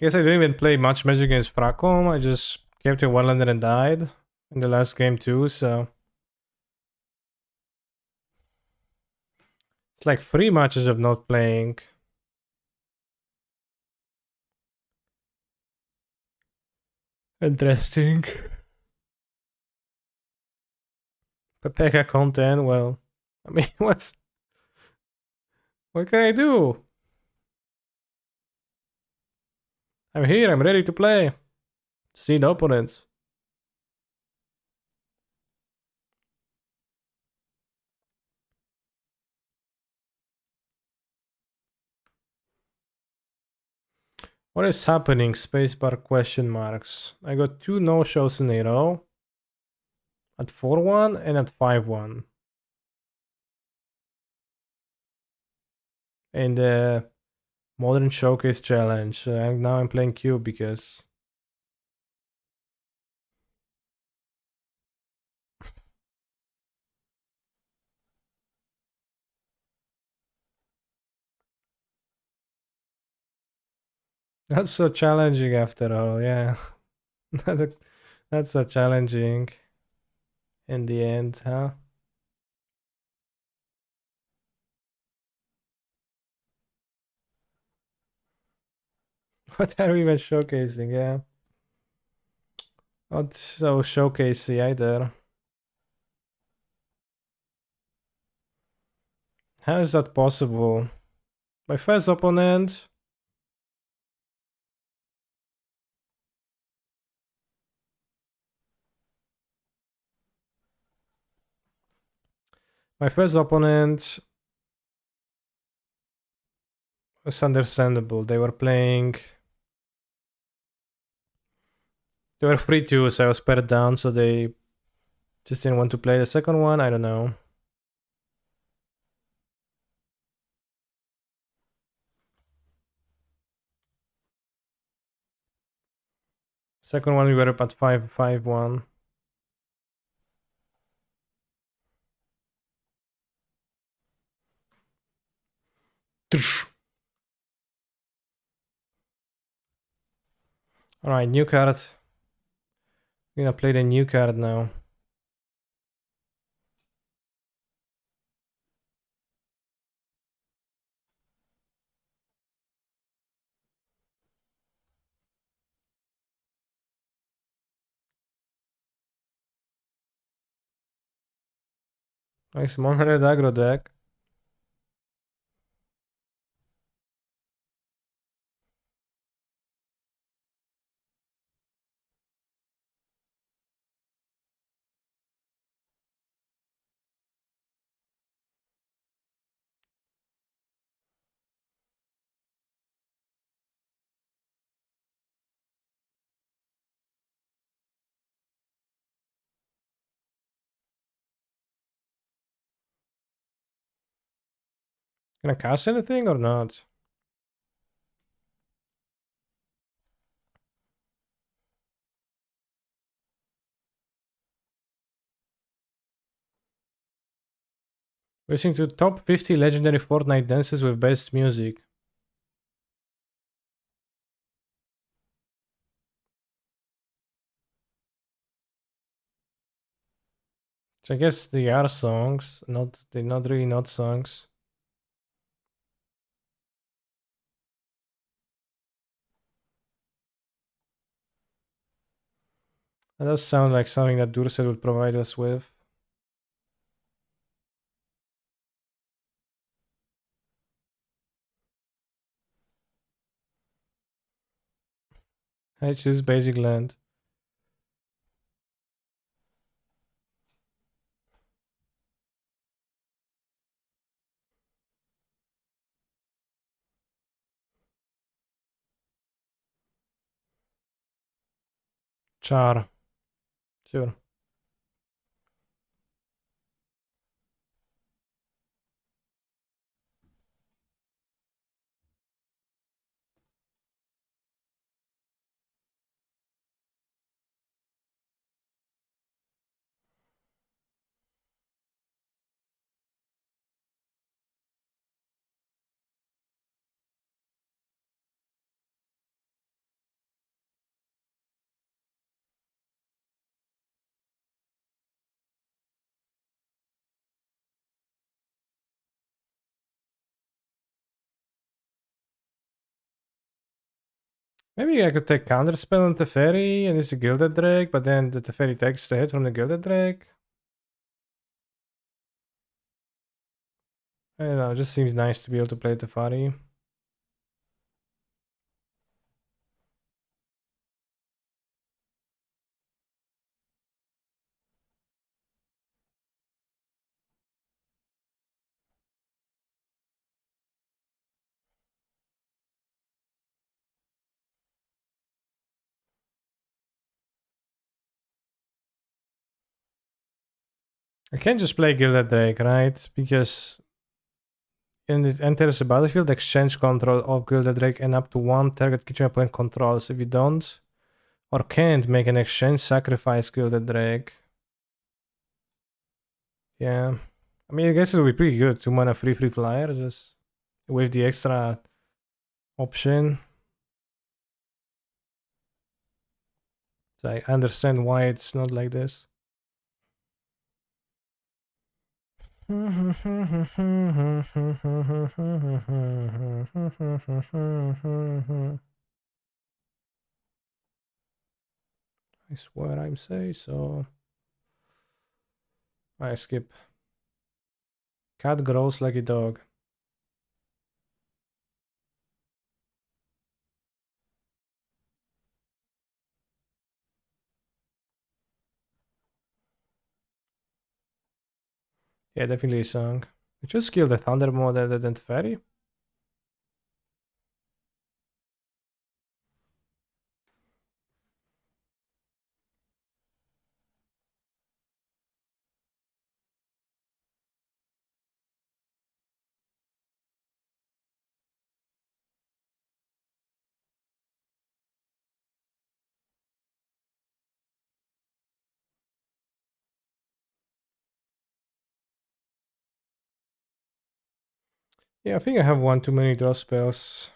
guess I didn't even play much Magic against Fracom. I just kept it one lander and died in the last game too, so it's like 3 matches of not playing. Interesting. Pepeka content, well, I mean, what can I do? I'm here, I'm ready to play. See the opponents. What is happening? Spacebar question marks. I got 2 no-shows in a row. At 4-1 and at 5-1. In the Modern Showcase Challenge. Now I'm playing Cube because... That's so challenging after all, yeah. That's so challenging in the end, huh? What are we even showcasing, yeah? Not so showcasey either. How is that possible? My first opponent... My first opponent was understandable. They were playing... They were free too, so I was paired down, so they just didn't want to play the second one. I don't know. Second one we were up at 5-1. Alright, new card. I'm gonna play the new card now. Nice mono-red aggro deck. Gonna cast anything or not? Listening to top 50 legendary Fortnite dances with best music. So I guess they are songs, they're not really not songs. That does sound like something that Durset would provide us with. I choose basic land. Char. Sure. Maybe I could take Counterspell on Teferi and it's a Gilded Drake, but then the Teferi takes the hit from the Gilded Drake. I don't know, it just seems nice to be able to play Teferi. I can't just play Gilded Drake, right? Because when it enters the battlefield, exchange control of Gilded Drake and up to one target kitchen point controls. If you don't or can't make an exchange, sacrifice Gilded Drake. Yeah. I mean, I guess it would be pretty good. 2 mana free flyer, just with the extra option. So I understand why it's not like this. I swear I'm say so. I skip. Cat grows like a dog. Yeah, definitely a song. I just killed the thunder more than the fairy. Yeah, I think I have one too many draw spells.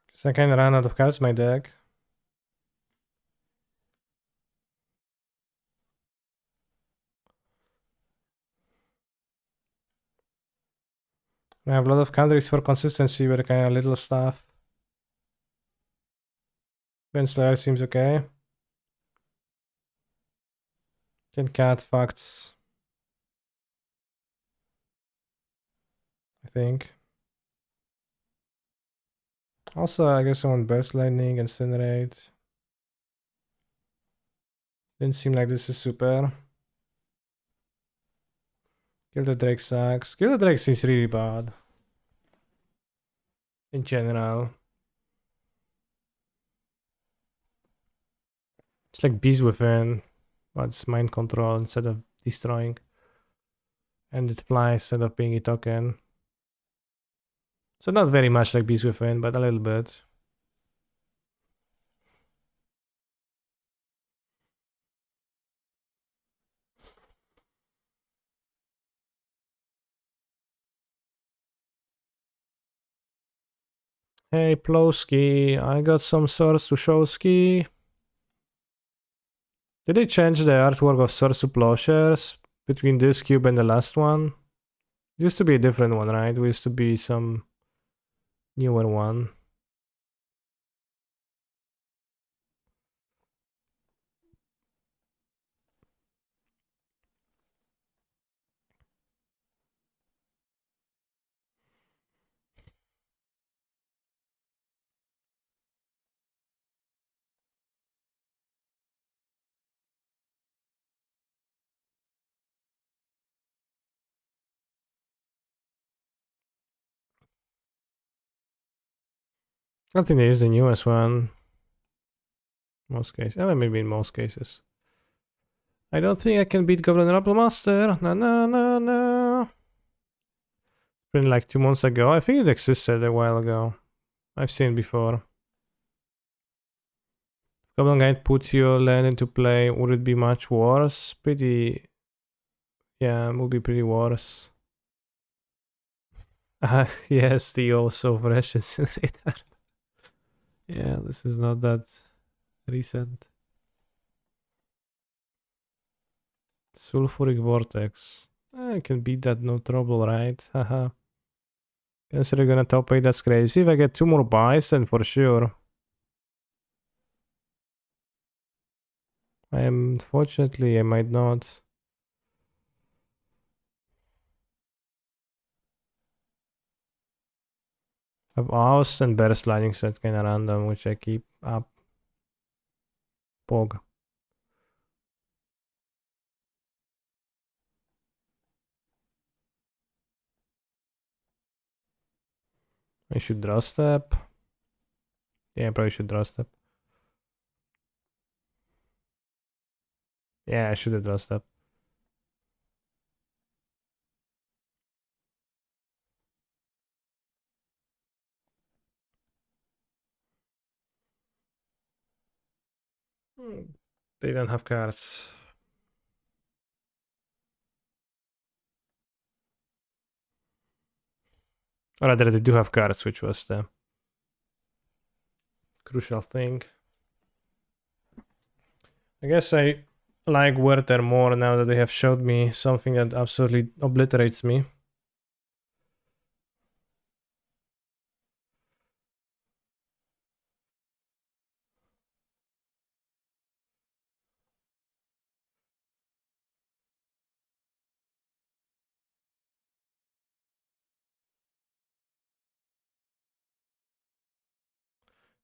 Because I kind of ran out of cards in my deck. I have a lot of countries for consistency with kind of little stuff. Slayer seems okay. Can cat facts. I think. Also, I guess I want Burst Lightning, Incinerate. Didn't seem like this is super. Gilded Drake sucks. Gilded Drake seems really bad. In general. It's like Beast Within, but it's mind control instead of destroying. And it flies instead of being a token. So not very much like Beast Within, but a little bit. Hey Plowski, I got some source to Showski. Did they change the artwork of Source to Plowshares between this cube and the last one? It used to be a different one, right? It used to be some newer one. I think they used the newest one. Most cases. Maybe in most cases. I don't think I can beat Goblin Rebel Master. No, no, no, no. Been like 2 months ago. I think it existed a while ago. I've seen it before. Goblin Guide put your land into play. Would it be much worse? Pretty. Yeah, it would be pretty worse. Yes, the also fresh incinerator. Yeah, this is not that recent. Sulfuric Vortex. I can beat that, no trouble, right? Haha. Consider gonna top 8, that's crazy. If I get 2 more buys, then for sure. Unfortunately, I might not. I have Oust and Bear Sliding Set kinda random, which I keep up. Pog. I should draw step. Yeah, I probably should draw step. Yeah, I should have draw step. They don't have cards. Or rather, they do have cards, which was the crucial thing. I guess I like Werther more now that they have showed me something that absolutely obliterates me.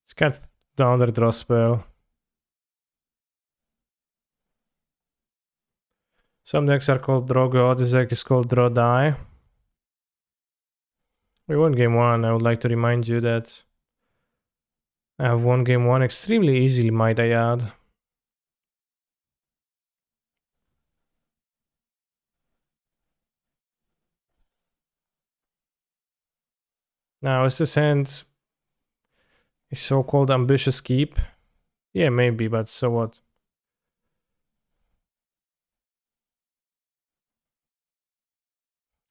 It's got down their draw spell. Some decks are called Draw God, this deck is called Draw Die. We won game one. I would like to remind you that I have won game one extremely easily, might I add. Now, is this hand a so-called ambitious keep? Yeah, maybe, but so what?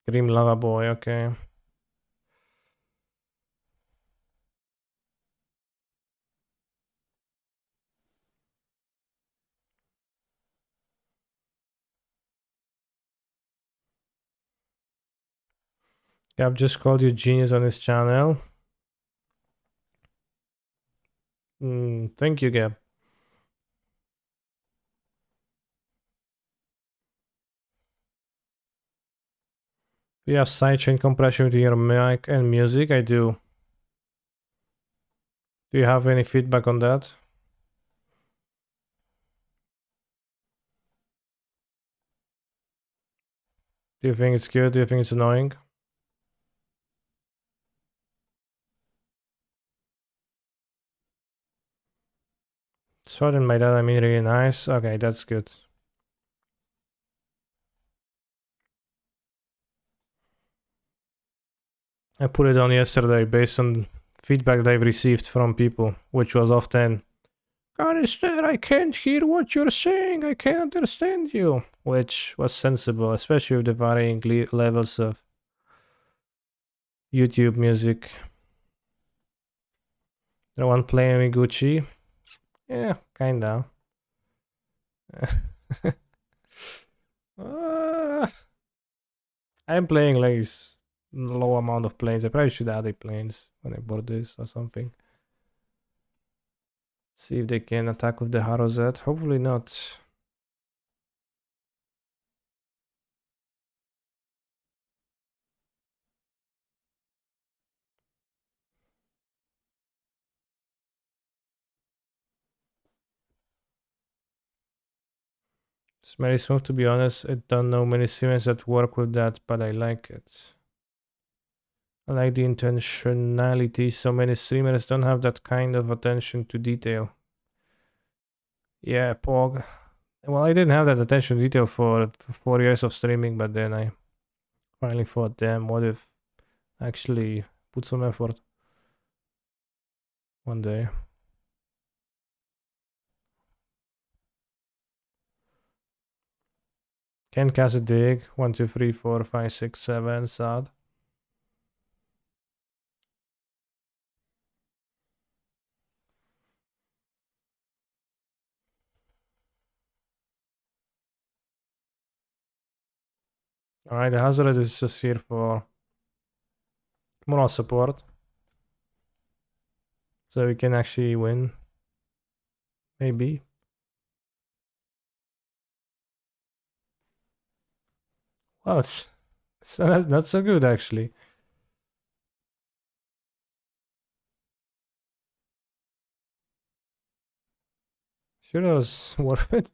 Grim Lava Boy, okay. Gab just called you genius on his channel. Thank you, Gab. Do you have sidechain compression with your mic and music? I do. Do you have any feedback on that? Do you think it's good? Do you think it's annoying? Sorry, by that I mean really nice. Okay, that's good. I put it on yesterday based on feedback that I've received from people, which was often, Canister, I can't hear what you're saying, I can't understand you. Which was sensible, especially with the varying levels of YouTube music. The one playing Gucci? Yeah, kinda. uh, I'm playing like low amount of planes. I probably should add a planes when I bought this or something. See if they can attack with the Harrowset. Hopefully not. It's very smooth, to be honest. I don't know many simmers that work with that, but I like it. I like the intentionality. So many streamers don't have that kind of attention to detail. Yeah, Pog. Well, I didn't have that attention to detail for 4 years of streaming, but then I finally thought, damn, what if I actually put some effort one day? Can't cast a dig. 1, 2, 3, 4, 5, 6, 7. Sad. Alright, the hazard is just here for moral support. So we can actually win. Maybe. Well, it's not so good actually. Sure was worth it.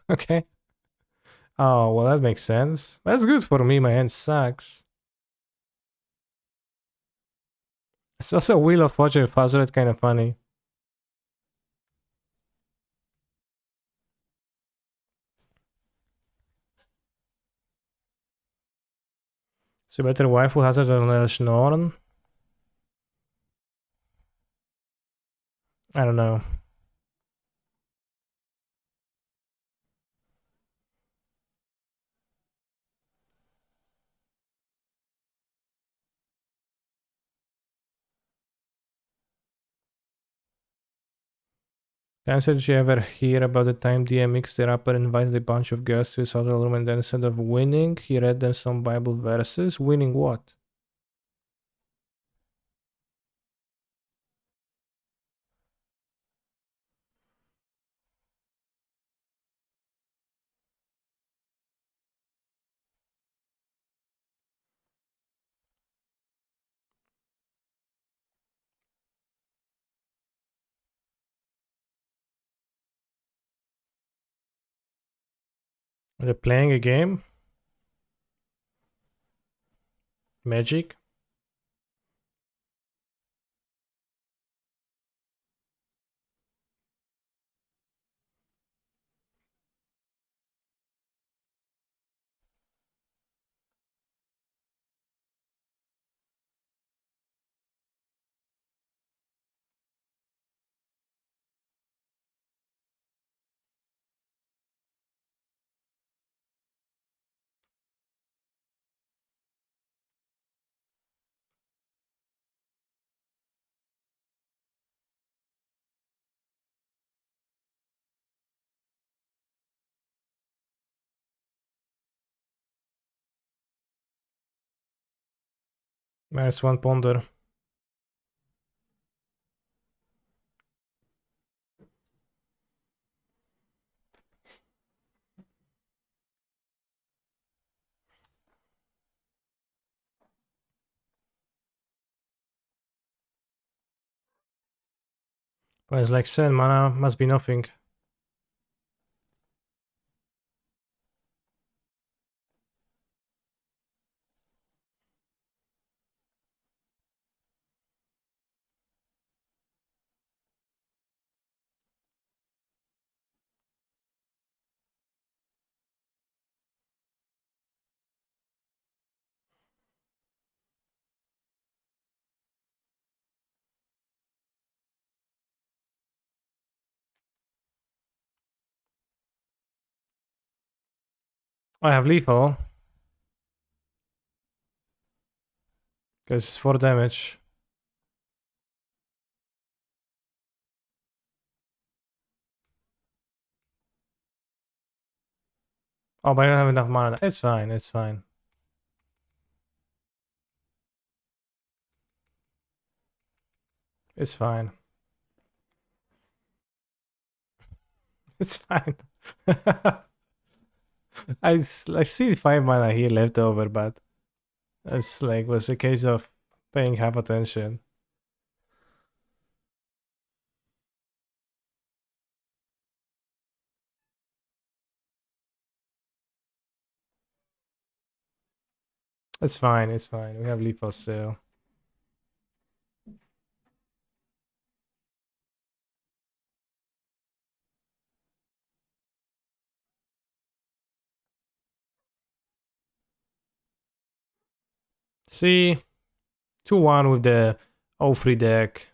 Okay. Oh, well, that makes sense. That's good for me. My hand sucks. It's also Wheel of Fortune puzzle. It's kind of funny. So better waifu hazard than Schnorren? I don't know. Did you ever hear about the time DMX the rapper invited a bunch of girls to his hotel room and then instead of winning, he read them some Bible verses? Winning what? Are they playing a game? Magic? -1 ponder. But it's like 7 mana, must be nothing. I have lethal. Because 4 damage. Oh, but I don't have enough mana. It's fine, it's fine. It's fine. It's fine. I see 5 mana here left over, but it's like was a case of paying half attention. It's fine, it's fine. We have lethal still. See, 2-1 with the O3 deck.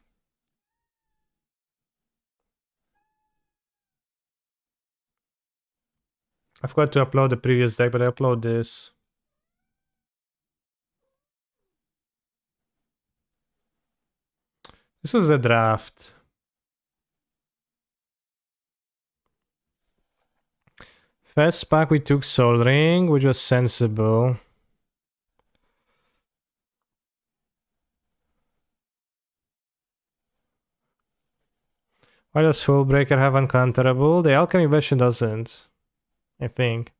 I forgot to upload the previous deck, but I upload this. This was a draft. First pack we took Soul Ring, which was sensible. Why does Soulbreaker have uncounterable? The Alchemy version doesn't, I think.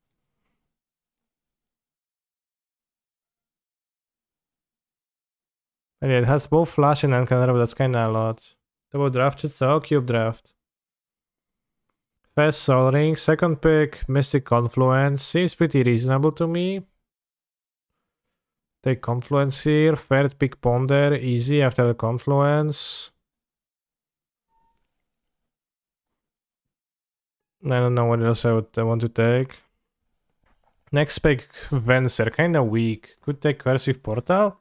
And yeah, it has both flash and uncounterable, that's kinda a lot. Double draft, it's a cube draft. Fast Soul Ring, second pick, Mystic Confluence. Seems pretty reasonable to me. Take Confluence here. Third pick Ponder, easy after the Confluence. I don't know what else I want to take. Next pick, Venser, kinda weak. Could take Cursive Portal.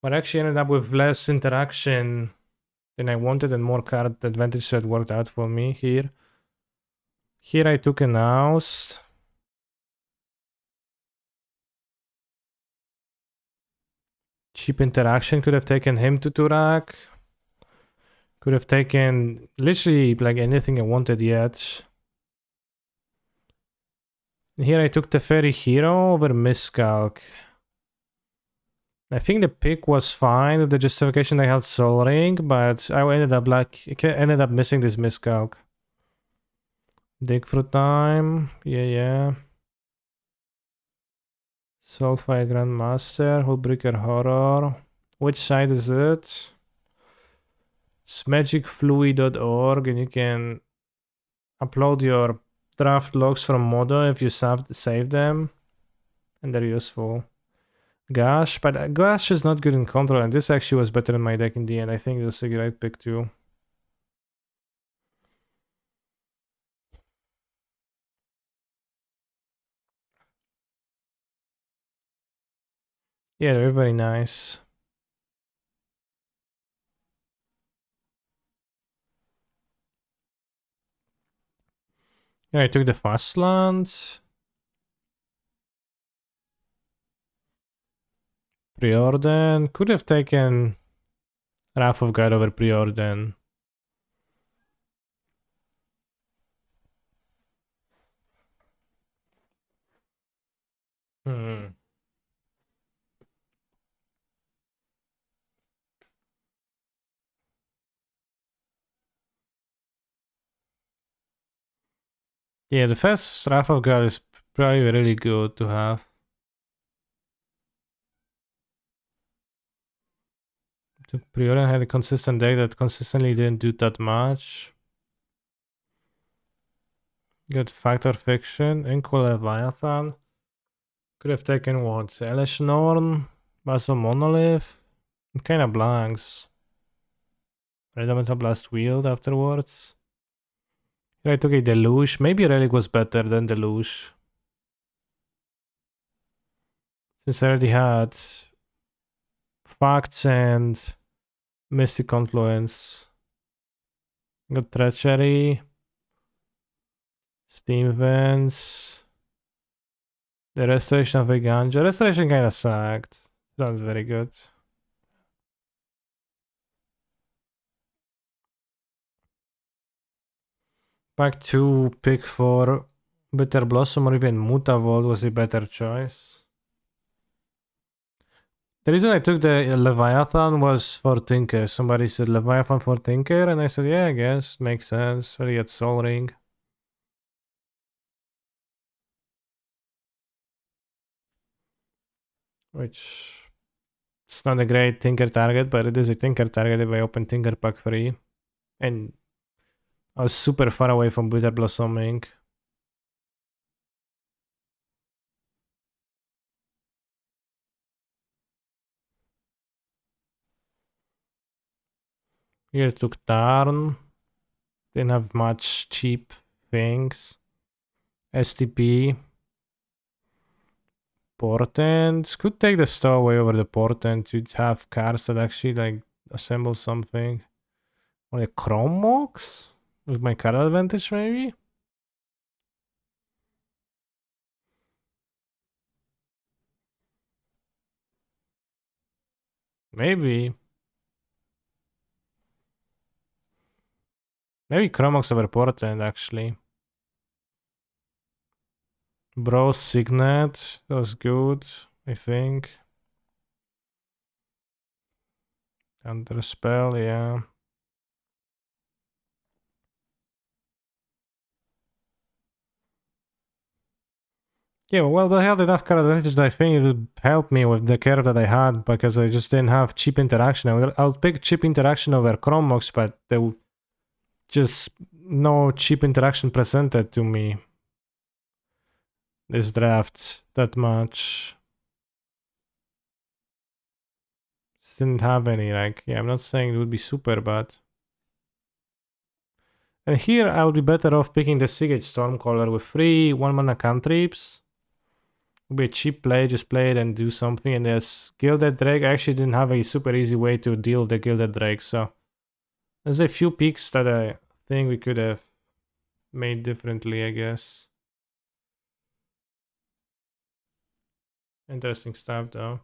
But actually ended up with less interaction than I wanted and more card advantage, so it worked out for me here. Here I took an Oust. Cheap interaction, could have taken him to Turak. Could have taken literally like anything I wanted yet. Here I took the Fairy Hero over Miscalc. I think the pick was fine with the justification I had Soul Ring, but I ended up missing this Miscalc. Dig through time, yeah. Soulfire Grandmaster, Hullbreaker Horror. Which side is it? It's magicfluid.org, and you can upload your draft logs from Modo if you save them, and they're useful. Gosh, but Gosh is not good in control, and this actually was better in my deck in the end. I think it was a great pick too. Yeah, they're very nice. Yeah, I took the Fastland. Preordain. Could have taken Wrath of God over Preordain. Yeah, the first Wrath of God is probably really good to have. The Preordain had a consistent deck that consistently didn't do that much. Got Factor Fiction, Inkwell Leviathan. Could have taken what? Elish Norn, Basel Monolith. It kinda blanks. Fundamental Blast Wield afterwards. Here I took a Deluge. Maybe Relic was better than Deluge. Since I already had Facts and Mystic Confluence. Got Treachery. Steam Vents. The Restoration of Veganja. Restoration kinda sucked. Not very good. Pack 2, pick 4. Bitter Blossom or even Mutavolt was a better choice. The reason I took the Leviathan was for Tinker. Somebody said Leviathan for Tinker, and I said, yeah, I guess. Makes sense. Really at Soul Ring. Which... It's not a great Tinker target, but it is a Tinker target if I open Tinker Pack 3. And I was super far away from Bitter Blossoming. Here took Tarn. Didn't have much cheap things. STP. Portent. Could take the Stowaway over the Portent to have cards that actually like assemble something. Or a Chrome Mox? With my card advantage maybe? Maybe. Maybe Chrome Mox over Portent actually. Bro Signet. That was good, I think. Under spell, yeah. Yeah, well, I had enough card advantage that I think it would help me with the curve that I had because I just didn't have cheap interaction. I'll pick cheap interaction over Chromox, but there will just no cheap interaction presented to me this draft that much. Didn't have any, like, yeah, I'm not saying it would be super, but... And here I would be better off picking the Seagate Stormcaller with 3 1-mana cantrips. Would be a cheap play, just play it and do something. And there's Gilded Drake. I actually didn't have a super easy way to deal with the Gilded Drake, so... There's a few picks that I think we could have made differently, I guess. Interesting stuff, though.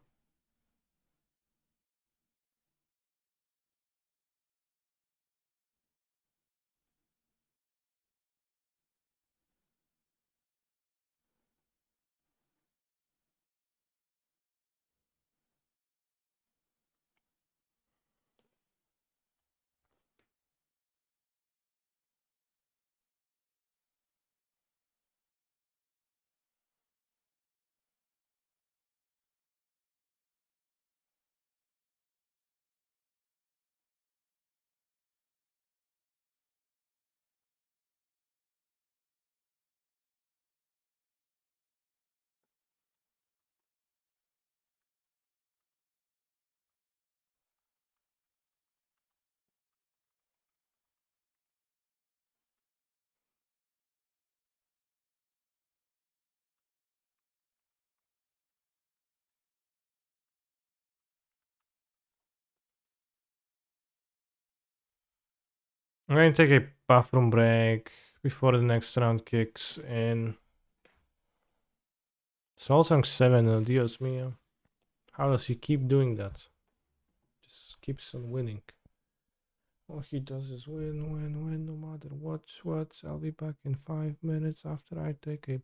I'm going to take a bathroom break before the next round kicks in. Song 7, oh, Dios mío. How does he keep doing that? Just keeps on winning. All he does is win, win, win, no matter what. I'll be back in 5 minutes after I take a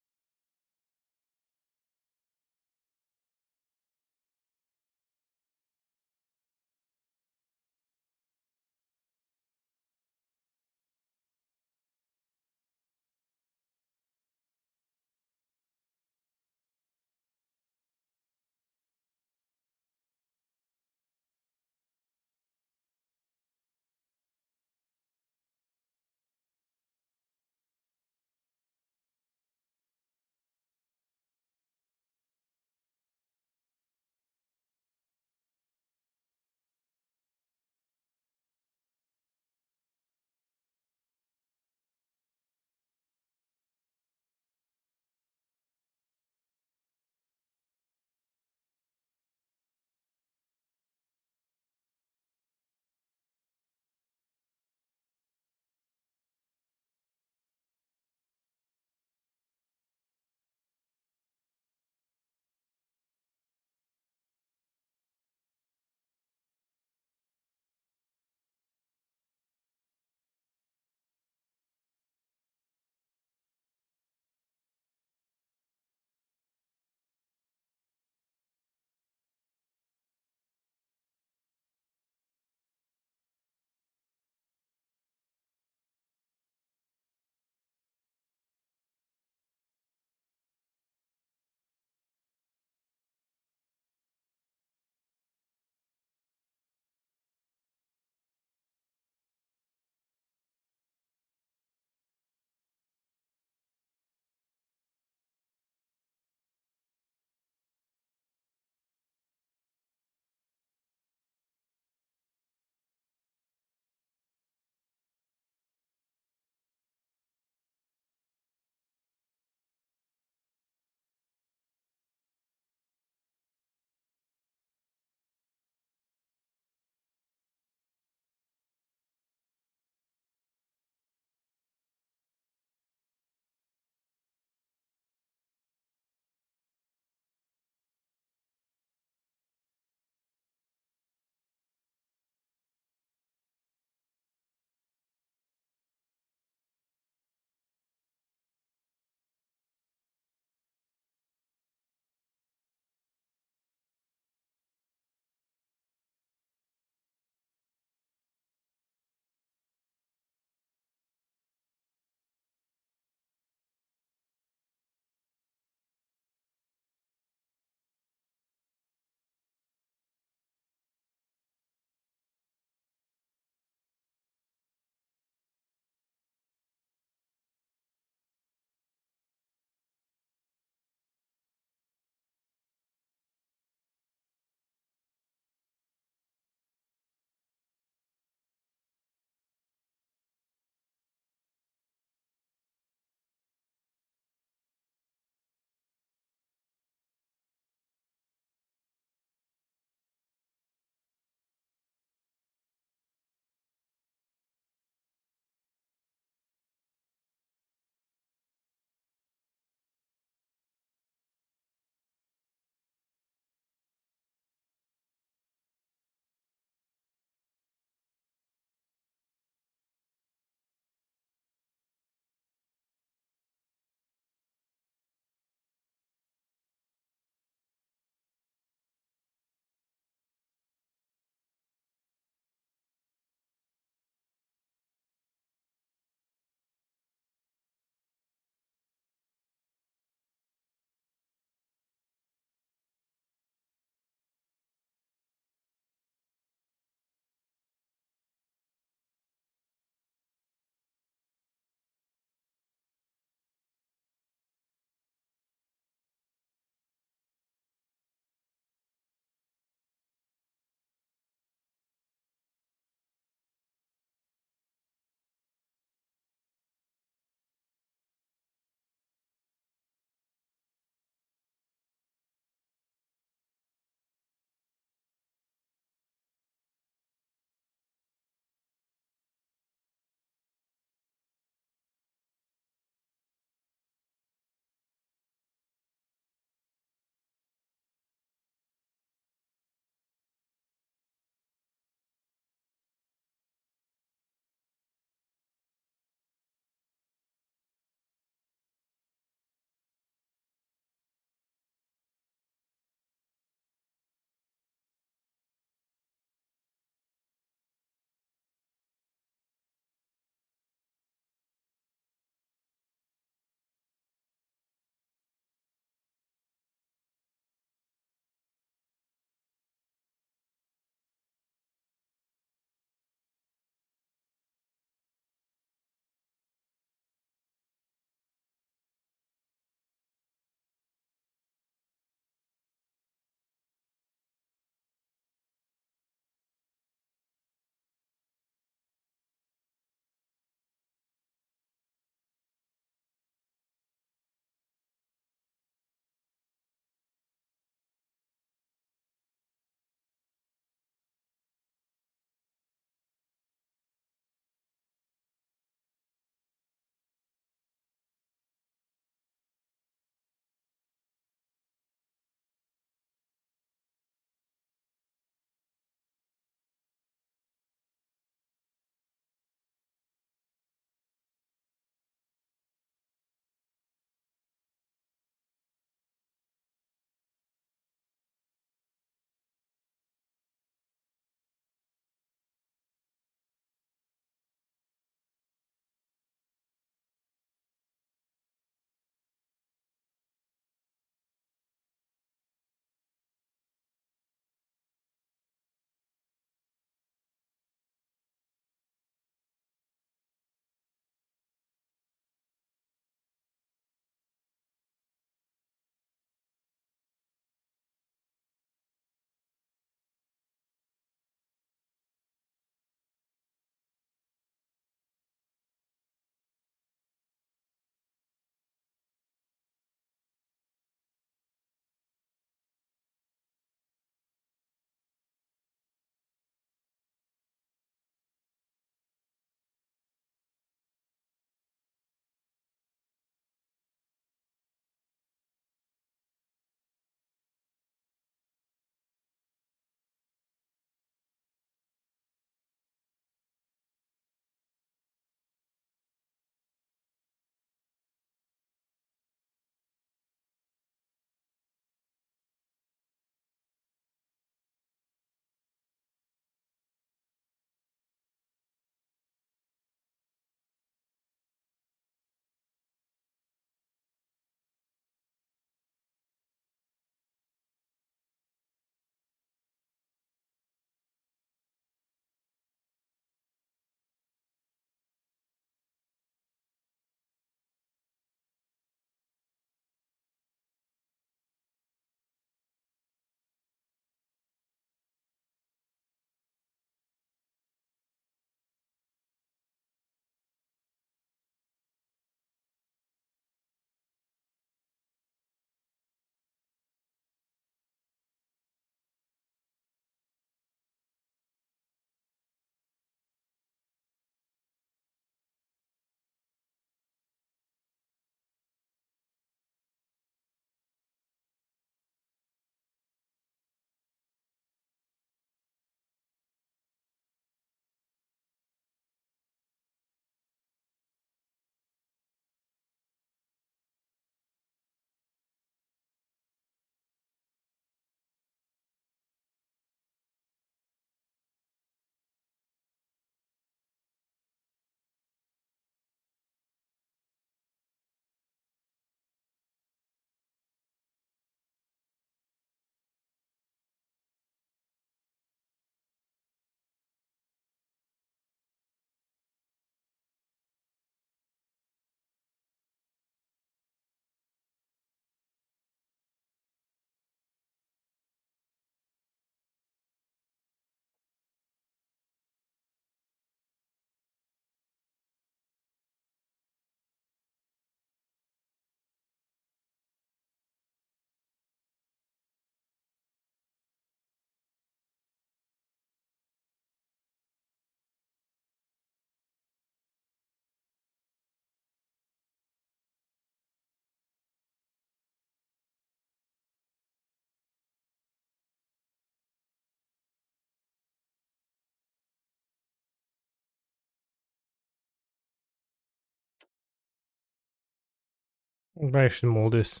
I should mold this.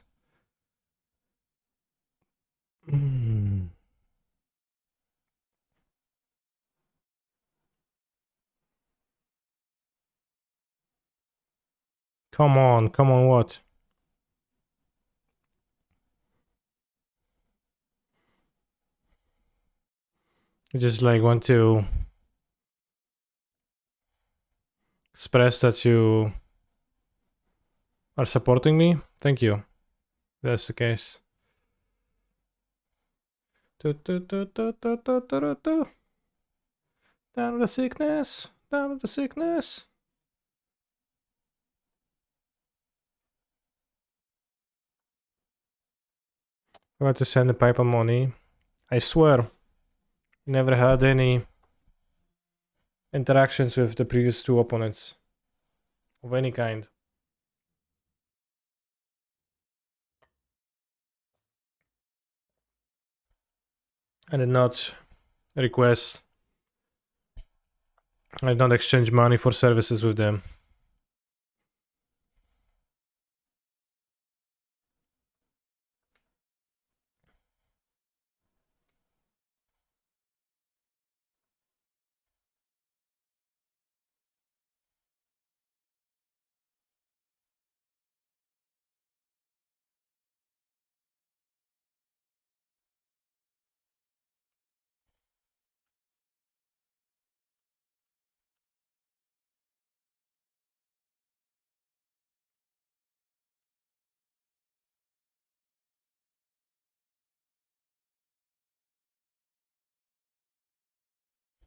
Mm. Come on, what? You just like want to express that you are supporting me? Thank you. That's the case. Down with the sickness. Down with the sickness. About to send the PayPal money. I swear, never had any interactions with the previous two opponents of any kind. I did not request. I did not exchange money for services with them.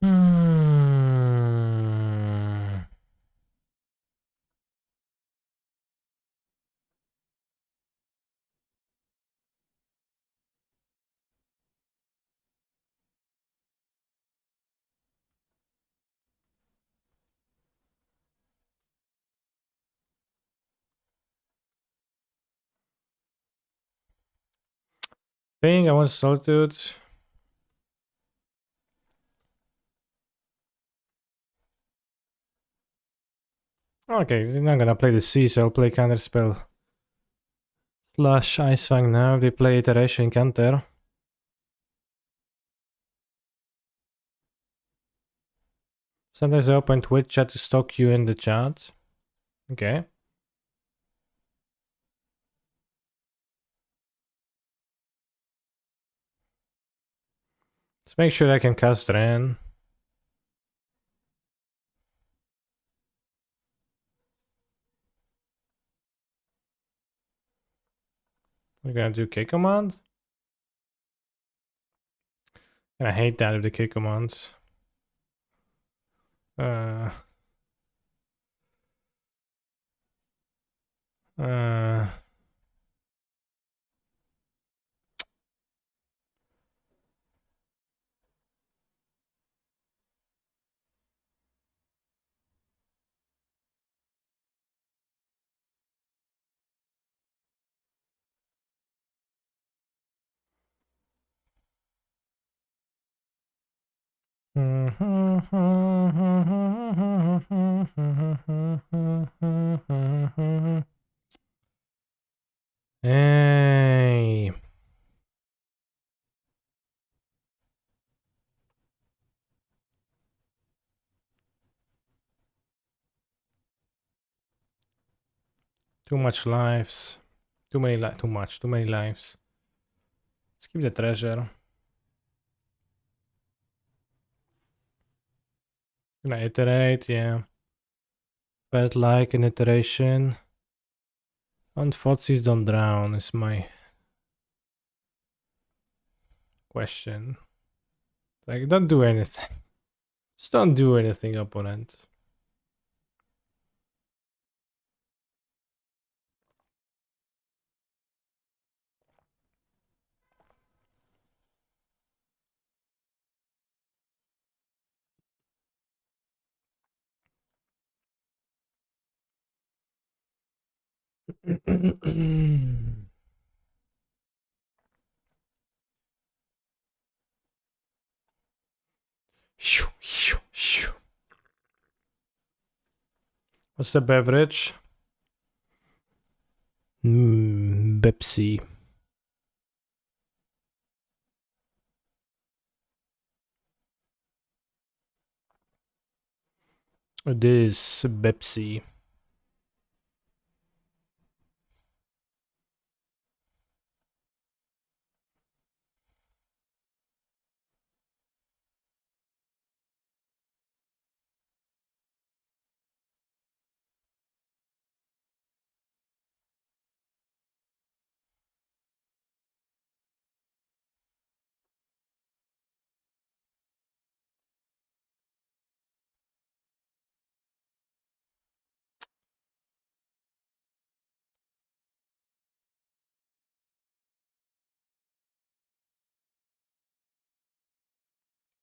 Hmm. Thing I want Solitude. Okay, they're not gonna play the C, so I'll play Counterspell. Slash Ice Fang now. They play Iteration Counter. Sometimes I open Twitch chat to stalk you in the chat. Okay. Let's make sure I can cast Ren. We're gonna do K command. And I hate that with the K commands. Uh, uh, Hey. Too much lives. Too many too many lives. Let's keep the treasure. Gonna iterate, yeah. But like an iteration. And Fotsis don't drown is my question. Like, don't do anything. Just don't do anything, opponent. What's the beverage? Pepsi. It is Pepsi.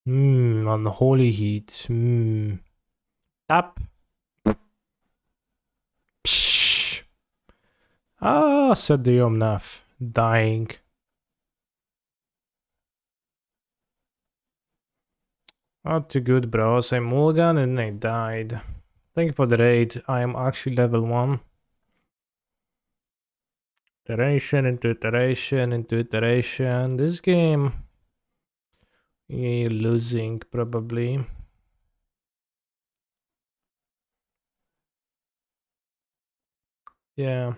Unholy heat. Tap. Psh. Ah, said the Yomnaf. Dying. Not too good, bros. I mulligan and I died. Thank you for the raid. I am actually level 1. Iteration into iteration into iteration. This game... losing, probably. Yeah.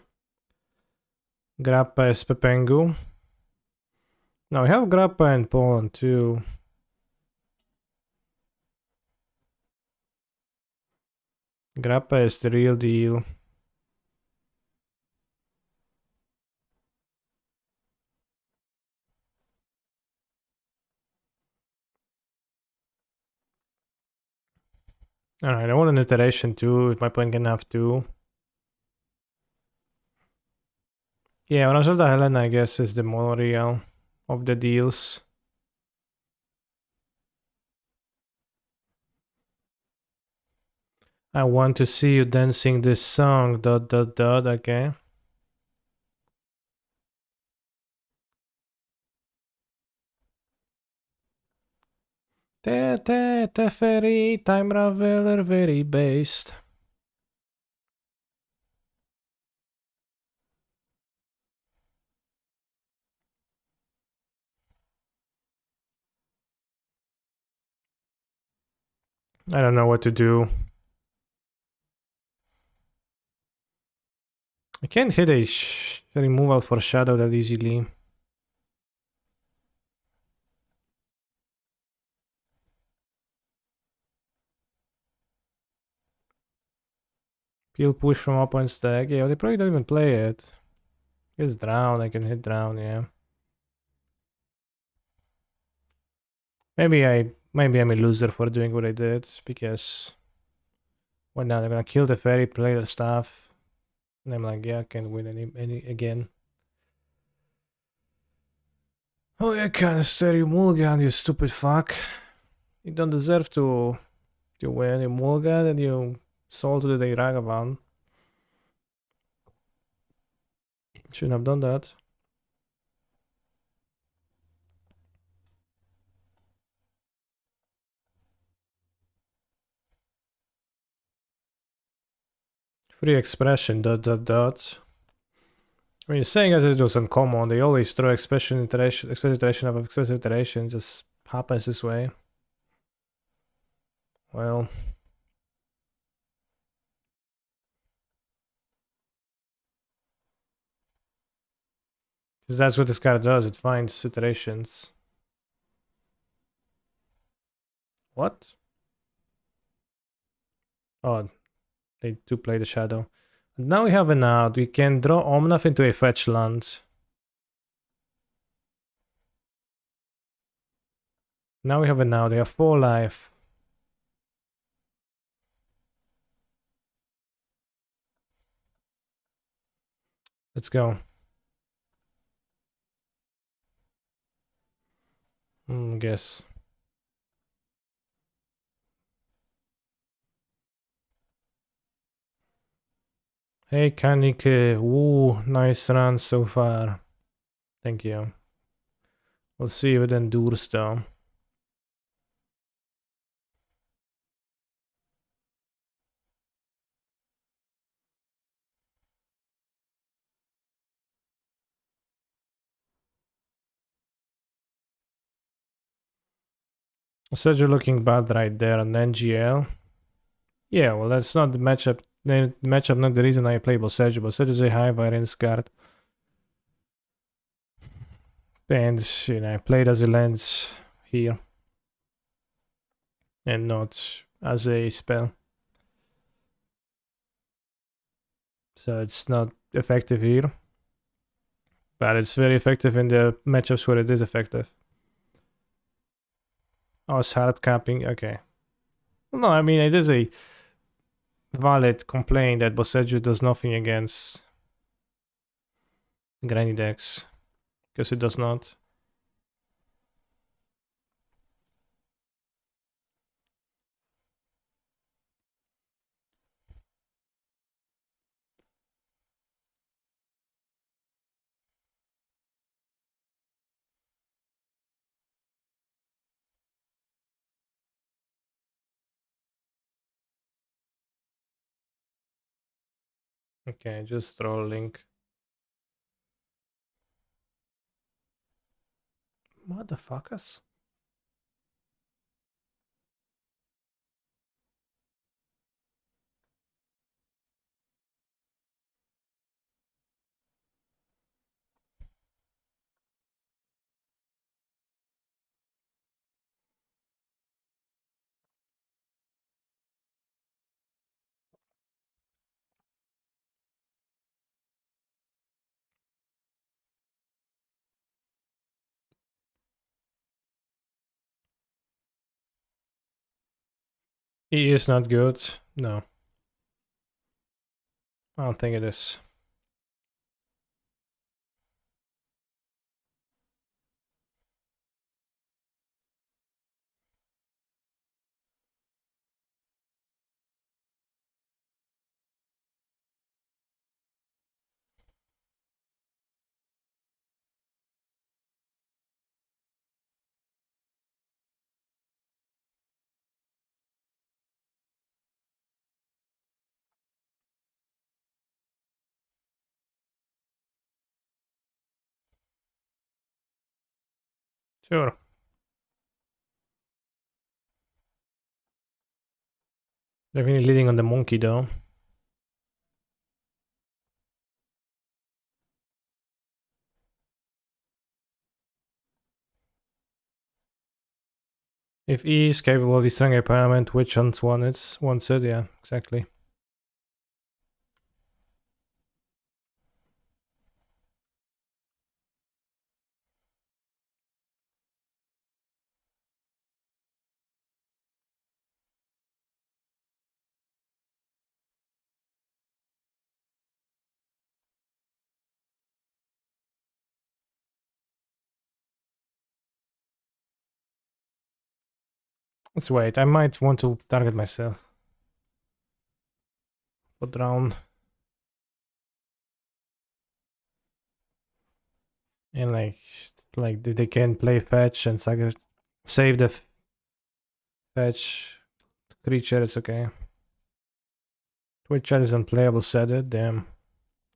Grappa is Pepengu. Now we have Grappa in Poland too. Grappa is the real deal. Alright, I want an iteration too, if my opponent can have 2. Yeah, Oranžada Helena, I guess, is the more real of the deals. I want to see you dancing this song, ... okay. Teferi, time traveler, very based. I don't know what to do. I can't hit a removal for shadow that easily. Peel push from opponent's deck. Yeah, they probably don't even play it. It's drown, I can hit drown, yeah. Maybe I'm a loser for doing what I did, because what now? They're gonna kill the fairy, play the staff. And I'm like, yeah, I can't win any again. Oh, yeah, can't stare you mulligan, you stupid fuck. You don't deserve to win, you mulligan, and you sold to the Ragavan. Shouldn't have done that. Free expression, ... When you're saying as it was uncommon, they always throw expression iteration of expressive iteration, just happens this way. Well, because that's what this card does, it finds iterations. What? Oh, they do play the shadow. Now we have an out. We can draw Omnath into a fetch land. Now we have an out. They have 4 life. Let's go. Guess. Hey, Kanike. Ooh, nice run so far. Thank you. We'll see if it endures though. So you're looking bad right there on NGL. Yeah, well, that's not the matchup. The matchup, not the reason I play Boseju. Boseju is a high variance card. And, I played as a lens here. And not as a spell. So it's not effective here. But it's very effective in the matchups where it is effective. Oh, it's hard capping. Okay. No, I mean, it is a valid complaint that Boseju does nothing against Granny decks. Because it does not. Okay, just throw a link. Motherfuckers. He is not good. No. I don't think it is. Sure. Definitely leading on the monkey though. If E is capable of destroying a permanent, which wants it, yeah, exactly. Let's wait. I might want to target myself for drown. And like they can play fetch and save the fetch creature, it's okay. Twitch chat is unplayable, said it. Damn.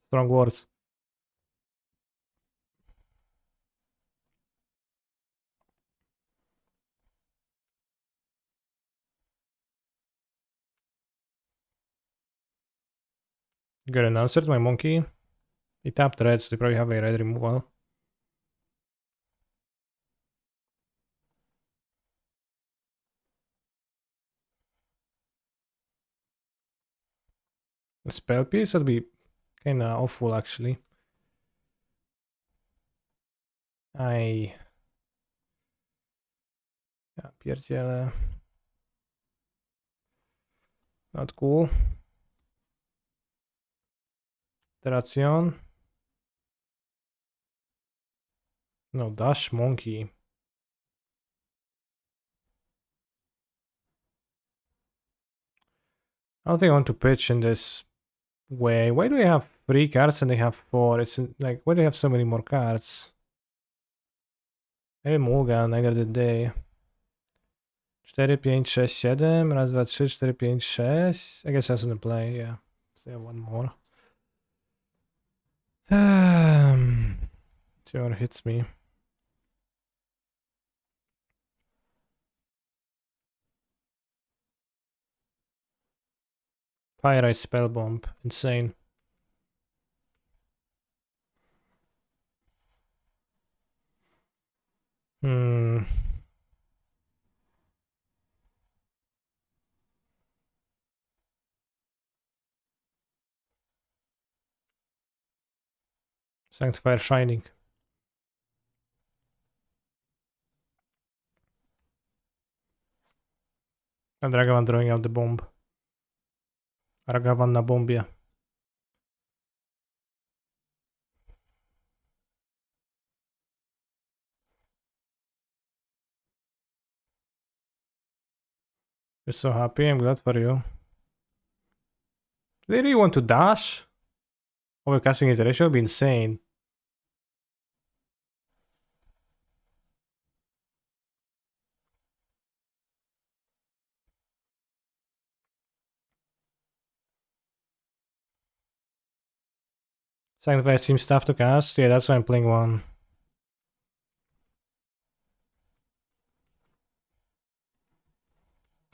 Strong words. Got an answer to my monkey. He tapped red, so they probably have a red removal. A spell piece would be kinda awful actually. I... Ja, pierdzielę. Not cool. Iteration. No, dash monkey. I don't think I want to pitch in this way. Why do we have 3 cards and they have 4? It's like, why do they have so many more cards? Maybe Mulgan, I got the day. 4, 5, 6, 7. Raz, 2, 3, 4, 5, 6. I guess that's in the play, yeah. So yeah, one more. See what hits me. Pyrite spell bomb. Insane. Hmm. Sanctifier Shining. And Ragavan throwing out the bomb. Ragavan na bombie. You're so happy, I'm glad for you. Do they really want to dash? Overcasting iteration would be insane. Sanctifier seems tough to cast. Yeah, that's why I'm playing one.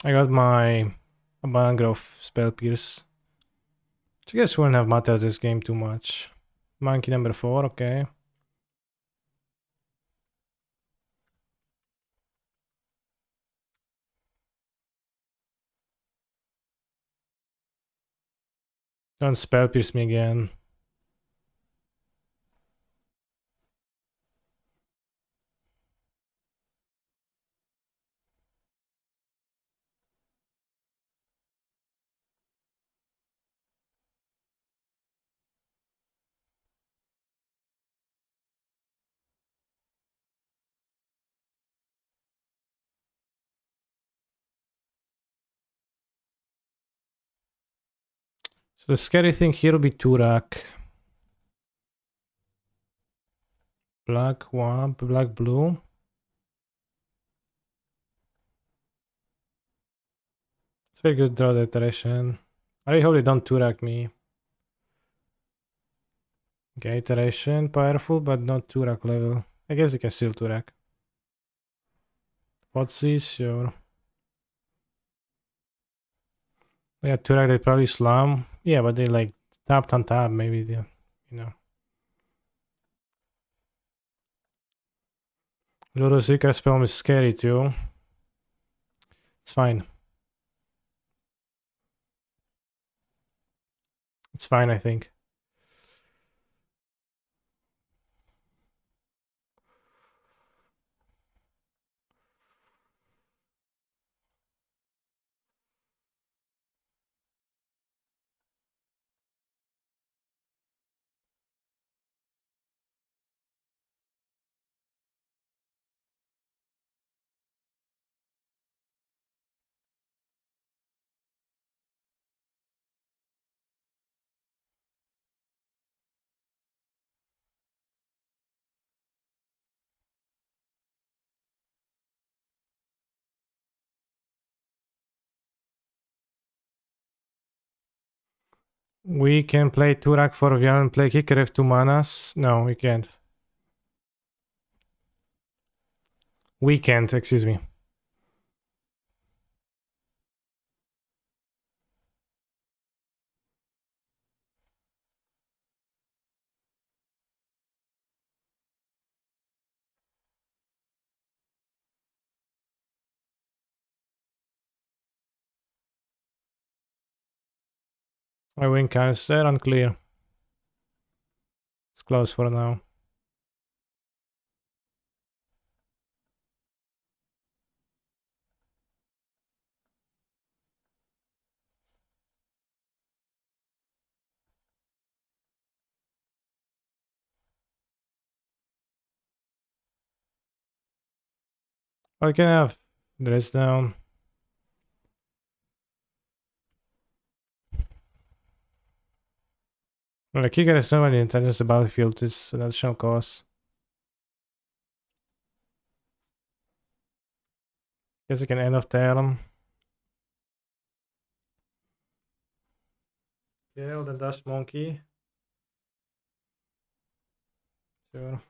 I got my Abandon Growth Spell Pierce. I guess wouldn't have mattered this game too much. Monkey number 4, okay. Don't Spell Pierce me again. So the scary thing here will be Turak. Black Wamp, Black Blue. It's very good draw the iteration. I really hope they don't Turak me. Okay, iteration, powerful, but not Turak level. I guess they can still Turak. Fotsy, sure. Yeah, Turak they probably slam. Yeah, but they like tapped on tap, maybe they, you know. Loro Secret Spell is scary too. It's fine. It's fine, I think. We can play Turak for Vian and play Kicker if 2 manas. No, we can't. We can't, excuse me. I win canister, unclear. It's close for now. I can have dress down. Well, the kicker is so many intelligence the battlefield is an additional cost. Guess I can end of turn. Kill the Dust Monkey. Sure.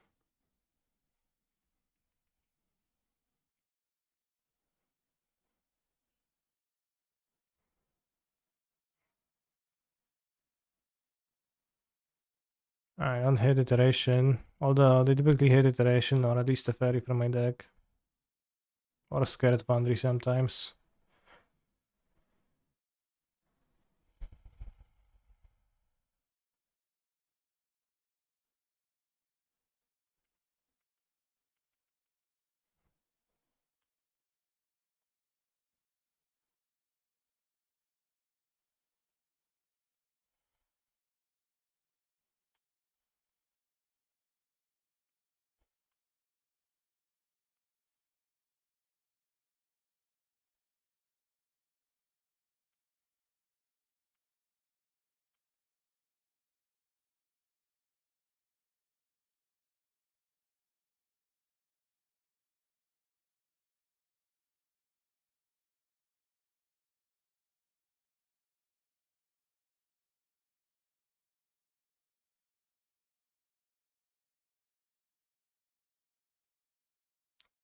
I don't hate iteration, although they typically hate iteration or at least a fairy from my deck. Or a scared foundry sometimes.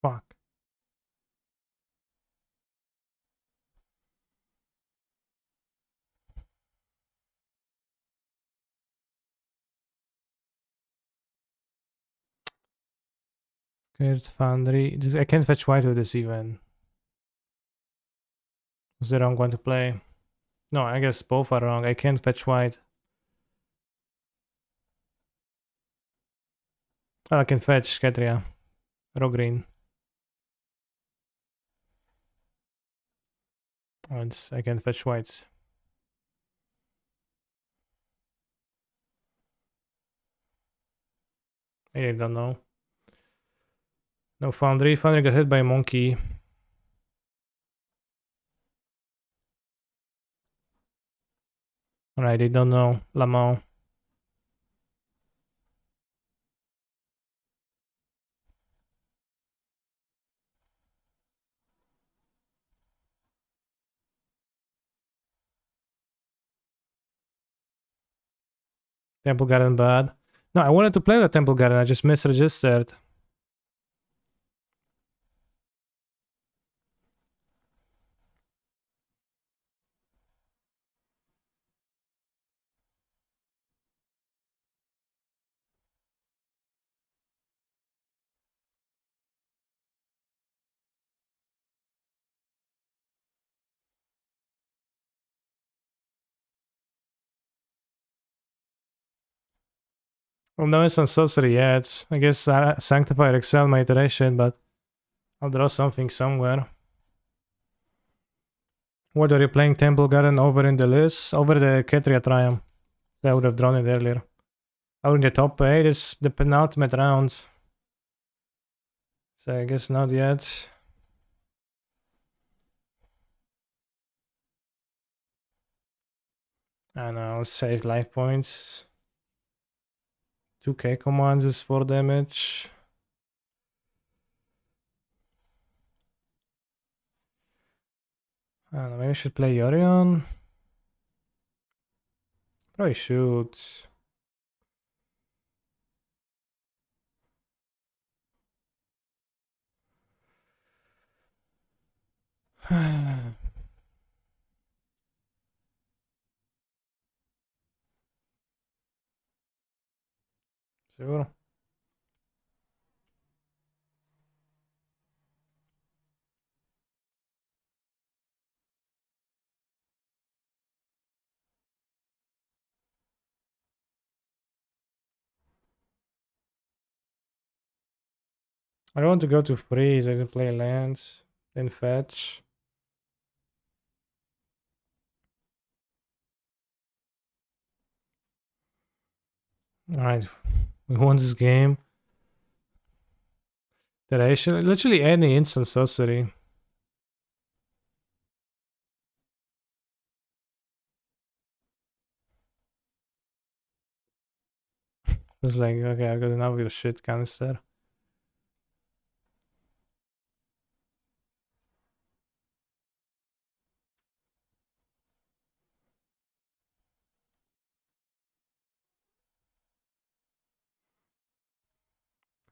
Fuck. Scared foundry. I can't fetch white with this even. Is the wrong one to play? No, I guess both are wrong. I can't fetch white. I can fetch Ketria. Row green. And I can fetch whites. I don't know. No foundry. Foundry got hit by a monkey. Alright, they don't know. Lamau. Temple Garden bad. No, I wanted to play the Temple Garden. I just misregistered. Well, no, it's on sorcery yet. I guess Sanctified Excel my iteration, but I'll draw something somewhere. What are you playing? Temple Garden over in the list? Over the Ketria Triumph. I would have drawn it earlier. Out in the top 8 is the penultimate round. So I guess not yet. And I'll save life points. 2k commands is 4 damage. I don't know, maybe I should play Yorion. Probably should. Sure. I don't want to go to freeze. I can play lands, then fetch. Alright, we won this game. Iteration, literally any instant sorcery. It's like, okay, I got enough of your shit canister.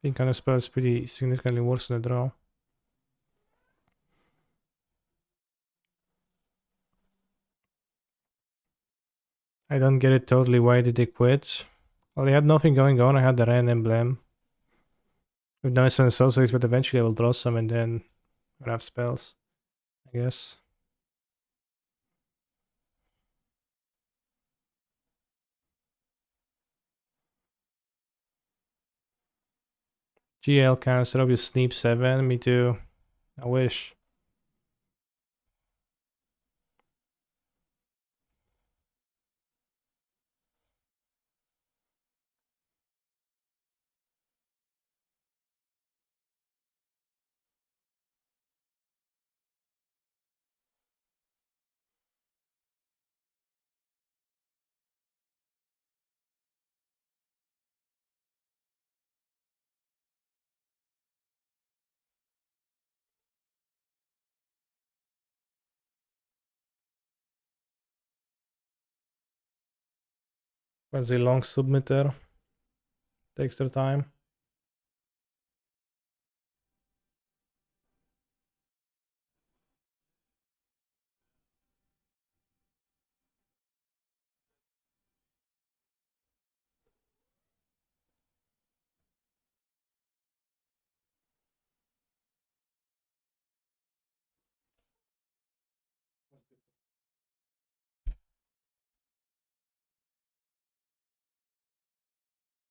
I think counterspell is pretty significantly worse than the draw. I don't get it totally. Why did they quit? Well, he had nothing going on. I had the Ren emblem. With no and sorceries, but eventually I will draw some and then I'll have spells, I guess. GL counter, obvious Sneap 7, me too. I wish. Was a long submitter. Takes their time.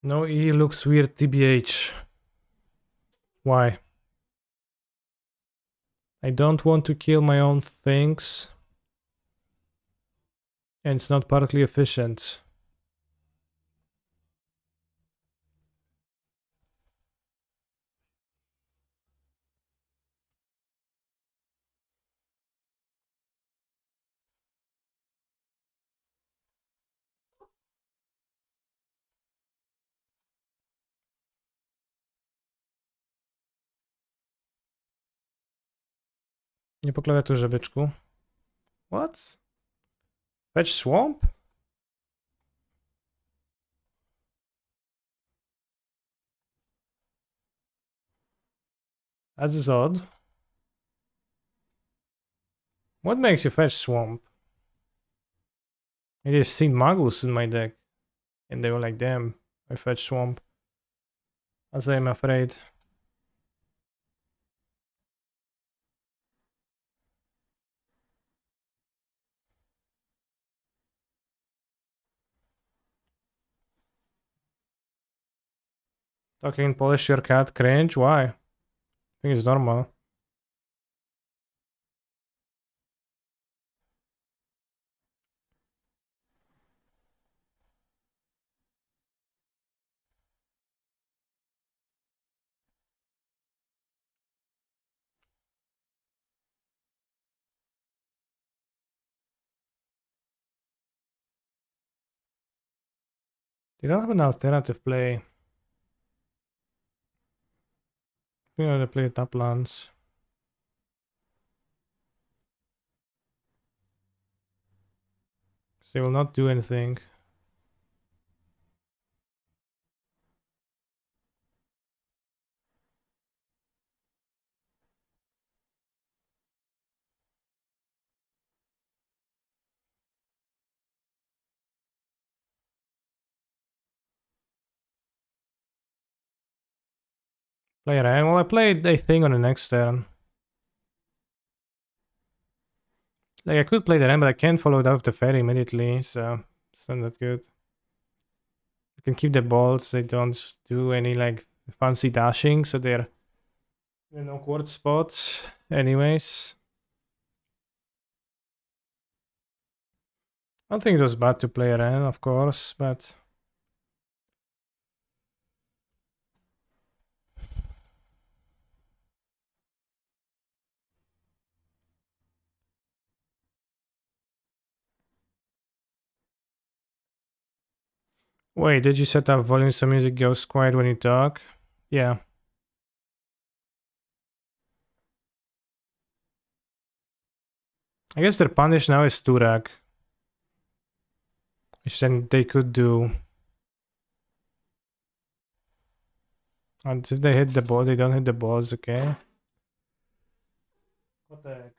No, he looks weird, TBH. Why? I don't want to kill my own things. And it's not partly efficient. Nie po klawiaturze, byczku. What? Fetch swamp? That is odd. What makes you fetch swamp? Maybe I've seen Magus in my deck. And they were like, damn, I fetch swamp. As I'm afraid. Talking Polish your cat, cringe? Why? I think it's normal. They don't have an alternative play. You know, they play top lands. So they will not do anything. Play Ren. Well, I played a thing on the next turn. Like, I could play the Ren, but I can't follow it up with the Fairy immediately, so it's not that good. I can keep the balls, they don't do any, like, fancy dashing, so they're in an awkward spot anyways. I don't think it was bad to play Ren, of course, but... Wait, did you set up volume so music goes quiet when you talk? Yeah. I guess their punish now is Turak. Which then they could do. And if they hit the ball, they don't hit the balls, okay? What the heck?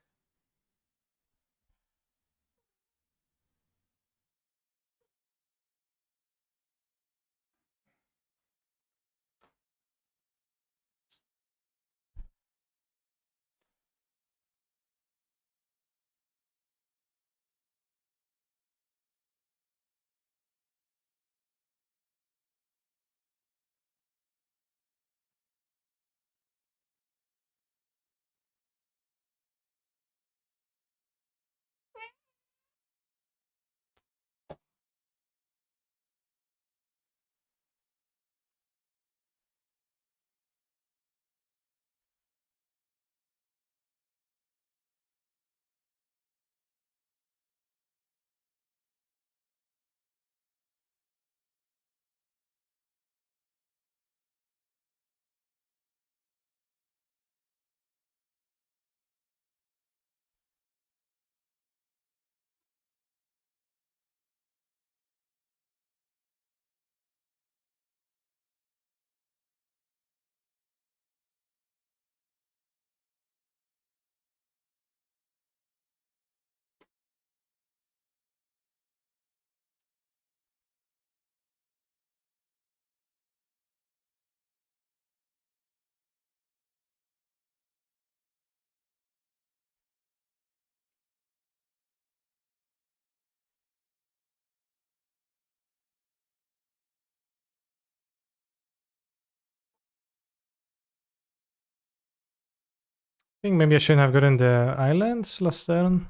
think maybe I shouldn't have gotten the islands last turn.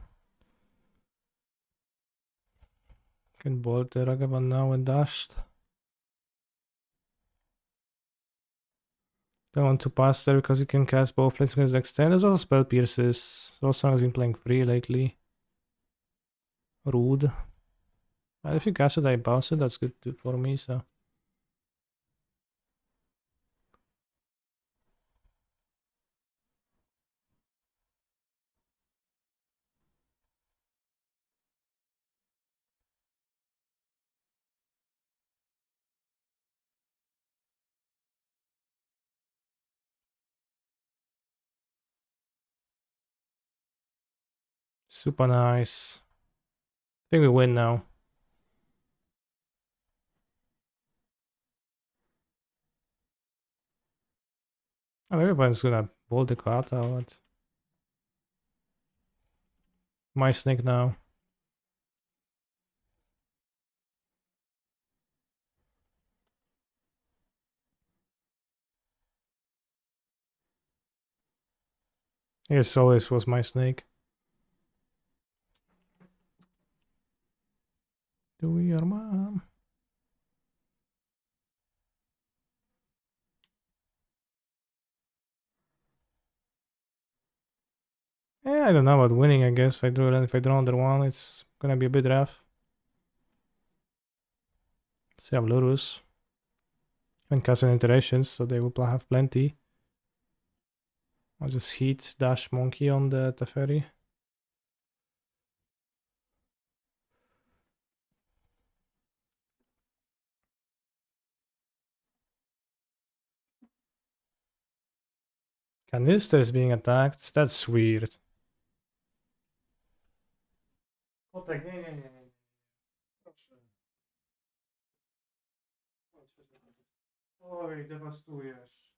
Can bolt the Ragavan now and dashed. Don't want to pass there because you can cast both planes with extend. There's also spell pierces. Also has been playing free lately. Rude. If you cast it, I bounce it. That's good too for me. So super nice. I think we win now. Oh, everyone's gonna bolt the card out. My snake now. Yes, always was my snake. Do your mom. Yeah, I don't know about winning, I guess. If I draw under one, it's gonna be a bit rough. See, I'm Lurus. And castle iterations, so they will have plenty. I'll just hit dash monkey on the Teferi. Canister is being attacked. That's weird. Kotek, nie. Proszę. Oj, dewastujesz.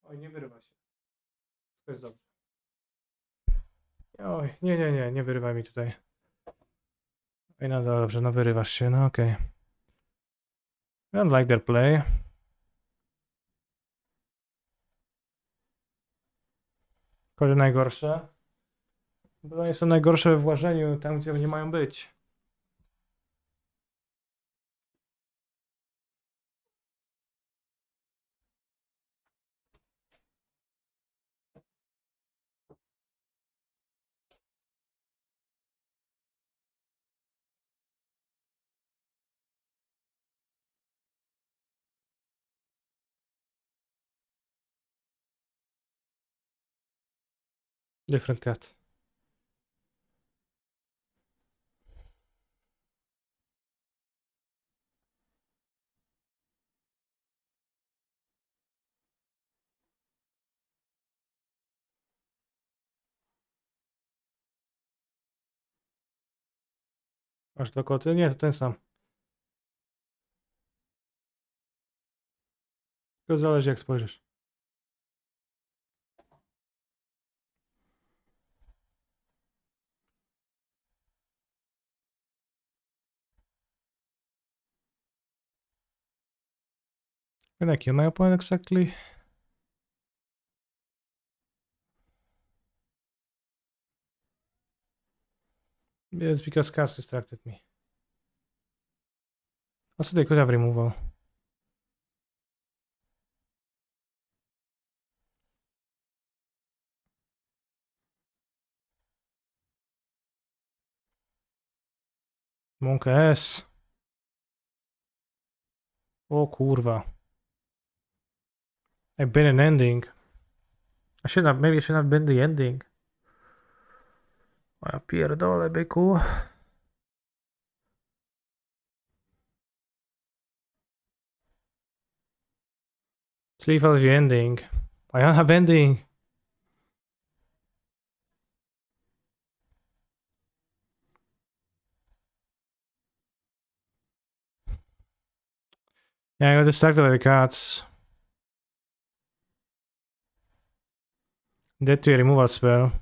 Oj, nie wyrywa się. To jest dobrze. Oj, nie wyrywaj mi tutaj. Oj, no dobrze, no wyrywasz się, no okej. Okay. I don't like their play. Kolejne najgorsze. Bo oni są najgorsze we włażeniu, tam gdzie nie mają być. Different cat. Masz dwa koty? Nie, to ten sam. To zależy jak spojrzysz. Can I kill my opponent exactly? Yes, because cast distracted me. Also, they could have removal. Monk S. O kurwa. I've been an ending. Maybe I should have been the ending. O ja pierdolę, byku. Sleep of the ending. I don't have ending. Yeah, I got distracted by the cats. Dead to a removal spell.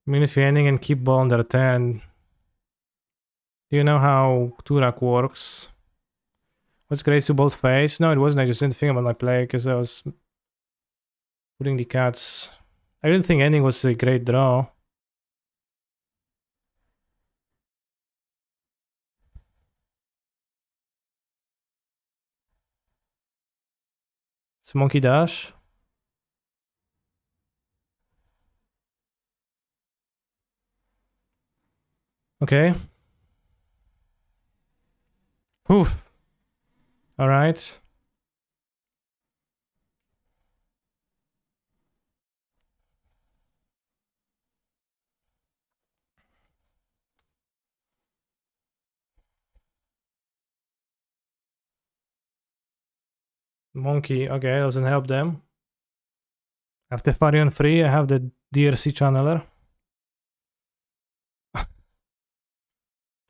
I mean, if you're ending and keep ball on their turn, Do you know how Turak works? What's Grace to bold face? No, it wasn't. I just didn't think about my play because I was putting the cats. I didn't think ending was a great draw. It's monkey dash. Okay. Oof. All right. Monkey. Okay, doesn't help them. I have the Farion free. I have the DRC channeler.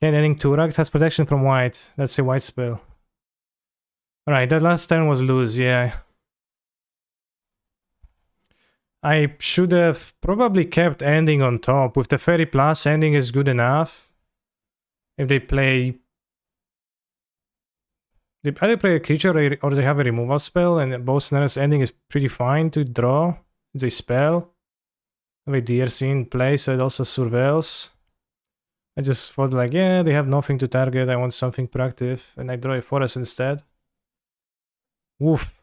Okay, ending Turak has protection from white. That's a white spell. Alright, that last turn was lose, yeah. I should have probably kept ending on top. With the Fairy Plus, ending is good enough. If they play... They either play a creature or they have a removal spell, and both scenarios ending is pretty fine to draw. It's a spell. I have a DRC in play, so it also surveils. I just thought like, yeah, they have nothing to target, I want something proactive, and I draw a forest instead. Woof.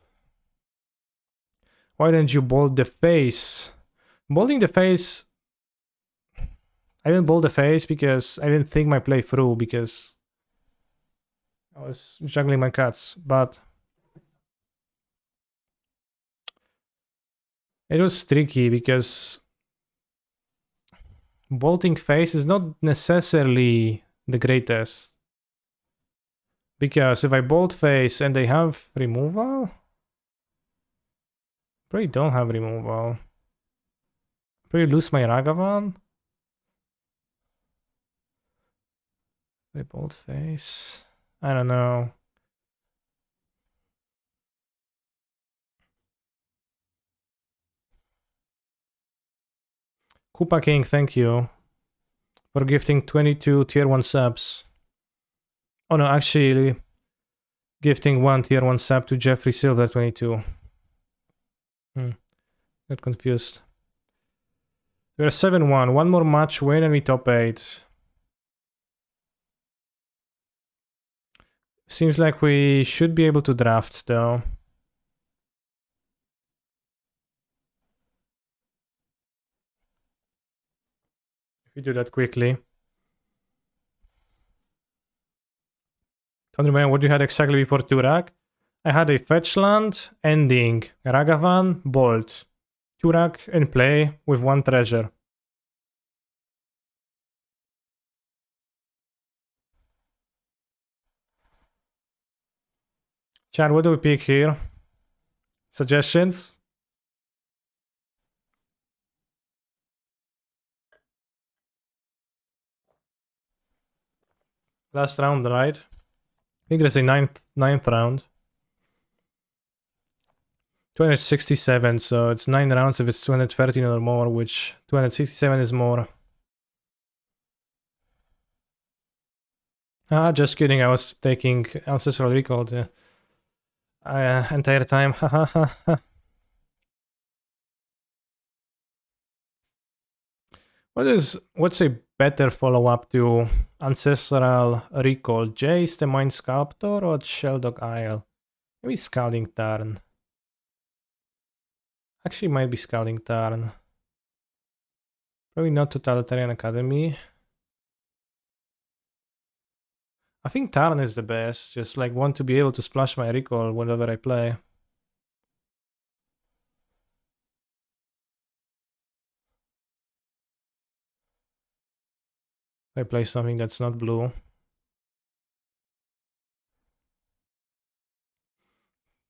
Why didn't you bolt the face? Bolting the face... I didn't bolt the face because I didn't think my play through because I was juggling my cuts, but it was tricky because bolting face is not necessarily the greatest. Because if I bolt face and they have removal, probably don't have removal. Probably lose my Ragavan. They bolt face. I don't know. Koopa King, thank you for gifting 22 tier 1 subs. Oh no, actually gifting 1 tier 1 sub to Jeffrey Silver 22. Got confused. We're 7-1. One more match win and we top 8. Seems like we should be able to draft though. If we do that quickly. Don't remember what you had exactly before Turak. I had a fetch land, ending, Ragavan, Bolt. Turak in play with 1 treasure. Chad, what do we pick here? Suggestions? Last round, right? I think there's a ninth round. 267, so it's 9 rounds if it's 213 or more, which 267 is more. Ah, just kidding, I was taking Ancestral Recall the entire time. What's a better follow-up to Ancestral Recall? Jace the Mind Sculptor or Sheldog Isle? Maybe Scalding Tarn. Actually might be Scalding Tarn. Probably not Totalitarian Academy. I think Tarn is the best, just like want to be able to splash my recall whenever I play. I play something that's not blue.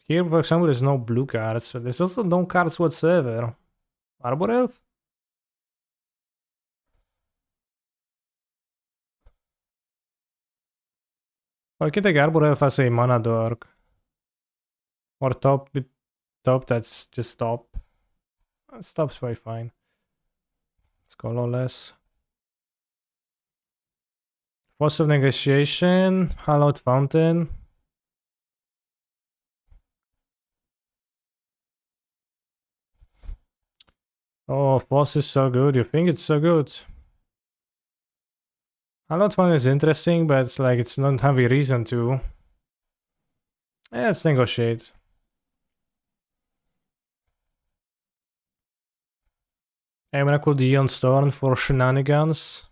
Here, for example, there's no blue cards, but there's also no cards whatsoever. Arbor Elf? Well, I can take Arbor Elf as a mana dork. Or top, that's just top. Stop's very fine. Let's go lawless. Force of Negotiation, Hallowed Fountain. Oh, Force is so good. You think it's so good? Hallowed Fountain is interesting, but it's like it's not have a reason to. Yeah, let's negotiate. I'm gonna call Dion Storm for shenanigans.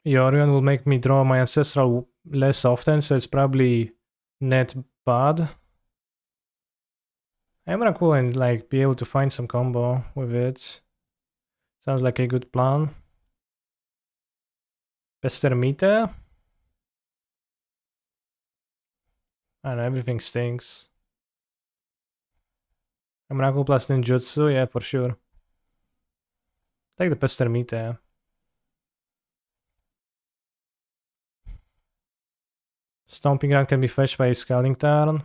Yorion will make me draw my ancestral less often, so it's probably net bad. I'm gonna cool and like be able to find some combo with it. Sounds like a good plan. Pestermite. I don't know, everything stinks. I'm gonna go plus ninjutsu, yeah, for sure. Take the Pestermite. Stomping Ground can be fetched by a Scalding Tarn.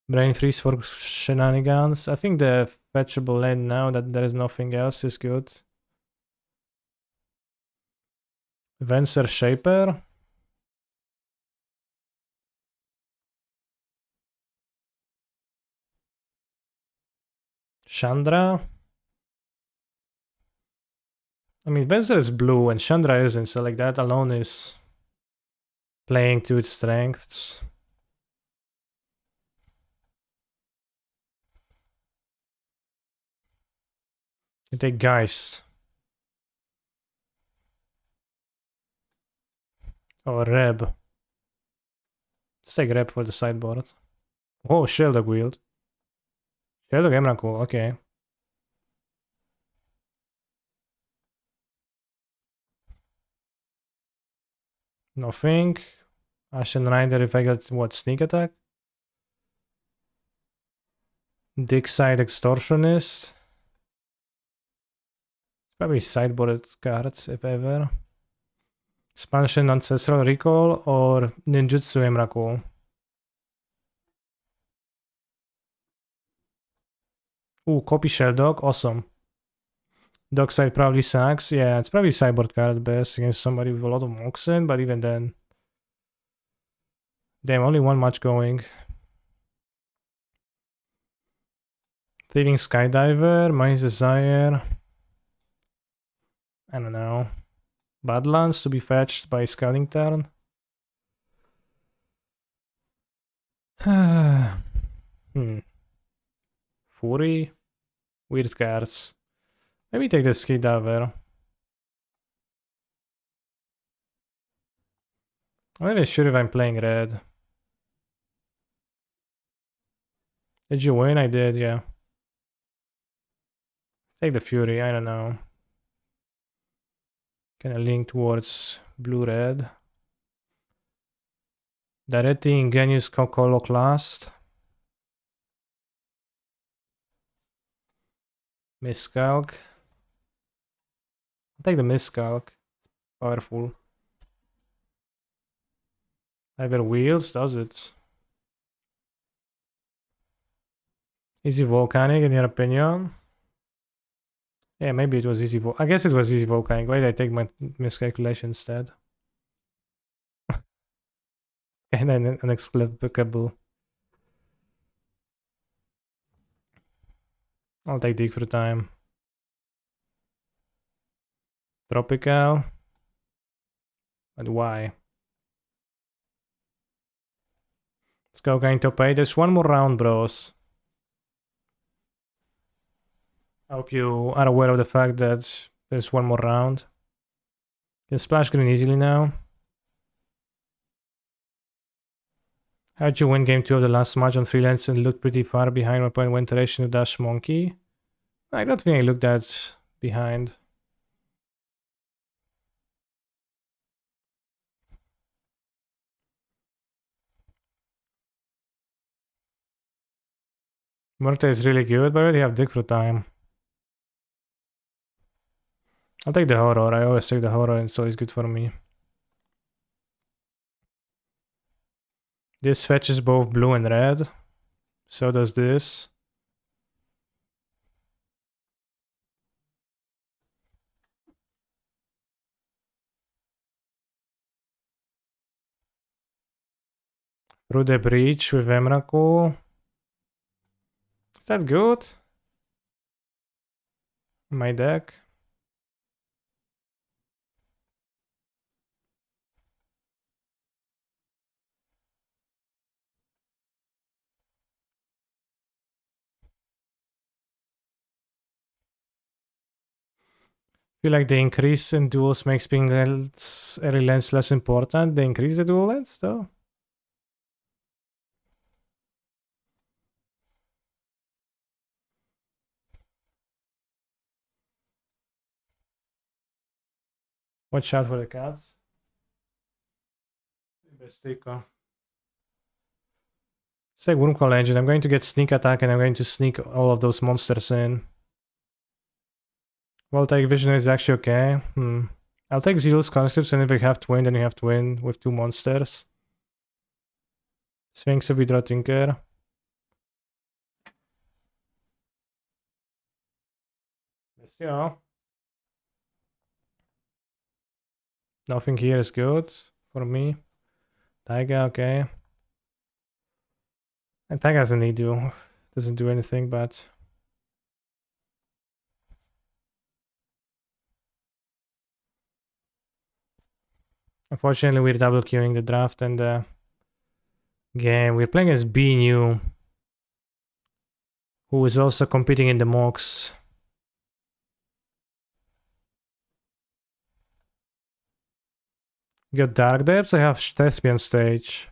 Brain Freeze for shenanigans. I think the fetchable land now that there is nothing else is good. Venser Shaper. Chandra. I mean, Venser is blue and Chandra isn't, so like that alone is playing to its strengths. You take Geist. Or Reb. Let's take Reb for the sideboard. Oh, Sheldog Wield. Sheldog Emrakul, okay. Nothing. Ashen Rider if I got, what, Sneak Attack? Digside Extortionist. Probably sideboarded cards, if ever. Expansion Ancestral Recall or Ninjutsu Emrakul. Ooh, copy Sheldog, awesome. Dockside probably sucks. Yeah, it's probably sideboard card best against somebody with a lot of Moxen, but even then. Damn, only one match going. Thieving Skydiver, Mine's Desire. I don't know. Badlands to be fetched by Scalding Tarn. Fury. Weird cards. Maybe take the Skydiver. I'm not even sure if I'm playing red. Did you win? I did, yeah. Take the Fury, I don't know. Can I link towards blue-red? Directly Ingenious Coloclast. Miscalc. I'll take the Miscalc. Powerful. Either wheels, does it? Easy Volcanic, in your opinion? Yeah, maybe it was easy. I guess it was easy Volcanic. Why did I take my miscalculation instead? And then inexplicable. I'll take Dig for time. Tropical. But why? Let's go going top 8. There's one more round, bros. I hope you are aware of the fact that there's one more round. Can splash green easily now. How'd you win game 2 of the last match on freelance and looked pretty far behind my point when iteration to Dash Monkey? I don't think I looked that behind. Murta is really good, but I already have Dig for time. I'll take the horror. I always take the horror, and it's always good for me. This fetches both blue and red. So does this. Through the breach with Emrakul. Is that good? My deck. Feel like the increase in duels makes being early lens less important. They increase the dual lens though. Watch out for the cats. Bestico. Say Wurmcoil Engine. I'm going to get sneak attack and I'm going to sneak all of those monsters in. Voltaic Vision is actually okay. I'll take Zealous Conscripts, and if we have to win, then we have to win with 2 monsters. Sphinx of Hydra Tinker. Yes, yeah. Nothing here is good for me. Taiga, okay. And Taiga doesn't need to. Doesn't do anything, but... Unfortunately, we're double queuing the draft and the game. We're playing as BNU, who is also competing in the mocks. Got Dark Depths, I have Thespian Stage.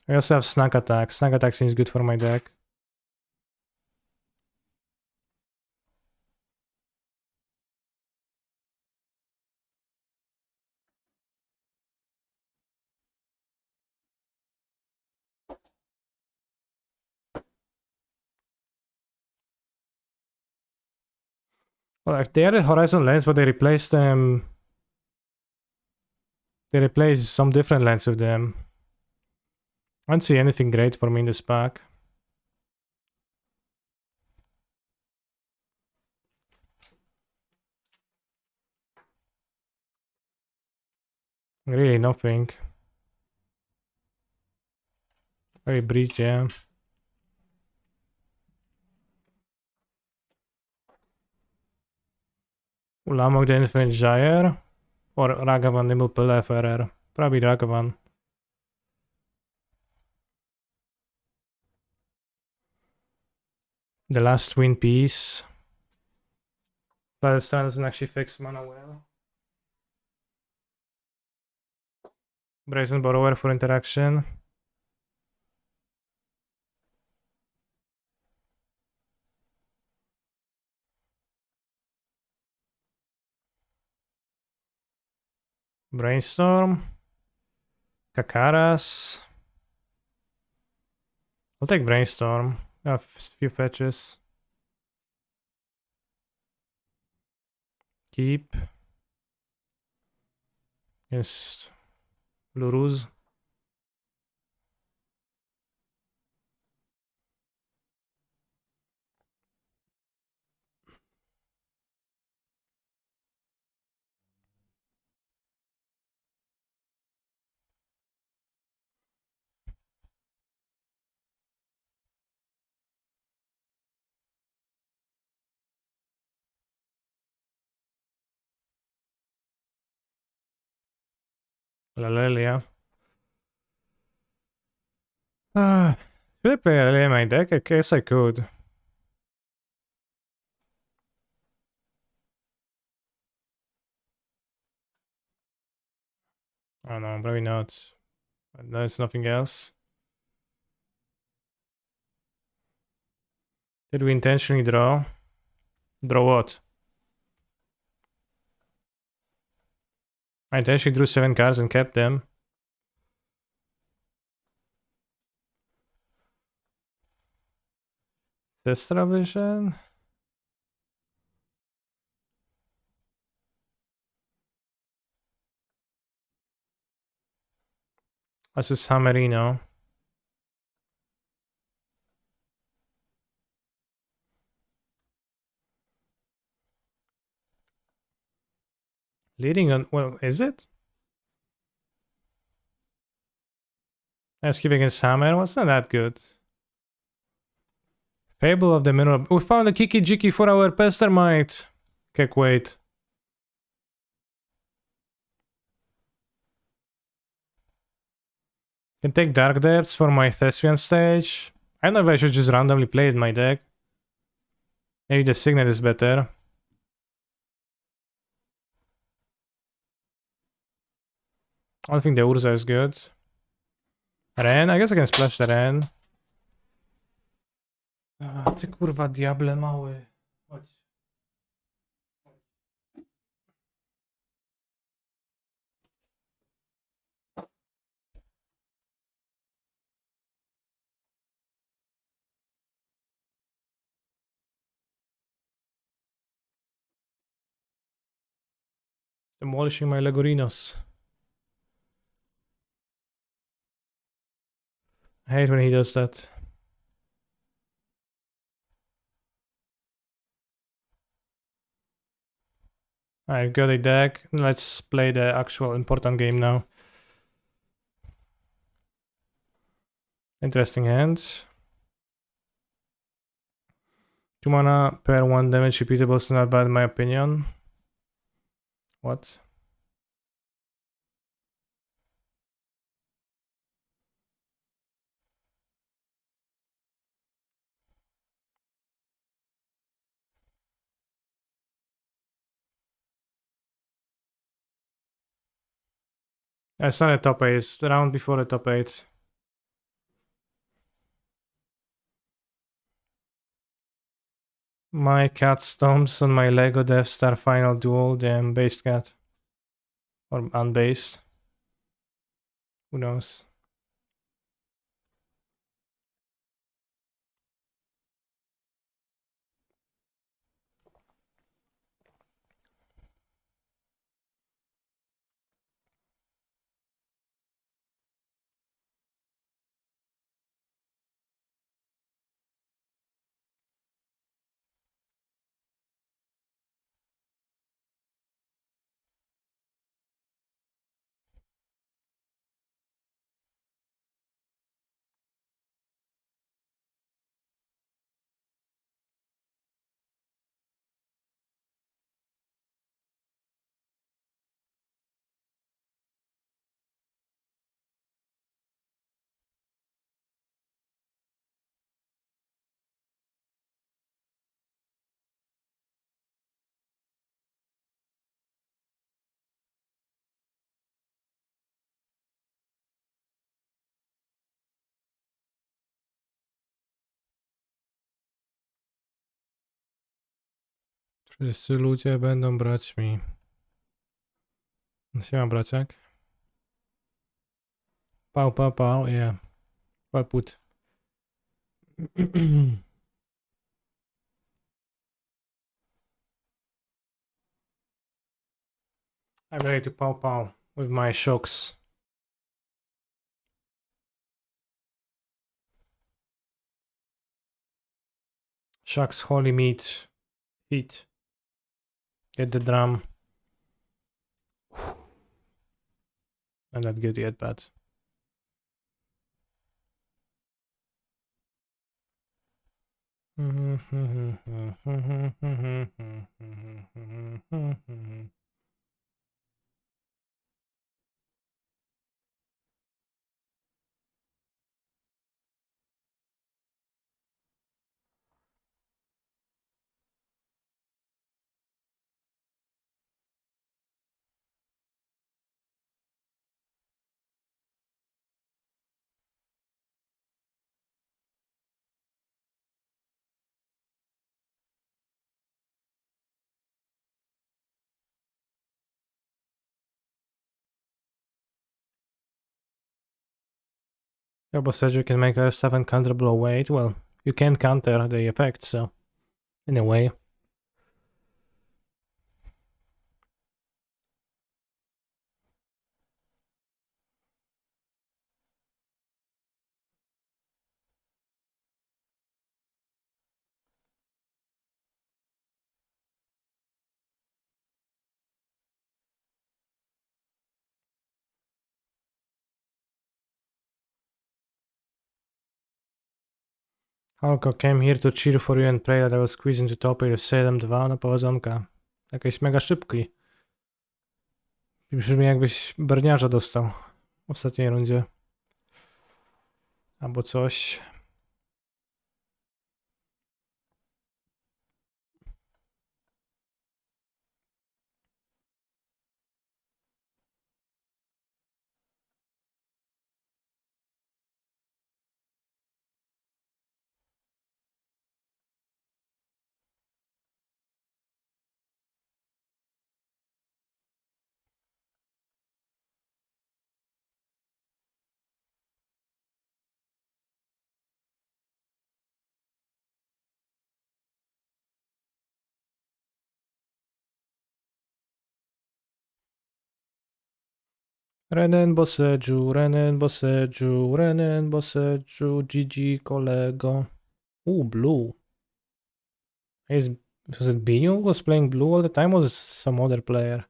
I also have Snack Attack. Snack Attack seems good for my deck. Well, if they added Horizon Lens, but they replaced them... They replaced some different lens with them. I don't see anything great for me in this pack. Really nothing. Very breach, yeah. Ulamog the Infinite Gyre. Or Ragavan Nimble Pilleferer. Probably Ragavan. The last twin piece. But this time doesn't actually fix mana well. Brazen Borrower for interaction. Brainstorm. Kakaras. I'll take Brainstorm. I have a few fetches. Keep. Yes. Luruz. Lalelia. Should I play Lalelia in my deck? I guess I could. Oh no, probably not. No, it's nothing else. Did we intentionally draw? Draw what? I intentionally drew 7 cards and kept them. Sistra Vision? This is Hammerino. Leading on... Well, is it? Escape against Hammer was not that good. Fable of the Mineral. We found a Kiki Jiki for our Pestermite. Can't wait. Can take Dark Depths for my Thespian stage. I don't know if I should just randomly play it in my deck. Maybe the Signet is better. I don't think the Urza is good. Ren? I guess I can splash the Ren. Ty kurwa diable mały. Chodź. Demolishing my Legorinos. I hate when he does that. I've got a deck. Let's play the actual important game now. Interesting hands. 2 mana per 1 damage repeatable is not bad in my opinion. What? It's not a top 8, it's the round before the top 8. My cat stomps on my Lego Death Star final duel, damn based cat. Or unbased. Who knows? Wszyscy ludzie będą braćmi. Siema braciak. Pał, pał, pał, yeah. Well put. I'm ready to pow pow with my shocks. Shucks, holy meat. Heat. Get the drum. I'm not good yet, but... Turbo said you can make a 7 counterable weight. Well, you can't counter the effect, so... In a way. Halko came here to cheer for you and pray that I will squeeze into top 7-2, no powodzonka. Jakiś mega szybki. Brzmi jakbyś berniarza dostał w ostatniej rundzie. Albo coś. Renen Boseju, Renen Boseju, Renen Boseju, GG kolego. Ooh, blue. Was it Binu who was playing blue all the time, or was it some other player?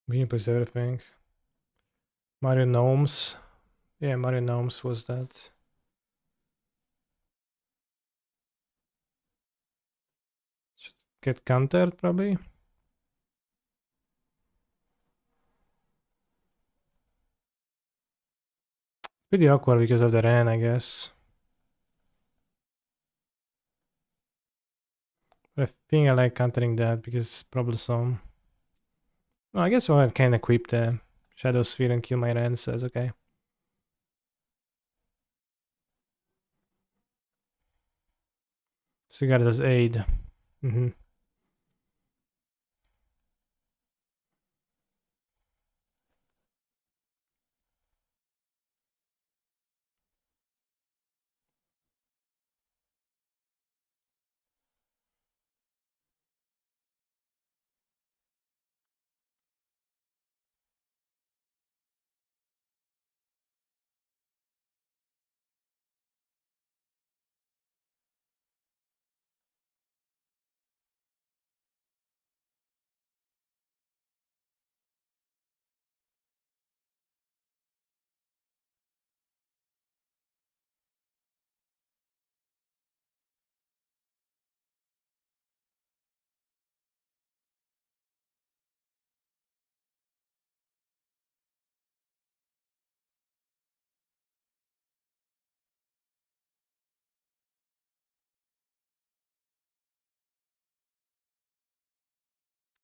Binu plays everything. Mario Gnomes. Yeah, Mario Gnomes was that. Should get countered, probably. Pretty awkward because of the Ren, I guess. But I think I like countering that because it's troublesome. No, I guess I can equip the Shadow Sphere and kill my Ren, so it's okay. So you got it as aid.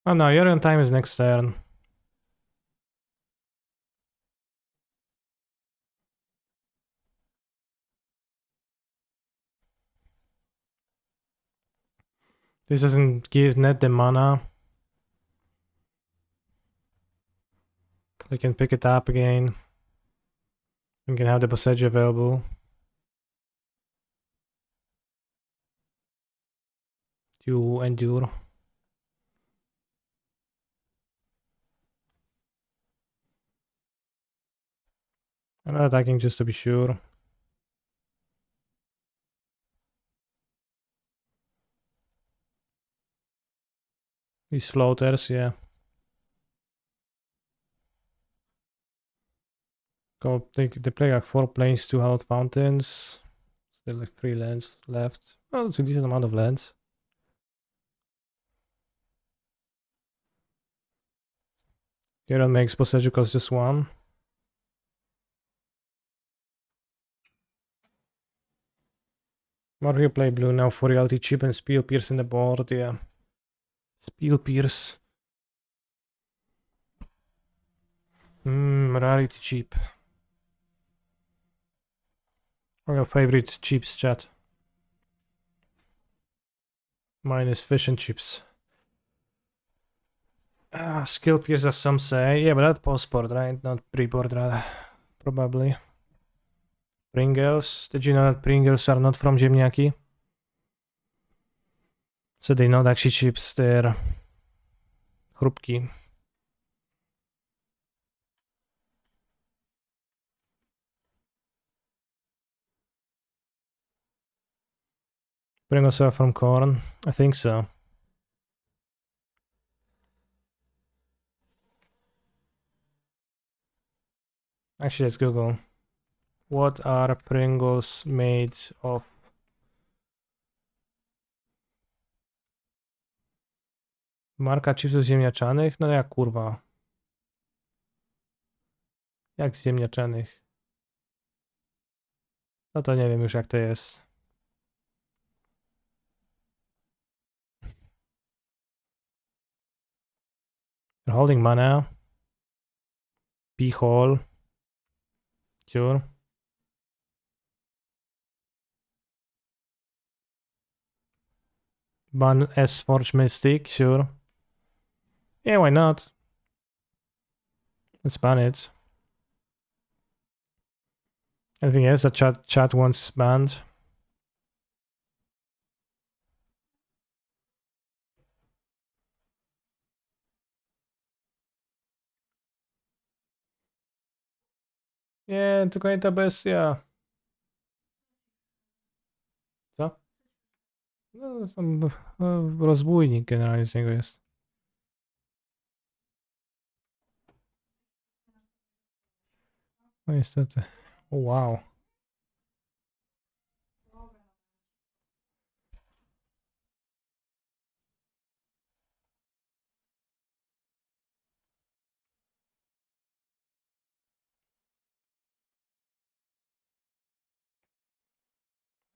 Oh no, Yorion time is next turn. This doesn't give net the mana. We can pick it up again. We can have the Boseju available. To endure. I'm not attacking just to be sure. These floaters, yeah. Go, they play like 4 planes, 2 hallowed fountains. Still like 3 lands left. Oh, that's a decent amount of lands. Yorion makes Boseju cost just 1. Mario play blue now for reality chip and Spiel Pierce in the board, yeah. Spiel Pierce. Rarity chip. Our favorite chips, chat. Mine is fish and chips. Skill Pierce, as some say. Yeah, but that's post-board, right? Not pre-board, rather. Probably. Pringles. Did you know that Pringles are not from ziemniaki? So they're not actually chips, they're Chrupki. Bring us from corn. I think so. Actually, let's Google. What are Pringles made of? Marka chipsów ziemniaczanych? No jak kurwa. Jak ziemniaczanych? No to nie wiem już jak to jest. You're holding mana. P-hole. Sure. Ban S-Forge Mystic, sure. Yeah, why not? Let's ban it. Anything else that chat wants banned? Nie, tylko nie ta bestia. Co? No, tam rozbójnik generalnie z niego jest. No niestety. O, wow.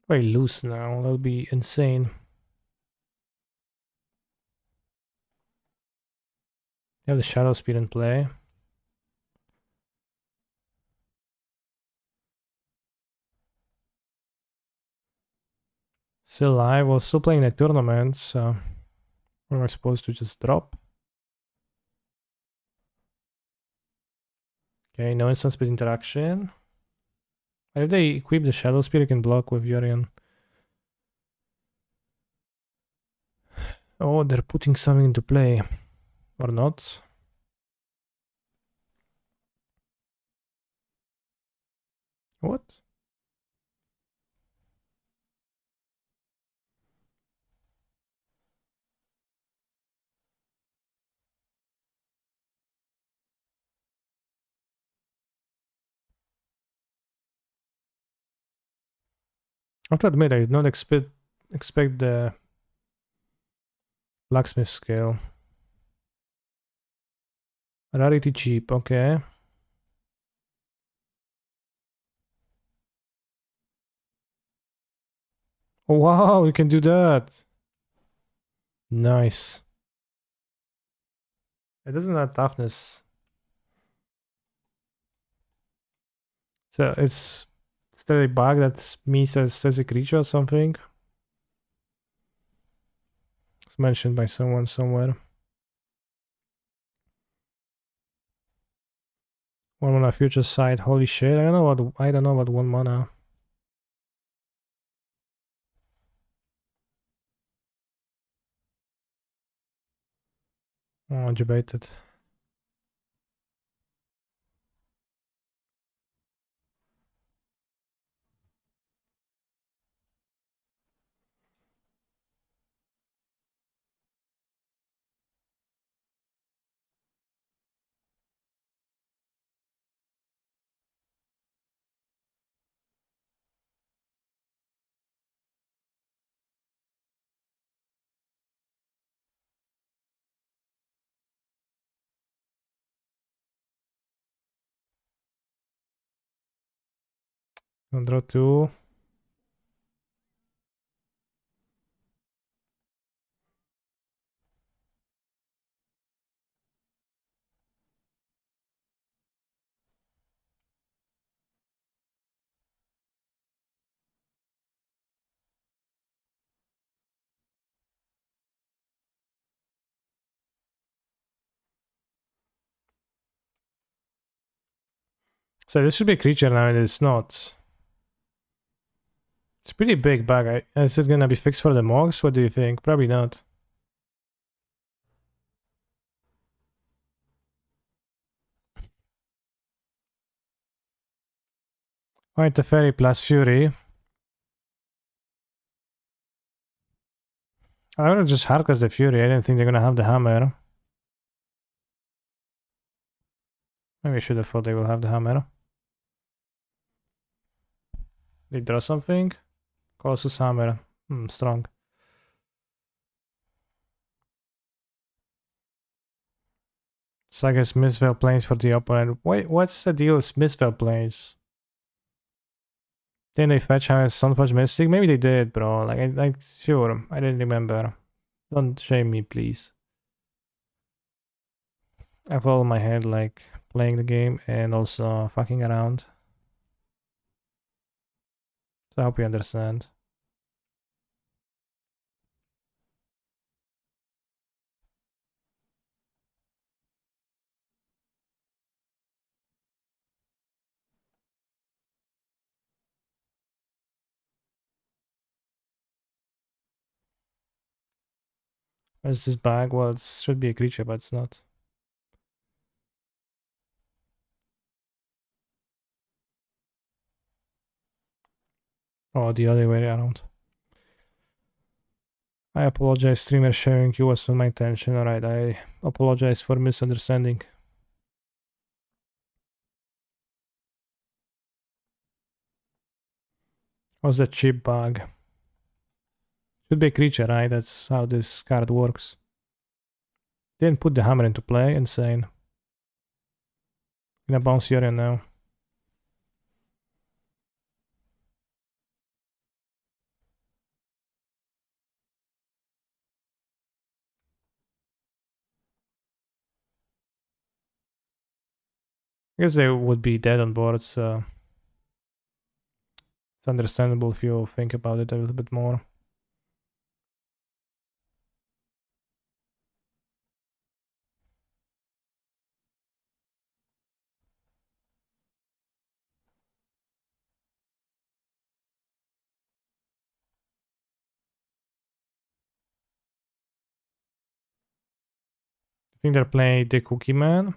Very loose now. That'll be insane. You have the shadow speed in play. Still live. Well, still playing the tournament, so what am I supposed to just drop? Okay, no instant speed interaction. If they equip the shadow speed, you can block with Yorion. Oh, they're putting something into play. Or not. What? I have to admit, I did not expect the blacksmith scale. Rarity cheap, okay. Oh wow, you can do that. Nice. It doesn't have toughness. So it's still a bug that means that it's a creature or something. It's mentioned by someone somewhere. 1 mana future sight. Holy shit! I don't know what 1 mana. Oh, debated. I'll draw 2. So this should be a creature now, and it's not. It's pretty big bug. Is it gonna be fixed for the Mogs? What do you think? Probably not. Fight the Fairy plus Fury. I wanna just hardcast the Fury. I didn't think they're gonna have the hammer. Maybe I should have thought they will have the hammer. They draw something? Colossus hammer. Strong. Saga's Misspell Planes for the opponent. Wait, what's the deal with Misspell Planes? Didn't they fetch Hammer Sunfudge Mystic? Maybe they did, bro. Like, sure. I didn't remember. Don't shame me, please. I follow my head, like, playing the game and also fucking around. So I hope you understand. Where's this bag? Well, it should be a creature, but it's not. Oh, the other way around. I apologize, streamer sharing you was not my intention. Alright, I apologize for misunderstanding. What's the cheap bug? Should be a creature, right? That's how this card works. Didn't put the hammer into play, insane. Gonna bounce Yorion now. I guess they would be dead on board, so it's understandable if you think about it a little bit more. I think they're playing the Cookie Man.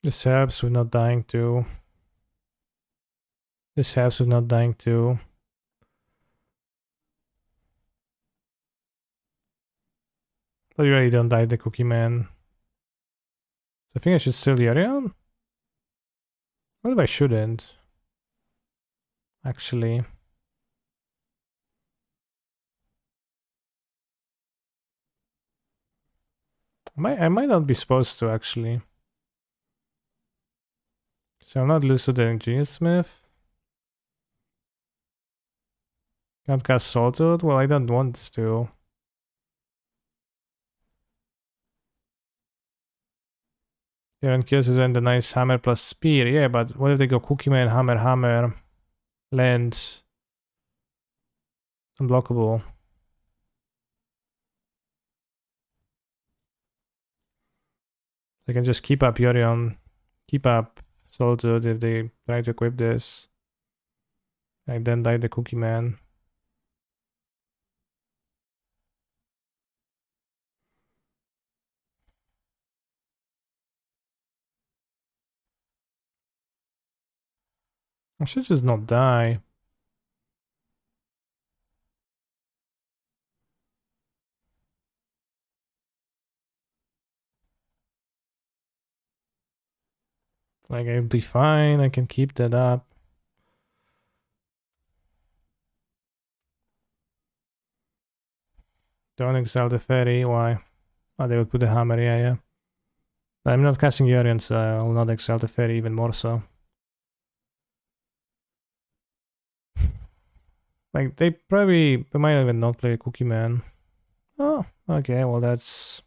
This helps with not dying too. This helps with not dying too. But you really don't die the Cookie Man. So I think I should still Yorion? What if I shouldn't? Actually. I might not be supposed to, actually. So I'm not listed in Genius Smith. Can't cast Salted? Well, I don't want to. Yeah, and Chaos is then the nice hammer plus spear. Yeah, but what if they go Cookie Man, hammer, hammer, land, unblockable? They can just keep up Yorion, keep up Salted if they try to equip this. And then die the Cookie Man. I should just not die. Like, I'll be fine. I can keep that up. Don't exile the fairy. Why? Oh, they would put the hammer. Yeah, yeah. I'm not casting Yorion, so I will not exile the fairy even more so. Like, they might even not play Cookie Man. Oh, okay, well that's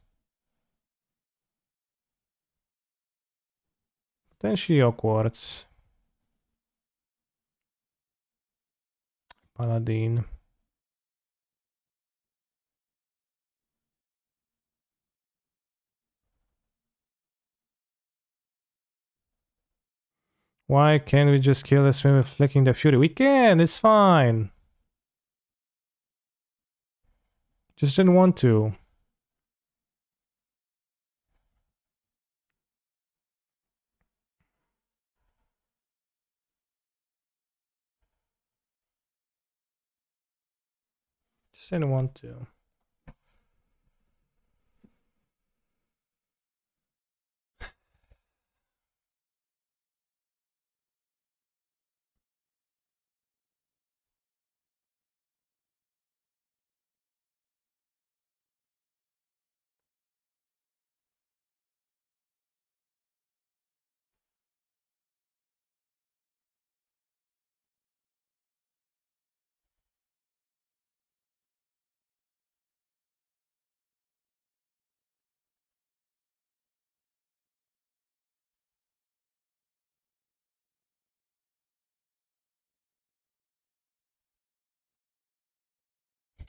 potentially awkward. Paladin. Why can't we just kill this man with flicking the fury? We can, it's fine. Just didn't want to. Just didn't want to.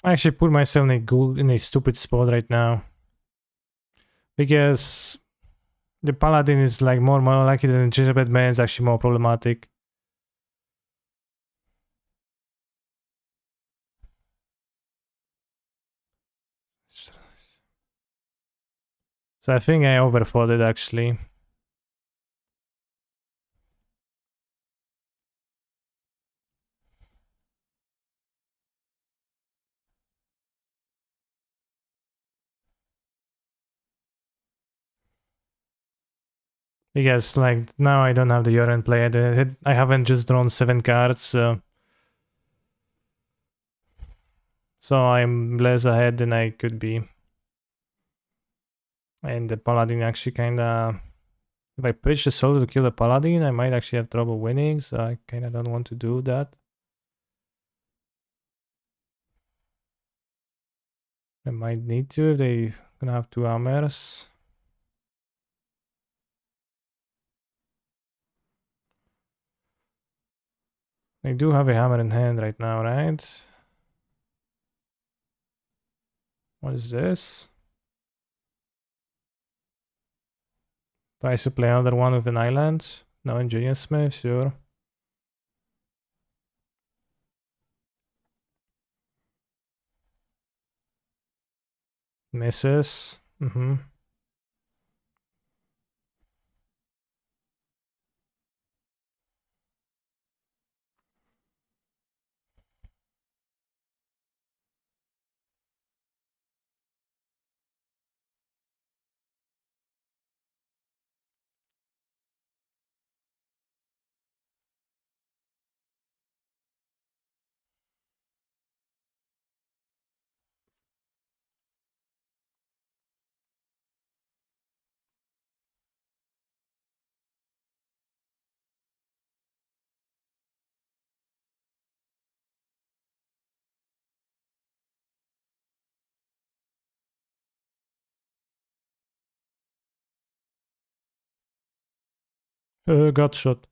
I actually put myself in a stupid spot right now. Because the paladin is like more likely than gingerbread man is actually more problematic. So I think I overthought it actually. Because like now I don't have the Yorion play. I haven't just drawn 7 cards, so I'm less ahead than I could be. And the paladin actually kinda, if I pitch the solo to kill the paladin, I might actually have trouble winning, so I kinda don't want to do that. I might need to if they gonna have 2 hammers. I do have a hammer in hand right now, right? What is this? Tries to play another one with an island. No Ingenious Smith, sure. Misses. Got shot.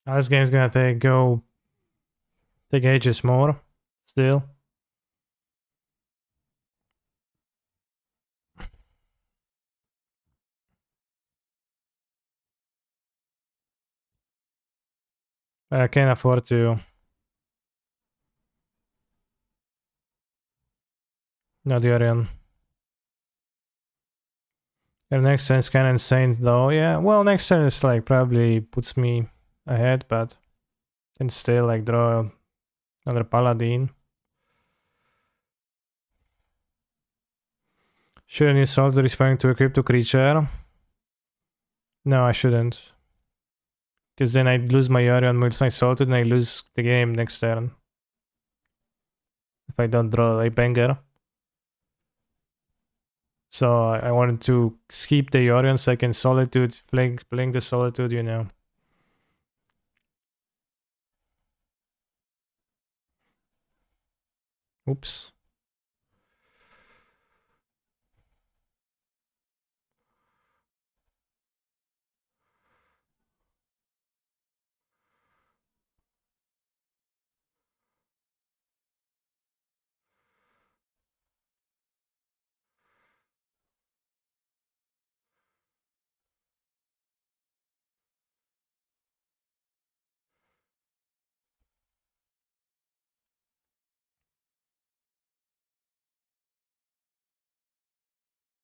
This game's gonna take ages more. Still. I can't afford to. Not Yorion. Your next turn is kinda insane though. Yeah, well, next turn is like probably puts me ahead, but can still like draw another paladin. Shouldn't use Salt responding to a crypto creature? No, I shouldn't. Because then I lose my Yorion, lose my Salted, and I lose the game next turn. If I don't draw a banger. So I wanted to skip the Yorion so I can Solitude, blink the Solitude, you know. Oops.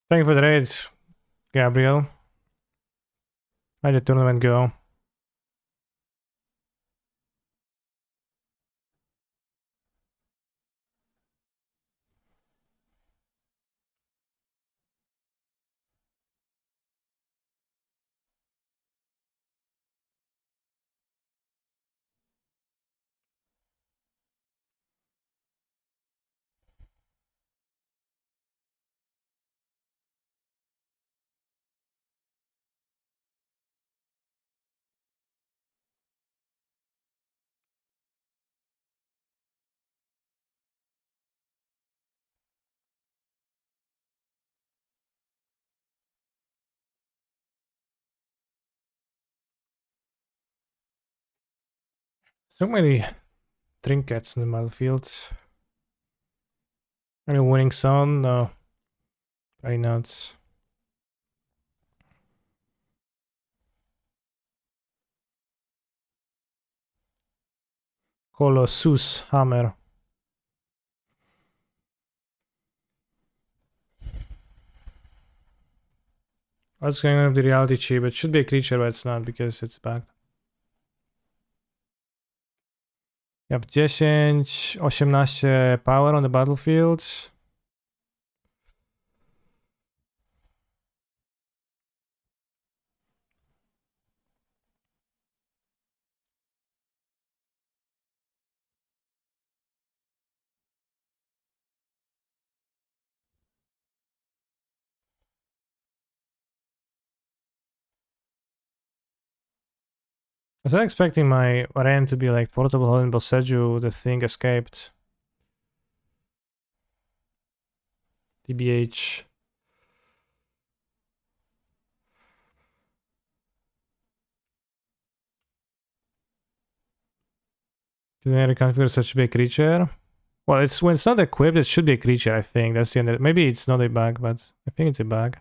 Thank you for the raid, Gabriel. How'd the tournament go? So many trinkets in the battlefield. Any winning son? No. Probably not. Colossus Hammer. What's going on with the reality chip? It should be a creature, but it's not because it's back. You have 10, 18 power on the battlefield. I was not expecting my Ren to be like portable holding Boseju, the thing escaped. TBH. Didn't I configure such a big creature? Well, it's when it's not equipped, it should be a creature, I think. That's the end. Maybe it's not a bug, but I think it's a bug.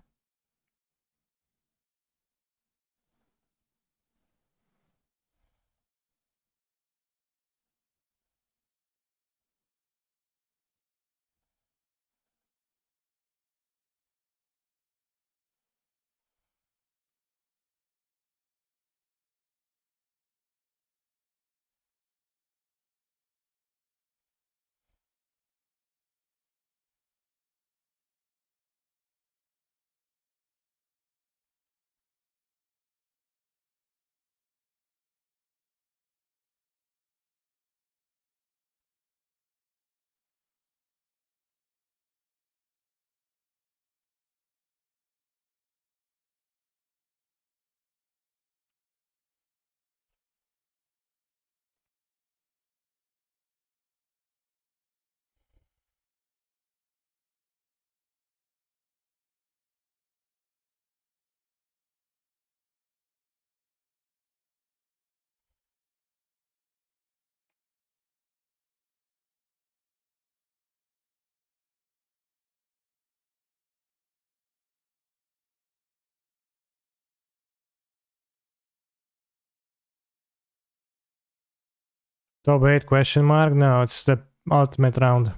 Top 8 question mark? No, it's the ultimate round.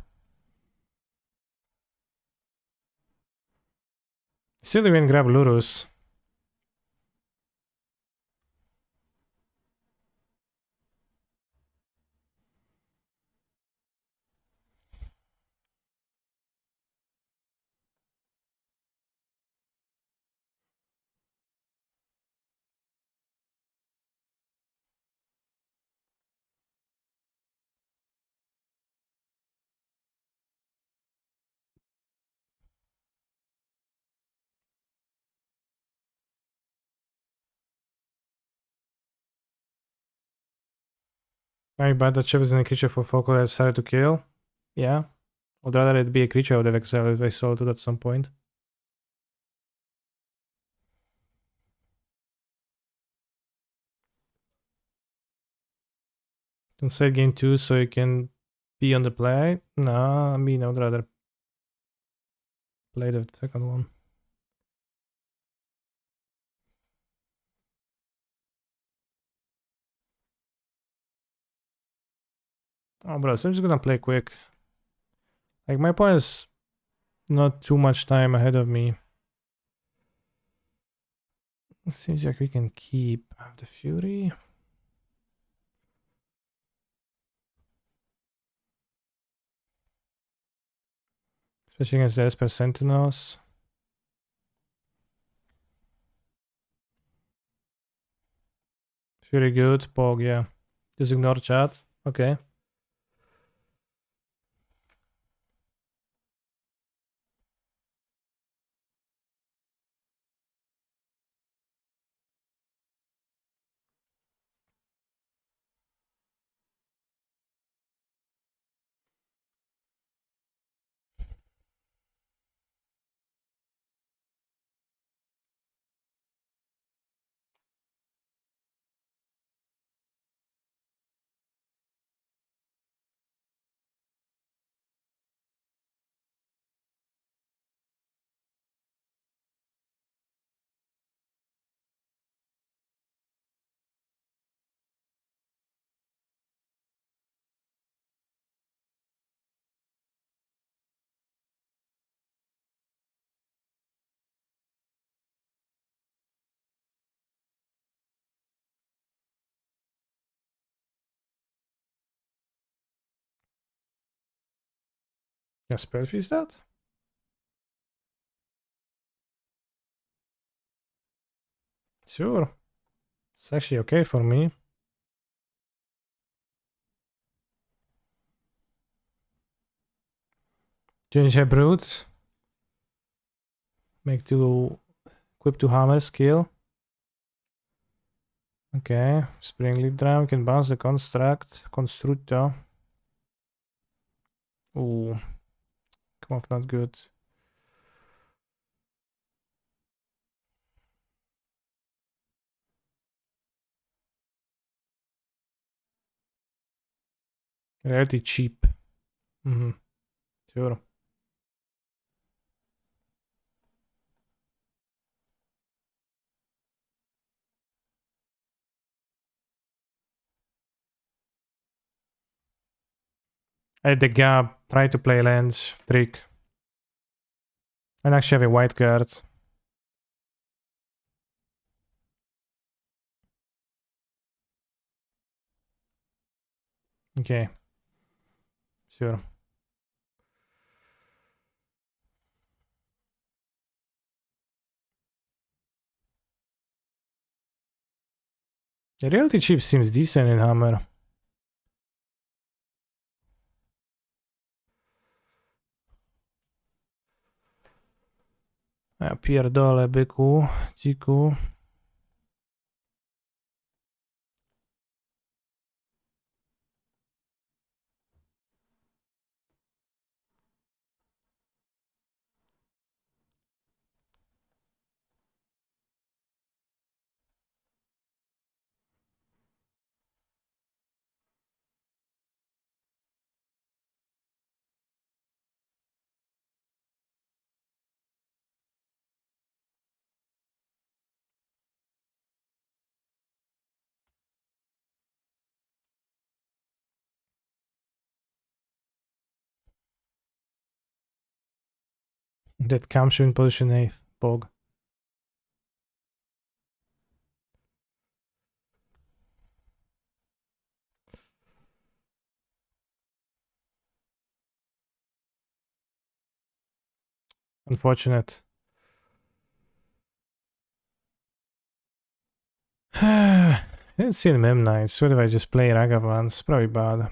Still even grab Lurus. I bet that chip is in a creature for focal I decided to kill. Yeah. I'd rather it be a creature I would have exiled if I sold it at some point. Don't say game 2 so you can be on the play. No, I mean, I would rather play the second one. Oh, bro, so I'm just gonna play quick. Like, my point is not too much time ahead of me. It seems like we can keep the Fury. Especially against the Esper Sentinels. Fury good, Pog, yeah. Just ignore chat. Okay. Yeah, spell freeze that? Sure. It's actually okay for me. Ginger Brute. Make two. Equip to hammer skill. Okay. Spring Leap Drum. Can bounce the construct. Constructor. Ooh. Come off, not good. Reality cheap. Mm-hmm. Sure. At the gap, try to play lands. Trick. And actually have a white card. Okay. Sure. The reality chip seems decent in Hammer. Ja pierdolę, byku, dziku. That comes you in position 8th, Pog. Unfortunate. Didn't see the Mem Knights. What if I just play Ragavans? Probably bad.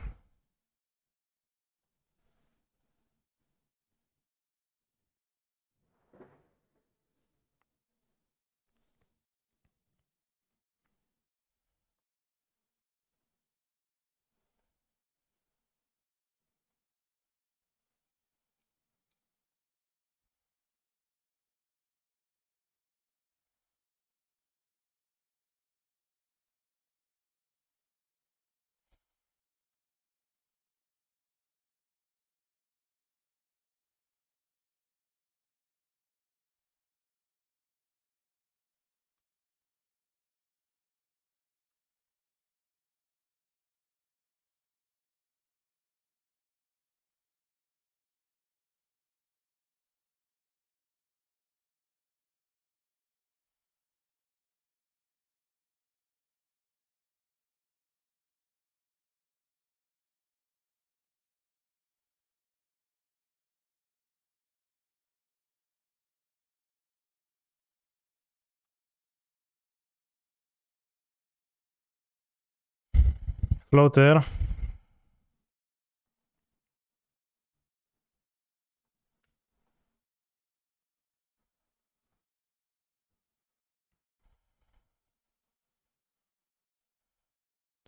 Floater.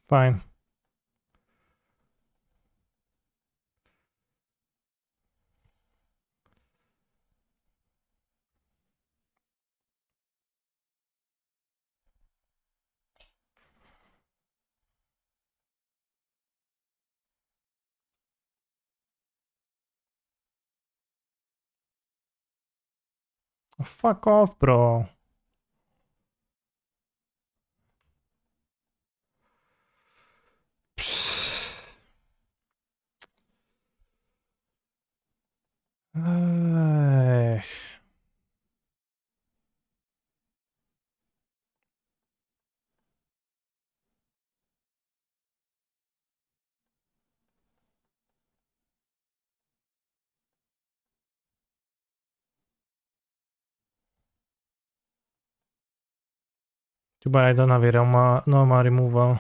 Fine. Oh, fuck off, bro. Psst. Too bad I don't have a normal removal.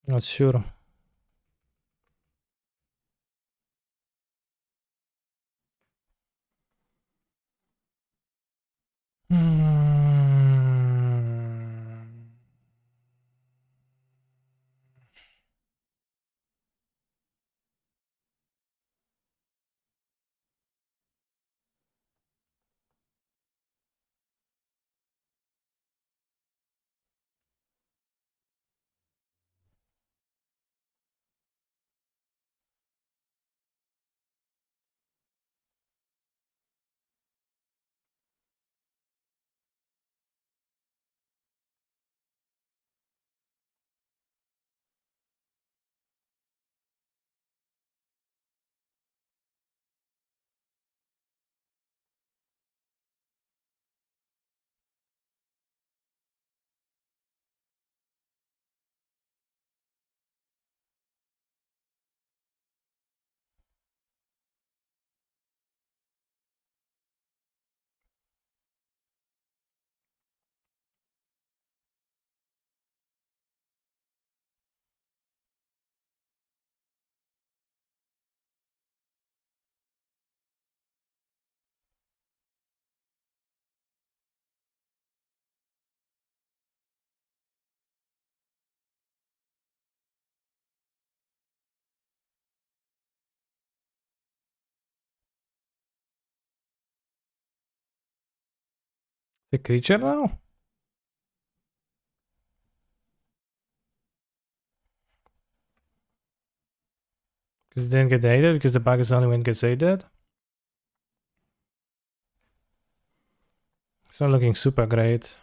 Not sure. The creature now? Because it didn't get aided? Because the bug is only when it gets aided? It's not looking super great.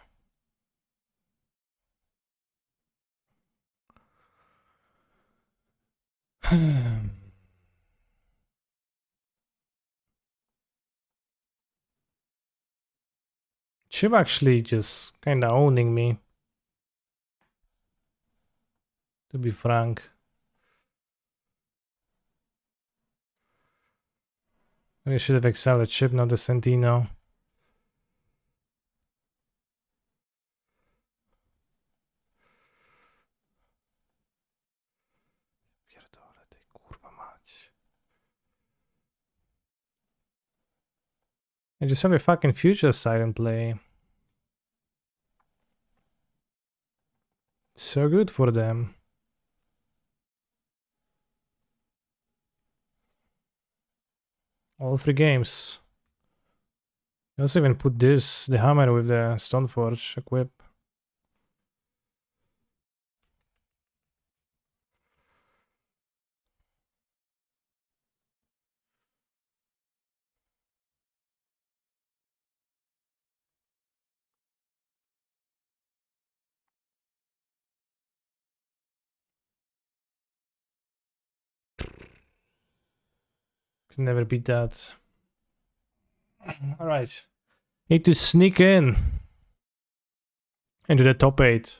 Chip actually just kinda owning me, to be frank. Maybe I should have excelled at Chip, not the Sentino. Pierdolę, tej kurwa mać. I just have a fucking future siren play. So good for them. All 3 games. I also even put this, the hammer with the Stoneforge equip. Can never beat that. Alright. Need to sneak in. Into the top 8.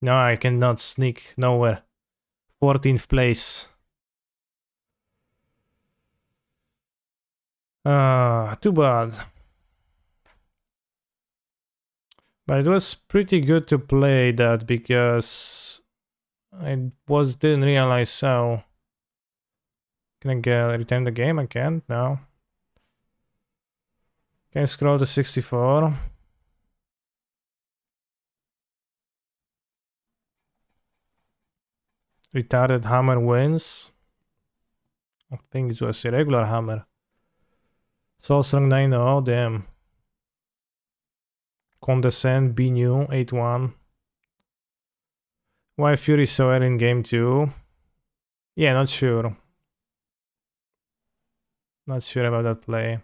No, I cannot sneak nowhere. 14th place. Too bad. But it was pretty good to play that because I didn't realize how. Can I return the game? I can't, no. Can I scroll to 64? Retarded hammer wins. I think it was a regular hammer. Soul Strong 9-0, damn. Condescend, Be New, 8-1. Why Fury so early in game 2? Yeah, not sure. Not sure about that play.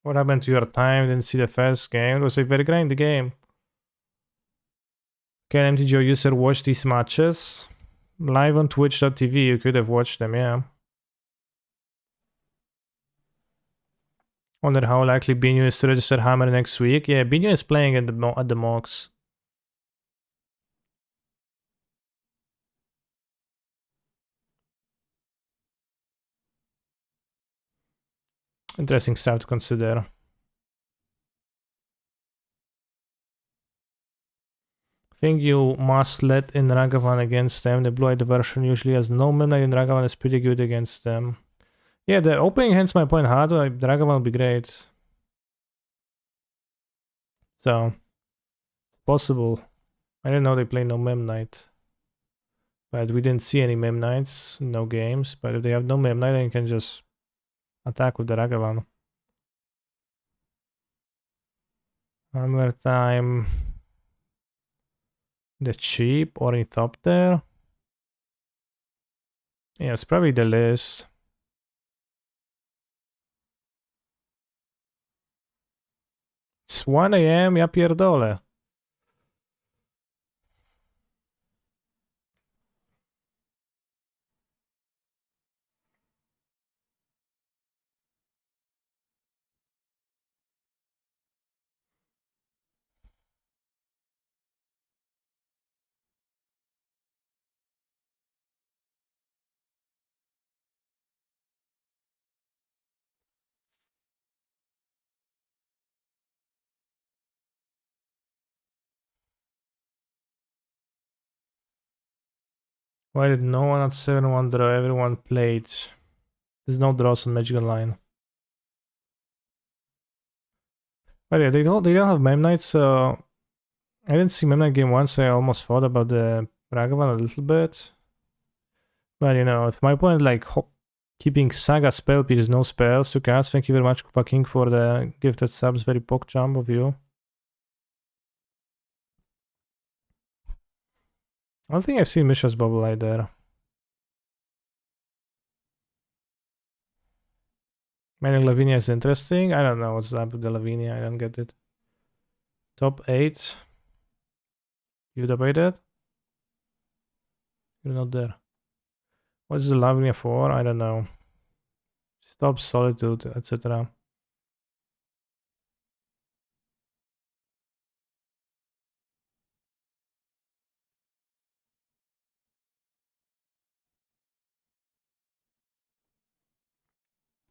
What happened to your time? Didn't see the first game. It was a very grindy game. Can MTGO user watch these matches? Live on twitch.tv, you could have watched them, yeah. Wonder how likely Binu is to register Hammer next week. Yeah, Binu is playing at the mocks. Interesting stuff to consider. Think you must let in Ragavan against them. The blue-eyed version usually has no Memnite, and Ragavan is pretty good against them. Yeah, the opening hands my point hard. Ragavan will be great. So, it's possible. I didn't know they play no Memnite. But we didn't see any Memnites, no games. But if they have no Memnite, then you can just attack with the Ragavan. Another time. The cheap Ornithopter. Yeah, it's probably the list. It's 1 AM, ja pierdolę. Why did no one at 7-1 draw? Everyone played. There's no draws on Magic Online. But yeah, they don't have Memnite, so I didn't see Memnite game once. I almost thought about the Ragavan a little bit. But you know, if my point like keeping Saga spell pierce, no spells to cast. Thank you very much, Kupa King, for the gifted subs. Very poke jump of you. I don't think I've seen Misha's Bubble Light there. Manning Lavinia is interesting. I don't know what's up with the Lavinia. I don't get it. Top 8. You debated? You're not there. What's the Lavinia for? I don't know. Stop Solitude, etc.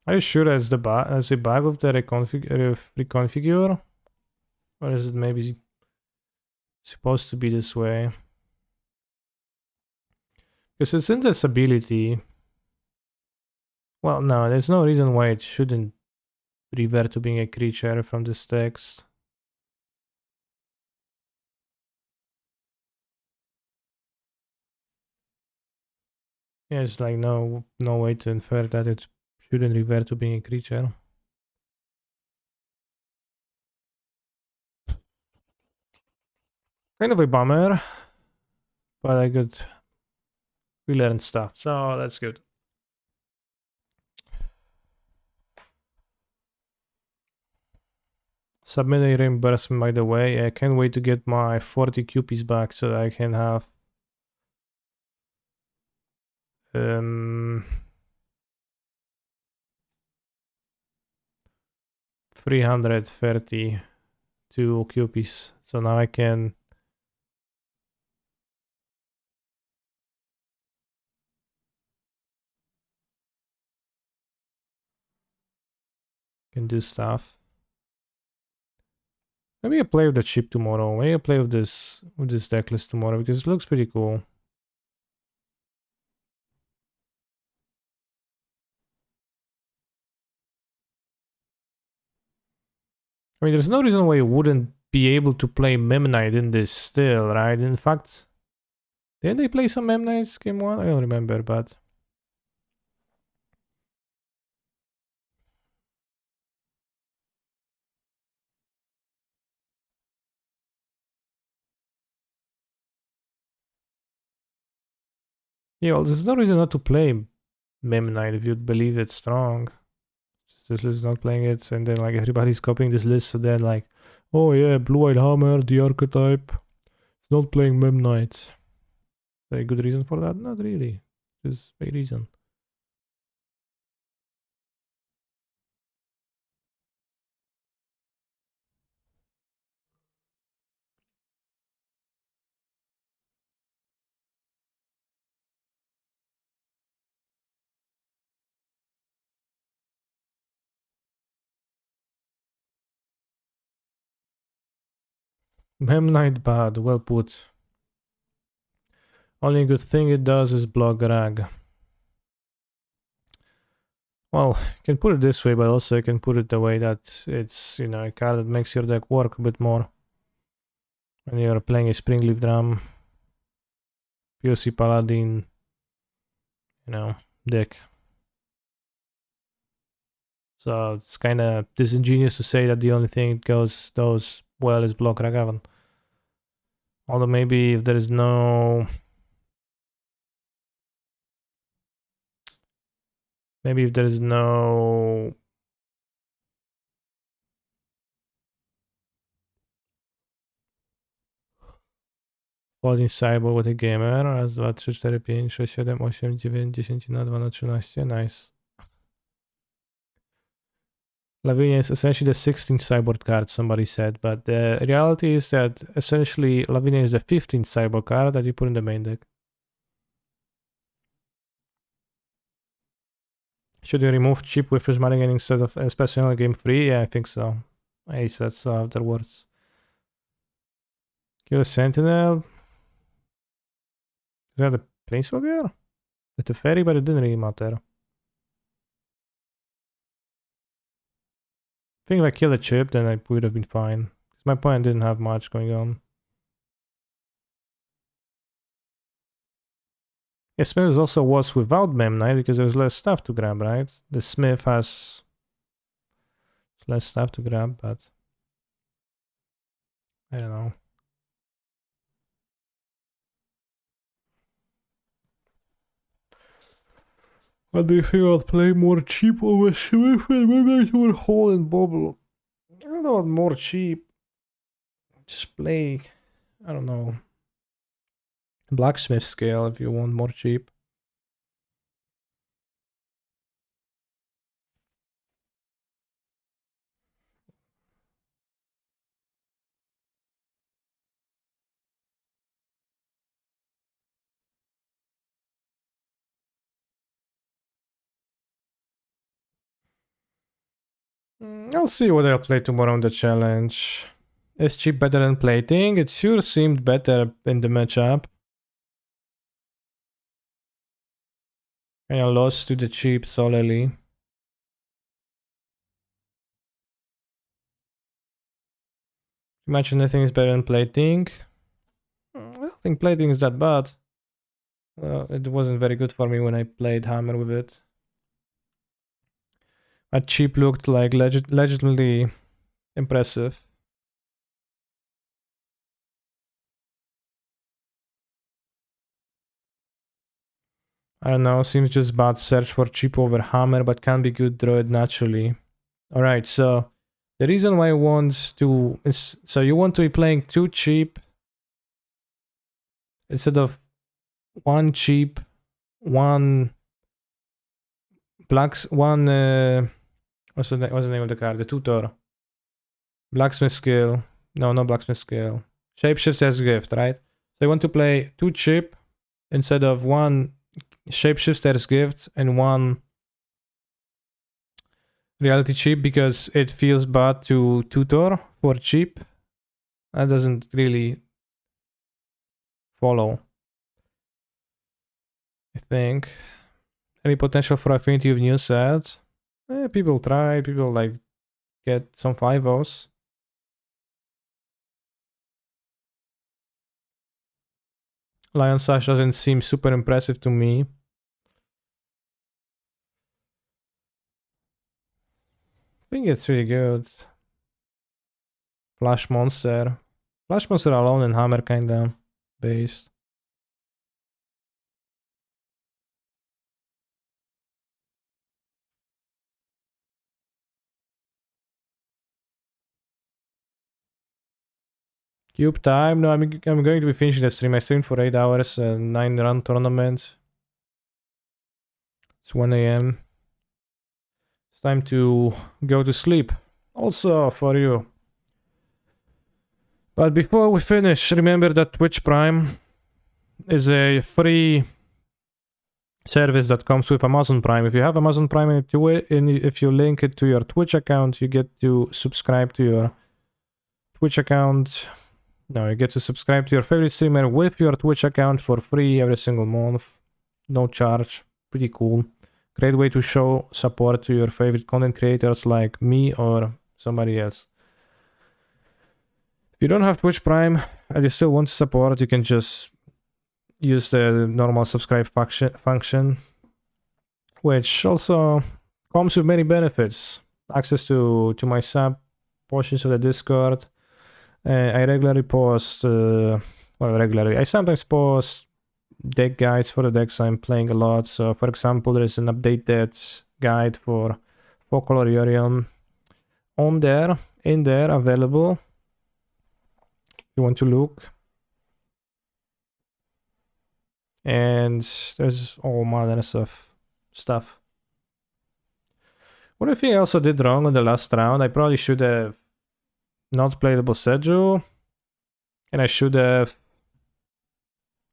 Are you sure that's the that's a bug of the reconfigure? Or is it maybe supposed to be this way? Because it's in this ability. Well, no, there's no reason why it shouldn't revert to being a creature from this text. Yeah, it's like no way to infer that it shouldn't revert to being a creature. Kind of a bummer, but we learned stuff, so that's good. Submit a reimbursement, by the way. I can't wait to get my 40 QPs back so I can have 332 QPs. So now I can do stuff. Maybe I play with the chip tomorrow. Maybe I play with this deck list tomorrow because it looks pretty cool. I mean, there's no reason why you wouldn't be able to play Memnite in this still, right? In fact, didn't they play some Memnites game one? I don't remember, but yeah, well, there's no reason not to play Memnite if you believe it's strong. This list is not playing it, and then like everybody's copying this list, so then like, oh yeah, Blue-Eyed Hammer, the archetype, it's not playing Memnite. Very good reason for that? Not really. Just a reason. Memnite bad, well put. Only good thing it does is block Rag. Well, you can put it this way, but also you can put it the way that it's, you know, a card that makes your deck work a bit more. When you're playing a Springleaf Drum, POC Paladin, you know, deck. So it's kind of disingenuous to say that the only thing it does well is block Ragavan. Although maybe if there is no... Maybe if there is no... Wchodzi Cyborg with a gamer. Raz, dwa, trzy, cztery, pięć, sześć, siedem, osiem, dziewięć, 10 na 2 na 13. Nice. Lavinia is essentially the 16th cyborg card, somebody said, but the reality is that essentially Lavinia is the 15th cyborg card that you put in the main deck. Should you remove chip with prismatic instead of especially game 3? Yeah, I think so. 8 sets afterwards. Kill a Sentinel. Is that a Planeswalker? It's a fairy, but it didn't really matter. I think if I killed a chip, then I would have been fine. Because my opponent didn't have much going on. Yeah, Smith is also worse without Memnite because there's less stuff to grab, right? The Smith has less stuff to grab, but I don't know. What do you think I'll play more cheap over Smith and Memnite over Hole and Bubble? I don't know about more cheap. Just play, I don't know, Blacksmith scale if you want more cheap. I'll see what I'll play tomorrow on the challenge. Is cheap better than plating? It sure seemed better in the matchup. And I lost to the cheap solely. Imagine nothing is better than plating. I don't think plating is that bad. It wasn't very good for me when I played hammer with it. But cheap looked like legitimately impressive. I don't know, seems just bad search for cheap over hammer, but can be good draw it naturally. Alright, so the reason why I want to is so you want to be playing 2 cheap instead of 1 cheap, 1 blacks, 1 what's the name of the card? The tutor. Blacksmith skill. No, no blacksmith skill. Shapeshifter's gift, right? So you want to play 2 cheap instead of 1 Shapeshifter's gift and 1 reality cheap because it feels bad to tutor for cheap. That doesn't really follow, I think. Any potential for affinity with new sets? People try, people like get some 5-0s. Lion Sash doesn't seem super impressive to me. I think it's really good. Flash Monster. Flash Monster alone and Hammer kinda based. Cube time? No, I'm going to be finishing the stream. I streamed for 8 hours, 9-run tournament. It's 1 a.m. It's time to go to sleep. Also for you. But before we finish, remember that Twitch Prime is a free service that comes with Amazon Prime. If you have Amazon Prime and if you link it to your Twitch account, you get to subscribe to your Twitch account. No, you get to subscribe to your favorite streamer with your Twitch account for free every single month. No charge. Pretty cool. Great way to show support to your favorite content creators like me or somebody else. If you don't have Twitch Prime and you still want to support, you can just use the normal subscribe function, which also comes with many benefits. Access to my sub portions of the Discord. I regularly post, I sometimes post deck guides for the decks I'm playing a lot. So for example, there is an updated guide for 4-color Yorion in there available. If you want to look. And there's all manners of stuff. What I think I also did wrong on the last round, I probably should have not played the Boseju, and I should have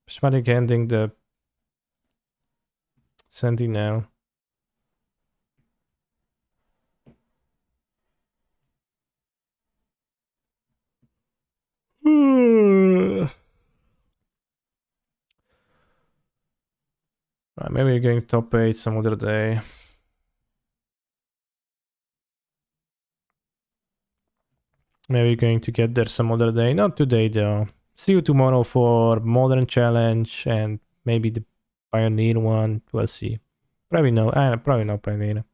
schmatic ending the Sentinel. Right, maybe you're going top 8 some other day. Maybe you're going to get there some other day. Not today though. See you tomorrow for Modern Challenge and maybe the Pioneer one. We'll see. Probably no Pioneer.